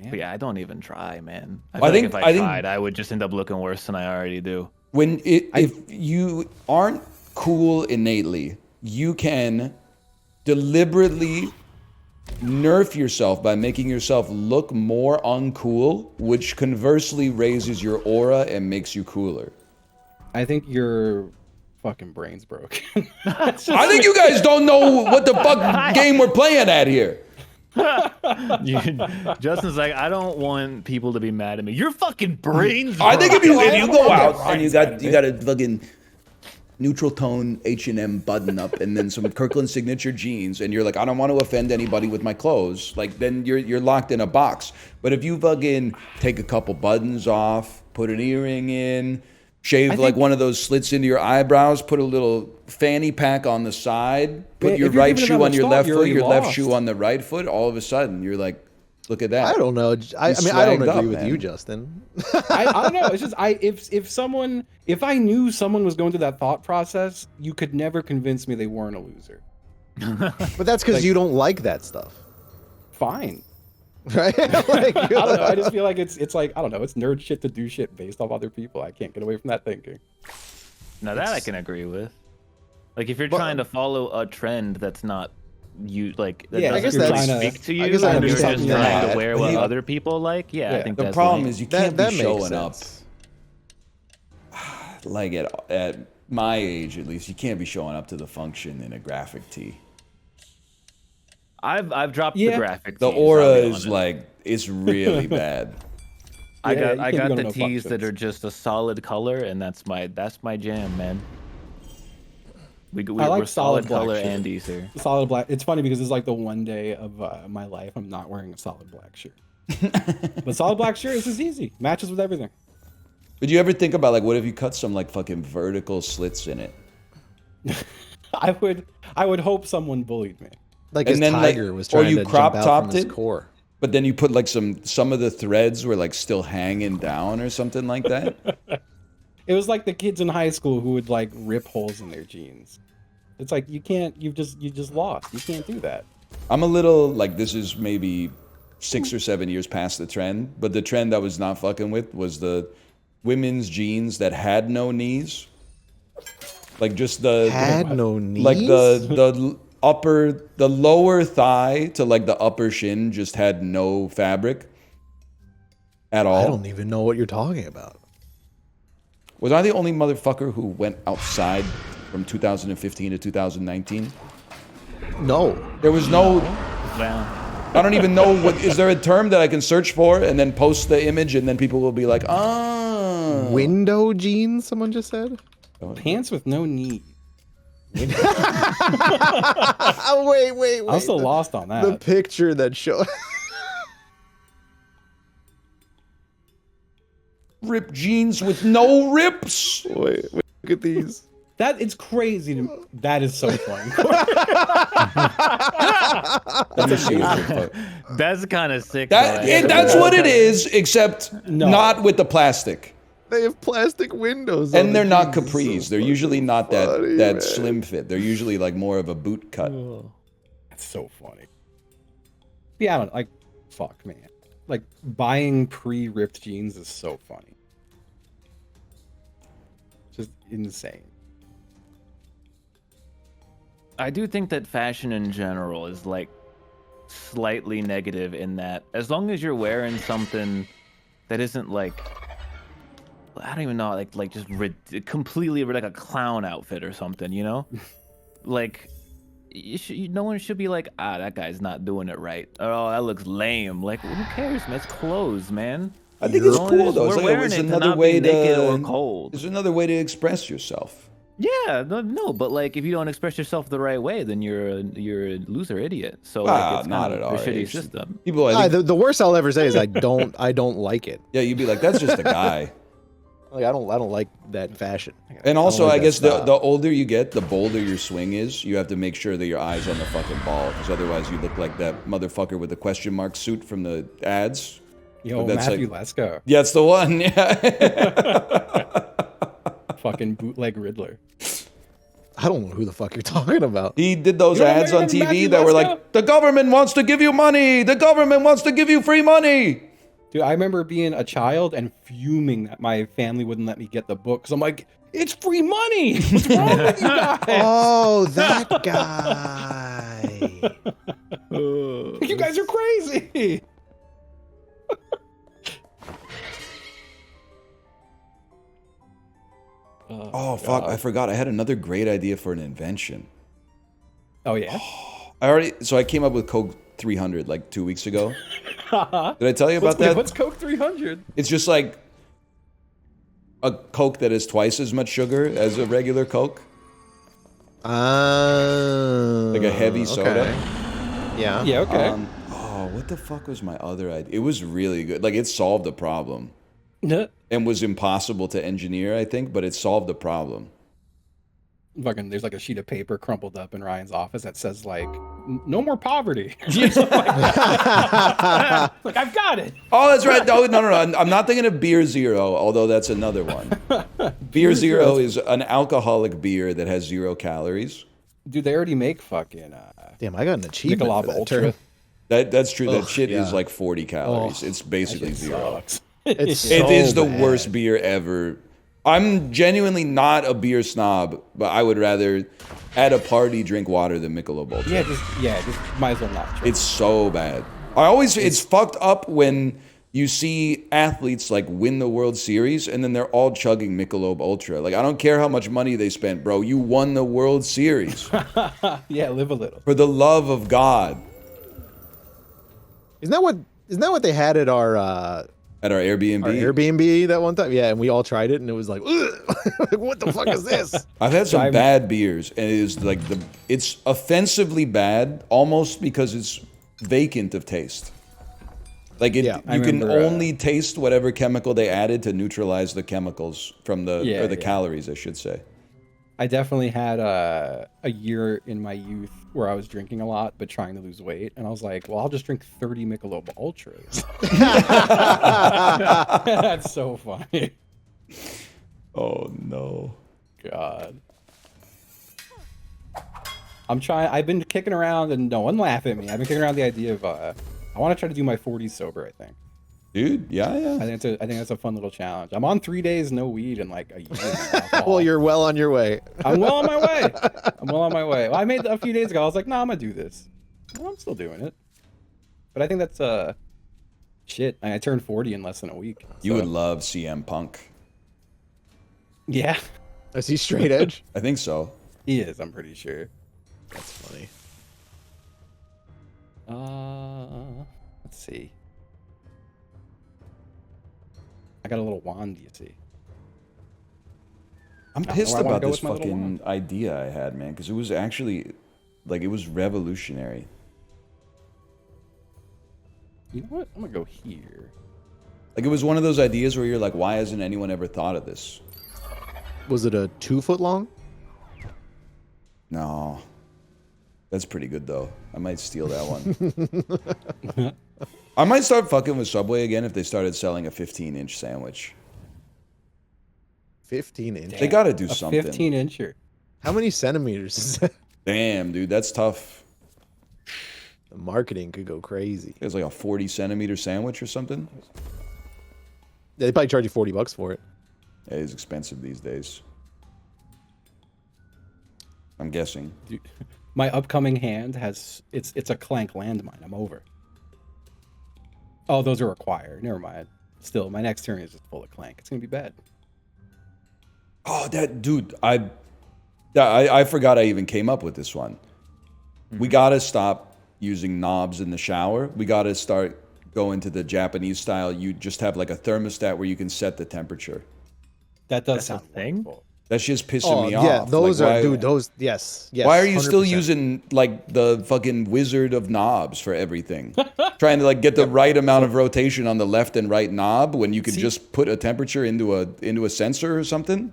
But yeah, I don't even try, man. I think if I tried, I would just end up looking worse than I already do. If you aren't cool innately, you can deliberately nerf yourself by making yourself look more uncool, which conversely raises your aura and makes you cooler. I think your fucking brain's broken. I think you guys don't know what the fuck game we're playing at here. Justin's like, I don't want people to be mad at me. Your fucking brains. I think if you go out and you got a fucking neutral tone H&M button up and then some Kirkland signature jeans and you're like, I don't want to offend anybody with my clothes, like then you're locked in a box. But if you fucking take a couple buttons off, put an earring in, shave like one of those slits into your eyebrows, put a little fanny pack on the side, put your right shoe on your left foot, your left shoe on the right foot, all of a sudden you're like, look at that. I don't know. I mean, I don't agree with you, Justin. I don't know. It's just if I knew someone was going through that thought process, you could never convince me they weren't a loser. But that's because you don't like that stuff. Fine. Right? I don't know. I just feel like it's like, I don't know, it's nerd shit to do shit based off other people. I can't get away from that thinking. Now that I can agree with. Like if you're trying to follow a trend that's not you, like that doesn't really speak to you, and you're just trying to wear what other people like. Yeah, I think the that's problem lame. is you can't be showing up. Like at my age, at least, you can't be showing up to the function in a graphic tee. I've dropped the graphic. The aura is like, it's really bad. I got the tees that are just a solid color, and that's my jam, man. We're solid color Andes here. Solid black. It's funny because it's like the one day of my life I'm not wearing a solid black shirt. But solid black shirt is just easy. Matches with everything. Would you ever think about like, what if you cut some like fucking vertical slits in it? I would hope someone bullied me. Like his tiger was trying to jump out from his core. But then you put like some of the threads were like still hanging down or something like that. It was like the kids in high school who would like rip holes in their jeans. It's like you just lost. You can't do that. I'm a little like, this is maybe 6 or 7 years past the trend, but the trend I was not fucking with was the women's jeans that had no knees. Like just no knees? Like the lower thigh to like the upper shin just had no fabric at all. I don't even know what you're talking about. Was I the only motherfucker who went outside from 2015 to 2019? No. There was no... I don't even know what... Is there a term that I can search for and then post the image and then people will be like, ah... Window jeans, someone just said? Pants with no knee. Wait. I'm still lost on that. The picture that shows... Ripped jeans with no rips. Wait, look at these. That is crazy. That is so funny. That's kind of sick. That's what it is, except not with the plastic. They have plastic windows. And they're not capris. They're usually not that slim fit. They're usually like more of a boot cut. That's so funny. Yeah, I don't like. Fuck, man. Like buying pre-ripped jeans is so funny. Just insane. I do think that fashion in general is like slightly negative in that as long as you're wearing something that isn't like, I don't even know, like just completely like a clown outfit or something, you know? Like no one should be like, that guy's not doing it right. Oh, that looks lame. Like, who cares, man? It's clothes, man. I think it's cool though. It's another way naked or cold. It's another way to express yourself. Yeah, no, but like if you don't express yourself the right way, then you're a loser idiot. So like, it's not at all. A shitty system. People, the worst I'll ever say is I don't like it. Yeah, you'd be like, that's just a guy. Like I don't like that fashion. And also, like I that guess the style. older you get, the bolder your swing is. You have to make sure that your eye's on the fucking ball, because otherwise you look like that motherfucker with the question mark suit from the ads. Yo, That's Matthew, like, let's go. yeah, it's the one. Yeah. Fucking bootleg Riddler. I don't know who the fuck you're talking about. He did those You don't ads remember on TV Matthew that were Lesko? like, the government wants to give you money. The government wants to give you free money. Dude, I remember being a child and fuming that my family wouldn't let me get the book because I'm like, it's free money. What's wrong with you guys? Oh, that guy. You guys are crazy. Oh, fuck. I forgot. I had another great idea for an invention. Oh, yeah? So I came up with Coke 300 like 2 weeks ago. Did I tell you about that? What's Coke 300? It's just like a Coke that has twice as much sugar as a regular Coke. Like a heavy soda. Okay. Yeah. Yeah, okay. Oh, what the fuck was my other idea? It was really good. Like, it solved a problem. And was impossible to engineer, I think, but it solved the problem. Fucking, there's like a sheet of paper crumpled up in Ryan's office that says like, no more poverty. Like, I've got it. Oh, that's right. No. I'm not thinking of Beer Zero, although that's another one. Beer Zero is an alcoholic beer that has 0 calories. Dude, they already make fucking Damn, I got an achievement Michelob for that Ultra. term. That's true. That Ugh, shit is yeah. like 40 calories. It's basically zero. Sucks. It's It so is the bad. worst beer ever. I'm genuinely not a beer snob, but I would rather at a party drink water than Michelob Ultra. just might as well not. Try. It's so bad. It's fucked up when you see athletes like win the World Series and then they're all chugging Michelob Ultra. Like, I don't care how much money they spent, bro. You won the World Series. Yeah, live a little. For the love of God. Isn't that what they had at our Airbnb? Our Airbnb that one time? Yeah, and we all tried it and it was like, like what the fuck is this? I've had some bad beers, and it is like it's offensively bad, almost because it's vacant of taste. Like you can only taste whatever chemical they added to neutralize the chemicals from the calories, I should say. I definitely had a year in my youth where I was drinking a lot but trying to lose weight, and I was like, well, I'll just drink 30 Michelob Ultras. That's so funny. Oh no. God. I've been kicking around, and no one laugh at me. I've been kicking around the idea of I want to try to do my 40s sober, I think. Dude, yeah. I think that's a fun little challenge. I'm on 3 days no weed in like a year. Well, you're well on your way. I'm well on my way. Well, I made a few days ago. I was like, nah, I'm gonna do this. Well, I'm still doing it. But I think that's shit. I turned 40 in less than a week. You would love CM Punk. Yeah. Is he straight edge? I think so. He is, I'm pretty sure. That's funny. Let's see. I got a little wand, you see. I'm pissed about this fucking idea I had, man, because it was actually, like, it was revolutionary. You know what? I'm gonna go here. Like, it was one of those ideas where you're like, why hasn't anyone ever thought of this? Was it a 2 foot long? No. That's pretty good, though. I might steal that one. I might start fucking with Subway again if they started selling a 15-inch sandwich. 15 inches. They gotta do something. 15-incher. How many centimeters is that? Damn, dude, that's tough. The marketing could go crazy. It's like a 40-centimeter sandwich or something. They probably charge you $40 for it. It is expensive these days. I'm guessing. Dude, my upcoming hand has it's a Clank landmine. I'm over. Oh, those are required. Never mind. Still, my next turn is just full of Clank. It's gonna be bad. Oh, that dude! I forgot I even came up with this one. We gotta stop using knobs in the shower. We gotta start going to the Japanese style. You just have like a thermostat where you can set the temperature. That does That's a sound thing. wonderful. That's just pissing me yeah, off. those Like, are, why, dude. Those, yes. Why are you still 100%. using like the fucking wizard of knobs for everything? Trying to like get the right amount of rotation on the left and right knob when you could just put a temperature into a sensor or something?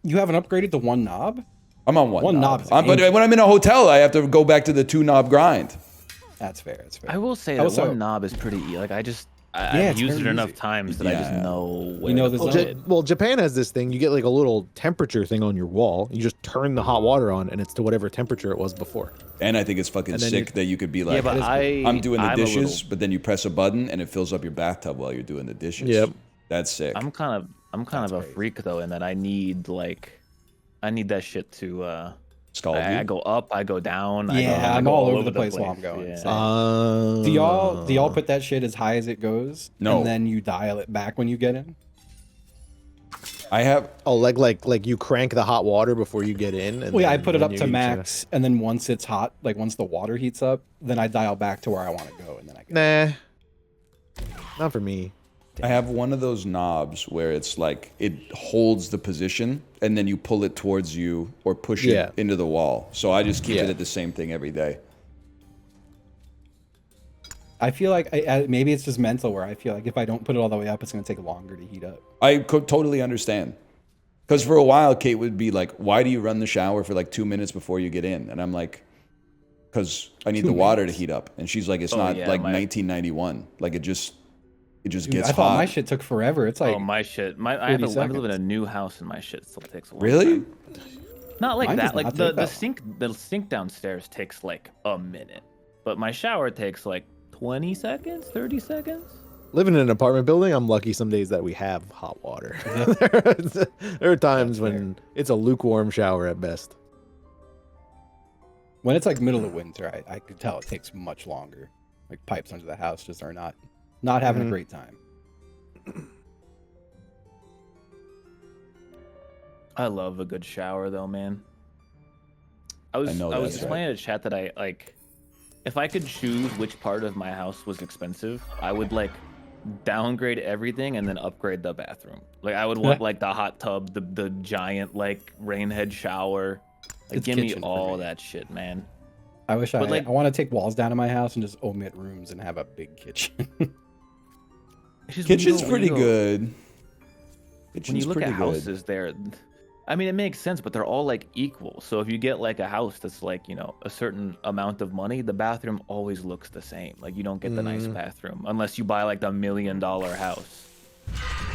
You haven't upgraded to one knob? I'm on one knob. is a But game when I'm in a hotel, I have to go back to the 2-knob grind. That's fair. That's fair. I will say that Also- one knob is pretty like I've it's used it very enough easy. times that I just know where know to the put zone. it. Well, Japan has this thing. You get like a little temperature thing on your wall. You just turn the hot water on, and it's to whatever temperature it was before. And I think it's fucking And then sick that you could be like, but I'm doing the I'm a dishes, little- but then you press a button and it fills up your bathtub while you're doing the dishes. Yep. That's sick. I'm kind of a freak though, in that I need that shit to Scald I you? go up, I go down. Yeah, I I'm go all over the place while I'm going. Yeah. So- do y'all put that shit as high as it goes? No. And then you dial it back when you get in? I have. Oh, like you crank the hot water before you get in. And Well, yeah, I then put it when up you to need max, and then once it's hot, like once the water heats up, then I dial back to where I want to go, and then I go. Nah, not for me. I have one of those knobs where it's like it holds the position and then you pull it towards you or push Yeah. it into the wall. So I just keep Yeah. it at the same thing every day. I feel like maybe it's just mental, where I feel like if I don't put it all the way up, it's going to take longer to heat up. I could totally understand. Because for a while, Kate would be like, why do you run the shower for like 2 minutes before you get in? And I'm like, because I need 2 the water to minutes? heat up. And she's like, it's Oh, not yeah, like my- 1991. Like it just Dude, gets I thought hot. my shit took forever. It's like Oh my shit! I 30 live in a seconds. new house, and my shit still takes a long Really? time. Not like Mine does that. Like not the take that sink downstairs takes like a minute, but my shower takes like 20 seconds, 30 seconds. Living in an apartment building, I'm lucky some days that we have hot water. There are times when it's a lukewarm shower at best. when it's like middle of winter, I could tell it takes much longer. Like pipes under the house just are not having a great time. I love a good shower though, man. I was know that's explaining to chat that I like, if I could choose which part of my house was expensive, I would like downgrade everything and then upgrade the bathroom. Like I would want like the hot tub, the giant like rain head shower. Like It's give me kitchen for all me. that shit, man. I wish But, I like- want to take walls down in my house and just omit rooms and have a big kitchen. It's just Kitchen's when pretty you go- good. When you Kitchen's look pretty at good. houses, I mean, it makes sense, but they're all like equal. So if you get like a house that's like, you know, a certain amount of money, the bathroom always looks the same. Like you don't get the nice bathroom unless you buy like the $1 million house.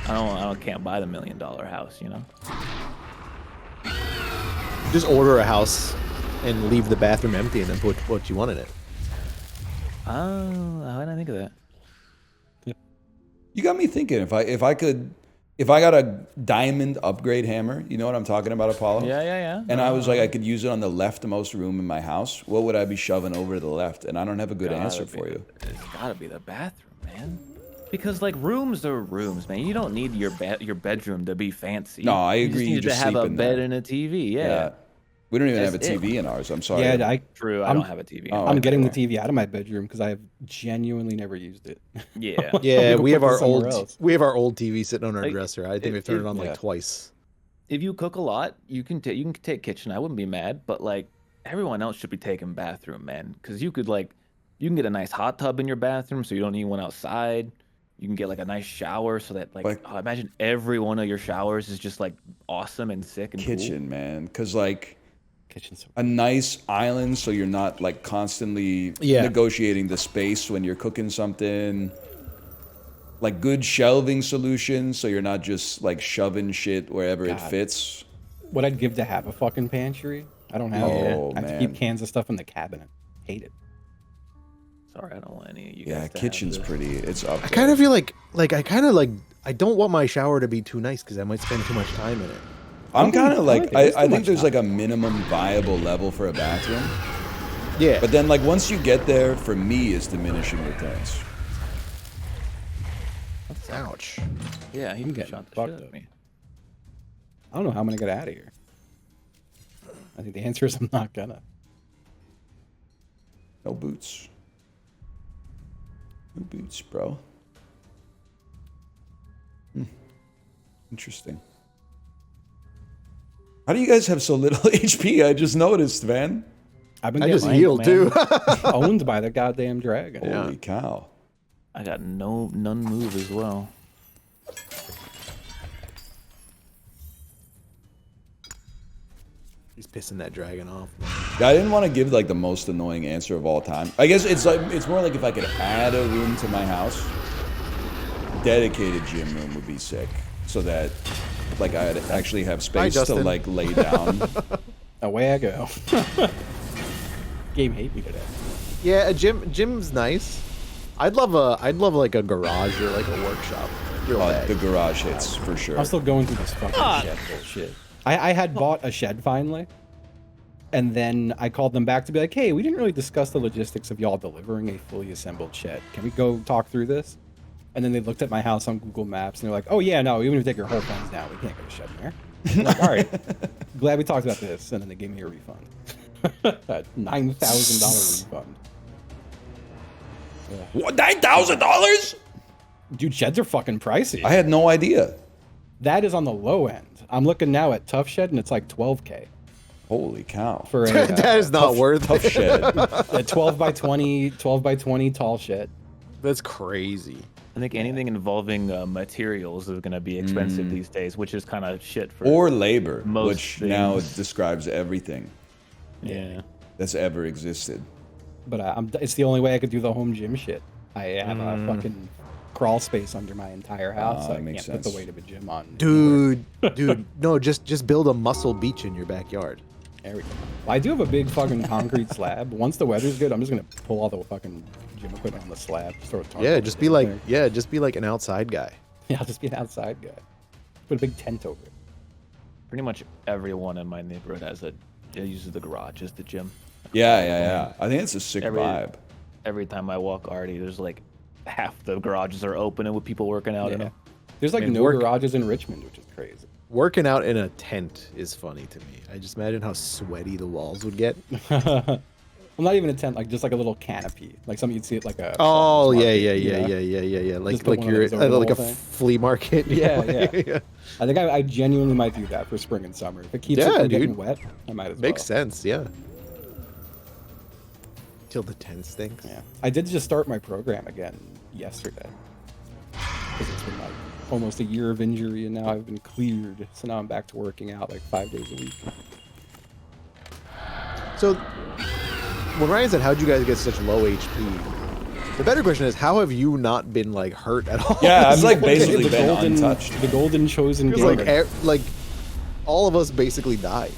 I can't buy the $1 million house, you know? Just order a house and leave the bathroom empty and then put what you want in it. Oh, how did I think of that? You got me thinking. If I got a diamond upgrade hammer, you know what I'm talking about, Apollo? Yeah. And I was like, I could use it on the leftmost room in my house. What would I be shoving over to the left? And I don't have a good answer for you. It's gotta be the bathroom, man. Because like rooms are rooms, man. You don't need your bedroom to be fancy. No, I agree, You you just just need to have sleep a in bed there. and a TV. Yeah. Yeah. We don't even have a That's it. TV in ours. I'm sorry. Yeah, True, I I'm- don't have a TV. Oh, I'm okay. getting the TV out of my bedroom because I have genuinely never used it. Yeah. Yeah, Go we have put it our somewhere old else. TV sitting on our Like, dresser. I think if- we've turned if- it on like yeah. twice. If you cook a lot, you can take kitchen. I wouldn't be mad, but like everyone else should be taking bathroom, man. Because you can get a nice hot tub in your bathroom, so you don't need one outside. You can get like a nice shower, so that imagine every one of your showers is just like awesome and sick and Kitchen, man. Because like Kitchen's a nice island, so you're not like constantly Yeah. negotiating the space when you're cooking something. Like good shelving solutions, so you're not just like shoving shit wherever it God. fits. what I'd give to have a fucking pantry. I don't have Oh, it. I have to man. keep cans of stuff in the cabinet. Hate it. Sorry, I don't want any of you Yeah, guys to have kitchen's this. pretty. It's up. I kind of feel like I don't want my shower to be too nice because I might spend too much time in it. I'm kind of like, I like it. It's I too think much there's like a minimum viable level for a bathroom. Yeah. But then like once you get there, for me, it's diminishing returns. Ouch. Yeah, he I'm getting shot the fucked shit out of up. me. I don't know how I'm gonna get out of here. I think the answer is I'm not gonna. No boots. No boots, bro. Interesting. How do you guys have so little HP? I just noticed, man. I've been I just getting healed too. owned by the goddamn dragon. Holy cow. I got none move as well. He's pissing that dragon off. Yeah, I didn't want to give like the most annoying answer of all time. I guess it's more like if I could add a room to my house, dedicated gym room would be sick, so that like I'd actually have space to like lay down. Away I go. Game hate me today. Yeah, a gym's nice. I'd love like a garage or like a workshop. The garage hits for sure. I'm still going through this fucking shed bullshit. I had bought a shed finally, and then I called them back to be like, hey, we didn't really discuss the logistics of y'all delivering a fully assembled shed. Can we go talk through this? And then they looked at my house on Google Maps, and they're like, oh yeah, no, even if you take your whole fence down, we can't get a shed in here. I'm like, all right, glad we talked about this. And then they gave me a refund. A $9,000 refund. What, $9,000? Dude, sheds are fucking pricey. I had no idea. That is on the low end. I'm looking now at Tough Shed, and it's like 12K. Holy cow. For a, that is not worth Tough Shed. A 12 by 20 tall shed. That's crazy. I think anything involving materials is going to be expensive these days, which is kind of shit for or labor, most which things. now describes everything. Yeah. That's ever existed. But it's the only way I could do the home gym shit. I have a fucking crawl space under my entire house. So I can't put the weight of a gym on. Dude, no, just build a muscle beach in your backyard. There we go. Well, I do have a big fucking concrete slab. Once the weather's good, I'm just gonna pull all the fucking gym equipment on the slab. Yeah, just be like an outside guy. Yeah, I'll just be an outside guy. Put a big tent over it. Pretty much everyone in my neighborhood uses the garage as the gym. Yeah. I think it's a sick vibe. Every time I walk Artie, there's like half the garages are open and with people working out in them. There's like no garages in Richmond, which is crazy. Working out in a tent is funny to me. I just imagine how sweaty the walls would get. Well, not even a tent, like just like a little canopy, like something you'd see at like a. Oh yeah. Like you're at like a flea market. Yeah. I think I genuinely might do that for spring and summer. If it keeps it from getting wet, I might as well. Makes sense. Yeah. Till the tent stinks. Yeah. I did just start my program again yesterday. Because it's been like almost a year of injury, and now I've been cleared. So now I'm back to working out like 5 days a week. So, when Ryan said, how'd you guys get such low HP? The better question is, how have you not been like hurt at all? Yeah, I've like basically been untouched. The golden chosen gamer. Like all of us basically died.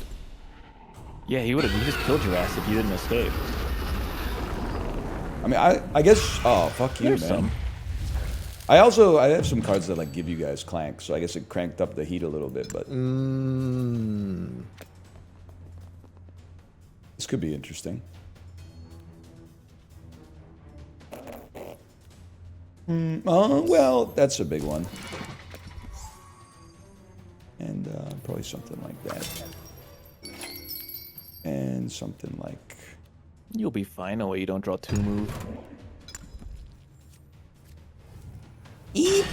Yeah, he just killed your ass if you didn't escape. I mean, I guess. Oh, fuck you, There's man. some. I have some cards that like give you guys clank, so I guess it cranked up the heat a little bit, but this could be interesting. Well, that's a big one, and probably something like that, and something like. You'll be fine. No way you don't draw 2 move. Eep.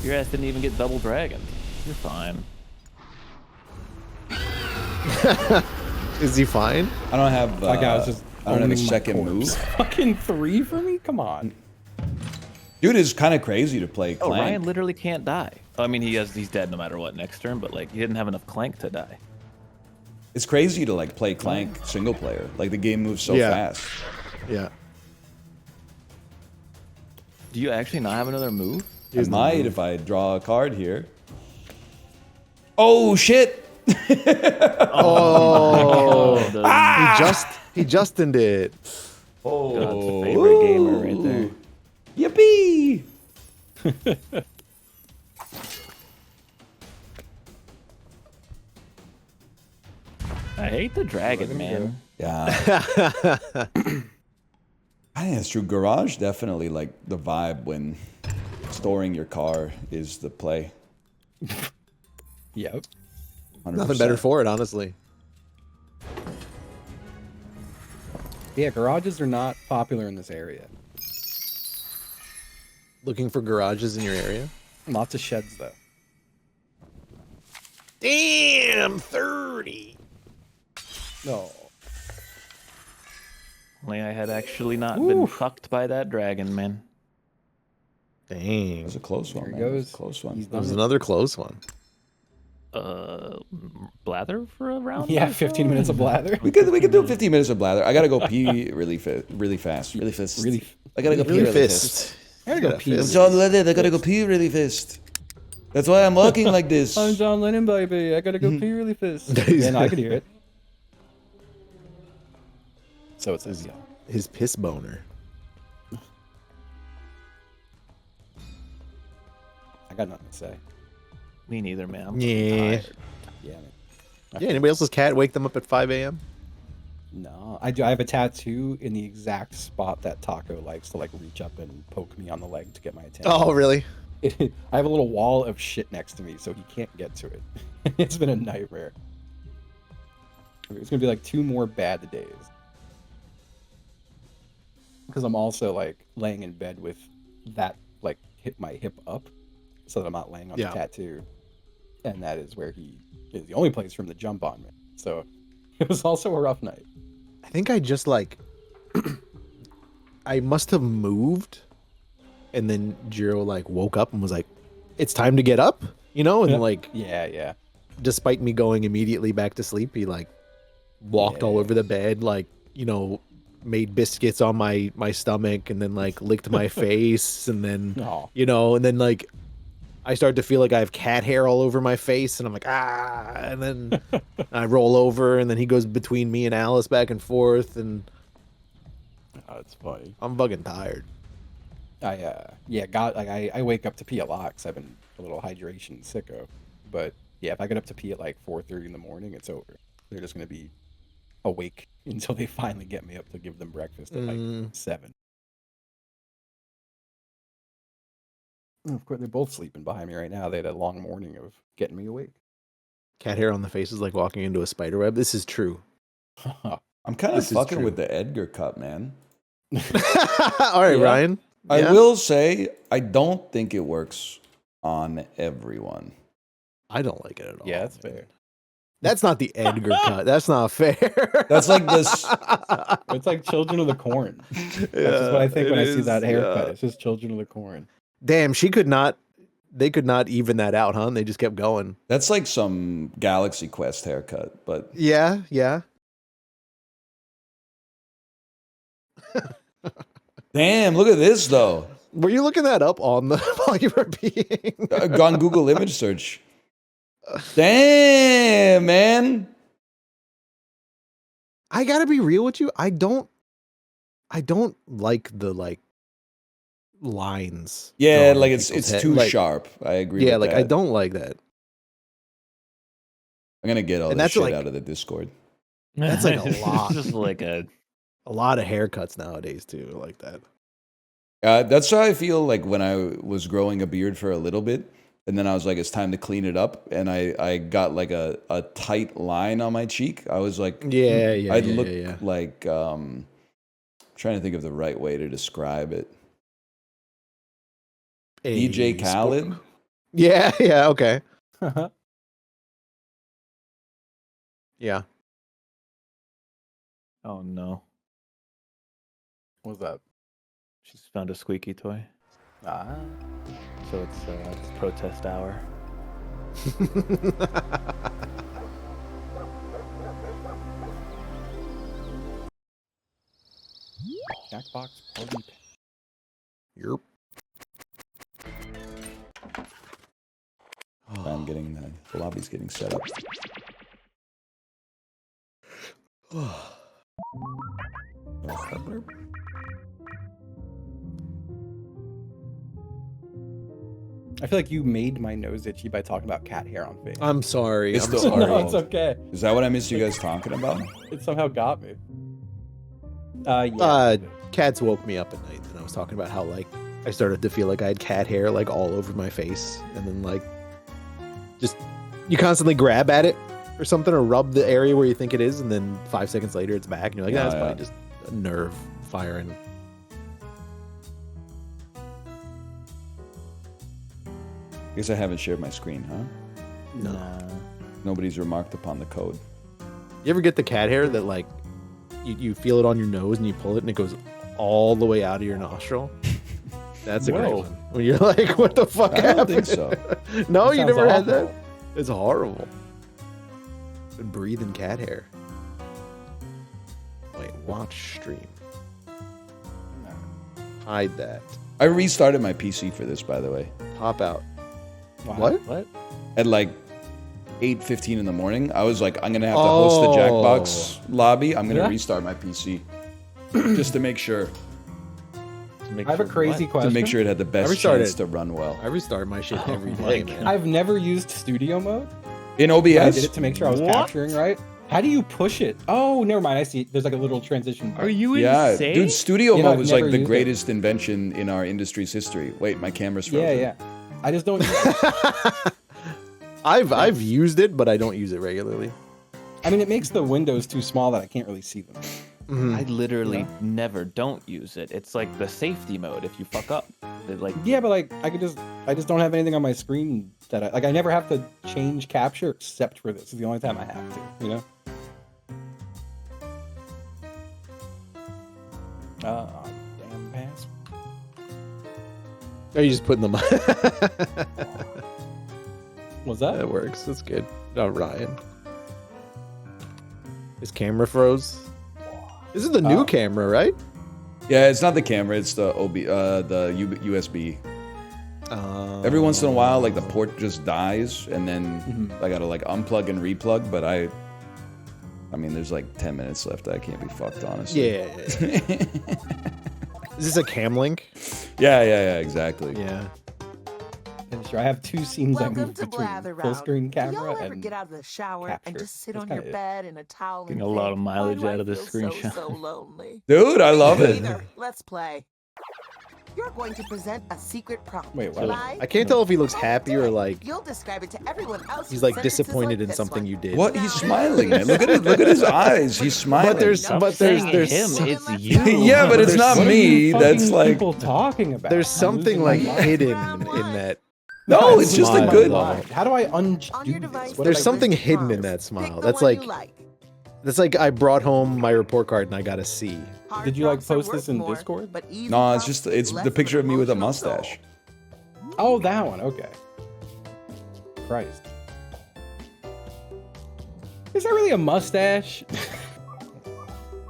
Your ass didn't even get double dragoned. You're fine. Is he fine? I don't have. I don't have a second move. Fucking 3 for me? Come on. Dude, it's kind of crazy to play Oh, clank. Ryan literally can't die. I mean, he's dead no matter what next turn, but like he didn't have enough clank to die. It's crazy to like play clank single player. Like the game moves so fast. Yeah. Do you actually not have another move? I might if I draw a card here. Oh shit! Oh, he Justined it. Oh, God's favorite gamer right there. Yippee! I hate the dragon, man. Yeah. I think that's true. Garage definitely like the vibe when storing your car is the play. Yep. 100%. Nothing better for it, honestly. Yeah, garages are not popular in this area. Looking for garages in your area? Lots of sheds, though. Damn, 30. No. Only I had actually not been fucked by that dragon, man. Dang. It was a close one, There he man. It was goes. a close one. He's That was done it. another close one. Blather for a round? Yeah, or 15 so? minutes of blather. We could do 15 minutes of blather. I gotta go pee really fast. I gotta go pee really fast. I gotta go pee. I'm John Lennon. I gotta go pee really fast. That's why I'm walking like this. I'm John Lennon, baby. I gotta go pee really fast. Yeah, no, I could hear it. So it's his piss boner. I got nothing to say. Me neither, man. I'm Yeah. tired. Yeah, man. Yeah, anybody else's cat wake them up at 5 a.m.? No, I do. I have a tattoo in the exact spot that Taco likes to like reach up and poke me on the leg to get my attention. Oh, really? I have a little wall of shit next to me, so he can't get to it. It's been a nightmare. It's gonna be like 2 more bad days. Because I'm also like laying in bed with that like hit my hip up, so that I'm not laying on the tattoo, and that is where he is the only place for him to jump on me. So it was also a rough night. I think I just like I must have moved, and then Jiro like woke up and was like, "It's time to get up," you know, and like yeah. Despite me going immediately back to sleep, he like walked all over the bed, like, you know, made biscuits on my stomach, and then like licked my face, and then you know, and then like I start to feel like I have cat hair all over my face, and I'm like, and then I roll over, and then he goes between me and Alice back and forth, and it's funny. I'm fucking tired. I wake up to pee a lot because I've been a little hydration sicko. But yeah, if I get up to pee at like 4:30 in the morning, it's over. They're just gonna be awake until they finally get me up to give them breakfast at like 7. And of course, they're both sleeping behind me right now. They had a long morning of getting me awake. Cat hair on the face is like walking into a spider web. This is true. I'm kind of This is fucking true. with the Edgar cut, man. All right, Ryan. I Yeah? will say I don't think it works on everyone. I don't like it at all. Yeah, that's fair. That's not the Edgar cut. That's not fair. That's like this. It's like Children of the Corn. That's just Yeah, what I think when I it see is, that haircut. yeah. It's just Children of the Corn. Damn, they could not even that out, huh? They just kept going. That's like some Galaxy Quest haircut, but Yeah. damn, look at this though. Were you looking that up on the while you were peeing? On Google image search. Damn, man. I gotta be real with you. I don't like the like lines. Yeah, drawn like in it's people's head. too Like, sharp. I agree. Yeah, with like that. I don't like that. I'm gonna get all And this that's shit like- out of the Discord. That's like a It's lot. just like a lot of haircuts nowadays too, like that. That's how I feel like when I was growing a beard for a little bit, and then I was like, it's time to clean it up, and I got like a tight line on my cheek. I was like, Yeah, I'd look like trying to think of the right way to describe it. DJ Khaled. Yeah, okay. Yeah. oh no. What's that? She's found a squeaky toy. Ah. So it's protest hour. Jackbox party. Yep. I'm getting the lobby's getting set up. I feel like you made my nose itchy by talking about cat hair on face. I'm sorry. It's I'm the sorry. No, it's okay. Is that what I missed you guys talking about? It somehow got me. Yeah. Cats woke me up at night, and I was talking about how like I started to feel like I had cat hair like all over my face, and then like just you constantly grab at it or something, or rub the area where you think it is, and then 5 seconds later it's back, and you're like, Yeah, that's yeah. probably just a nerve firing. I guess I haven't shared my screen, huh? No. Nah. Nobody's remarked upon the code. You ever get the cat hair that like you feel it on your nose and you pull it and it goes all the way out of your nostril? That's a great one. When you're like, what the fuck I don't happened? think so. No, That you sounds never had awful. that? It's horrible. Been breathing cat hair. Wait, watch stream. Hide that. I restarted my PC for this, by the way. Pop out. Wow. What? At like 8:15 in the morning. I was like, I'm gonna have to host the Jackbox lobby. I'm gonna Yeah. restart my PC just to make sure. I have a crazy question. To make sure it had the best restarted. chance to run well. I restart my shit every Oh day, my man. I've never used studio mode. In I OBS? did it to make sure I was capturing right. How do you push it? Oh, never mind. I see. There's like a little transition. Are you Yeah, insane? dude, studio You know, mode I've was like never the used it. greatest invention in our industry's history. Wait, my camera's frozen. Yeah, yeah. I just don't. Use it. I've used it, but I don't use it regularly. I mean, it makes the windows too small that I can't really see them. I literally never don't use it. It's like the safety mode. If you fuck up, it like Yeah, but like I just don't have anything on my screen that I never have to change capture except for this. It's the only time I have to. You know. Damn pass. Are you just putting them? What's that? That works. That's good. Oh, Ryan. His camera froze. This is the new camera, right? Yeah, it's not the camera. It's the USB. Every once in a while, like the port just dies, and then I gotta like unplug and replug. But I mean, there's like 10 minutes left. I can't be fucked, honestly. Yeah. Is this a cam link? Yeah, exactly. Yeah. And sure, I have two scenes I Welcome move to between Blather full Round. screen Do y'all camera ever and get out of the shower and capture. just sit That's on your kinda it. bed in a towel getting and a lot think, of mileage "Why do out of I this feel screenshot. so lonely. Dude, I love Me it. neither. Let's play. You're going to present a secret prompt. Wait, what? Live, I can't tell if he looks happy or like You'll describe it to everyone else. he's with like sentences disappointed like in this something one. you did. What? He's smiling, man. Look at his eyes. He's smiling. But there's saying there's him. It's you. Yeah, but it's not What are me. you That's fucking like people talking about. there's I'm something losing like my mind. hidden in that. no, it's just a Smile. good. How do I undo your this? device, What There's did I something do? hidden in that smile. Pick the That's one like you like. that's like I brought home my report card and I got a C. Hard Did you like prompts are post worth this in more, Discord? but easy No, it's prompts, just less the of picture an of me with a emotional toll. mustache. Oh, that one. Okay. Christ. Is that really a mustache?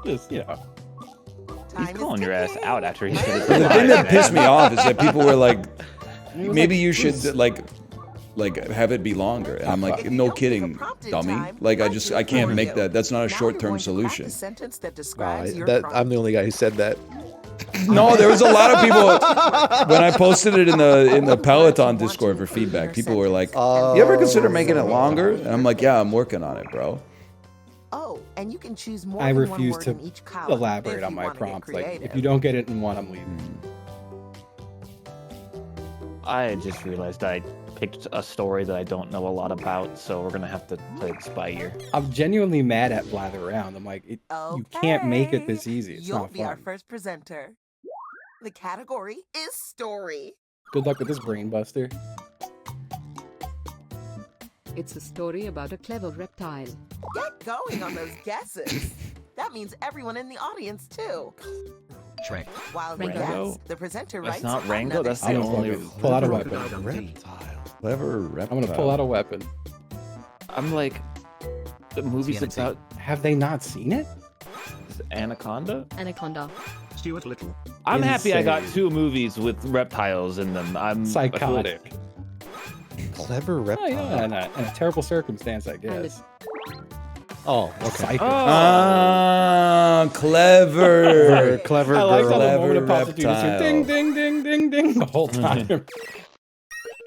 Just, you know. He's calling your ass out after he said it. The thing that pissed me off is that people were like, maybe you should like have it be longer. And I'm like, no kidding, dummy. Like I can't make that. That's not a short-term solution. Sentence that Wow, describes your I'm the only guy who said that. No, there was a lot of people when I posted it in the Peloton Discord for feedback. People were like, "You ever consider making it longer?" And I'm like, "Yeah, I'm working on it, bro." Oh, and you can choose more I than one refuse word to in each column elaborate if on you my wanna get prompts. Like, if creative. you don't get it in one, I'm leaving. I just realized I picked a story that I don't know a lot about, so we're gonna have to play this by ear. I'm genuinely mad at Blather Around. I'm like, you can't make it this easy. It's You'll not be our fun. first presenter. The category is story. Good luck with this brain buster. It's a story about a clever reptile. Get going on those guesses. That means everyone in the audience too. Shrek. While they Rango? guess, the presenter That's writes not Rango. another That's the I'm gonna only. fucking pull out a weapon. Clever reptile. I'm gonna pull out a weapon. I'm like, the movie's about Have they not seen it? Anaconda. Anaconda. Stuart Little. I'm happy I got Insane. 2 movies with reptiles in them. I'm Psychotic. Clever Oh, reptile. yeah, in a terrible circumstance, I guess. Oh, okay. Psycho. Ah, clever. Clever I like girl. how the Clever moment of positivity is reptile. ding, ding, ding, ding, ding the whole time.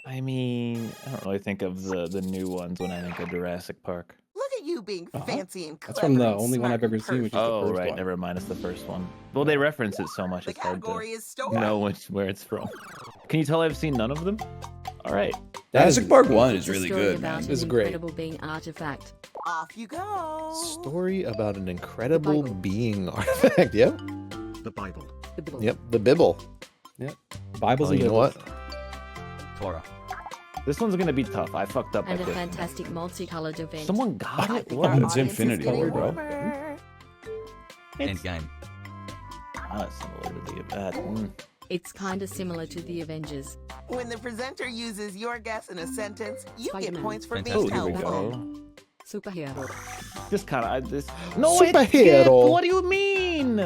I mean, I don't really think of the new ones when I think of Jurassic Park. Look at you being fancy and clever. That's from the and only one I've smart ever and seen, which is the Oh, first right. one. Never mind. It's the first one. Well, they reference it so much, The it's hard category to is story. know where it's from. Can you tell I've seen none of them? All right. Jurassic Park 1 is It's a really story good, about man. an This is great. incredible being artifact. Off you go. Story about an incredible Bible. being artifact. Yep. The Bible. The Bible. Yep. The Bibble. Yep. Bibles Oh, and you know Bibles. what? Torah. This one's gonna be tough. I fucked up. And I a did. fantastic multicolored event. Someone got it? It's What? infinity, bro. Endgame. Not similar to the event. It's kinda similar to the Avengers. When the presenter uses your guess in a sentence, you get Spider-Man. points for Oh, being here we helpful. go. Superhero. Just kind of this. No, it's Superhero. Skip. What do you mean?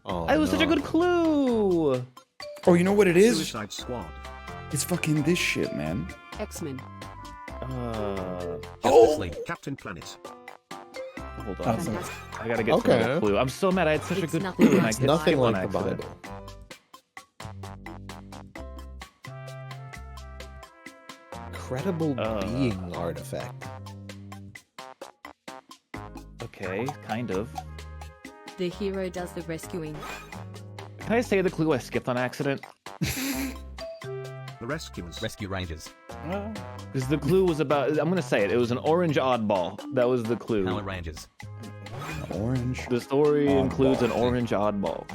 Oh, It was such a no. good clue. Oh, you know what it is? Suicide Squad. It's fucking this shit, man. X-Men. Oh! Captain Planet. Hold on. Fantastic. I gotta get Okay. to the clue. I'm so mad. I had such a It's good nothing clue and I like hit Nothing skip on like the accident. Bible. Incredible being artifact. Okay, kind of. The hero does the rescuing. Can I say the clue I skipped on accident? The Rescuers. Rescue Rangers. Because the clue was about. I'm gonna say it. It was an orange oddball. That was the clue. Power Rangers. Orange. The story Oddball. includes an orange oddball.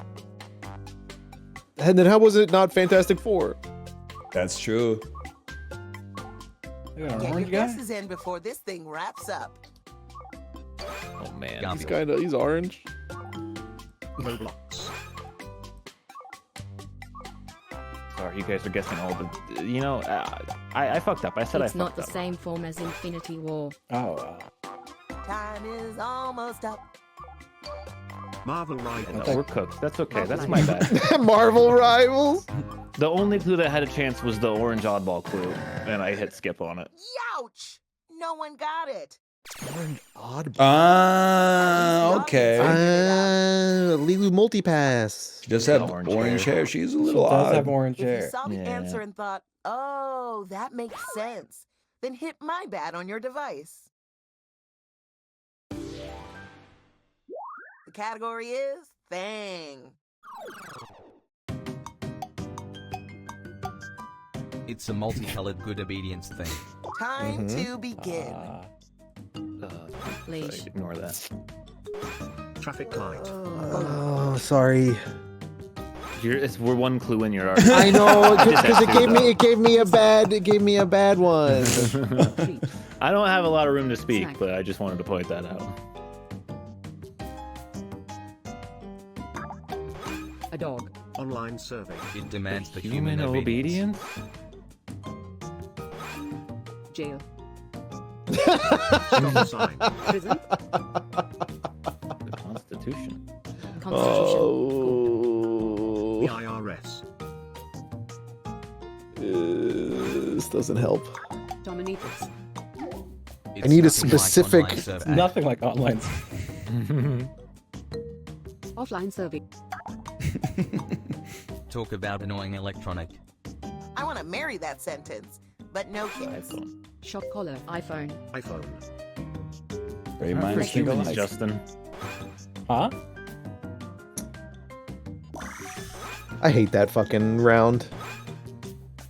And then how was it not Fantastic Four? That's true. You got an Get your orange guy? guesses in before this thing wraps up. Oh man. He's he's orange. Roblox. Sorry, you guys are guessing all the. You know, I fucked up. I said It's I not fucked the up. same form as Infinity War. Oh, Time is almost up. Marvel Yeah, Rivals. no, we're cooked. That's okay. That's my bad. Marvel Rivals. The only clue that had a chance was the orange oddball clue, and I hit skip on it. Youch! No one got it. Odd. Okay. Lilu Multipass. She does have orange hair. She's a she little does odd. have orange If you hair. saw the Yeah. answer and thought, oh, that makes sense, then hit my bad on your device. The category is Thang. It's a multicolored good obedience thing. Time to begin. Leash. Sorry, ignore that. Traffic light. Oh, sorry. We're one clue in. You're already. I know I did that because too, it gave me a bad one. I don't have a lot of room to speak, but I just wanted to point that out. A dog. Online survey. It demands the Human obedience. Jail. Stop sign. Prison. The Constitution. Constitution. Oh, The IRS. this doesn't help. Dominatrix. I need a specific. Nothing like online. Offline survey. Talk about annoying electronic. I want to marry that sentence, but no kids. iPhone. Shock collar. iPhone. iPhone. Great For minds think humans, alike. Justin. Huh? I hate that fucking round.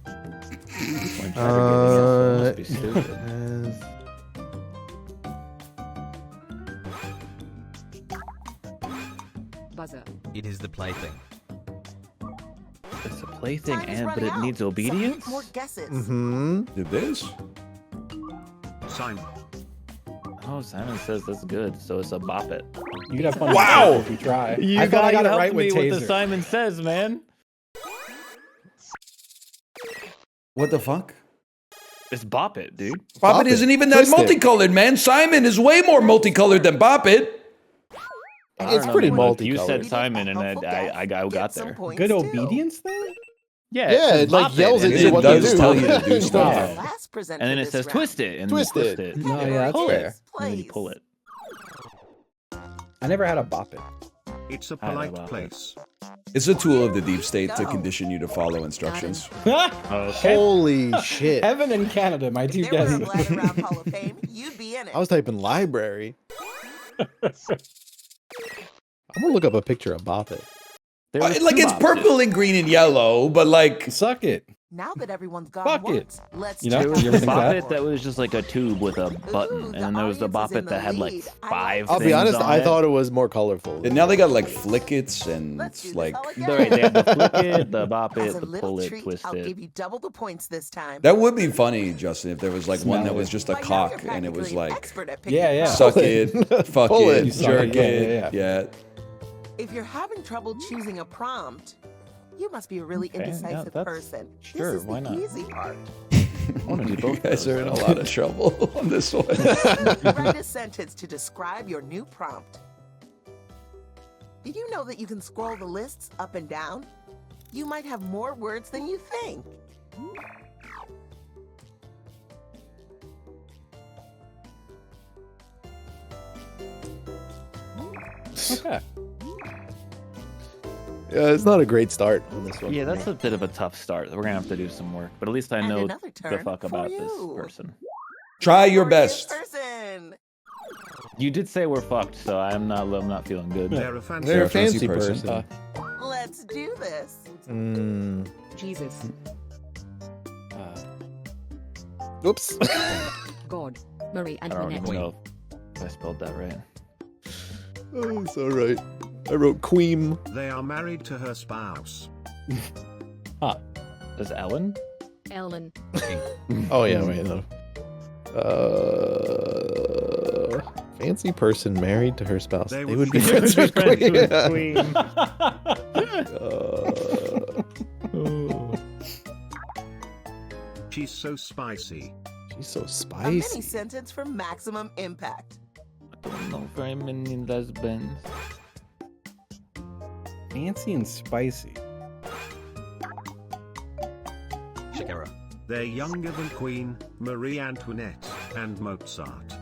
When trying to get the answer, it must be stupid. Buzzer. It is the plaything. It's a plaything, Time is but running it needs out, so obedience. hit more guesses. Mm-hmm. Did this? Simon. Oh, Simon says that's good, so it's a bop it. You could have fun Wow! if you try. You I thought I got it helped right with me with Taser. the Simon says, man. What the fuck? It's bop it, dude. Bop It isn't even that Twist it. multicolored, man. Simon is way more multicolored than Bop It. I don't It's know, pretty man. Look, You multicolored. said Simon, and I got Some there. points, Good too. obedience thing? Yeah, Yeah, says it like bop yells and at then you it what does to do. tell you to do stuff. The last presenter And then it this says round. twist it, and Twist you it. twist it. No, yeah, that's Pull fair. it, and then you pull it. I never had a bop it. It's a I know polite about place. It's a tool of the deep state to condition you to follow instructions. Okay. Holy shit! Heaven and Canada, my two If there were a guesses. Bladder Round Hall of Fame, you'd be in it. I was typing library. I'm gonna look up a picture of Bop It. Like it's purple and green and yellow, but like suck it. Now that everyone's gone Fuck once, it. let's You know, check There you was ever a think that? Boppet that was just like a tube with a button, and then there was the Boppet that had like 5 I'll be things honest, on I it. thought it was more colorful. And now they got like flickets and like Right, they have the flick it, the bop As it, a the little pull it, treat, twist I'll it. give you double the points this time. that would be funny, Justin, if there was like one Smell that was it. just a By now cock you're and it was practically an like expert at picking Yeah. suck Pull it, it. fuck Pull it, it. jerk Yeah, it, yeah. If you're having trouble choosing a prompt, you must be a really Okay, yeah, indecisive that's- person. sure, This is why the not? easy part. I want to do You both. guys those, are in a though. lot of trouble on this one. Write a sentence to describe your new prompt. Did you know that you can scroll the lists up and down? You might have more words than you think. Okay. Yeah, it's not a great start on this one. Yeah, for that's me. a bit of a tough start. We're gonna have to do some work, but at least I And know another the turn fuck for about this you. person. Try your Glorious best. person. You did say we're fucked, so I'm not feeling good. They're a fancy They're a fancy fancy person. person. Let's do this. Jesus. Oops. God. Marie I don't even Antoinette. know if I spelled that right. Oh, it's all right. I wrote queen. They are married to her spouse. Is Ellen? Ellen. Oh yeah, wait no. Fancy person married to her spouse. They would be friends with queen. She's so spicy. She's so A mini spicy. sentence for maximum impact. I don't know very many lesbians. Fancy and spicy. Shakira. They're younger than Queen, Marie Antoinette, and Mozart.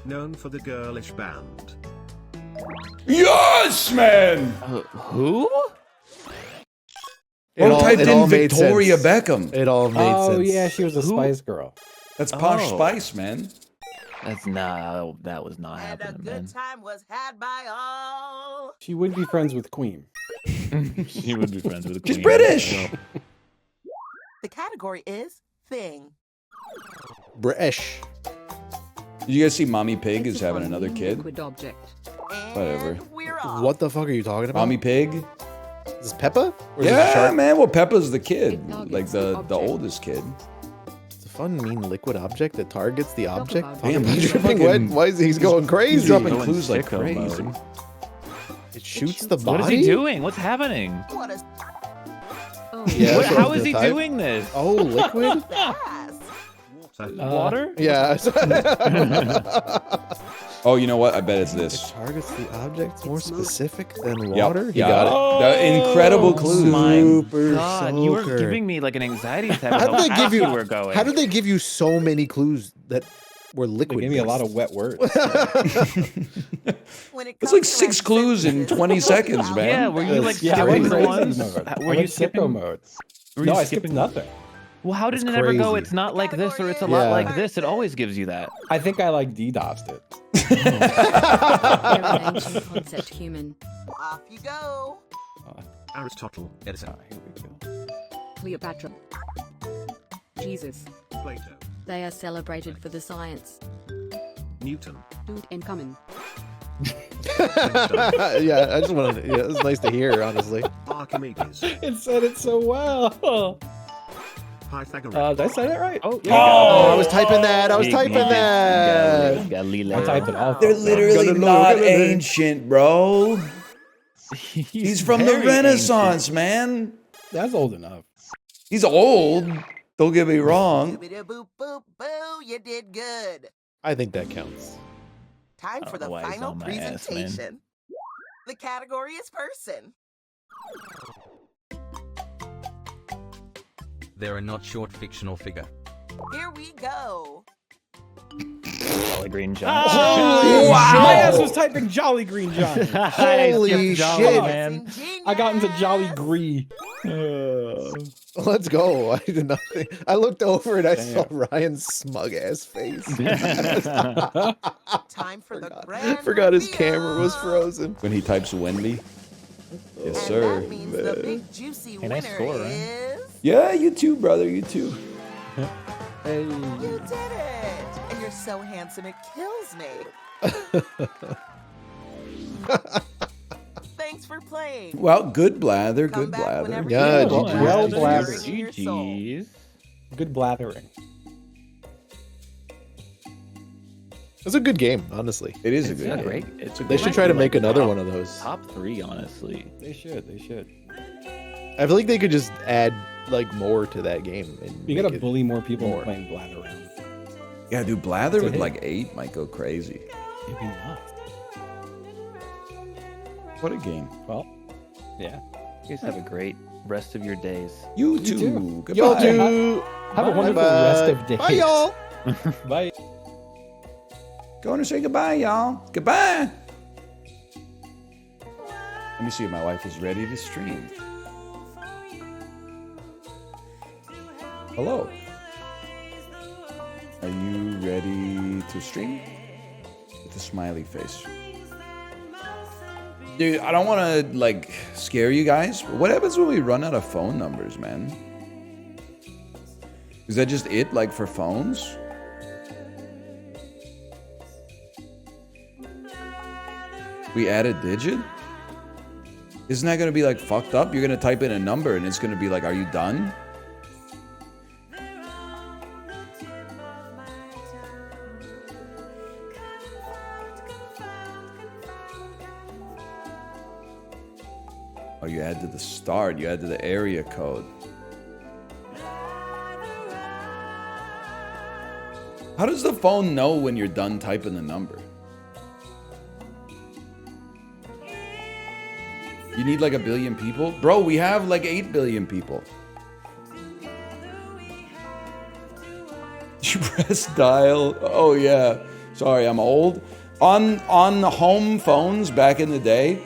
Known for the girlish band. Yes, man. Who? Or typed in made Victoria sense. Beckham. It all made Oh sense. yeah, she was a Spice Girl. That's Posh Oh. Spice, man. That's not. That was not And a happening, good man. time was had by all. She would be friends with Queen. She would be friends with the She's queen. British. The category is thing. British. Did you guys see Mommy Pig is having another kid? Liquid object. And Whatever. we're off. What the fuck are you talking about? Mommy Pig? Is this Peppa? Or is this a Yeah, shark? man. Well, Peppa's the kid, It targets like the object. oldest kid. It's a fun, mean liquid object that targets the object. about Talking it. about He's dripping fucking- wet. Why is he's going crazy? He's dropping Going clues like sicko crazy. mode. It shoots the body. What is he doing? What's happening? What a Oh. Yeah, What, that's what how I was is he gonna type. doing this? Oh, liquid. fast. Water? Yeah. Oh, you know what? I bet it's It this. targets the object more specific than Yep, water. you He got it. The incredible clues. My Super God, you were soaker. giving me like an anxiety attack. How did they give you? Were going. How did they give you so many clues that were They liquid? gave me a lot of wet words. When it It's comes like to 6 writing clues in sentences, 20 seconds, man. Yeah, were you like Yeah, I went skipping the crazy ones? mode. I Were went you sicko skipping? mode. Were No, you I skipping? skipped nothing. Well, how That's did it ever go? crazy. It's not like this, or it's a Yeah. lot like this. It always gives you that. I think I like DDoSed it. They're an ancient concept human. Off you go. Aristotle. Edison. Cleopatra. Jesus. Plato. They are celebrated for the science. Newton. Dude incoming. Yeah, I just wanted. Yeah, it's nice to hear, honestly. Archimedes. It said it so well. Pythagoras. Did I say that right? Oh, Oh, I was typing that. I was typing that. I typed it all. They're literally Gonna know, not gonna know. ancient, bro. He's from the very Renaissance, man. That's old enough. He's old. Don't get me wrong. Boop, boop, boo. You did good. I think that counts. Time I for don't know the why he's final on my ass, man. presentation. The category is person. They're a not short fictional figure. Here we go. Jolly Green John. Oh, wow. My ass was typing Jolly Green John. Holy Jolly, shit. man. I got into Jolly Gree. Let's go. I did nothing. I looked over and I saw Ryan's smug ass face. Time for the grand Forgot his camera was frozen. When he types Wendy. Yes, And sir. that means the big juicy Hey, nice winner score, Ryan. is... Yeah, you too, brother. You too. Hey. You did it! And you're so handsome it kills me. Thanks for playing. Well, good blather. Come Good back blather. whenever Yeah, you GG. want. Well Just blathered. sharing your soul. GG's. Good blathering. It's a good game, honestly. It is a It's good a game. great. It's a They great- should try to make like another top- one of those. Top 3, honestly. They should. They should. I feel like they could just add like more to that game. And You make gotta it bully more people more. into playing blather around. Yeah, dude, blather It's a with hit. like 8 might go crazy. Maybe not. What a game. Well, yeah. You guys have a great rest of your days. You too. too. Y'all Goodbye. do. Have a wonderful Bye-bye. rest of day. Bye, y'all. Bye. Going to say goodbye, y'all. Goodbye. Let me see if my wife is ready to stream. Hello. Are you ready to stream? With a smiley face. Dude, I don't want to like scare you guys, but what happens when we run out of phone numbers, man? Is that just it, like for phones? We add a digit? Isn't that gonna be like fucked up? You're gonna type in a number and it's gonna be like, are you done? Oh, you add to the start, you add to the area code. How does the phone know when you're done typing the number? You need like 1 billion people? Bro, we have like 8 billion people. You press dial. Oh yeah. Sorry, I'm old. On the home phones back in the day,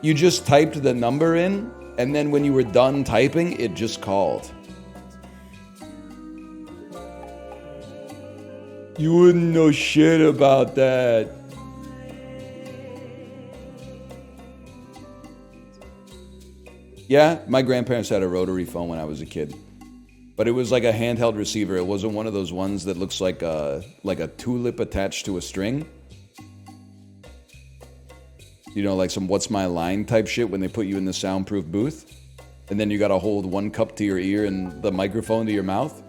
you just typed the number in, and then when you were done typing, it just called. You wouldn't know shit about that. Yeah, my grandparents had a rotary phone when I was a kid. But it was like a handheld receiver. It wasn't one of those ones that looks like a tulip attached to a string. You know, like some What's My Line type shit when they put you in the soundproof booth. And then you gotta hold one cup to your ear and the microphone to your mouth.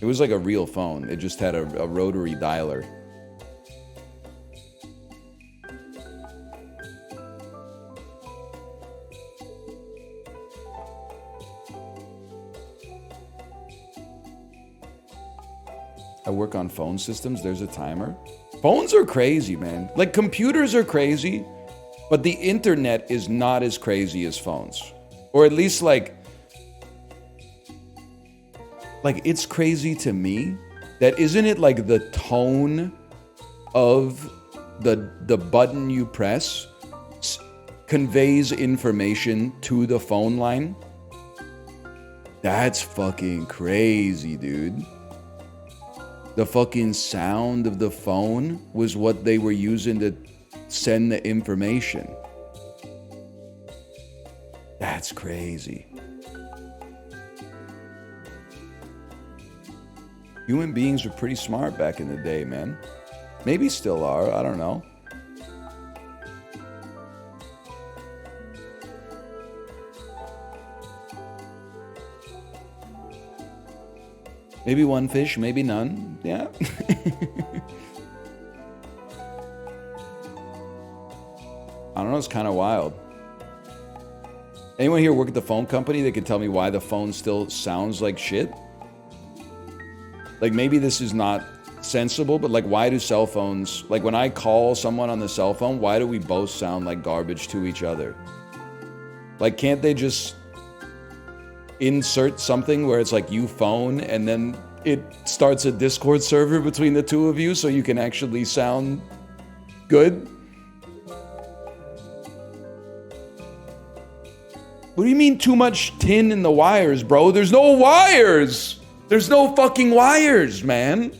It was like a real phone. It just had a rotary dialer. I work on phone systems. There's a timer. Phones are crazy, man. Like computers are crazy, but the internet is not as crazy as phones. Or at least like it's crazy to me that isn't it like the tone of the button you press conveys information to the phone line? That's fucking crazy, dude. The fucking sound of the phone was what they were using to send the information. That's crazy. Human beings were pretty smart back in the day, man. Maybe still are, I don't know. Maybe one fish, maybe none. Yeah. I don't know, it's kind of wild. Anyone here work at the phone company that could tell me why the phone still sounds like shit? Like maybe this is not sensible, but like why do cell phones, like when I call someone on the cell phone, why do we both sound like garbage to each other? Like can't they just insert something where it's like you phone and then it starts a Discord server between the two of you so you can actually sound good? What do you mean too much tin in the wires, bro? There's no wires. There's no fucking wires, man.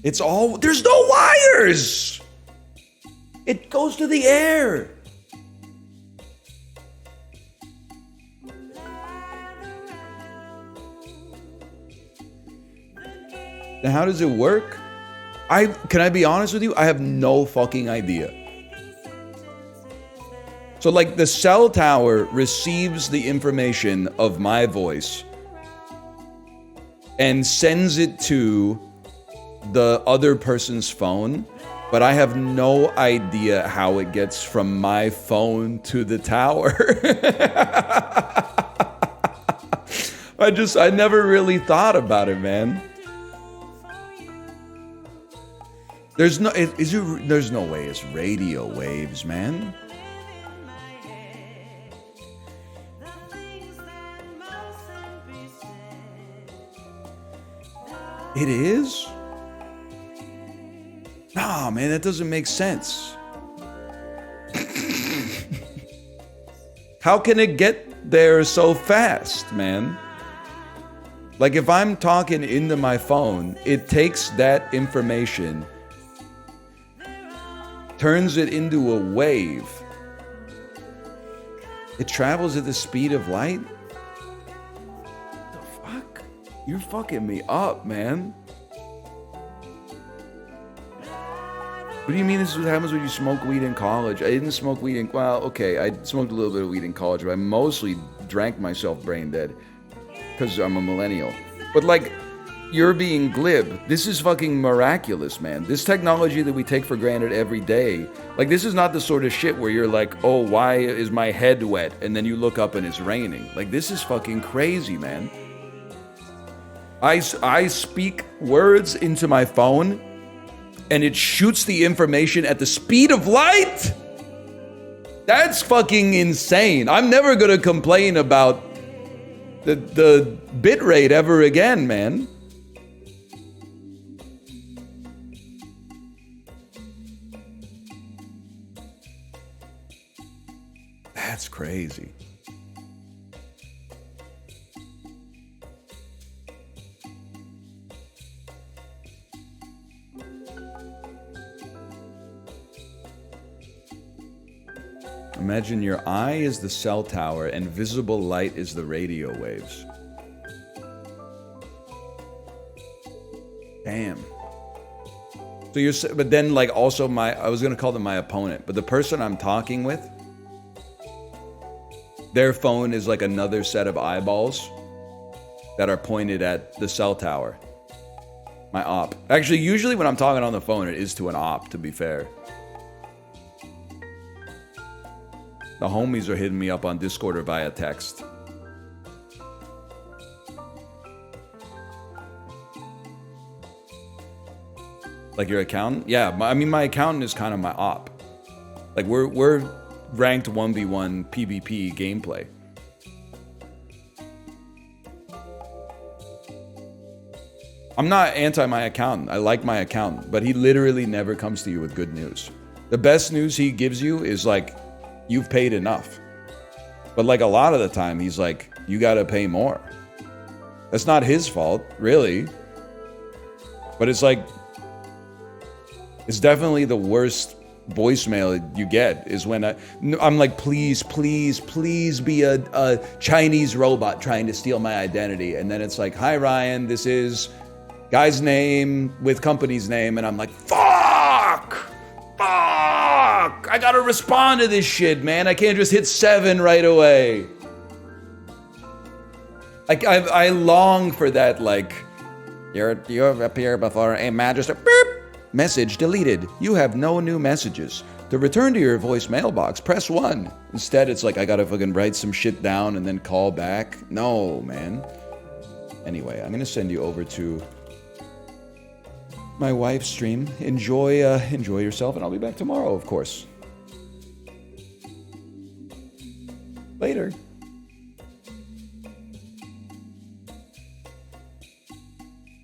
It's all, there's no wires. It goes to the air. Now, how does it work? Can I be honest with you? I have no fucking idea. So like the cell tower receives the information of my voice and sends it to the other person's phone, but I have no idea how it gets from my phone to the tower. I never really thought about it, man. There's no way it's radio waves, man. It is? Nah, man, that doesn't make sense. How can it get there so fast, man? Like if I'm talking into my phone, it takes that information, turns it into a wave. It travels at the speed of light? What the fuck? You're fucking me up, man. What do you mean this is what happens when you smoke weed in college? I didn't smoke weed in, well, okay, I smoked a little bit of weed in college, but I mostly drank myself brain dead because I'm a millennial. But like, you're being glib. This is fucking miraculous, man. This technology that we take for granted every day, like this is not the sort of shit where you're like, oh, why is my head wet? And then you look up and it's raining. Like this is fucking crazy, man. I speak words into my phone and it shoots the information at the speed of light? That's fucking insane. I'm never gonna complain about the bit rate ever again, man. That's crazy. Imagine your eye is the cell tower and visible light is the radio waves. Damn. So you're, but then like also I was gonna call them my opponent, but the person I'm talking with, their phone is like another set of eyeballs that are pointed at the cell tower. My op. Actually, usually when I'm talking on the phone, it is to an op, to be fair. The homies are hitting me up on Discord or via text. Like your accountant? Yeah, I mean, my accountant is kind of my op. Like we're ranked 1v1 PvP gameplay. I'm not anti my accountant. I like my accountant, but he literally never comes to you with good news. The best news he gives you is like, you've paid enough. But like a lot of the time, he's like, you gotta pay more. That's not his fault, really. But it's like, it's definitely the worst voicemail you get is when I'm like, please, please, please be a Chinese robot trying to steal my identity. And then it's like, hi, Ryan, this is guy's name with company's name. And I'm like, fuck! Fuck! I gotta respond to this shit, man. I can't just hit 7 right away. Like, I long for that, like, you have appeared before a magistrate. Beep! Message deleted. You have no new messages. To return to your voice mailbox, press 1. Instead, it's like I gotta fucking write some shit down and then call back. No, man. Anyway, I'm gonna send you over to my wife's stream. Enjoy yourself, and I'll be back tomorrow, of course. Later.